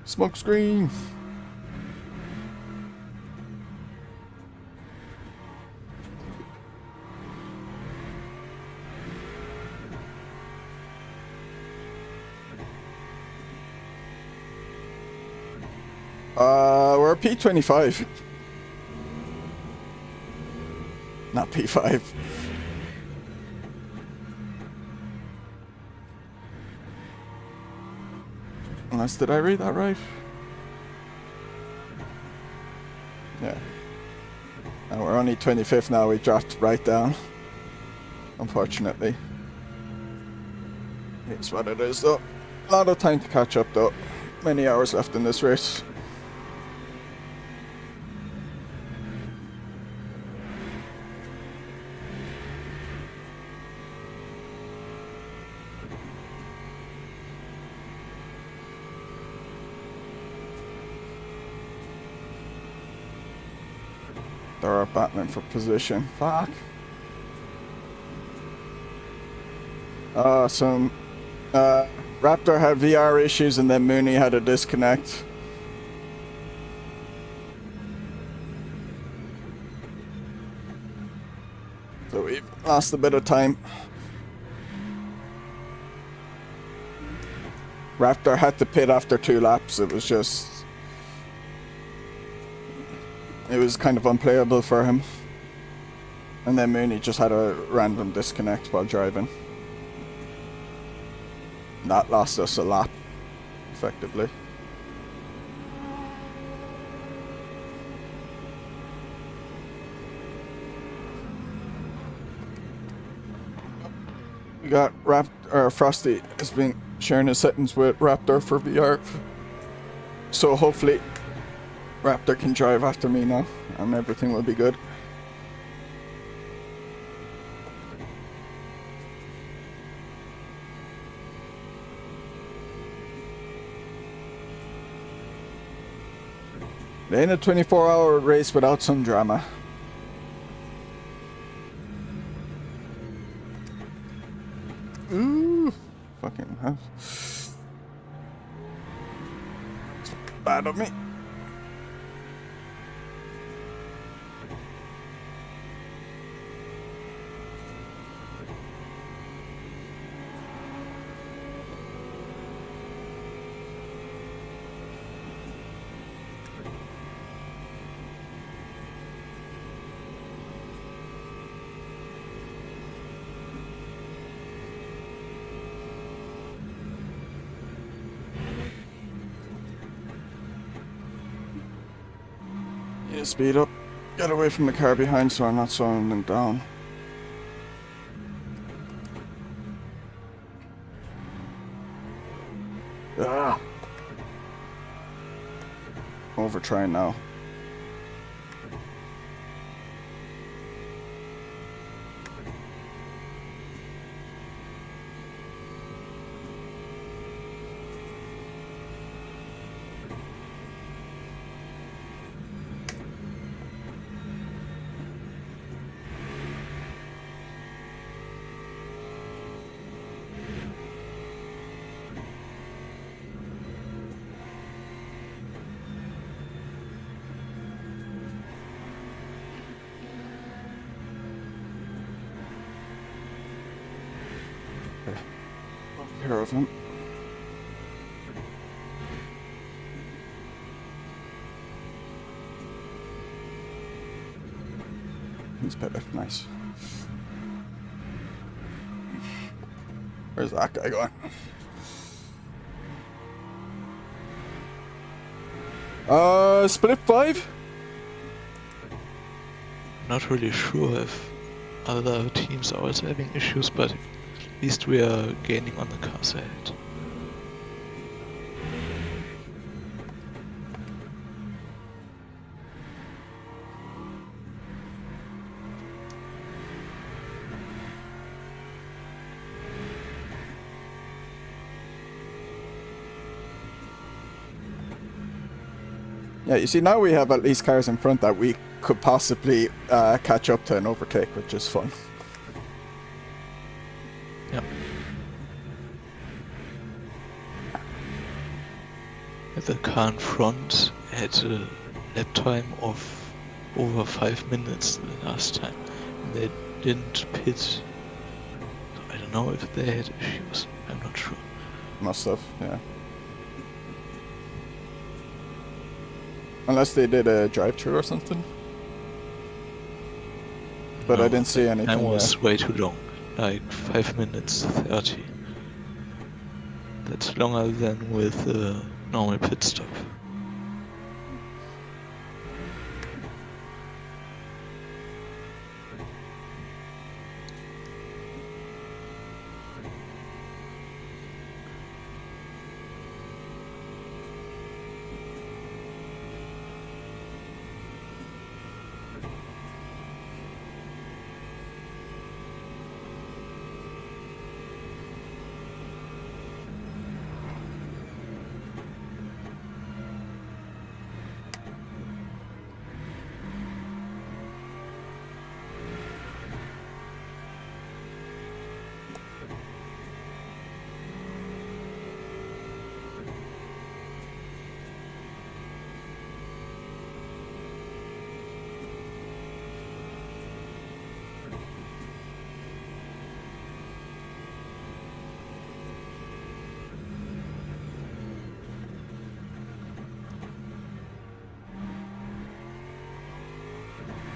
Smoke screen! We're P25. Not P5. Unless, did I read that right? Yeah. And we're only 25th now, we dropped right down. Unfortunately. It's what it is though. A lot of time to catch up though. Many hours left in this race. They're battling for position. Fuck. Raptor had VR issues and then Mooney had a disconnect. So we've lost a bit of time. Raptor had to pit after 2 laps. It was kind of unplayable for him. And then Mooney just had a random disconnect while driving. That lost us a lap, effectively. We got Frostie has been sharing his settings with Raptor for VR. So hopefully Raptor can drive after me now and everything will be good. It ain't a 24-hour race without some drama. Ooh, fucking hell. It's bad of me. Speed up, get away from the car behind so I'm not slowing them down. Ah. Over trying now. Care of him. He's better. Nice. Where's that guy going? Split 5? not really sure if other teams are also having issues, but at least we are gaining on the cars ahead. Yeah, you see, now we have at least cars in front that we could possibly catch up to and overtake, which is fun. Yeah. The car in front had a lap time of over 5 minutes the last time. And they didn't pit. So I don't know if they had issues. I'm not sure. Must have, yeah. Unless they did a drive-through or something. But No, I didn't see the anything. time was way too long. Like 5 minutes 30. That's longer than with a normal pit stop.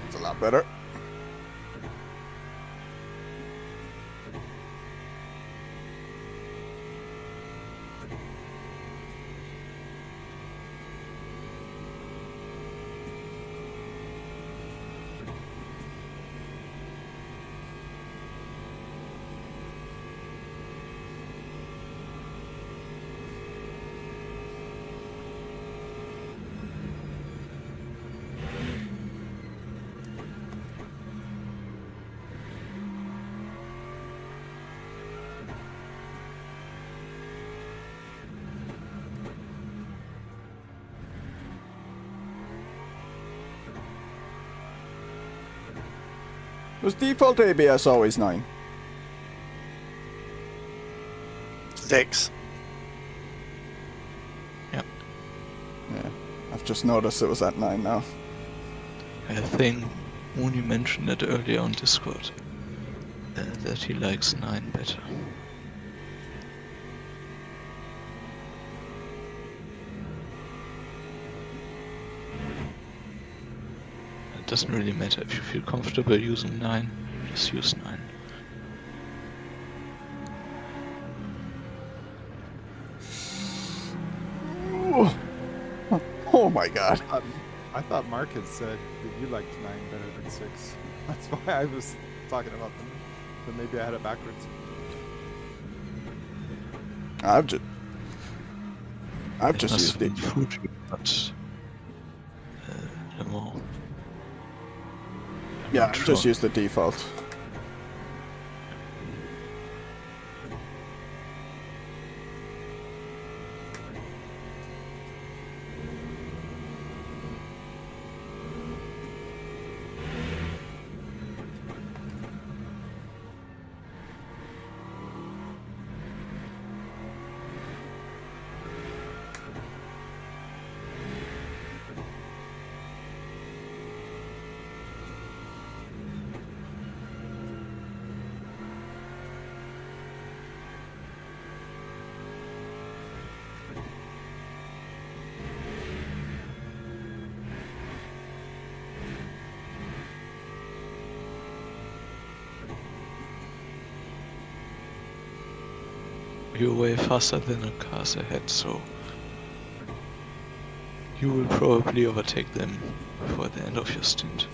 It's a lot better. Was default ABS always 9? 6. Yep. Yeah, I've just noticed it was at 9 now. I think Mooney mentioned it earlier on Discord. That he likes 9 better. It doesn't really matter if you feel comfortable using 9, just use 9. Oh my god. I thought Mark had said that you liked 9 better than 6. That's why I was talking about them. But maybe I had it backwards. I've just used the Fuji, but Le Mans. yeah, not I've sure. just used the default. You're way faster than the cars ahead, so you will probably overtake them before the end of your stint.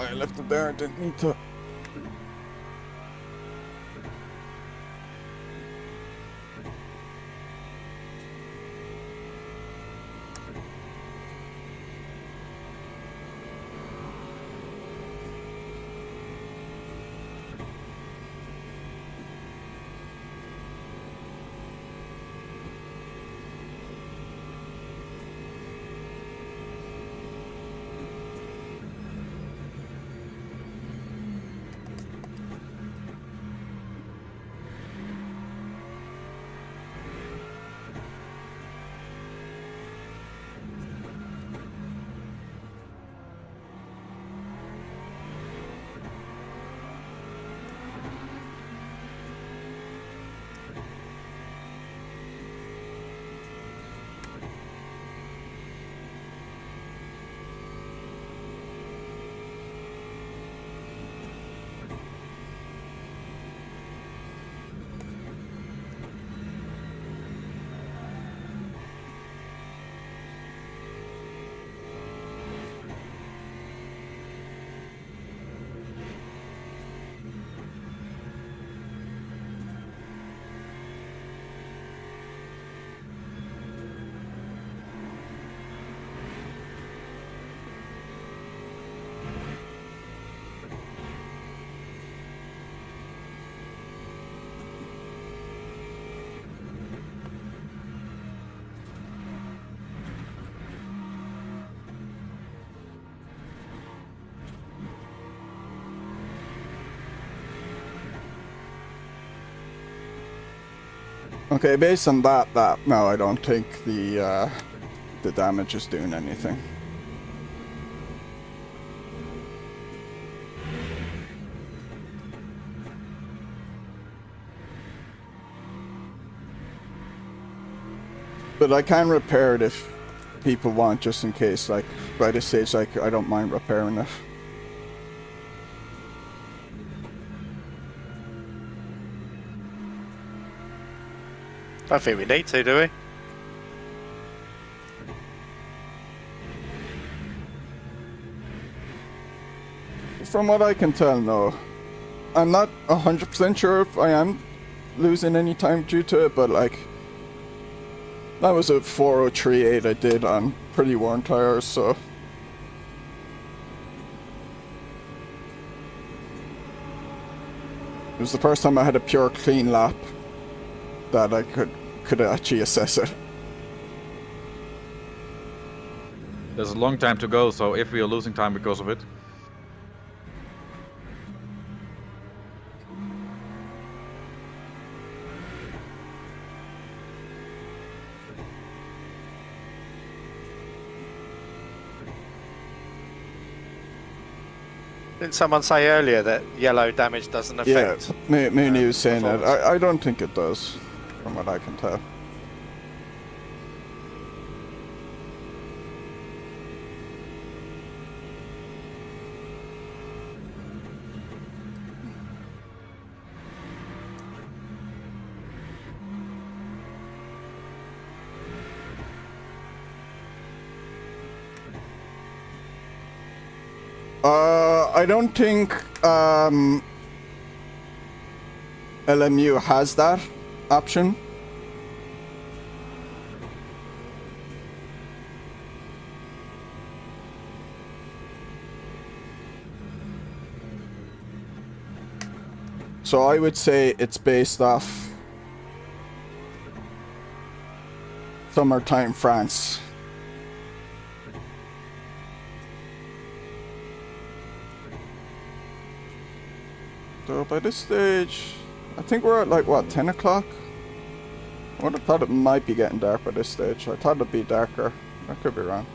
why I left it there. I didn't need to. Okay, based on that, no, I don't think the damage is doing anything. But I can repair it if people want, just in case. Like, by this stage, like, I don't mind repairing it. I don't think we need to, do we? From what I can tell, no. I'm not 100% sure if I am losing any time due to it, but like, that was a 403.8 I did on pretty worn tires, so. It was the first time I had a pure clean lap that I could actually assess it. There's a long time to go, so if we are losing time because of it. Didn't someone say earlier that yellow damage doesn't affect? Yeah, Mooney was saying that. I don't think it does, from what I can tell. I don't think LMU has that option. So I would say it's based off summertime France. So by this stage, I think we're at like, what, 10 o'clock? I would have thought it might be getting dark by this stage. I thought it'd be darker. I could be wrong.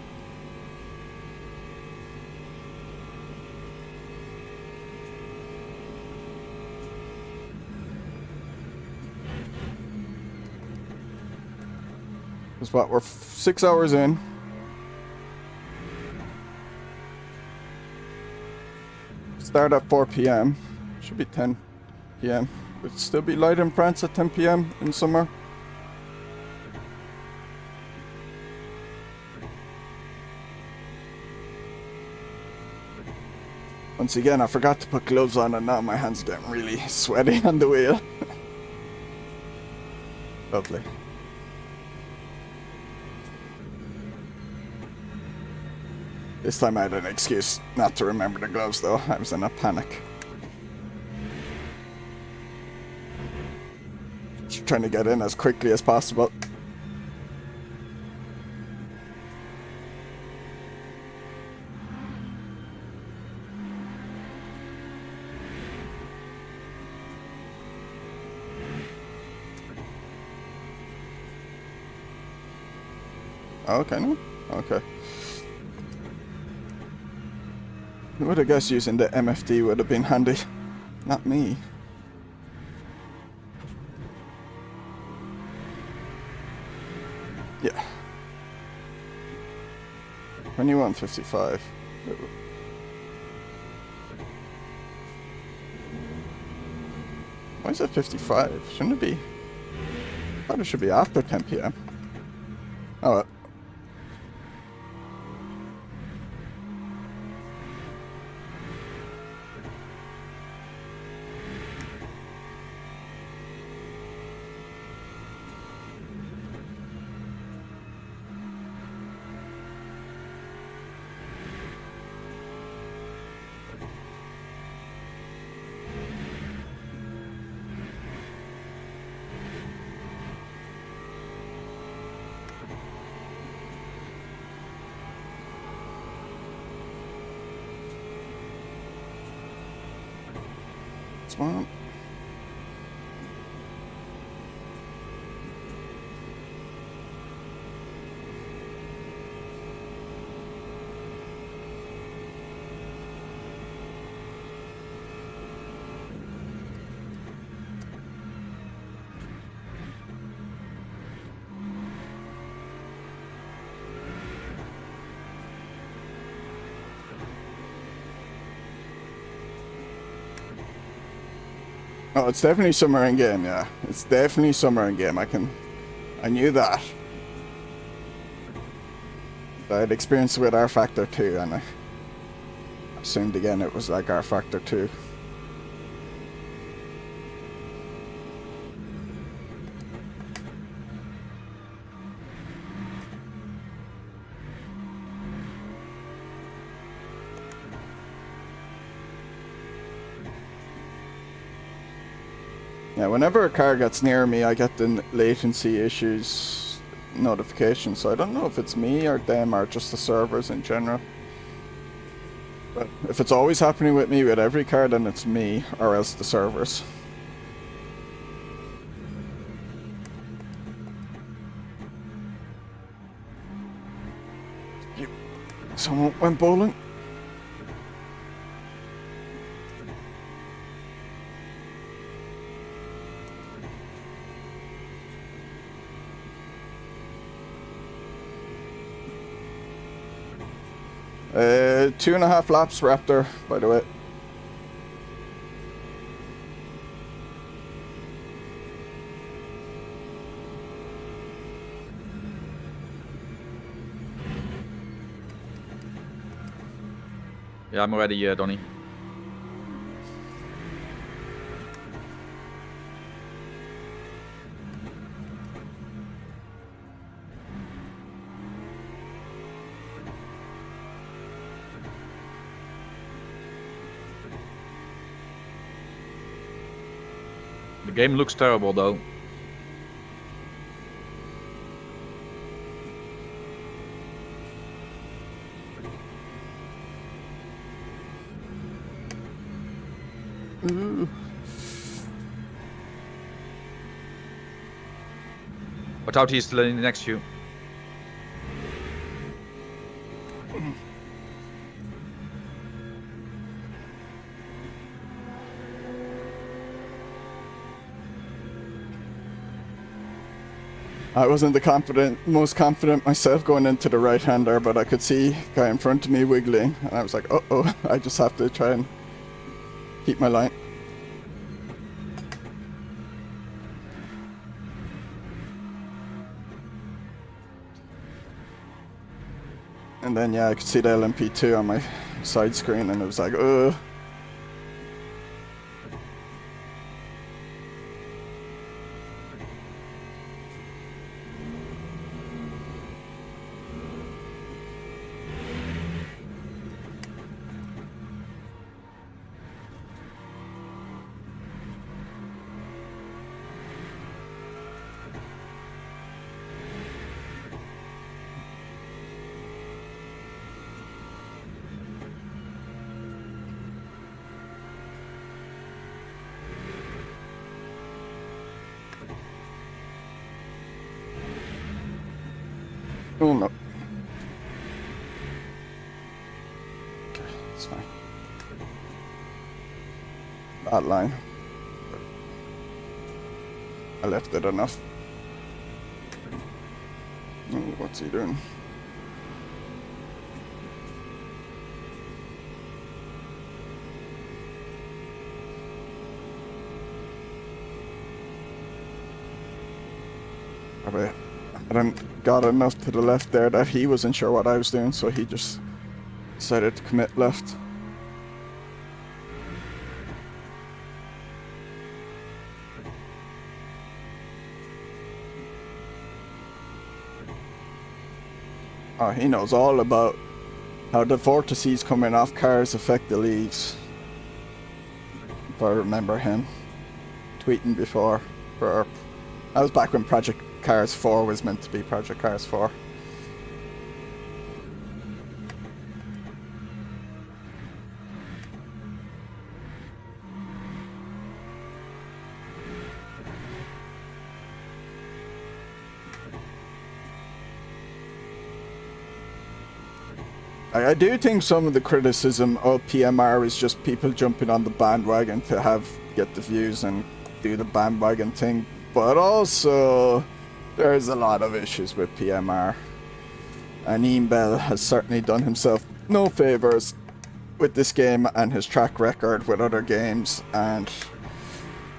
It's what, we're 6 hours in. Start at 4 p.m. Should be 10 p.m. It'd still be light in France at 10 p.m. in summer. Once again, I forgot to put gloves on and now my hands are getting really sweaty on the wheel. Lovely. This time I had an excuse not to remember the gloves though. I was in a panic. Just trying to get in as quickly as possible. Okay, no? Okay. I would have guessed using the MFD would have been handy. Not me. Yeah. 21:55. Why is it 55? Shouldn't it be? I thought it should be after 10 PM. Oh well. Smart. Oh, it's definitely summer in game, yeah. It's definitely summer in game. I knew that. I had experience with R Factor 2 and I assumed again it was like R Factor 2. Yeah, whenever a car gets near me, I get the latency issues notification, so I don't know if it's me or them or just the servers in general. But if it's always happening with me with every car, then it's me or else the servers. Someone went bowling. Uh, 2.5 laps, Raptor, by the way. Yeah, I'm ready, Donny. The game looks terrible though. Ooh. Watch out, he's still in the next to you. I wasn't the most confident myself going into the right-hander, but I could see a guy in front of me wiggling, and I was like, uh-oh, I just have to try and keep my line. And then, yeah, I could see the LMP2 on my side screen, and it was like, ugh. Oh no. Okay, it's fine. That line. I left it enough. Oh, what's he doing? Probably hadn't got enough to the left there that he wasn't sure what I was doing, so he just decided to commit left. Oh, he knows all about how the vortices coming off cars affect the leaves. If I remember him tweeting before. That was back when Project Cars 4 was meant to be Project Cars 4. I do think some of the criticism of PMR is just people jumping on the bandwagon to get the views and do the bandwagon thing, but also there's a lot of issues with PMR, and Ian Bell has certainly done himself no favors with this game and his track record with other games, and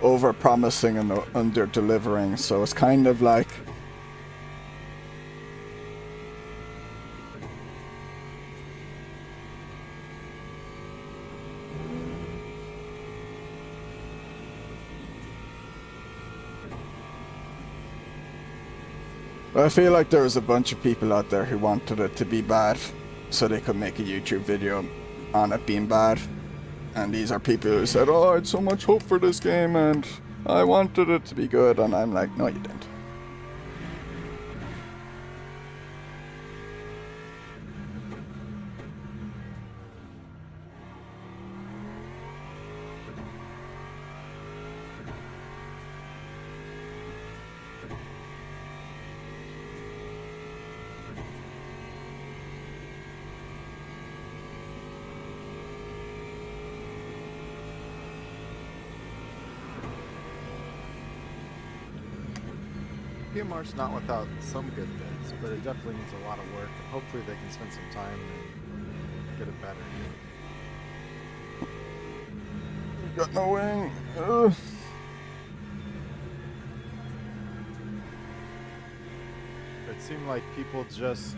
over promising and under delivering. So it's kind of like, I feel like there was a bunch of people out there who wanted it to be bad so they could make a YouTube video on it being bad. And these are people who said, oh, I had so much hope for this game and I wanted it to be good. And I'm like, no, you didn't. PMR's not without some good bits, but it definitely needs a lot of work. Hopefully they can spend some time and get it better. Got no wing. It seemed like people just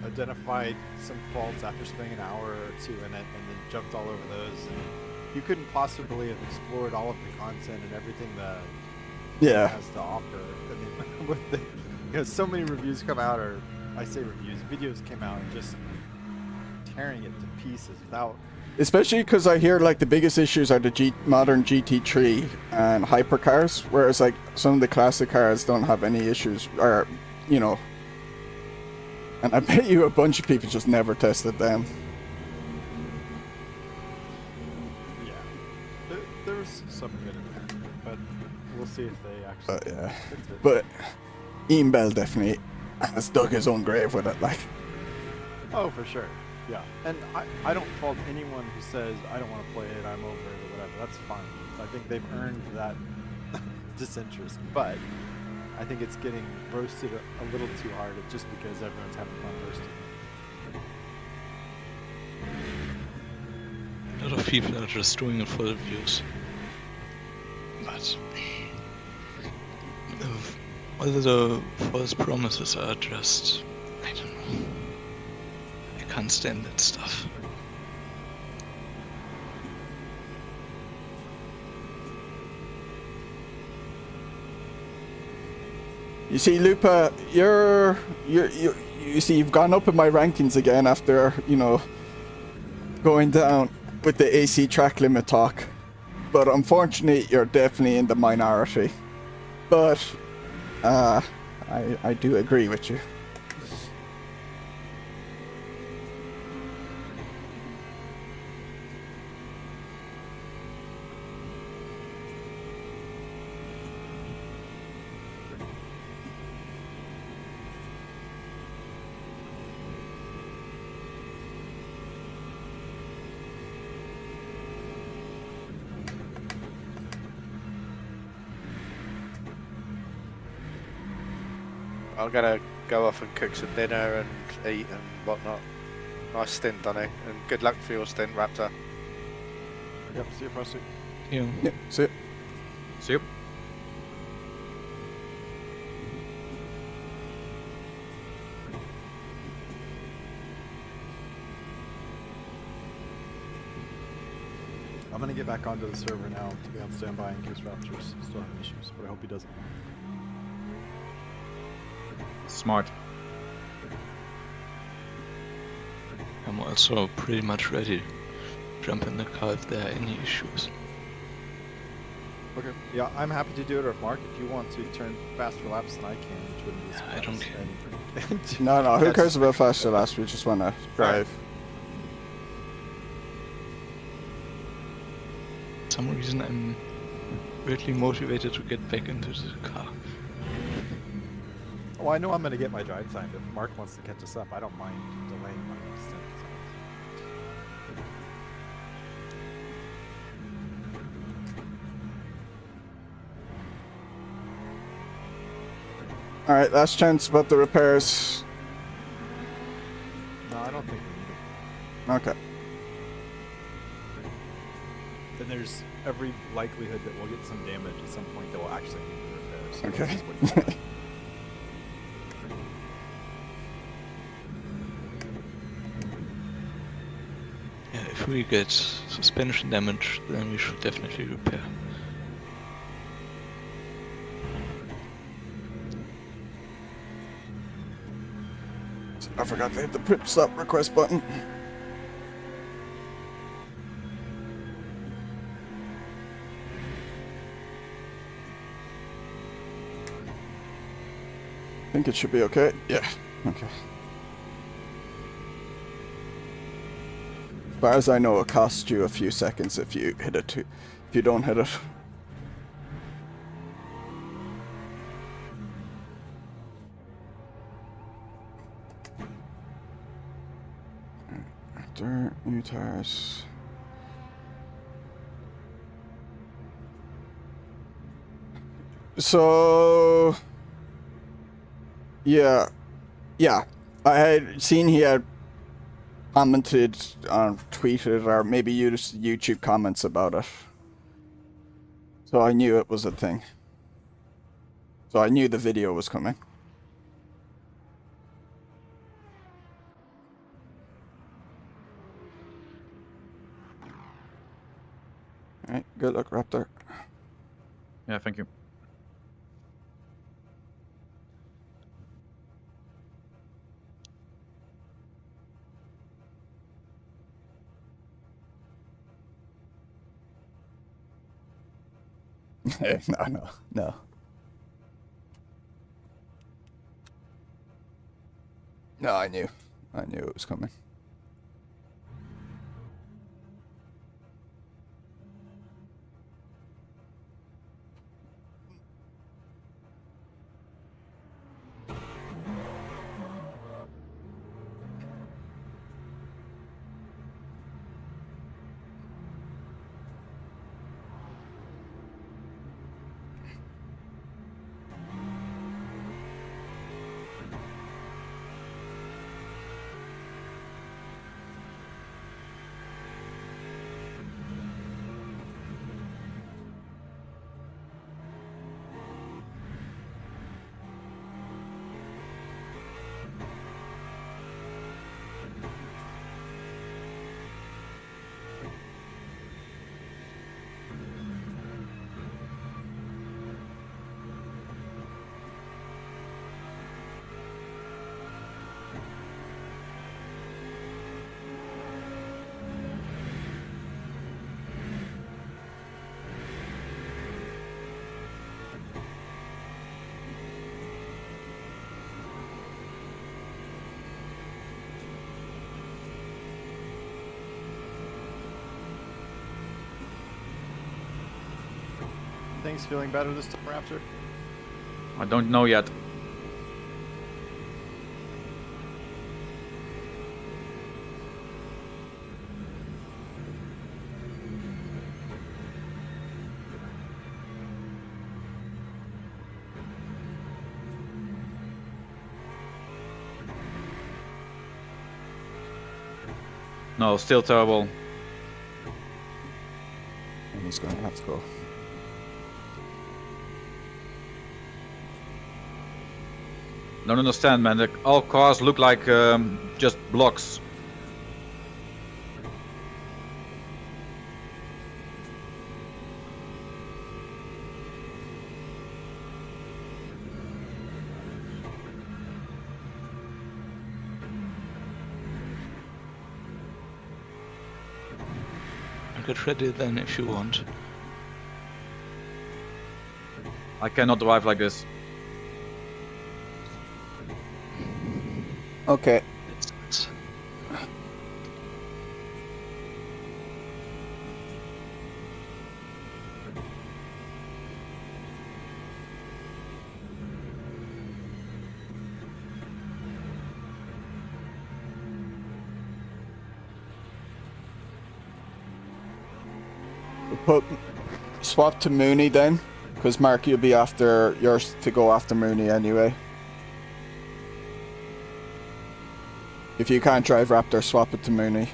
identified some faults after spending an hour or two in it and then jumped all over those. And you couldn't possibly have explored all of the content and everything that it has to offer. I mean, with the, so many reviews come out, or I say reviews, videos came out and just tearing it to pieces without. Especially because I hear like the biggest issues are the modern GT3 and hypercars, whereas like some of the classic cars don't have any issues, or and I bet you a bunch of people just never tested them. Yeah, there was some good in there, but we'll see if they actually fix it. But Ian Bell definitely has dug his own grave with it, like. Oh, for sure. Yeah, and I don't fault anyone who says, I don't want to play it, I'm over it, or whatever. That's fine. I think they've earned that disinterest, but I think it's getting roasted a little too hard just because everyone's having fun roasting. A lot of people are just doing it for the views. But whether the false promises are just, I don't know. I can't stand that stuff. You see, Lupa, you see, you've gone up in my rankings again after, going down with the AC track limit talk. But unfortunately, you're definitely in the minority. But, I do agree with you. I'm gonna go off and cook some dinner and eat and whatnot. Nice stint, Donny, and good luck for your stint, Raptor. Yep, see you, Frostie. Yeah. Yeah, see it. See you. I'm gonna get back onto the server now to be on standby in case Raptor's still having issues, but I hope he doesn't. Smart. I'm also pretty much ready to jump in the car if there are any issues. Okay. Yeah, I'm happy to do it, or Mark, if you want to turn faster laps than I can, which wouldn't be a I don't care. surprise. No, who cares about faster laps? We just want to drive. For some reason I'm weirdly motivated to get back into the car. Well, I know I'm gonna get my drive time. If Mark wants to catch us up, I don't mind delaying my stint. Alright, last chance about the repairs. No, I don't think we need it. Okay. Then there's every likelihood that we'll get some damage at some point that will actually need the repairs. So Okay. this is what you want. Yeah, if we get suspension damage, then we should definitely repair. I forgot to hit the pit stop request button. I think it should be okay. Yeah. Okay. As far as I know, it costs you a few seconds if you hit it. If you don't hit it. Dirt, new tires. So, yeah, I had seen he had commented on tweeted or maybe used YouTube comments about it. So I knew it was a thing. So I knew the video was coming. Alright, good luck, Raptor. Yeah, thank you. No. No, I knew it was coming. Things feeling better this time, Raptor? I don't know yet. No, still terrible. And he's going to have to go. Don't understand, man. All cars look like just blocks. Get ready then if you want. I cannot drive like this. Okay. It's Swap to Mooney then, because Mark, you'll be after yours to go after Mooney anyway. If you can't drive Raptor, swap it to Mooney.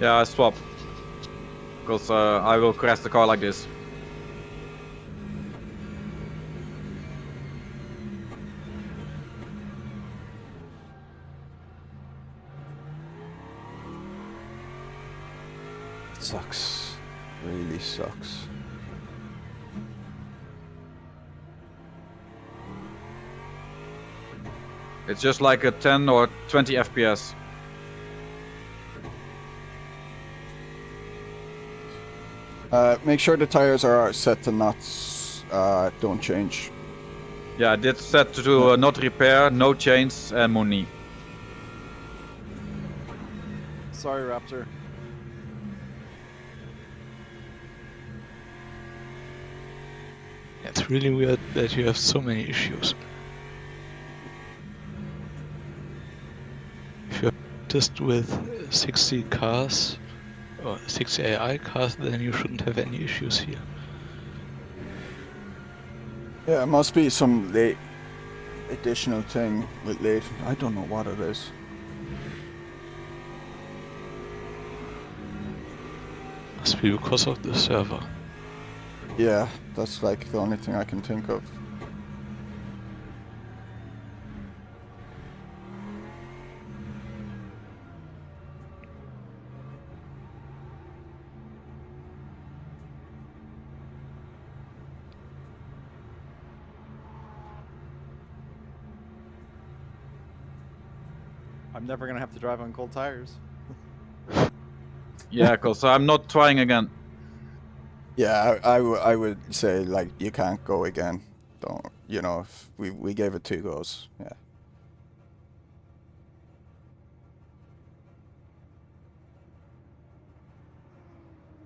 Yeah, I swap. Because I will crash the car like this. It sucks. Really sucks. It's just like a 10 or 20 FPS. Make sure the tires are set to not don't change. Yeah, I did set to not repair, no chains, and money. Sorry, Raptor. It's really weird that you have so many issues. If you're just with 60 cars or 60 AI cars, then you shouldn't have any issues here. Yeah, it must be some late additional thing with late. I don't know what it is. Must be because of the server. Yeah, that's like the only thing I can think of. I'm never gonna have to drive on cold tires. Yeah, because I'm not trying again. Yeah, I would say like you can't go again. Don't, you know, if we gave it 2 goes. Yeah.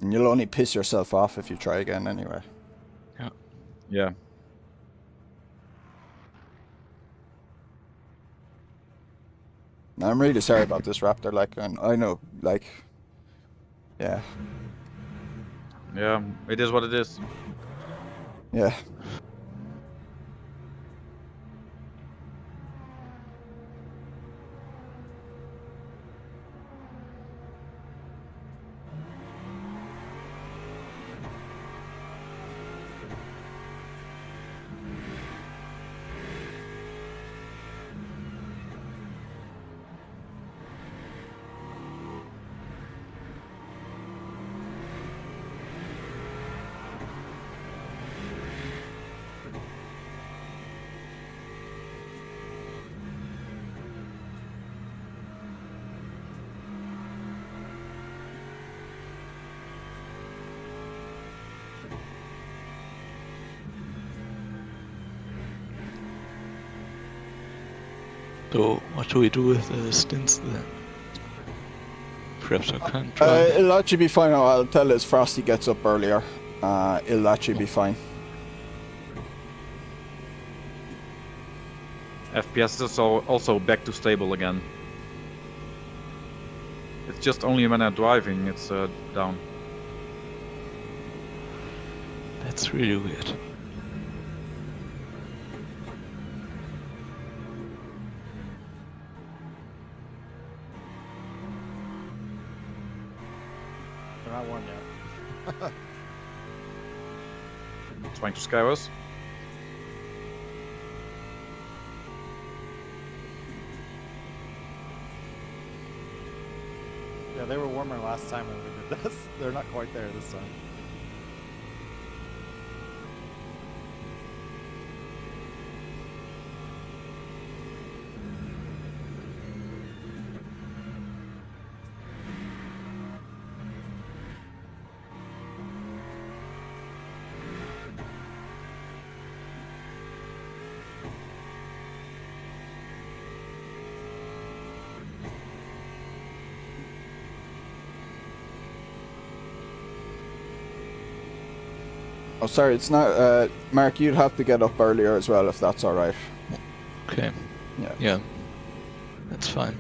And you'll only piss yourself off if you try again anyway. Yeah. Yeah. I'm really sorry about this, Raptor. Like, and I know, like, yeah, Yeah, it is what it is. yeah. So what do we do with the stints then? Perhaps I can't drive. It'll actually be fine. I'll tell us Frostie gets up earlier. It'll actually be fine. FPS is also back to stable again. It's just only when I'm driving it's down. That's really weird. They're not warm yet. Trying to scare us. Yeah, they were warmer last time when we did this. They're not quite there this time. Oh, sorry, it's not. Mark, you'd have to get up earlier as well if that's all right. Okay. Yeah. Yeah. That's fine.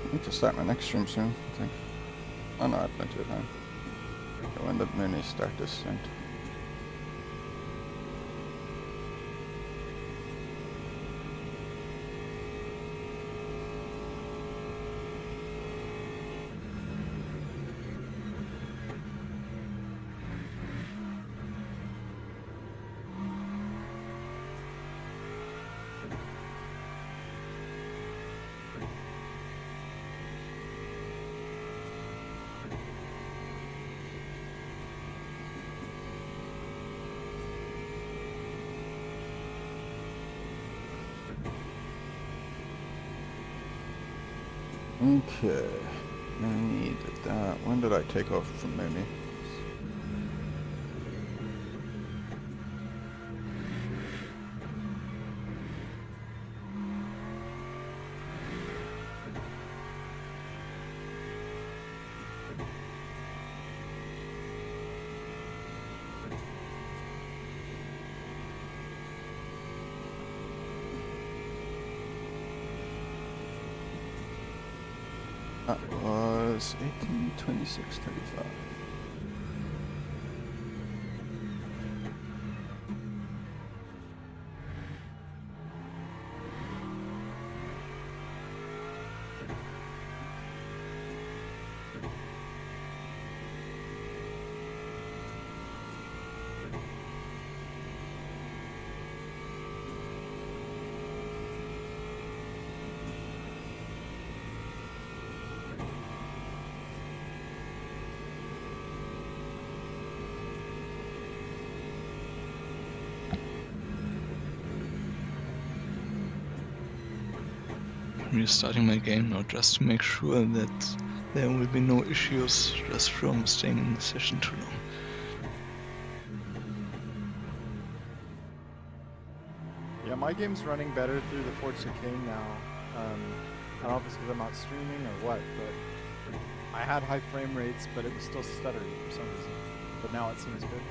I need to start my next stream soon, I think. Oh no, I have plenty of time. When the Moonies start this soon. Okay, Mooney did that. When did I take off from Mooney? That was 18, 26, 35. Restarting my game now just to make sure that there will be no issues just from staying in the session too long. Yeah, my game's running better through the Forza King now. I don't know if it's because I'm not streaming or what, but I had high frame rates, but it was still stuttering for some reason. But now it seems good.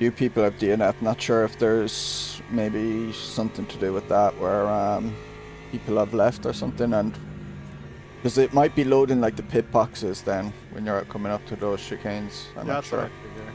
Few people have DNF. Not sure if there's maybe something to do with that, where people have left or something, and because it might be loading like the pit boxes then when you're coming up to those chicanes. I'm not sure. What I figure.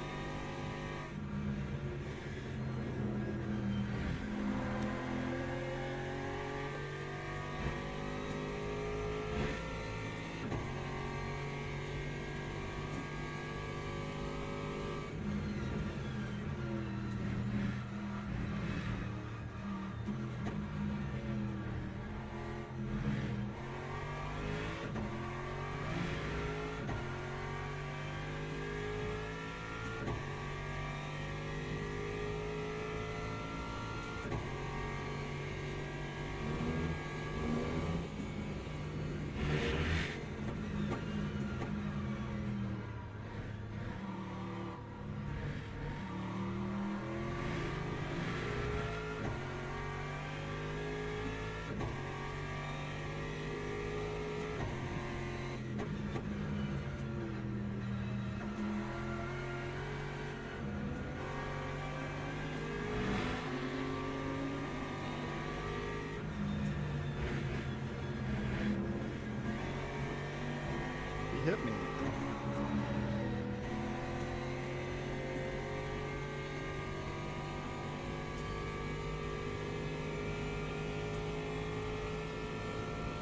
He hit me.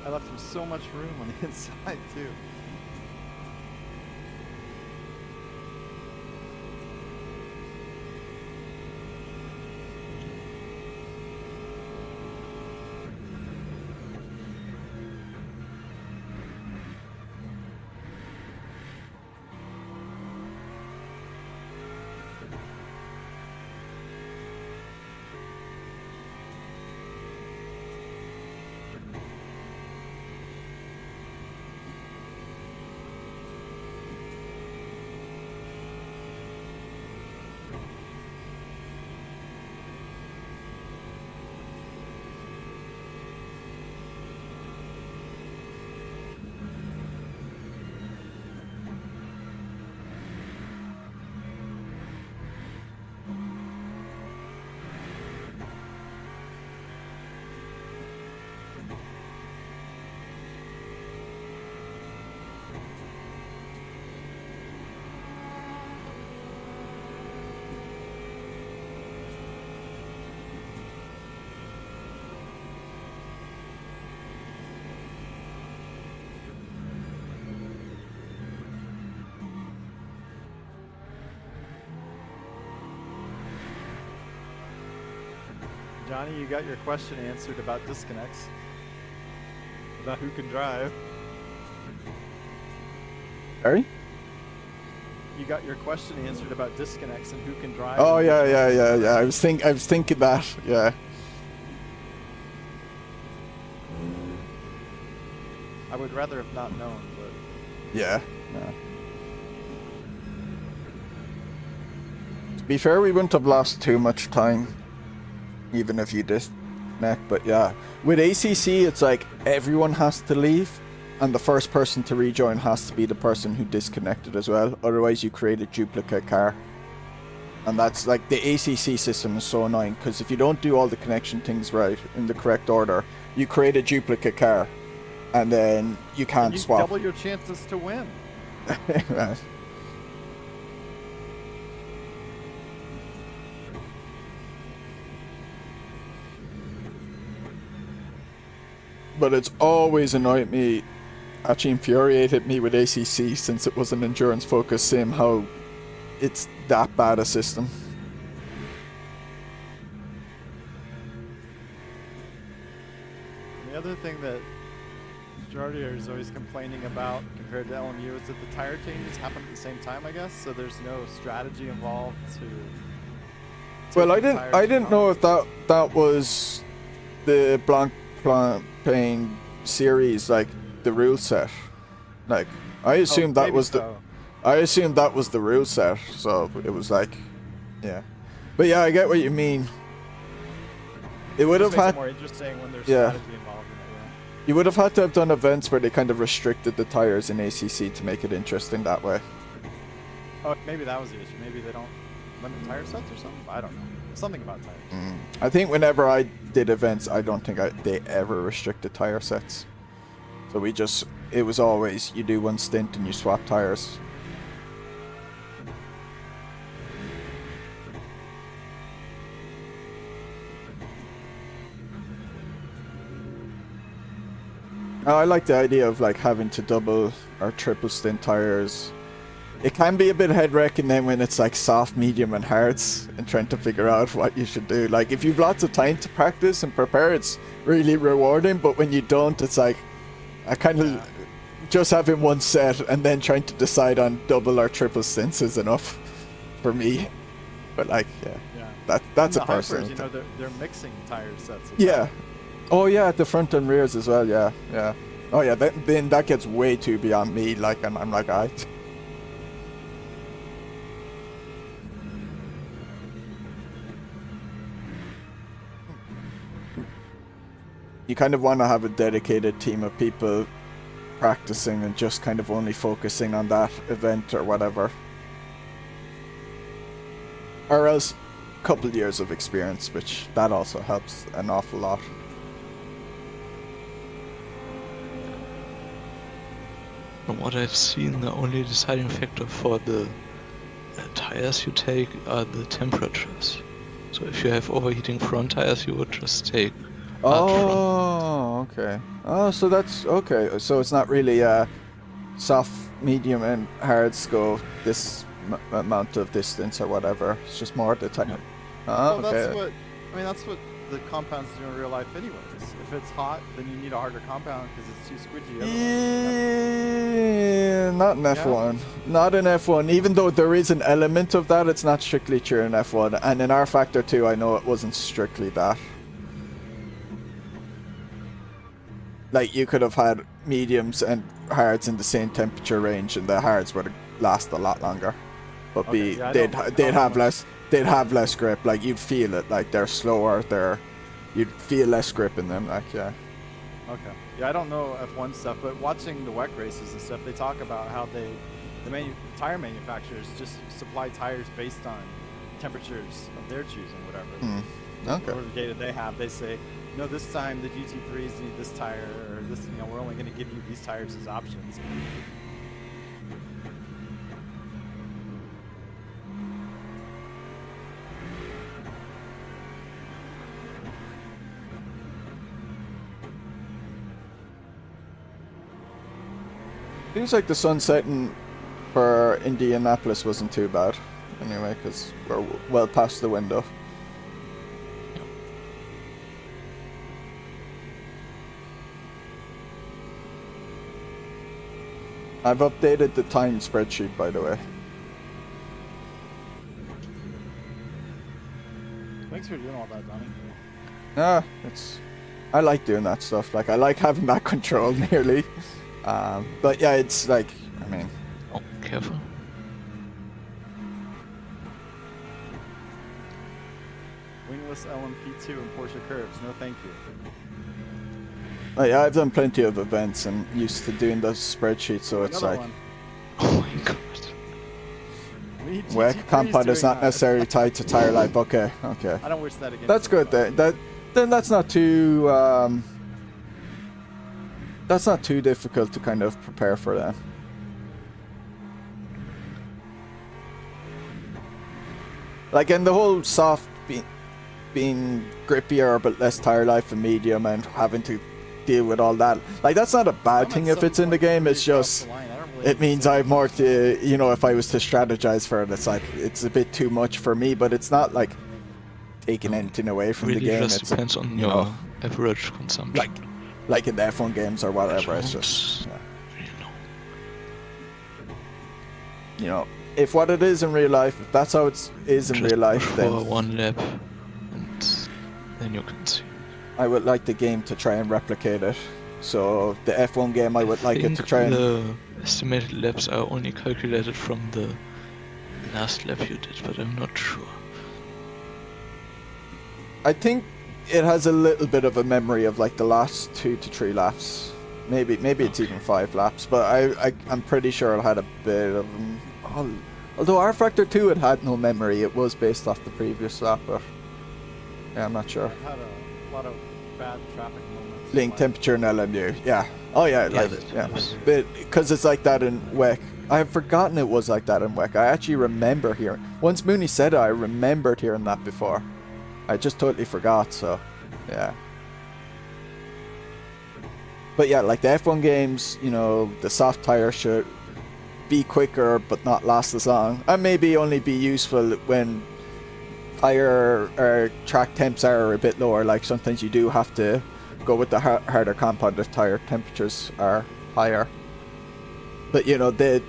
I left him so much room on the inside too. Johnny, you got your question answered about disconnects. About who can drive. Sorry? You got your question answered about disconnects and who can drive. Oh yeah. I was thinking that. Yeah. I would rather have not known, but Yeah. To be fair, we wouldn't have lost too much time, even if you disconnect. But yeah, with ACC, it's like everyone has to leave, and the first person to rejoin has to be the person who disconnected as well. Otherwise, you create a duplicate car. And that's like the ACC system is so annoying because if you don't do all the connection things right in the correct order, you create a duplicate car, and then you can't you swap. Double your chances to win. Right. But it's always annoyed me, actually infuriated me with ACC since it was an endurance focused sim, how it's that bad a system. The other thing that Jardier is always complaining about compared to LMU is that the tire changes happen at the same time, I guess, so there's no strategy involved to... Well, I didn't know if that was the Blancpain series, like the rule set. Like I assumed that was the rule set, so it was like, yeah. But yeah, I get what you mean. It would have had more interesting when there's strategy involved in it. Yeah. You would have had to have done events where they kind of restricted the tires in ACC to make it interesting that way. Oh, maybe that was the issue. Maybe they don't limit tire sets or something. I don't know. Something about tires. I think whenever I did events, I don't think they ever restricted tire sets. So it was always you do one stint and you swap tires. I like the idea of like having to double or triple stint tires. It can be a bit head-wrecking then when it's like soft, medium and hards and trying to figure out what you should do. Like if you've lots of time to practice and prepare, it's really rewarding, but when you don't, it's like I kind of just having one set and then trying to decide on double or triple stints is enough for me. But like, that's a personal thing. You know, they're mixing tire sets. Yeah. Oh yeah, at the front and rears as well. Yeah. Oh yeah, then that gets way too beyond me. Like, and I'm like, you kind of want to have a dedicated team of people practicing and just kind of only focusing on that event or whatever. Or else a couple years of experience, which that also helps an awful lot. From what I've seen, the only deciding factor for the tires you take are the temperatures. So if you have overheating front tires, you would just take okay. Oh, so that's okay. So it's not really soft, medium, and hards go this amount of distance or whatever. It's just more at the time. Well, that's what the compounds do in real life anyways. If it's hot, then you need a harder compound because it's too squidgy. Yeah, not in F1. Not in F1. Even though there is an element of that, it's not strictly true in F1. And in R Factor 2, I know it wasn't strictly that. Like, you could have had mediums and hards in the same temperature range, and the hards would last a lot longer. But they'd have less grip. Like, you'd feel it. Like, they're slower. You'd feel less grip in them. Like, yeah. Okay. Yeah, I don't know F1 stuff, but watching the WEC races and stuff, they talk about how the tire manufacturers just supply tires based on temperatures of their choosing, whatever. Okay. Whatever data they have, they say, no, this time the GT3s need this tire, or this, we're only going to give you these tires as options. Seems like the sun setting for Indianapolis wasn't too bad, anyway, because we're well past the window. I've updated the time spreadsheet, by the way. Thanks for doing all that, Donnie. I like doing that stuff. Like, I like having that control nearly. But yeah, it's like, I mean... Oh, careful. Wingless LMP2 and Porsche curbs, no thank you. I've done plenty of events and used to doing those spreadsheets, so it's Another like one. Oh my god. We WEC GT3 's compound is doing not that. necessarily tied to tire life. Okay, okay. I don't wish that against That's good anybody. then. That's not too that's not too difficult to kind of prepare for that. Like, and the whole soft being grippier but less tire life and medium and having to deal with all that. Like, that's not a bad thing if it's in the game. It's just it means I have more to, you know, if I was to strategize for it, it's like it's a bit too much for me. But it's not like taking anything away from Really the game. just It's depends on you your know, average consumption. like in the F1 games or whatever. It's just you know, if what it is in real life, if that's how it is in real life, for then one lap, and then you can see. I would like the game to try and replicate it. So the F1 game, I would like it to try and. The estimated laps are only calculated from the last lap you did, but I'm not sure. I think it has a little bit of a memory of like the last 2 to 3 laps. Maybe it's even 5 laps, but I'm pretty sure it had a bit of. Although R Factor 2, it had no memory. It was based off the previous lap, but yeah, I'm not sure. I've had a lot of bad traffic moments. Link temperature in LMU, yeah. Oh yeah, like yeah. But because it's like that in WEC. I have forgotten it was like that in WEC. I actually remember hearing. Once Mooney said it, I remembered hearing that before. I just totally forgot. So, yeah. But yeah, like the F1 games, you know, the soft tire should be quicker but not last as long, and maybe only be useful when tire or track temps are a bit lower. Like sometimes you do have to go with the harder compound if tire temperatures are higher. But you know, the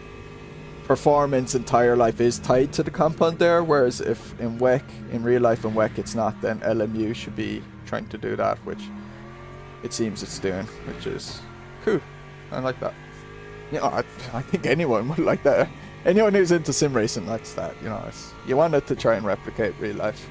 performance and tire life is tied to the compound there, whereas if in WEC, in real life in WEC it's not, then LMU should be trying to do that, which it seems it's doing, which is cool. I like that. You know, I think anyone would like that. Anyone who's into sim racing likes that. You know, you want it to try and replicate real life.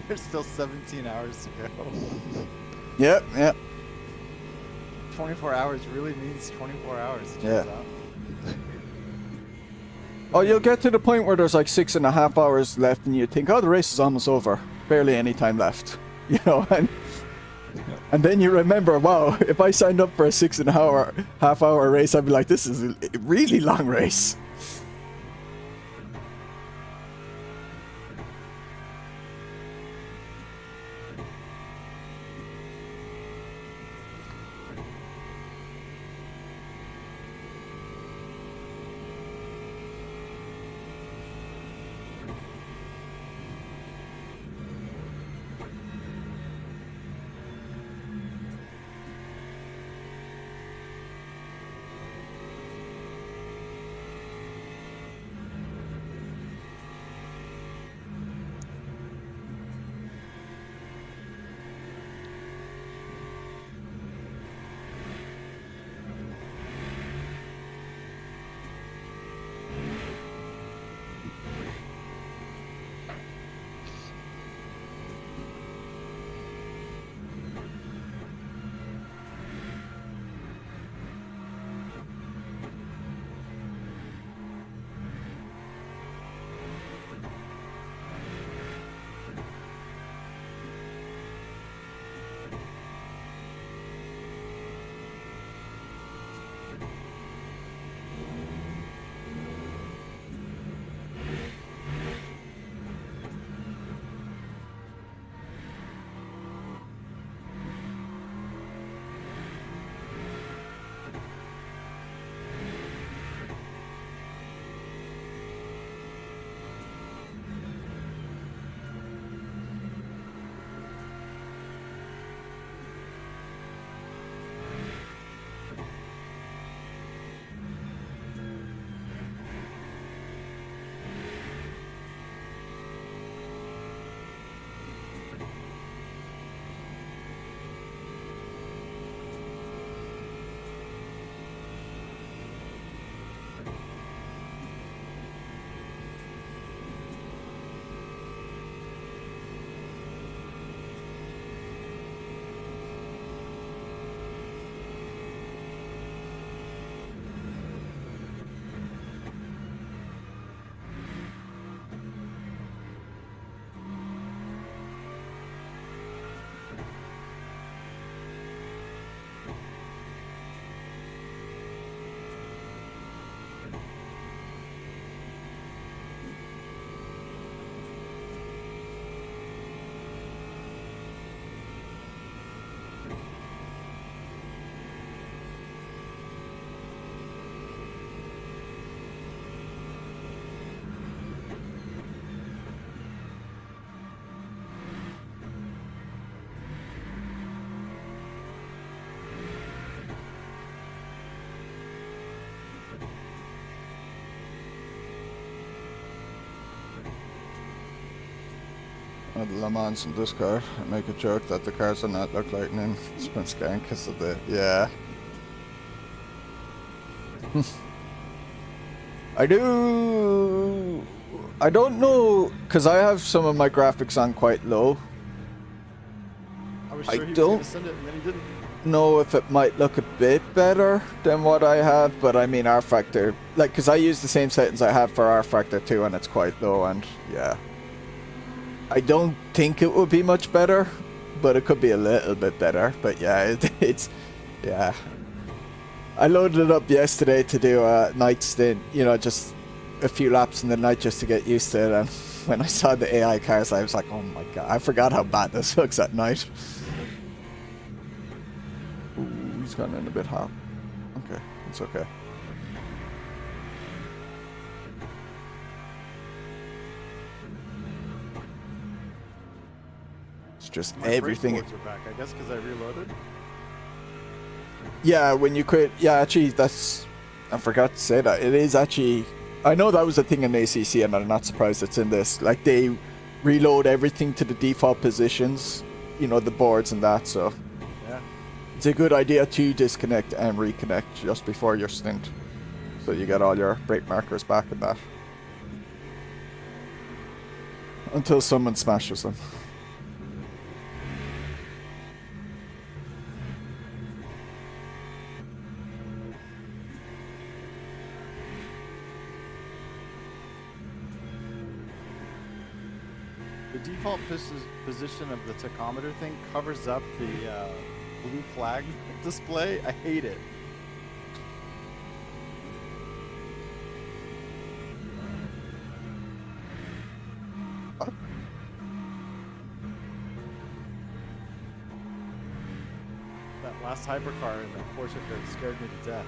There's still 17 hours to go. Yep, yep. 24 hours really means 24 hours. It Yeah. turns out. Oh, you'll get to the point where there's like 6.5 hours left and you think, oh, the race is almost over. Barely any time left. You know, and then you remember, wow, if I signed up for a 6.5 hour race, I'd be like, this is a really long race. of the Le Mans in this car and make a joke that the cars are not look lightning sprint scan because of the I don't know because I have some of my graphics on quite low. I was sure he was don't going to send it and then he didn't. know if it might look a bit better than what I have, but I mean R factor, like, because I use the same settings I have for R factor too, and it's quite low, and yeah, I don't think it would be much better, but it could be a little bit better. But yeah, it's yeah. I loaded it up yesterday to do a night stint, you know, just a few laps in the night just to get used to it, and when I saw the AI cars, I was like, oh my god, I forgot how bad this looks at night. Ooh, he's gotten in a bit hot. Okay, it's okay. It's just My everything. brake boards are back, I guess, because I reloaded. Yeah, when you quit. Yeah, actually, that's. I forgot to say that. It is actually. I know that was a thing in ACC, and I'm not surprised it's in this. Like, they reload everything to the default positions, you know, the boards and that, so. Yeah. It's a good idea to disconnect and reconnect just before your stint, so you get all your brake markers back and that. Until someone smashes them. The default position of the tachometer thing covers up the blue flag display. I hate it. That last hypercar in the Porsche curve scared me to death.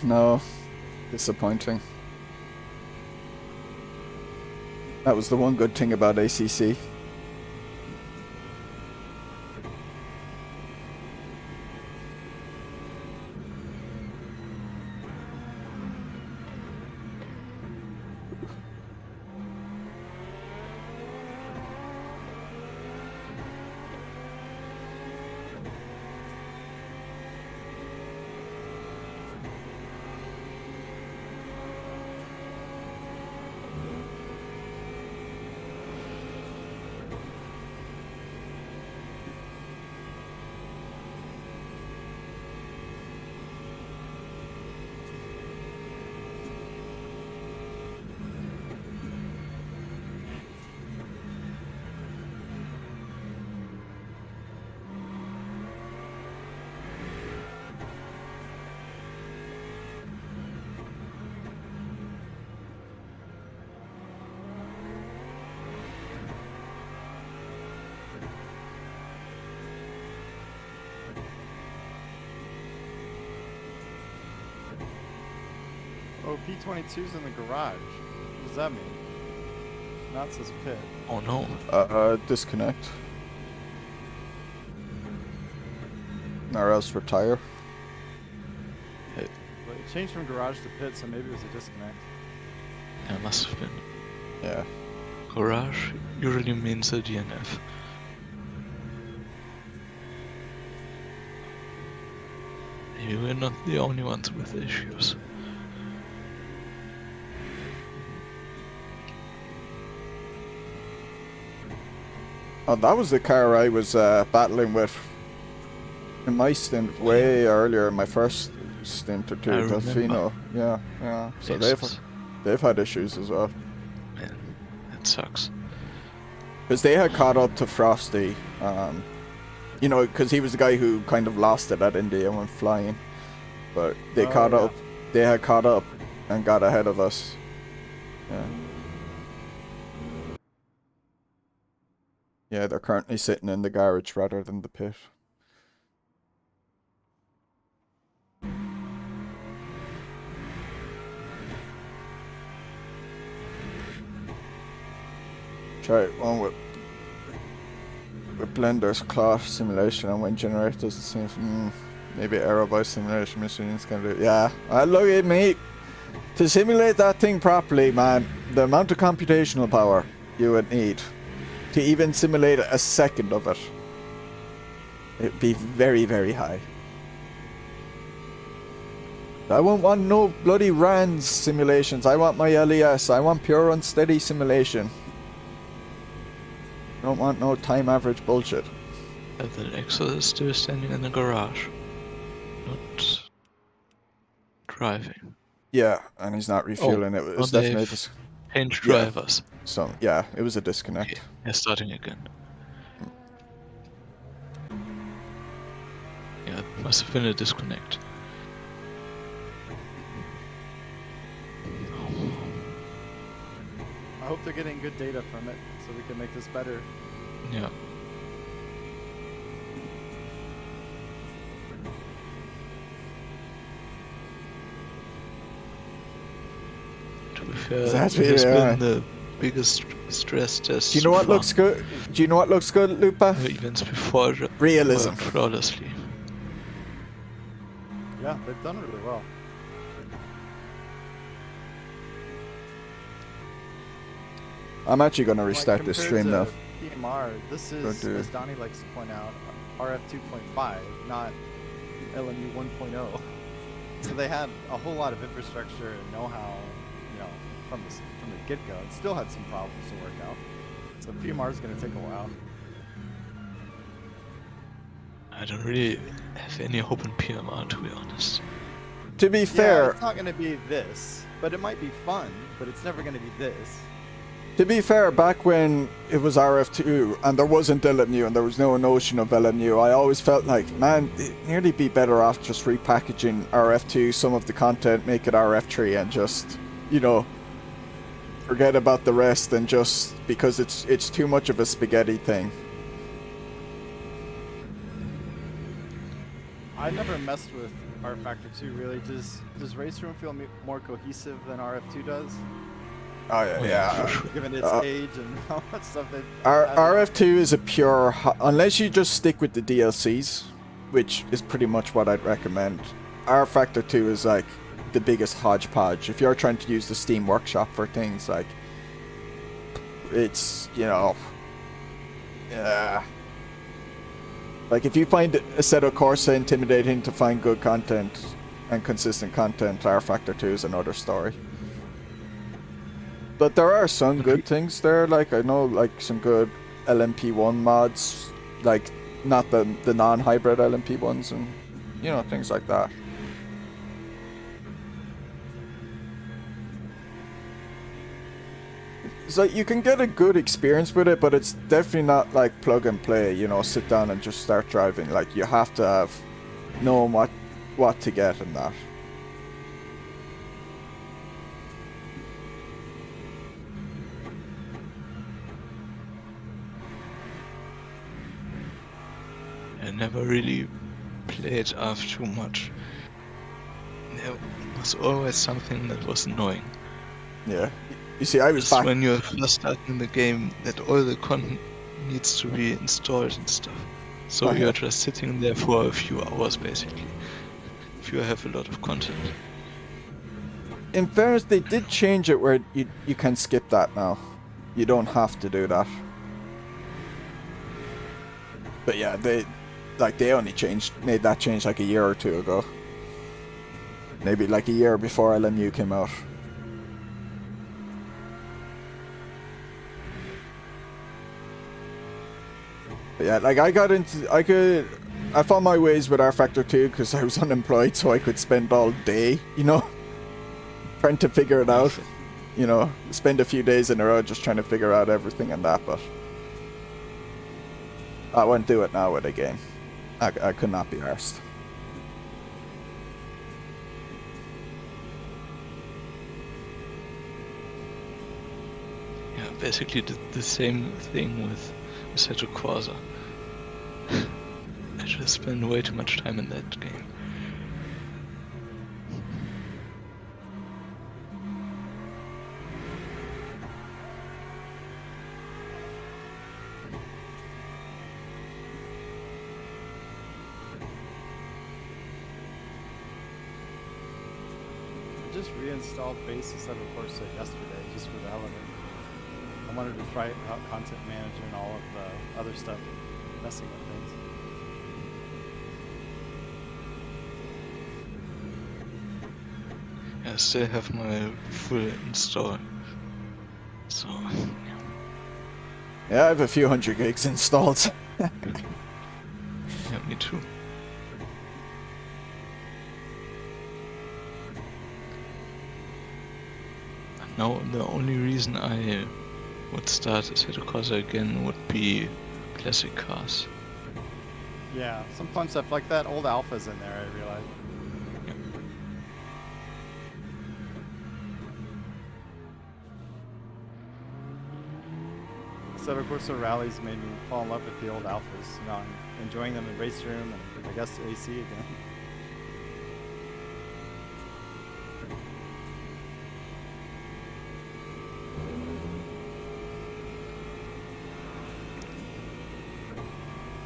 No. Disappointing. That was the one good thing about ACC. Oh, P22's in the garage. What does that mean? Not says pit. Oh no. Disconnect. Or else retire. But it changed from garage to pit, so maybe it was a disconnect. Yeah, must have been. Yeah. Garage usually means a DNF. Maybe we're not the only ones with issues. Oh, that was the car I was battling with in my stint way earlier, in my first stint or two. I Delfino. Yeah, yeah. So they've had issues as well. Man, that sucks. Because they had caught up to Frostie, you know, because he was the guy who kind of lost it at Indy and went flying. But they caught up. They had caught up and got ahead of us. Yeah. Yeah, they're currently sitting in the garage rather than the pit. Try one with Blender's cloth simulation and wind generators. The same. Maybe aerobic simulation machines can do. Yeah, look at me. To simulate that thing properly, man, the amount of computational power you would need to even simulate a second of it, it'd be very, very high. I won't want no bloody RAND simulations. I want my LES. I want pure unsteady simulation. I don't want no time average bullshit. The Lexus is still standing in the garage, not driving. Yeah, and he's not refueling. It was definitely changed drivers. So yeah, it was a disconnect. Okay, they're starting again. Yeah, it must have been a disconnect. I hope they're getting good data from it, so we can make this better. Yeah. To be fair, it has been the biggest stress test. Do you know what looks good? Do you know what looks good, Lupa? Events before realism. Flawlessly. Yeah, they've done really well. I'm actually going to restart this stream now. PMR, this is, as Donnie likes to point out, RF 2.5, not LMU 1.0. So they had a whole lot of infrastructure and know-how, you know, from the get-go. It still had some problems to work out. So PMR is going to take a while. I don't really have any hope in PMR, to be honest. To be fair, it's not going to be this, but it might be fun, but it's never going to be this. To be fair, back when it was RF2 and there wasn't LMU and there was no notion of LMU, I always felt like, man, it'd nearly be better off just repackaging RF2, some of the content, make it RF3 and just, you know, forget about the rest and just, because it's too much of a spaghetti thing. I never messed with R Factor 2 really. Does Race Room feel more cohesive than RF2 does? Oh yeah. Given its age and how much stuff they. RF2 is a pure, unless you just stick with the DLCs, which is pretty much what I'd recommend. R Factor 2 is like the biggest hodgepodge. If you're trying to use the Steam Workshop for things, like, it's, you know, yeah. Like if you find Assetto Corsa intimidating to find good content and consistent content, R Factor 2 is another story. But there are some good things there, like I know like some good LMP1 mods, like not the non-hybrid LMP1s and, you know, things like that. It's like you can get a good experience with it, but it's definitely not like plug and play, you know, sit down and just start driving. Like you have to know what to get in that. I never really played RF too much. there was always something that was annoying. Yeah. You see, I was Just back. when you're first starting the game, that all the content needs to be installed and stuff. So Oh, yeah. you're just sitting there for a few hours, basically. If you have a lot of content. In fairness, they did change it where you can skip that now. You don't have to do that. But yeah, they only made that change like a year or two ago. Maybe like a year before LMU came out. But yeah, like I found my ways with R Factor 2 because I was unemployed, so I could spend all day, you know, trying to figure it out. You know, spend a few days in a row just trying to figure out everything and that, but I won't do it now with a game. I could not be arsed. Yeah, basically the same thing with Assetto Corsa. I just spend way too much time in that game. I just reinstalled base Assetto Corsa yesterday, just for the hell of it. I wanted to try out Content Manager and all of the other stuff, messing with things. I still have my full install. So, Yeah, I have a few hundred gigs installed. yeah, me too. Now, the only reason I would start Assetto Corsa again would be classic cars. Yeah, some fun stuff like that. Old alpha's in there, I realize. Assetto Corsa rallies made me fall in love with the old alphas. You know, I'm enjoying them in race room and I guess AC again.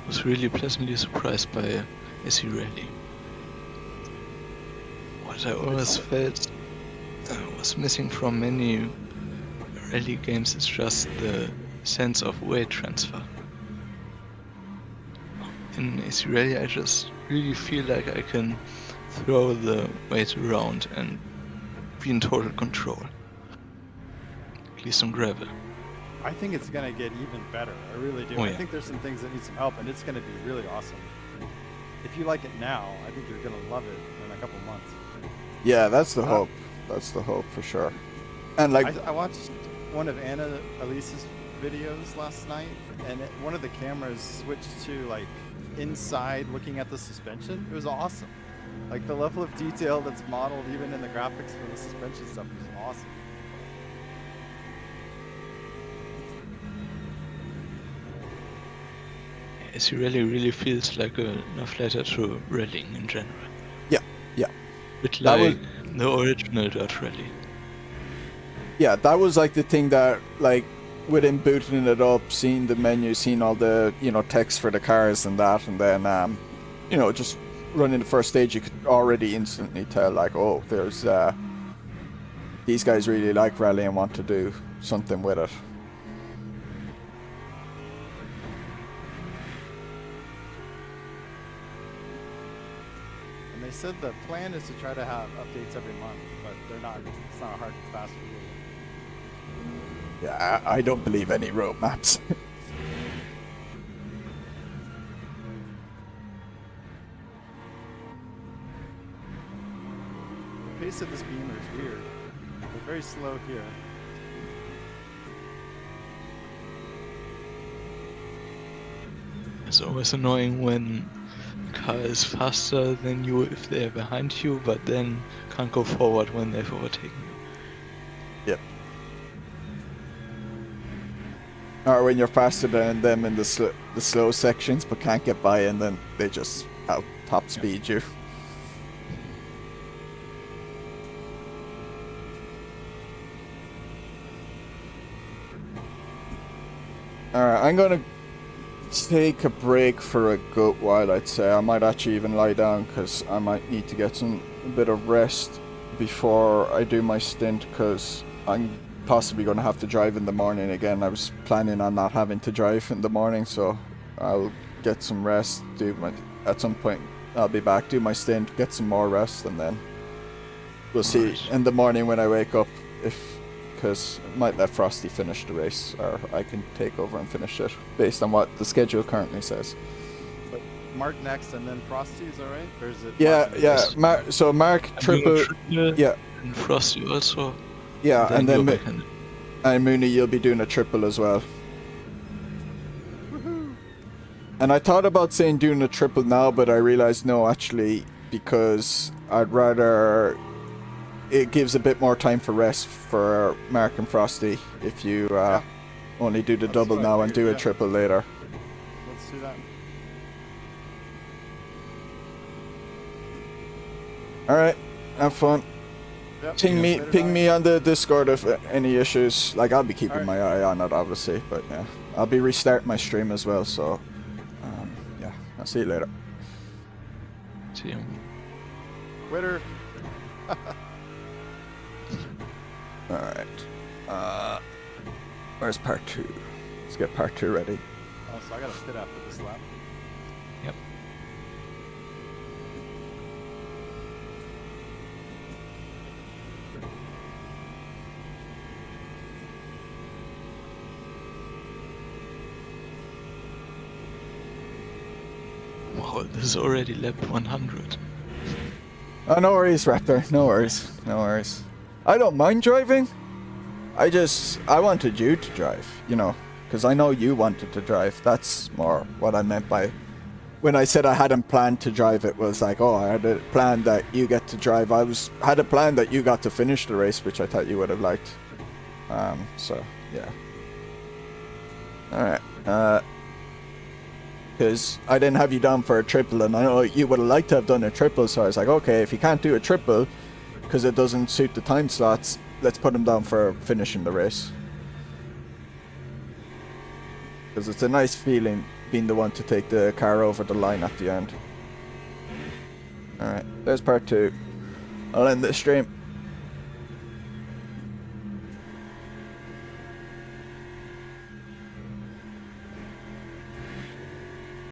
I was really pleasantly surprised by AC Rally. What I always felt was missing from many rally games is just the sense of weight transfer. In AC Rally I just really feel like I can throw the weight around and be in total control. At least on gravel. I think it's going to get even better. I really do. Oh, I yeah. think there's some things that need some help, and it's going to be really awesome. If you like it now, I think you're going to love it in a couple months. Yeah, that's the hope. That's the hope for sure. And like, I watched one of Anna Elise's videos last night, and one of the cameras switched to like inside looking at the suspension. It was awesome. Like the level of detail that's modeled even in the graphics for the suspension stuff is awesome. AC Rally really feels like a love letter to rallying in general. yeah, yeah. Bit That like the original Dirt Rally. Yeah, that was like the thing that, like, within booting it up, seeing the menu, seeing all the, you know, text for the cars and that, and then, you know, just running the first stage, you could already instantly tell, like, oh, there's, these guys really like rally and want to do something with it. And they said the plan is to try to have updates every month, but they're not. It's not a hard and fast rule. Yeah, I don't believe any roadmaps. The pace of this beamer is weird. They're very slow here. It's always annoying when a car is faster than you if they're behind you, but then can't go forward when they've overtaken you. Yep. Or when you're faster than them in the slow sections, but can't get by, and then they just out top speed you. Alright, I'm gonna take a break for a good while, I'd say. I might actually even lie down because I might need to get a bit of rest before I do my stint, because I'm possibly going to have to drive in the morning again. I was planning on not having to drive in the morning, so I'll get some rest, at some point I'll be back, do my stint, get some more rest, and then we'll see in the morning when I wake up, because I might let Frostie finish the race, or I can take over and finish it, based on what the schedule currently says. But Mark next, and then Frostie, is that right? Or is it? Yeah. So Mark triple, yeah, and Frostie also. Yeah, and then and Mooney, you'll be doing a triple as well. And I thought about saying doing a triple now, but I realized no, actually, because I'd rather... It gives a bit more time for rest for Mark and Frostie if you only do the double now and do a triple later. Let's do that. Alright, have fun. Yep, Ping me on the Discord if any issues. Like, I'll be keeping my eye on it, obviously, but yeah. I'll be restarting my stream as well, so... yeah, I'll see you later. See you. Twitter. Alright. Where's part 2? Let's get part 2 ready. Oh, so I got a pit after this lap. Yep. Wow, this is already lap 100. Oh, no worries, Raptor. No worries. No worries. I don't mind driving. I wanted you to drive, you know, because I know you wanted to drive. That's more what I meant by when I said I hadn't planned to drive. It was like, oh, I had a plan that you get to drive. Had a plan that you got to finish the race, which I thought you would have liked. So yeah. All right. Because I didn't have you down for a triple, and I know you would have liked to have done a triple, so I was like, okay, if you can't do a triple because it doesn't suit the time slots, let's put him down for finishing the race. Because it's a nice feeling being the one to take the car over the line at the end. Alright, there's part 2. I'll end this stream.